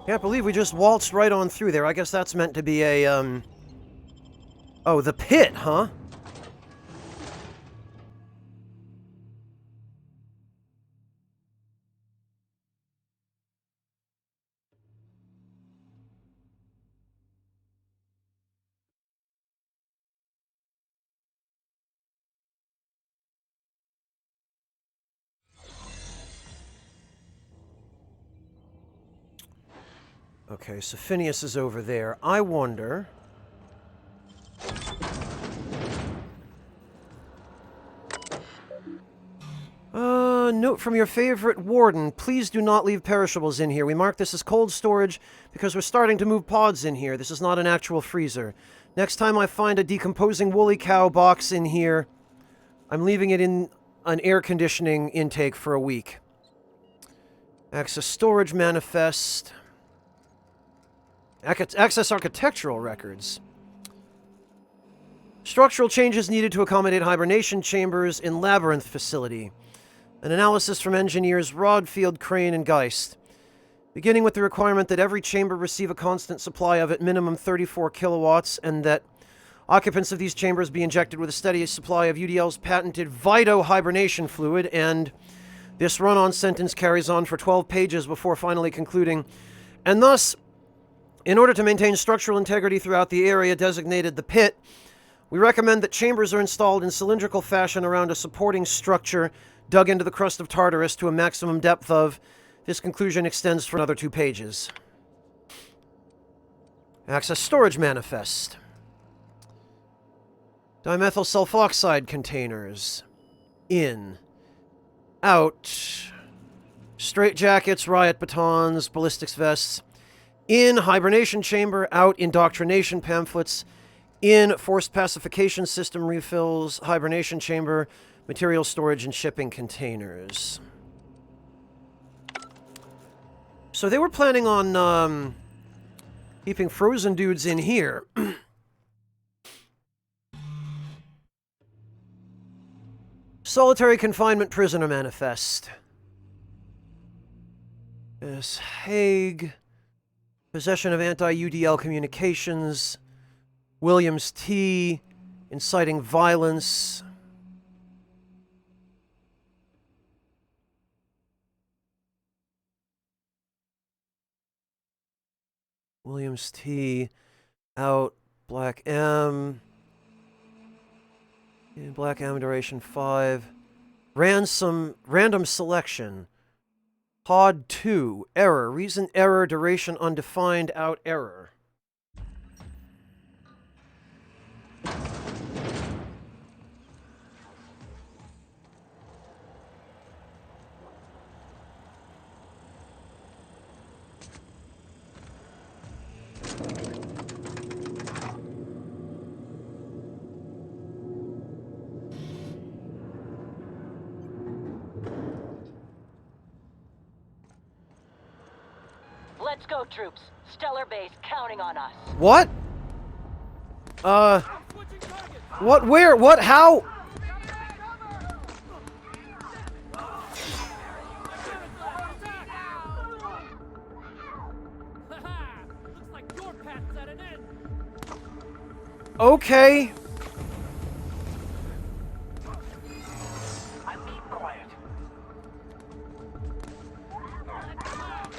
Speaker 1: Can't believe we just waltzed right on through there. I guess that's meant to be a, Oh, the pit, huh? Okay, so Phineas is over there. I wonder... Note from your favorite warden. Please do not leave perishables in here. We mark this as cold storage because we're starting to move pods in here. This is not an actual freezer. Next time I find a decomposing woolly cow box in here, I'm leaving it in an air conditioning intake for a week. Access storage manifest. Access architectural records. Structural changes needed to accommodate hibernation chambers in Labyrinth facility. An analysis from engineers Rodfield, Crane, and Geist. Beginning with the requirement that every chamber receive a constant supply of at minimum 34 kilowatts, and that occupants of these chambers be injected with a steady supply of UDL's patented Vito hibernation fluid, and this run-on sentence carries on for 12 pages before finally concluding, and thus, in order to maintain structural integrity throughout the area designated the pit, we recommend that chambers are installed in cylindrical fashion around a supporting structure dug into the crust of Tartarus to a maximum depth of... This conclusion extends for another 2 pages. Access storage manifest. Dimethyl sulfoxide containers. In. Out. Straitjackets, riot batons, ballistics vests. In. Hibernation chamber. Out. Indoctrination pamphlets. In. Forced pacification system refills. Hibernation chamber. Material storage and shipping containers. So they were planning on, keeping frozen dudes in here. Solitary confinement prisoner manifest. Yes, Hague. Possession of anti-UDL communications. Williams T. Inciting violence. Williams T. Out. Black M. And Black M duration 5. Random selection. Pod 2. Error. Reason error. Duration undefined. Out error.
Speaker 7: Let's go, troops. Stellar Base counting on us.
Speaker 1: What? What? Where? What? How? Okay.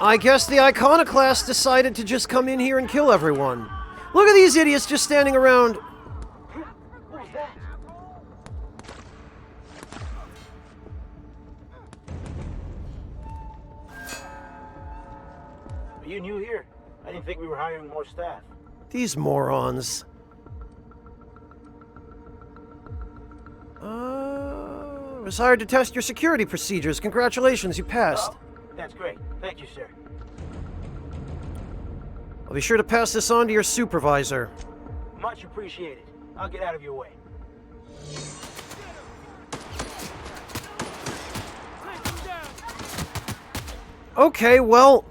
Speaker 1: I guess the Iconoclast decided to just come in here and kill everyone. Look at these idiots just standing around.
Speaker 8: Are you new here? I didn't think we were hiring more staff.
Speaker 1: These morons. Was hired to test your security procedures. Congratulations, you passed.
Speaker 8: Oh, that's great. Thank you, sir.
Speaker 1: I'll be sure to pass this on to your supervisor.
Speaker 8: Much appreciated. I'll get out of your way.
Speaker 1: Okay, well...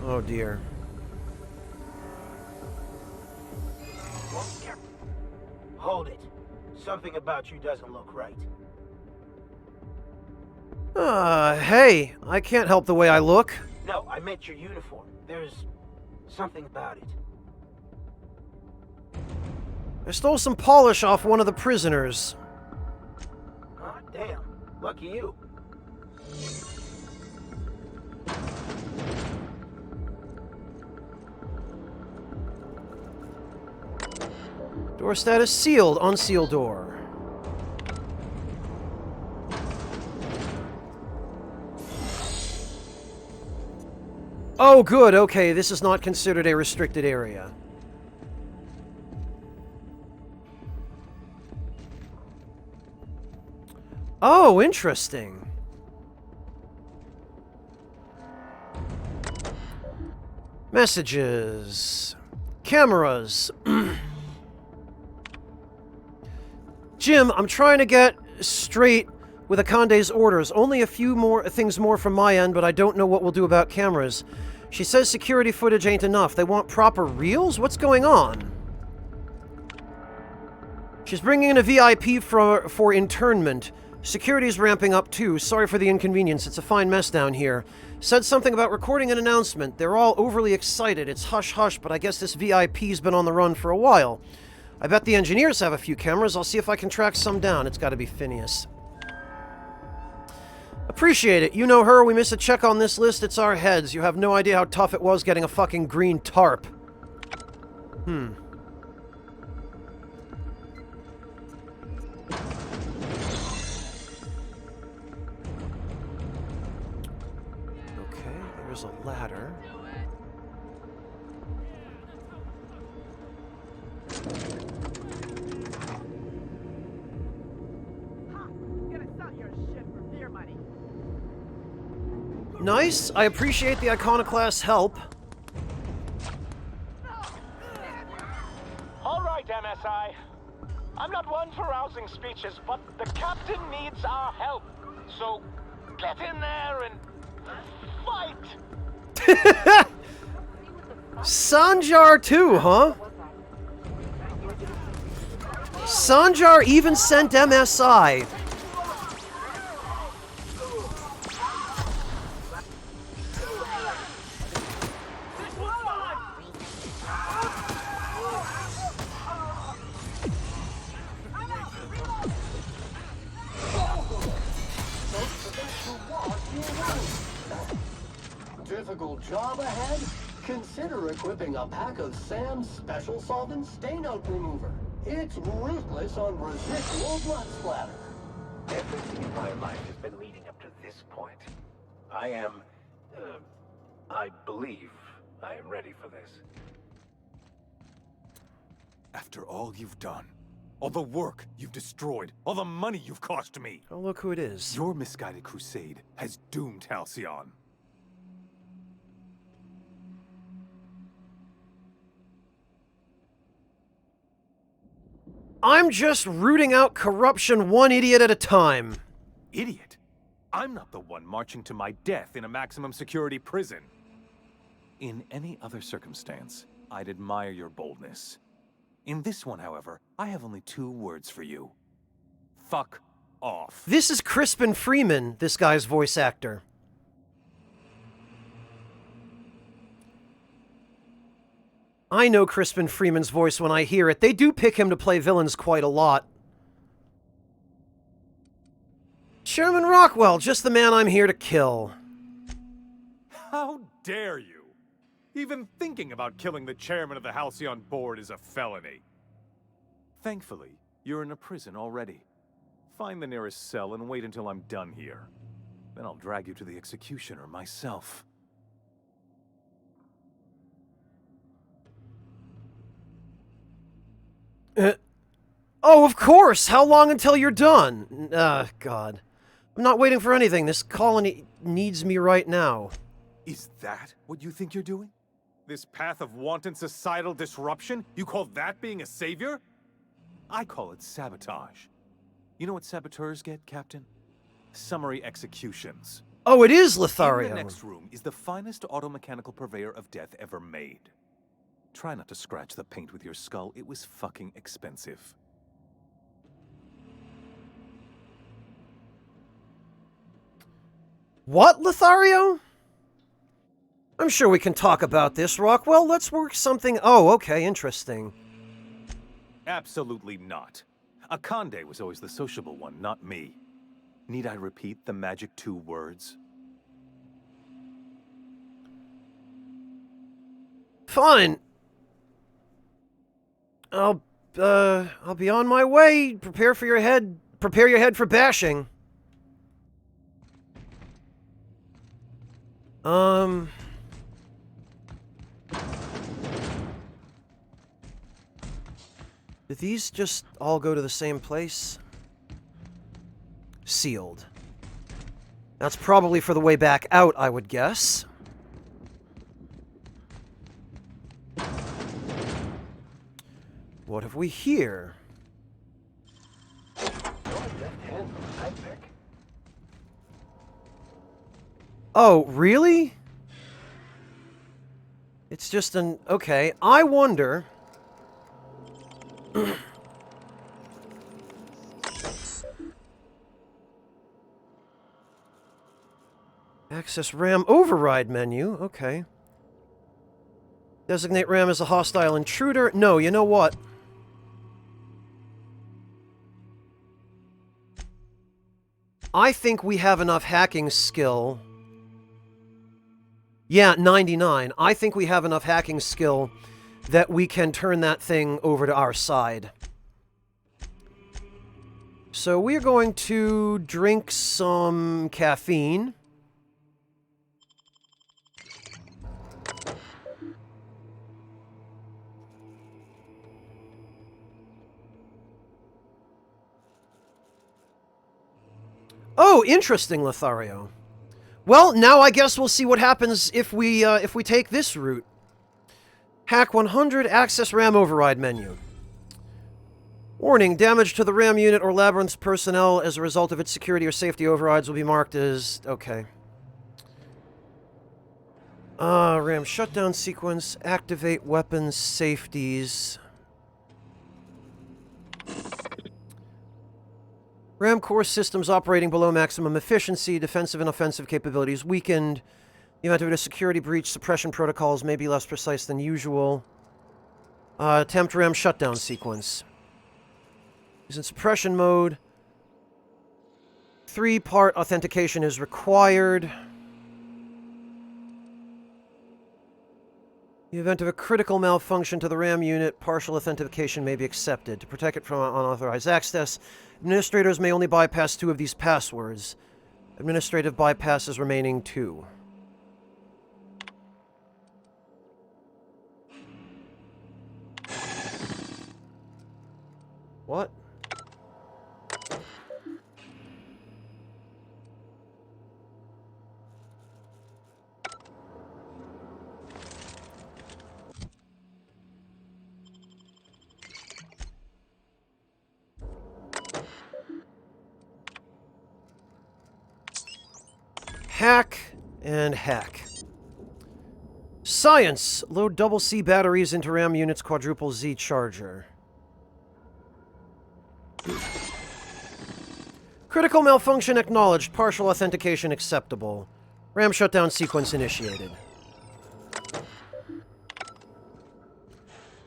Speaker 1: Oh dear.
Speaker 8: Hold it. Something about you doesn't look right.
Speaker 1: Hey, I can't help the way I look.
Speaker 8: No, I meant your uniform. There's something about it.
Speaker 1: I stole some polish off one of the prisoners.
Speaker 8: Ah, damn. Lucky you.
Speaker 1: Door status sealed. Unseal door. Oh, good. Okay, this is not considered a restricted area. Oh, interesting. Messages. Cameras. Jim, I'm trying to get straight with Akande's orders. Only a few more things more from my end, but I don't know what we'll do about cameras. She says security footage ain't enough. They want proper reels? What's going on? She's bringing in a VIP for internment. Security's ramping up too. Sorry for the inconvenience. It's a fine mess down here. Said something about recording an announcement. They're all overly excited. It's hush-hush, but I guess this VIP's been on the run for a while. I bet the engineers have a few cameras. I'll see if I can track some down. It's gotta be Phineas. Appreciate it. You know her. We miss a check on this list. It's our heads. You have no idea how tough it was getting a fucking green tarp. Okay, there's a ladder. Nice. I appreciate the Iconoclast's help.
Speaker 11: All right, MSI. I'm not one for rousing speeches, but the captain needs our help. So get in there and fight.
Speaker 1: Sanjar too, huh? Sanjar even sent MSI.
Speaker 19: Difficult job ahead? Consider equipping a pack of Sam's special solvent stain-out remover. It's ruthless on residual blood splatter.
Speaker 10: Everything in my life has been leading up to this point. I believe I am ready for this.
Speaker 20: After all you've done, all the work you've destroyed, all the money you've cost me.
Speaker 1: Oh, look who it is.
Speaker 20: Your misguided crusade has doomed Halcyon.
Speaker 1: I'm just rooting out corruption one idiot at a time.
Speaker 20: Idiot? I'm not the one marching to my death in a maximum security prison. In any other circumstance, I'd admire your boldness. In this one, however, I have only 2 words for you. Fuck off.
Speaker 1: This is Crispin Freeman, this guy's voice actor. I know Crispin Freeman's voice when I hear it. They do pick him to play villains quite a lot. Chairman Rockwell, just the man I'm here to kill.
Speaker 20: How dare you? Even thinking about killing the chairman of the Halcyon board is a felony. Thankfully, you're in a prison already. Find the nearest cell and wait until I'm done here. Then I'll drag you to the executioner myself.
Speaker 1: Oh, of course! How long until you're done? God. I'm not waiting for anything. This colony needs me right now.
Speaker 20: Is that what you think you're doing? This path of wanton societal disruption? You call that being a savior? I call it sabotage. You know what saboteurs get, Captain? Summary executions.
Speaker 1: Oh, it is Lothario.
Speaker 20: In the next room is the finest automechanical purveyor of death ever made. Try not to scratch the paint with your skull. It was fucking expensive.
Speaker 1: What, Lothario? I'm sure we can talk about this, Rockwell. Let's work something... Oh, okay, interesting.
Speaker 20: Absolutely not. Akande was always the sociable one, not me. Need I repeat the magic 2 words?
Speaker 1: Fine. I'll be on my way. Prepare your head for bashing. Did these just all go to the same place? Sealed. That's probably for the way back out, I would guess. What have we here? Oh, really? It's just an... Okay, I wonder... Access RAM override menu. Okay. Designate RAM as a hostile intruder. No, you know what? I think we have enough hacking skill. Yeah, 99. I think we have enough hacking skill that we can turn that thing over to our side. So we're going to drink some caffeine. Oh, interesting, Lothario. Well, now I guess we'll see what happens if we take this route. Hack 100, access RAM override menu. Warning, damage to the RAM unit or Labyrinth's personnel as a result of its security or safety overrides will be marked as... Okay. RAM shutdown sequence, activate weapons safeties... RAM core systems operating below maximum efficiency, defensive and offensive capabilities weakened. In the event of a security breach, suppression protocols may be less precise than usual. Attempt RAM shutdown sequence. Is in suppression mode. 3-part authentication is required. In the event of a critical malfunction to the RAM unit, partial authentication may be accepted. To protect it from unauthorized access, administrators may only bypass 2 of these passwords. Administrative bypasses remaining 2. What? Hack and hack. Science! Load double C batteries into RAM unit's quadruple Z charger. Critical malfunction acknowledged. Partial authentication acceptable. RAM shutdown sequence initiated.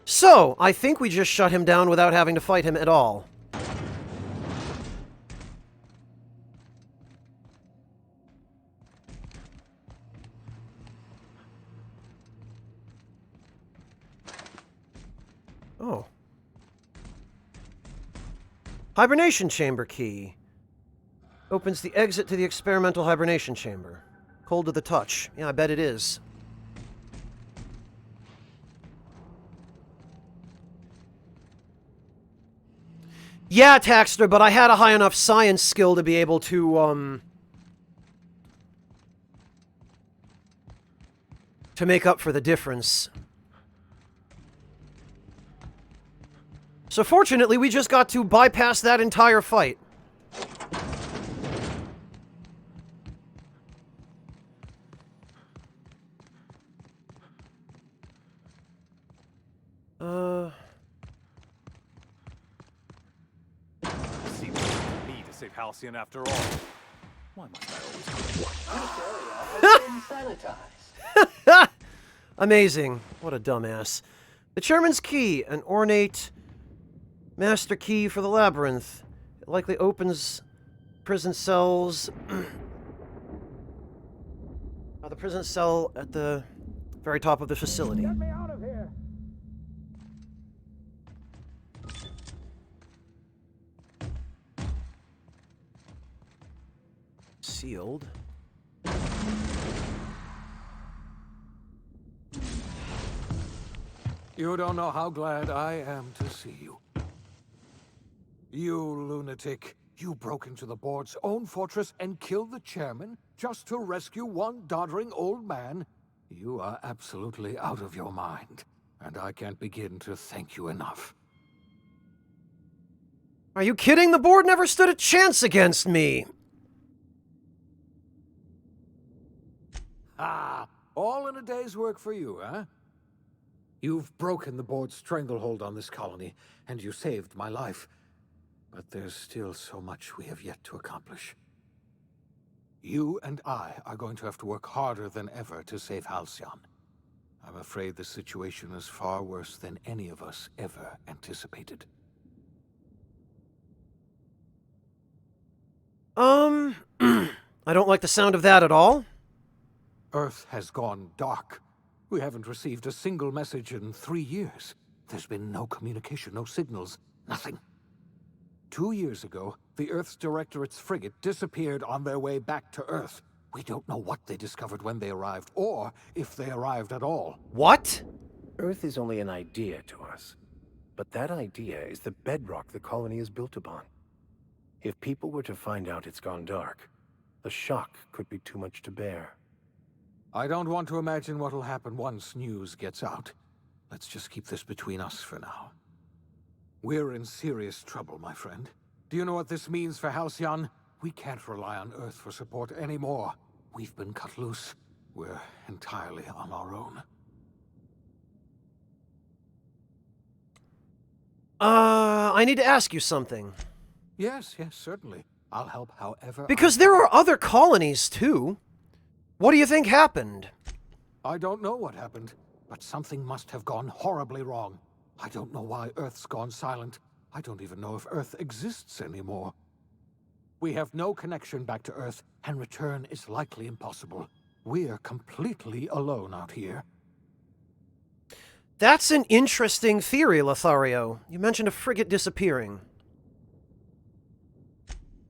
Speaker 1: So, I think we just shut him down without having to fight him at all. Oh. Hibernation chamber key. Opens the exit to the experimental hibernation chamber. Cold to the touch. Yeah, I bet it is. Yeah, Taxter, but I had a high enough science skill to be able to make up for the difference. So fortunately, we just got to bypass that entire fight.
Speaker 20: Seems like me to save Halcyon after all. Why must I always...
Speaker 19: Sanitized.
Speaker 1: Amazing. What a dumbass. The chairman's key, an ornate Master key for the labyrinth. It likely opens prison cells. The prison cell at the very top of the facility.
Speaker 11: Get me out of here!
Speaker 1: Sealed.
Speaker 4: You don't know how glad I am to see you. You lunatic. You broke into the board's own fortress and killed the chairman just to rescue one doddering old man? You are absolutely out of your mind, and I can't begin to thank you enough.
Speaker 1: Are you kidding? The board never stood a chance against me.
Speaker 4: Ah, all in a day's work for you, huh? You've broken the board's stranglehold on this colony, and you saved my life. But there's still so much we have yet to accomplish. You and I are going to have to work harder than ever to save Halcyon. I'm afraid the situation is far worse than any of us ever anticipated.
Speaker 1: I don't like the sound of that at all.
Speaker 4: Earth has gone dark. We haven't received a single message in 3 years. There's been no communication, no signals, nothing. 2 years ago, the Earth's Directorate's frigate disappeared on their way back to Earth. We don't know what they discovered when they arrived, or if they arrived at all.
Speaker 1: What?
Speaker 16: Earth is only an idea to us. But that idea is the bedrock the colony is built upon. If people were to find out it's gone dark, the shock could be too much to bear.
Speaker 4: I don't want to imagine what'll happen once news gets out. Let's just keep this between us for now. We're in serious trouble, my friend. Do you know what this means for Halcyon? We can't rely on Earth for support anymore. We've been cut loose. We're entirely on our own.
Speaker 1: I need to ask you something.
Speaker 4: Yes, certainly. I'll help however.
Speaker 1: Because there are other colonies, too. What do you think happened?
Speaker 4: I don't know what happened, but something must have gone horribly wrong. I don't know why Earth's gone silent. I don't even know if Earth exists anymore. We have no connection back to Earth, and return is likely impossible. We're completely alone out here.
Speaker 1: That's an interesting theory, Lothario. You mentioned a frigate disappearing.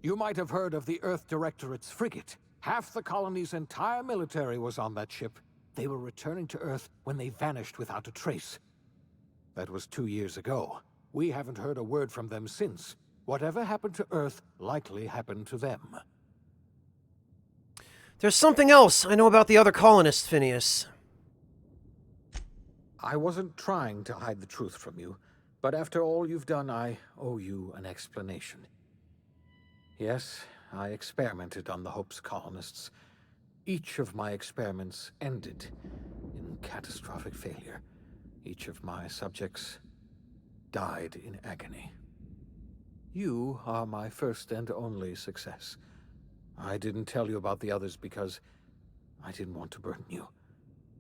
Speaker 4: You might have heard of the Earth Directorate's frigate. Half the colony's entire military was on that ship. They were returning to Earth when they vanished without a trace. That was 2 years ago. We haven't heard a word from them since. Whatever happened to Earth likely happened to them.
Speaker 1: There's something else I know about the other colonists, Phineas.
Speaker 4: I wasn't trying to hide the truth from you, but after all you've done, I owe you an explanation. Yes, I experimented on the Hope's colonists. Each of my experiments ended in catastrophic failure. Each of my subjects died in agony. You are my first and only success. I didn't tell you about the others because I didn't want to burden you.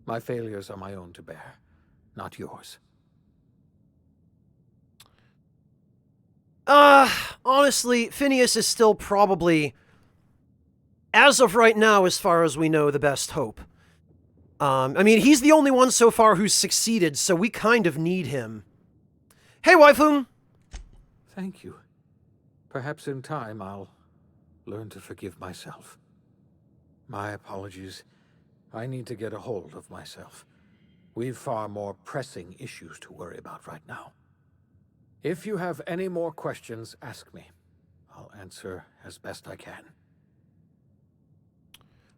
Speaker 4: My failures are my own to bear, not yours.
Speaker 1: Honestly, Phineas is still probably, as of right now, as far as we know, the best hope. I mean, he's the only one so far who's succeeded, so we kind of need him. Hey, waifu!
Speaker 4: Thank you. Perhaps in time I'll learn to forgive myself. My apologies. I need to get a hold of myself. We've far more pressing issues to worry about right now. If you have any more questions, ask me. I'll answer as best I can.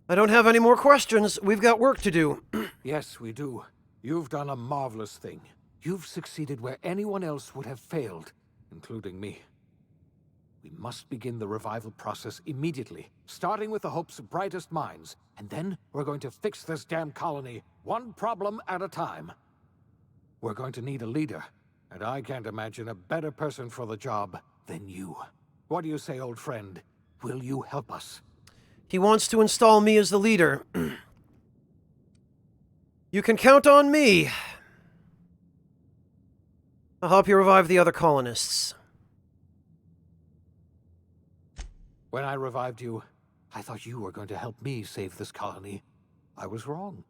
Speaker 1: I don't have any more questions. We've got work to do.
Speaker 4: Yes, we do. You've done a marvelous thing. You've succeeded where anyone else would have failed, including me. We must begin the revival process immediately, starting with the Hope's brightest minds, and then we're going to fix this damn colony, one problem at a time. We're going to need a leader, and I can't imagine a better person for the job than you. What do you say, old friend? Will you help us?
Speaker 1: He wants to install me as the leader. You can count on me. I'll help you revive the other colonists.
Speaker 4: When I revived you, I thought you were going to help me save this colony. I was wrong.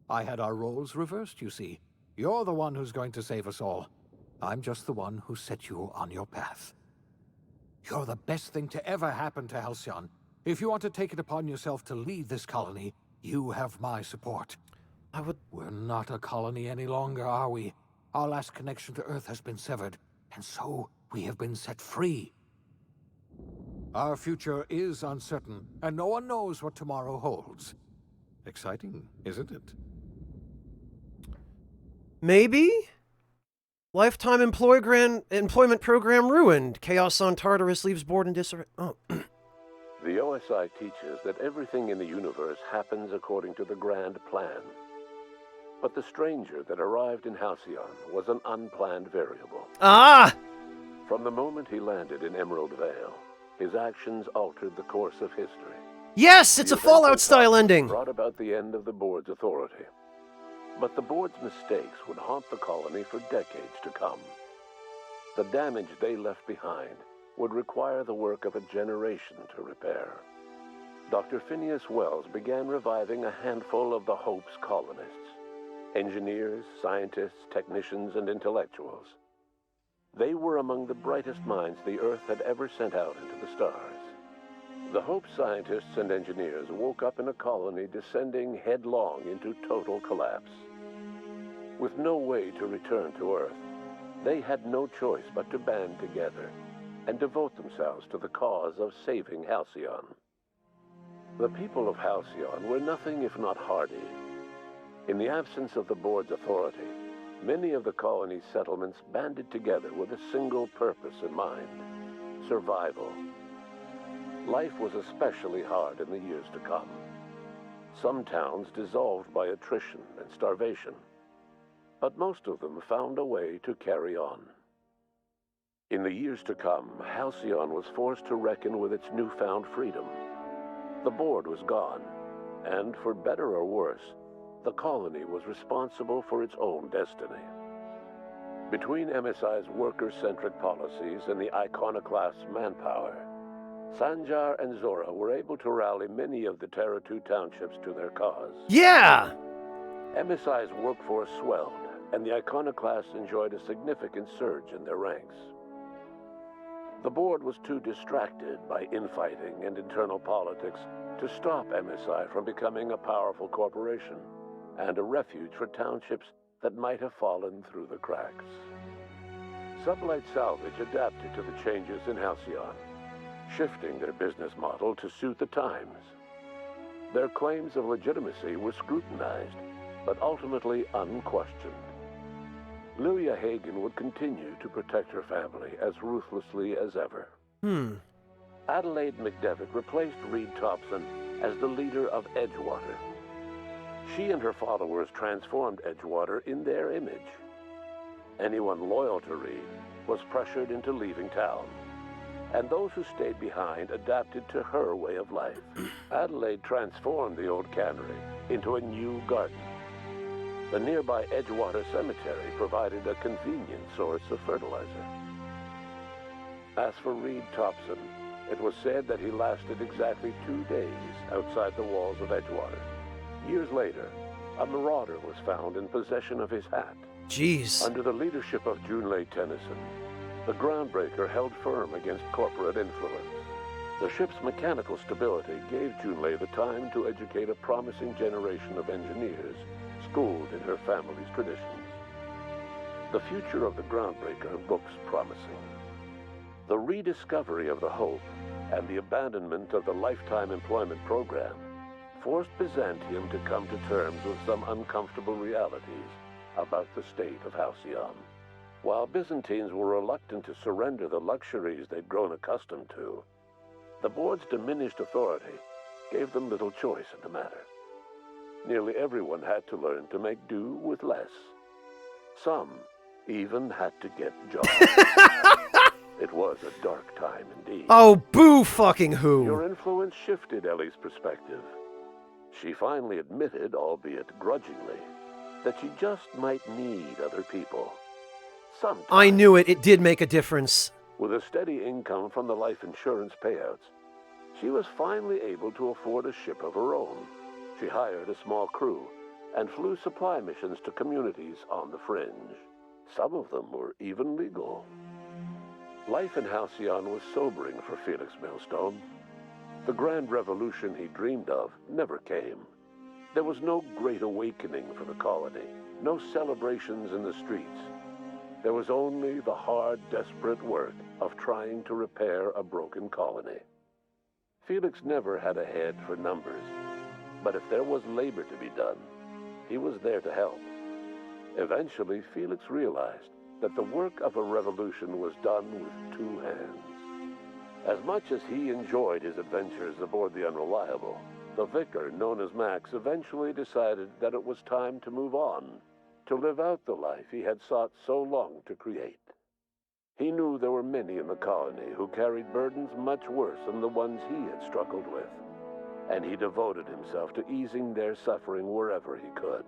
Speaker 4: I had our roles reversed, you see. You're the one who's going to save us all. I'm just the one who set you on your path. You're the best thing to ever happen to Halcyon. If you want to take it upon yourself to lead this colony, you have my support. We're not a colony any longer, are we? Our last connection to Earth has been severed, and so we have been set free. Our future is uncertain, and no one knows what tomorrow holds. Exciting, isn't it?
Speaker 1: Maybe? Lifetime employment program ruined. Chaos on Tartarus leaves board in disarray. Oh.
Speaker 5: The OSI teaches that everything in the universe happens according to the grand plan. But the stranger that arrived in Halcyon was an unplanned variable.
Speaker 1: Ah!
Speaker 5: From the moment he landed in Emerald Vale, his actions altered the course of history.
Speaker 1: Yes, it's a Fallout-style ending!
Speaker 5: Brought about the end of the board's authority. But the board's mistakes would haunt the colony for decades to come. The damage they left behind would require the work of a generation to repair. Dr. Phineas Wells began reviving a handful of the Hope's colonists. Engineers, scientists, technicians, and intellectuals. They were among the brightest minds the Earth had ever sent out into the stars. The Hope scientists and engineers woke up in a colony descending headlong into total collapse. With no way to return to Earth, they had no choice but to band together and devote themselves to the cause of saving Halcyon. The people of Halcyon were nothing if not hardy. In the absence of the board's authority, many of the colony's settlements banded together with a single purpose in mind: survival. Life was especially hard in the years to come. Some towns dissolved by attrition and starvation, but most of them found a way to carry on. In the years to come, Halcyon was forced to reckon with its newfound freedom. The board was gone, and for better or worse, the colony was responsible for its own destiny. Between MSI's worker-centric policies and the iconoclast's manpower, Sanjar and Zora were able to rally many of the Terra 2 townships to their cause.
Speaker 1: Yeah!
Speaker 5: MSI's workforce swelled, and the iconoclasts enjoyed a significant surge in their ranks. The board was too distracted by infighting and internal politics to stop MSI from becoming a powerful corporation and a refuge for townships that might have fallen through the cracks. Sublight Salvage adapted to the changes in Halcyon, shifting their business model to suit the times. Their claims of legitimacy were scrutinized, but ultimately unquestioned. Lilia Hagen would continue to protect her family as ruthlessly as ever. Adelaide McDevitt replaced Reed Thompson as the leader of Edgewater. She and her followers transformed Edgewater in their image. Anyone loyal to Reed was pressured into leaving town, and those who stayed behind adapted to her way of life. Adelaide transformed the old cannery into a new garden. The nearby Edgewater Cemetery provided a convenient source of fertilizer. As for Reed Thompson, it was said that he lasted exactly 2 days outside the walls of Edgewater. Years later, a marauder was found in possession of his hat.
Speaker 1: Jeez.
Speaker 5: Under the leadership of Junlei Tennyson, the Groundbreaker held firm against corporate influence. The ship's mechanical stability gave Junlei the time to educate a promising generation of engineers schooled in her family's traditions. The future of the Groundbreaker looks promising. The rediscovery of the Hope and the abandonment of the lifetime employment program forced Byzantium to come to terms with some uncomfortable realities about the state of Halcyon. While Byzantines were reluctant to surrender the luxuries they'd grown accustomed to, the board's diminished authority gave them little choice in the matter. Nearly everyone had to learn to make do with less. Some even had to get jobs. It was a dark time indeed.
Speaker 1: Oh, boo fucking who!
Speaker 5: Your influence shifted Ellie's perspective. She finally admitted, albeit grudgingly, that she just might need other people. Sometimes.
Speaker 1: I knew it. It did make a difference.
Speaker 5: With a steady income from the life insurance payouts, she was finally able to afford a ship of her own. She hired a small crew and flew supply missions to communities on the fringe. Some of them were even legal. Life in Halcyon was sobering for Felix Millstone. The grand revolution he dreamed of never came. There was no great awakening for the colony, no celebrations in the streets. There was only the hard, desperate work of trying to repair a broken colony. Felix never had a head for numbers, but if there was labor to be done, he was there to help. Eventually, Felix realized that the work of a revolution was done with two hands. As much as he enjoyed his adventures aboard the Unreliable, the vicar, known as Max, eventually decided that it was time to move on, to live out the life he had sought so long to create. He knew there were many in the colony who carried burdens much worse than the ones he had struggled with, and he devoted himself to easing their suffering wherever he could.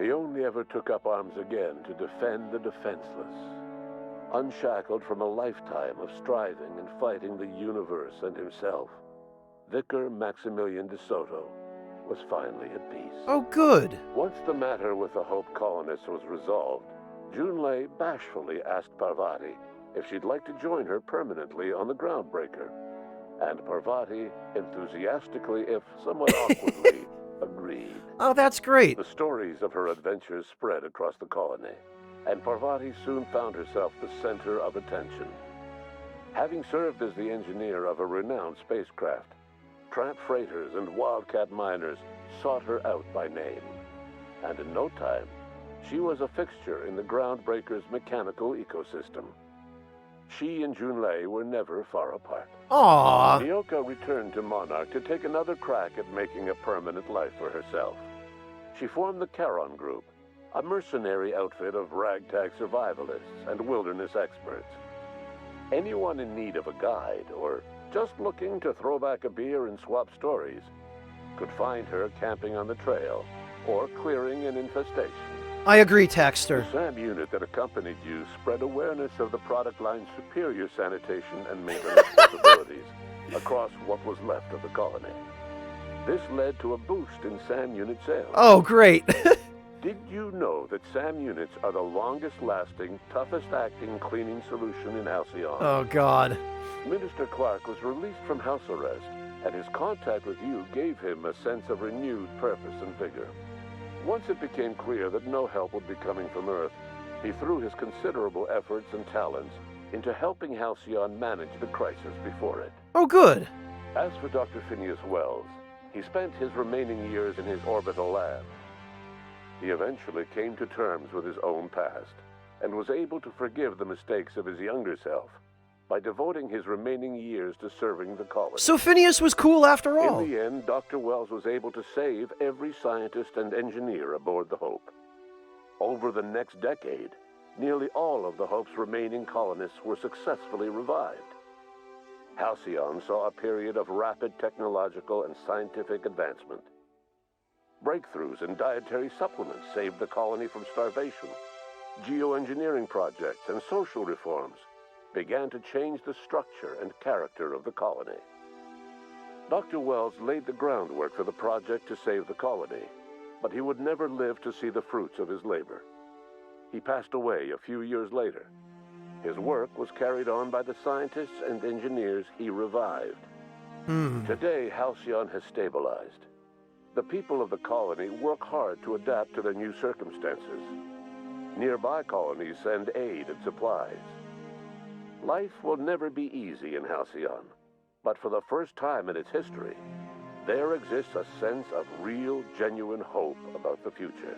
Speaker 5: He only ever took up arms again to defend the defenseless. Unshackled from a lifetime of striving and fighting the universe and himself, Vicar Maximilian de Soto was finally at peace.
Speaker 1: Oh, good.
Speaker 5: Once the matter with the Hope colonists was resolved, Junlei bashfully asked Parvati if she'd like to join her permanently on the Groundbreaker, and Parvati enthusiastically, if somewhat awkwardly, agreed.
Speaker 1: Oh, that's great.
Speaker 5: The stories of her adventures spread across the colony, and Parvati soon found herself the center of attention. Having served as the engineer of a renowned spacecraft, tramp freighters and wildcat miners sought her out by name, and in no time, she was a fixture in the Groundbreaker's mechanical ecosystem. She and Junlei were never far apart.
Speaker 1: Aww.
Speaker 5: Nyoka returned to Monarch to take another crack at making a permanent life for herself. She formed the Charon Group, a mercenary outfit of ragtag survivalists and wilderness experts. Anyone in need of a guide, or just looking to throw back a beer and swap stories, could find her camping on the trail or clearing an infestation.
Speaker 1: I agree, Taxter.
Speaker 5: The SAM unit that accompanied you spread awareness of the product line's superior sanitation and maintenance capabilities across what was left of the colony. This led to a boost in SAM unit sales.
Speaker 1: Oh, great.
Speaker 5: Did you know that SAM units are the longest-lasting, toughest-acting cleaning solution in Halcyon?
Speaker 1: Oh, God.
Speaker 5: Minister Clark was released from house arrest, and his contact with you gave him a sense of renewed purpose and vigor. Once it became clear that no help would be coming from Earth, he threw his considerable efforts and talents into helping Halcyon manage the crisis before it.
Speaker 1: Oh, good.
Speaker 5: As for Dr. Phineas Wells, he spent his remaining years in his orbital lab. He eventually came to terms with his own past, and was able to forgive the mistakes of his younger self by devoting his remaining years to serving the colony.
Speaker 1: So Phineas was cool after all.
Speaker 5: In the end, Dr. Wells was able to save every scientist and engineer aboard the Hope. Over the next decade, nearly all of the Hope's remaining colonists were successfully revived. Halcyon saw a period of rapid technological and scientific advancement. Breakthroughs in dietary supplements saved the colony from starvation. Geoengineering projects and social reforms began to change the structure and character of the colony. Dr. Wells laid the groundwork for the project to save the colony, but he would never live to see the fruits of his labor. He passed away a few years later. His work was carried on by the scientists and engineers he revived. Today, Halcyon has stabilized. The people of the colony work hard to adapt to their new circumstances. Nearby colonies send aid and supplies. Life will never be easy in Halcyon, but for the first time in its history, there exists a sense of real, genuine hope about the future.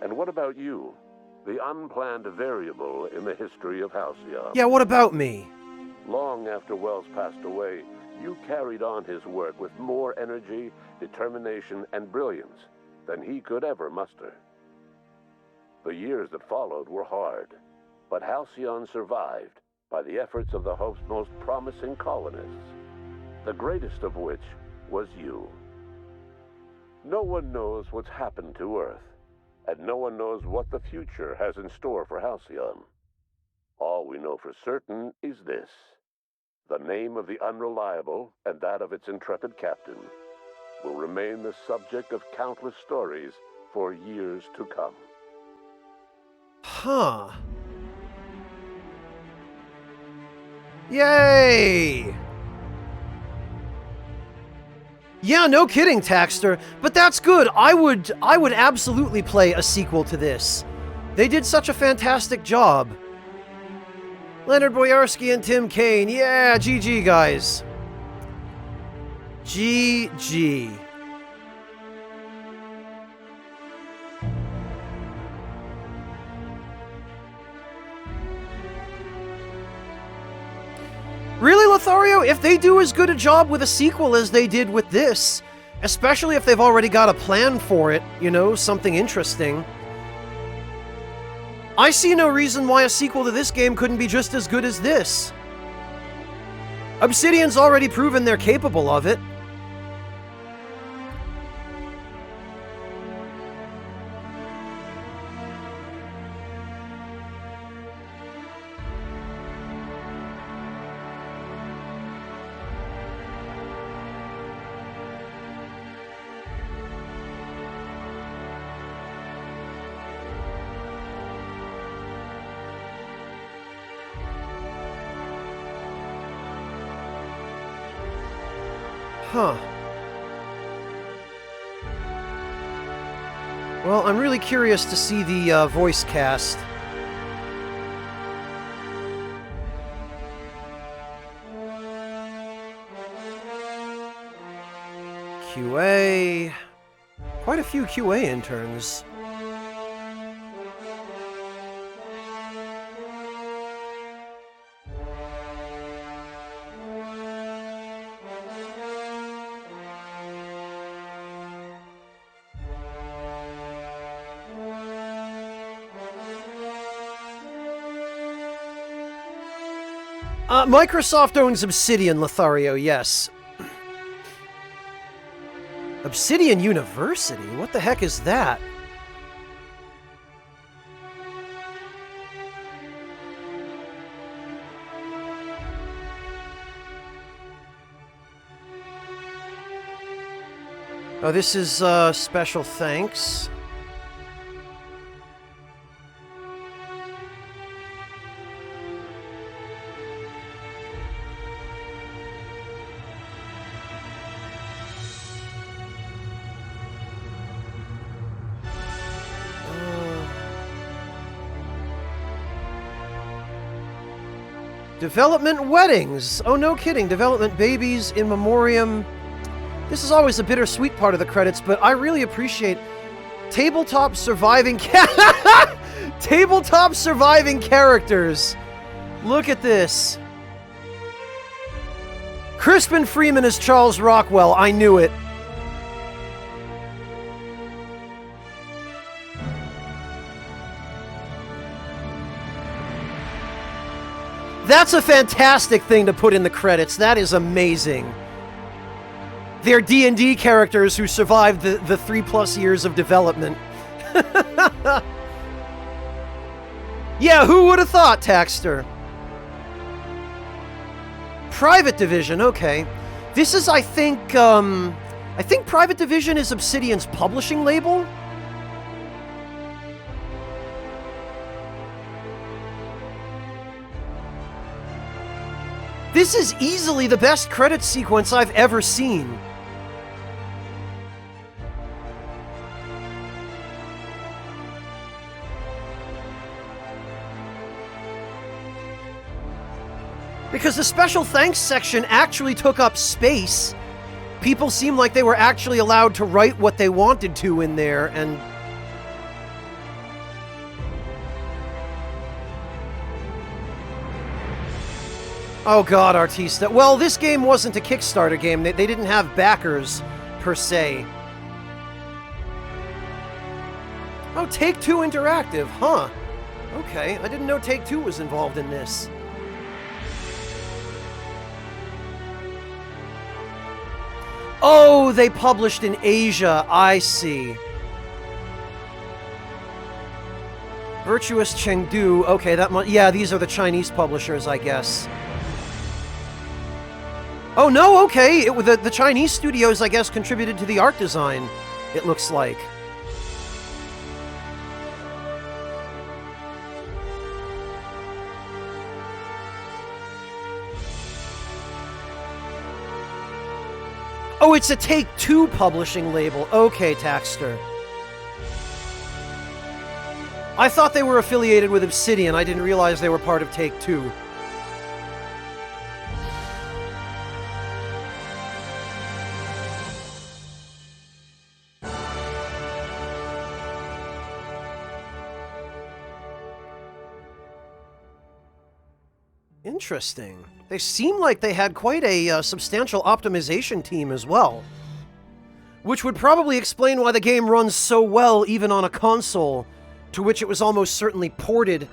Speaker 5: And what about you, the unplanned variable in the history of Halcyon?
Speaker 1: Yeah, what about me?
Speaker 5: Long after Wells passed away, you carried on his work with more energy, determination, and brilliance than he could ever muster. The years that followed were hard, but Halcyon survived by the efforts of the Hope's most promising colonists, the greatest of which was you. No one knows what's happened to Earth, and no one knows what the future has in store for Halcyon. All we know for certain is this. The name of the Unreliable and that of its intrepid captain will remain the subject of countless stories for years to come.
Speaker 1: Huh. Yay! Yeah, no kidding, Taxter. But that's good. I would absolutely play a sequel to this. They did such a fantastic job. Leonard Boyarsky and Tim Kaine. Yeah, GG, guys. GG. Really, Lothario? If they do as good a job with a sequel as they did with this, especially if they've already got a plan for it, you know, something interesting, I see no reason why a sequel to this game couldn't be just as good as this. Obsidian's already proven they're capable of it. Huh. Well, I'm really curious to see the voice cast. QA. Quite a few QA interns. Microsoft owns Obsidian, Lothario, yes. Obsidian University? What the heck is that? Oh, this is special thanks. Development weddings! Oh, no kidding. Development babies in memoriam. This is always a bittersweet part of the credits, but I really appreciate tabletop surviving tabletop surviving characters. Look at this. Crispin Freeman is Charles Rockwell. I knew it. That's a fantastic thing to put in the credits. That is amazing. They're D&D characters who survived the 3+ years of development. Yeah, who would have thought, Taxter? Private Division, okay. This is, I think Private Division is Obsidian's publishing label? This is easily the best credit sequence I've ever seen. Because the special thanks section actually took up space. People seemed like they were actually allowed to write what they wanted to in there, and... Oh god, Artista. Well, this game wasn't a Kickstarter game. They didn't have backers, per se. Oh, Take-Two Interactive, huh. Okay, I didn't know Take-Two was involved in this. Oh, they published in Asia, I see. Virtuous Chengdu. Okay, yeah, these are the Chinese publishers, I guess. Oh, no, okay. The Chinese studios, I guess, contributed to the art design, it looks like. Oh, it's a Take-Two publishing label. Okay, Taxter. I thought they were affiliated with Obsidian. I didn't realize they were part of Take-Two. Interesting. They seem like they had quite a substantial optimization team as well. Which would probably explain why the game runs so well even on a console, to which it was almost certainly ported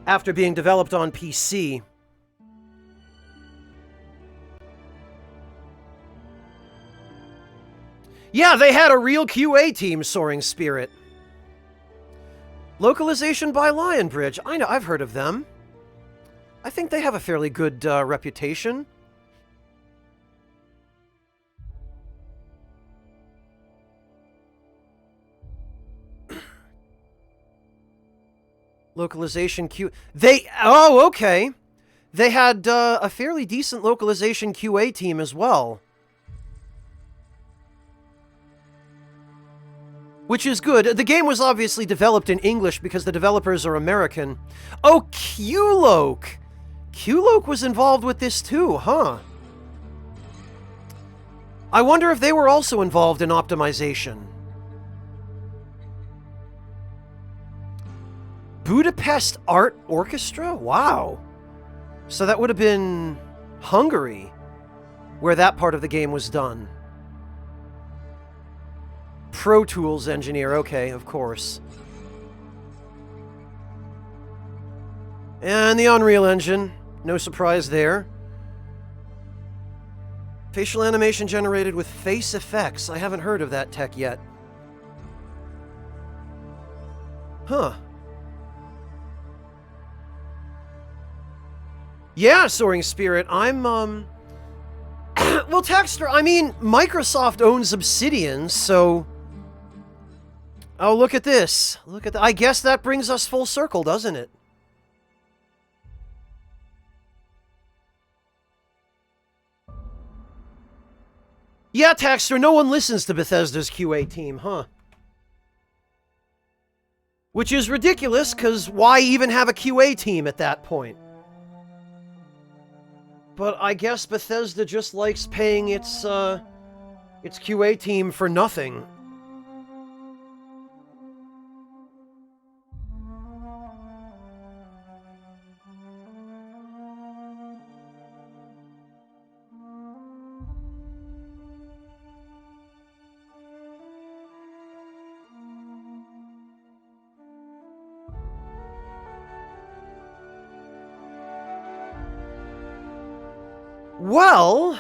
Speaker 1: after being developed on PC. Yeah, they had a real QA team, Soaring Spirit. Localization by Lionbridge. I know, I've heard of them. I think they have a fairly good reputation. Localization Q... Oh, okay. They had a fairly decent localization QA team as well. Which is good. The game was obviously developed in English because the developers are American. Oh, Qloke! Qloke was involved with this too, huh? I wonder if they were also involved in optimization. Budapest Art Orchestra? Wow. So that would have been Hungary, where that part of the game was done. Pro Tools engineer, okay, of course. And the Unreal Engine, no surprise there. Facial animation generated with face effects. I haven't heard of that tech yet. Huh. Yeah, Soaring Spirit, I'm, well, Texter, I mean, Microsoft owns Obsidian, so... Oh, look at this. Look at that. I guess that brings us full circle, doesn't it? Yeah, Taxter, no one listens to Bethesda's QA team, huh? Which is ridiculous, because why even have a QA team at that point? But I guess Bethesda just likes paying its QA team for nothing. Well...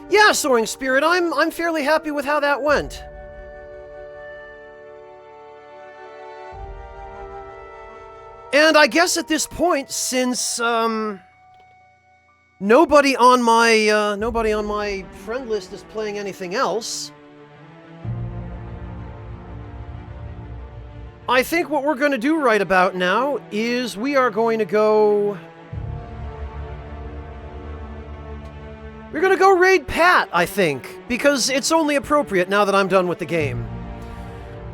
Speaker 1: Yeah, Soaring Spirit, I'm fairly happy with how that went. And I guess at this point, since nobody on my friend list is playing anything else, I think what we're going to do right about now is we are going to go... We're going to go raid Pat, I think, because it's only appropriate now that I'm done with the game.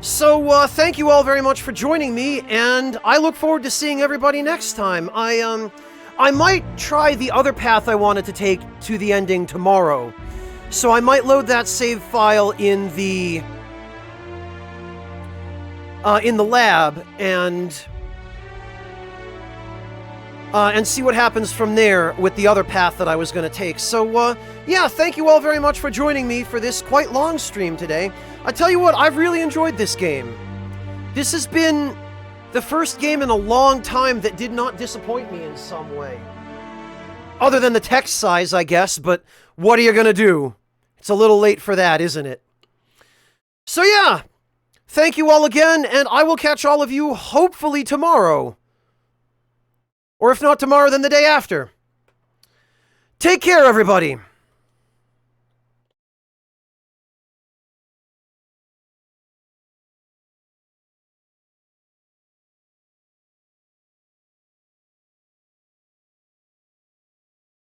Speaker 1: So, thank you all very much for joining me, and I look forward to seeing everybody next time. I might try the other path I wanted to take to the ending tomorrow. So I might load that save file in the lab and see what happens from there with the other path that I was going to take. So, yeah, thank you all very much for joining me for this quite long stream today. I tell you what, I've really enjoyed this game. This has been, The first game in a long time that did not disappoint me in some way. Other than the text size, I guess, but what are you gonna do? It's a little late for that, isn't it? So yeah, thank you all again, and I will catch all of you hopefully tomorrow. Or if not tomorrow, then the day after. Take care, everybody.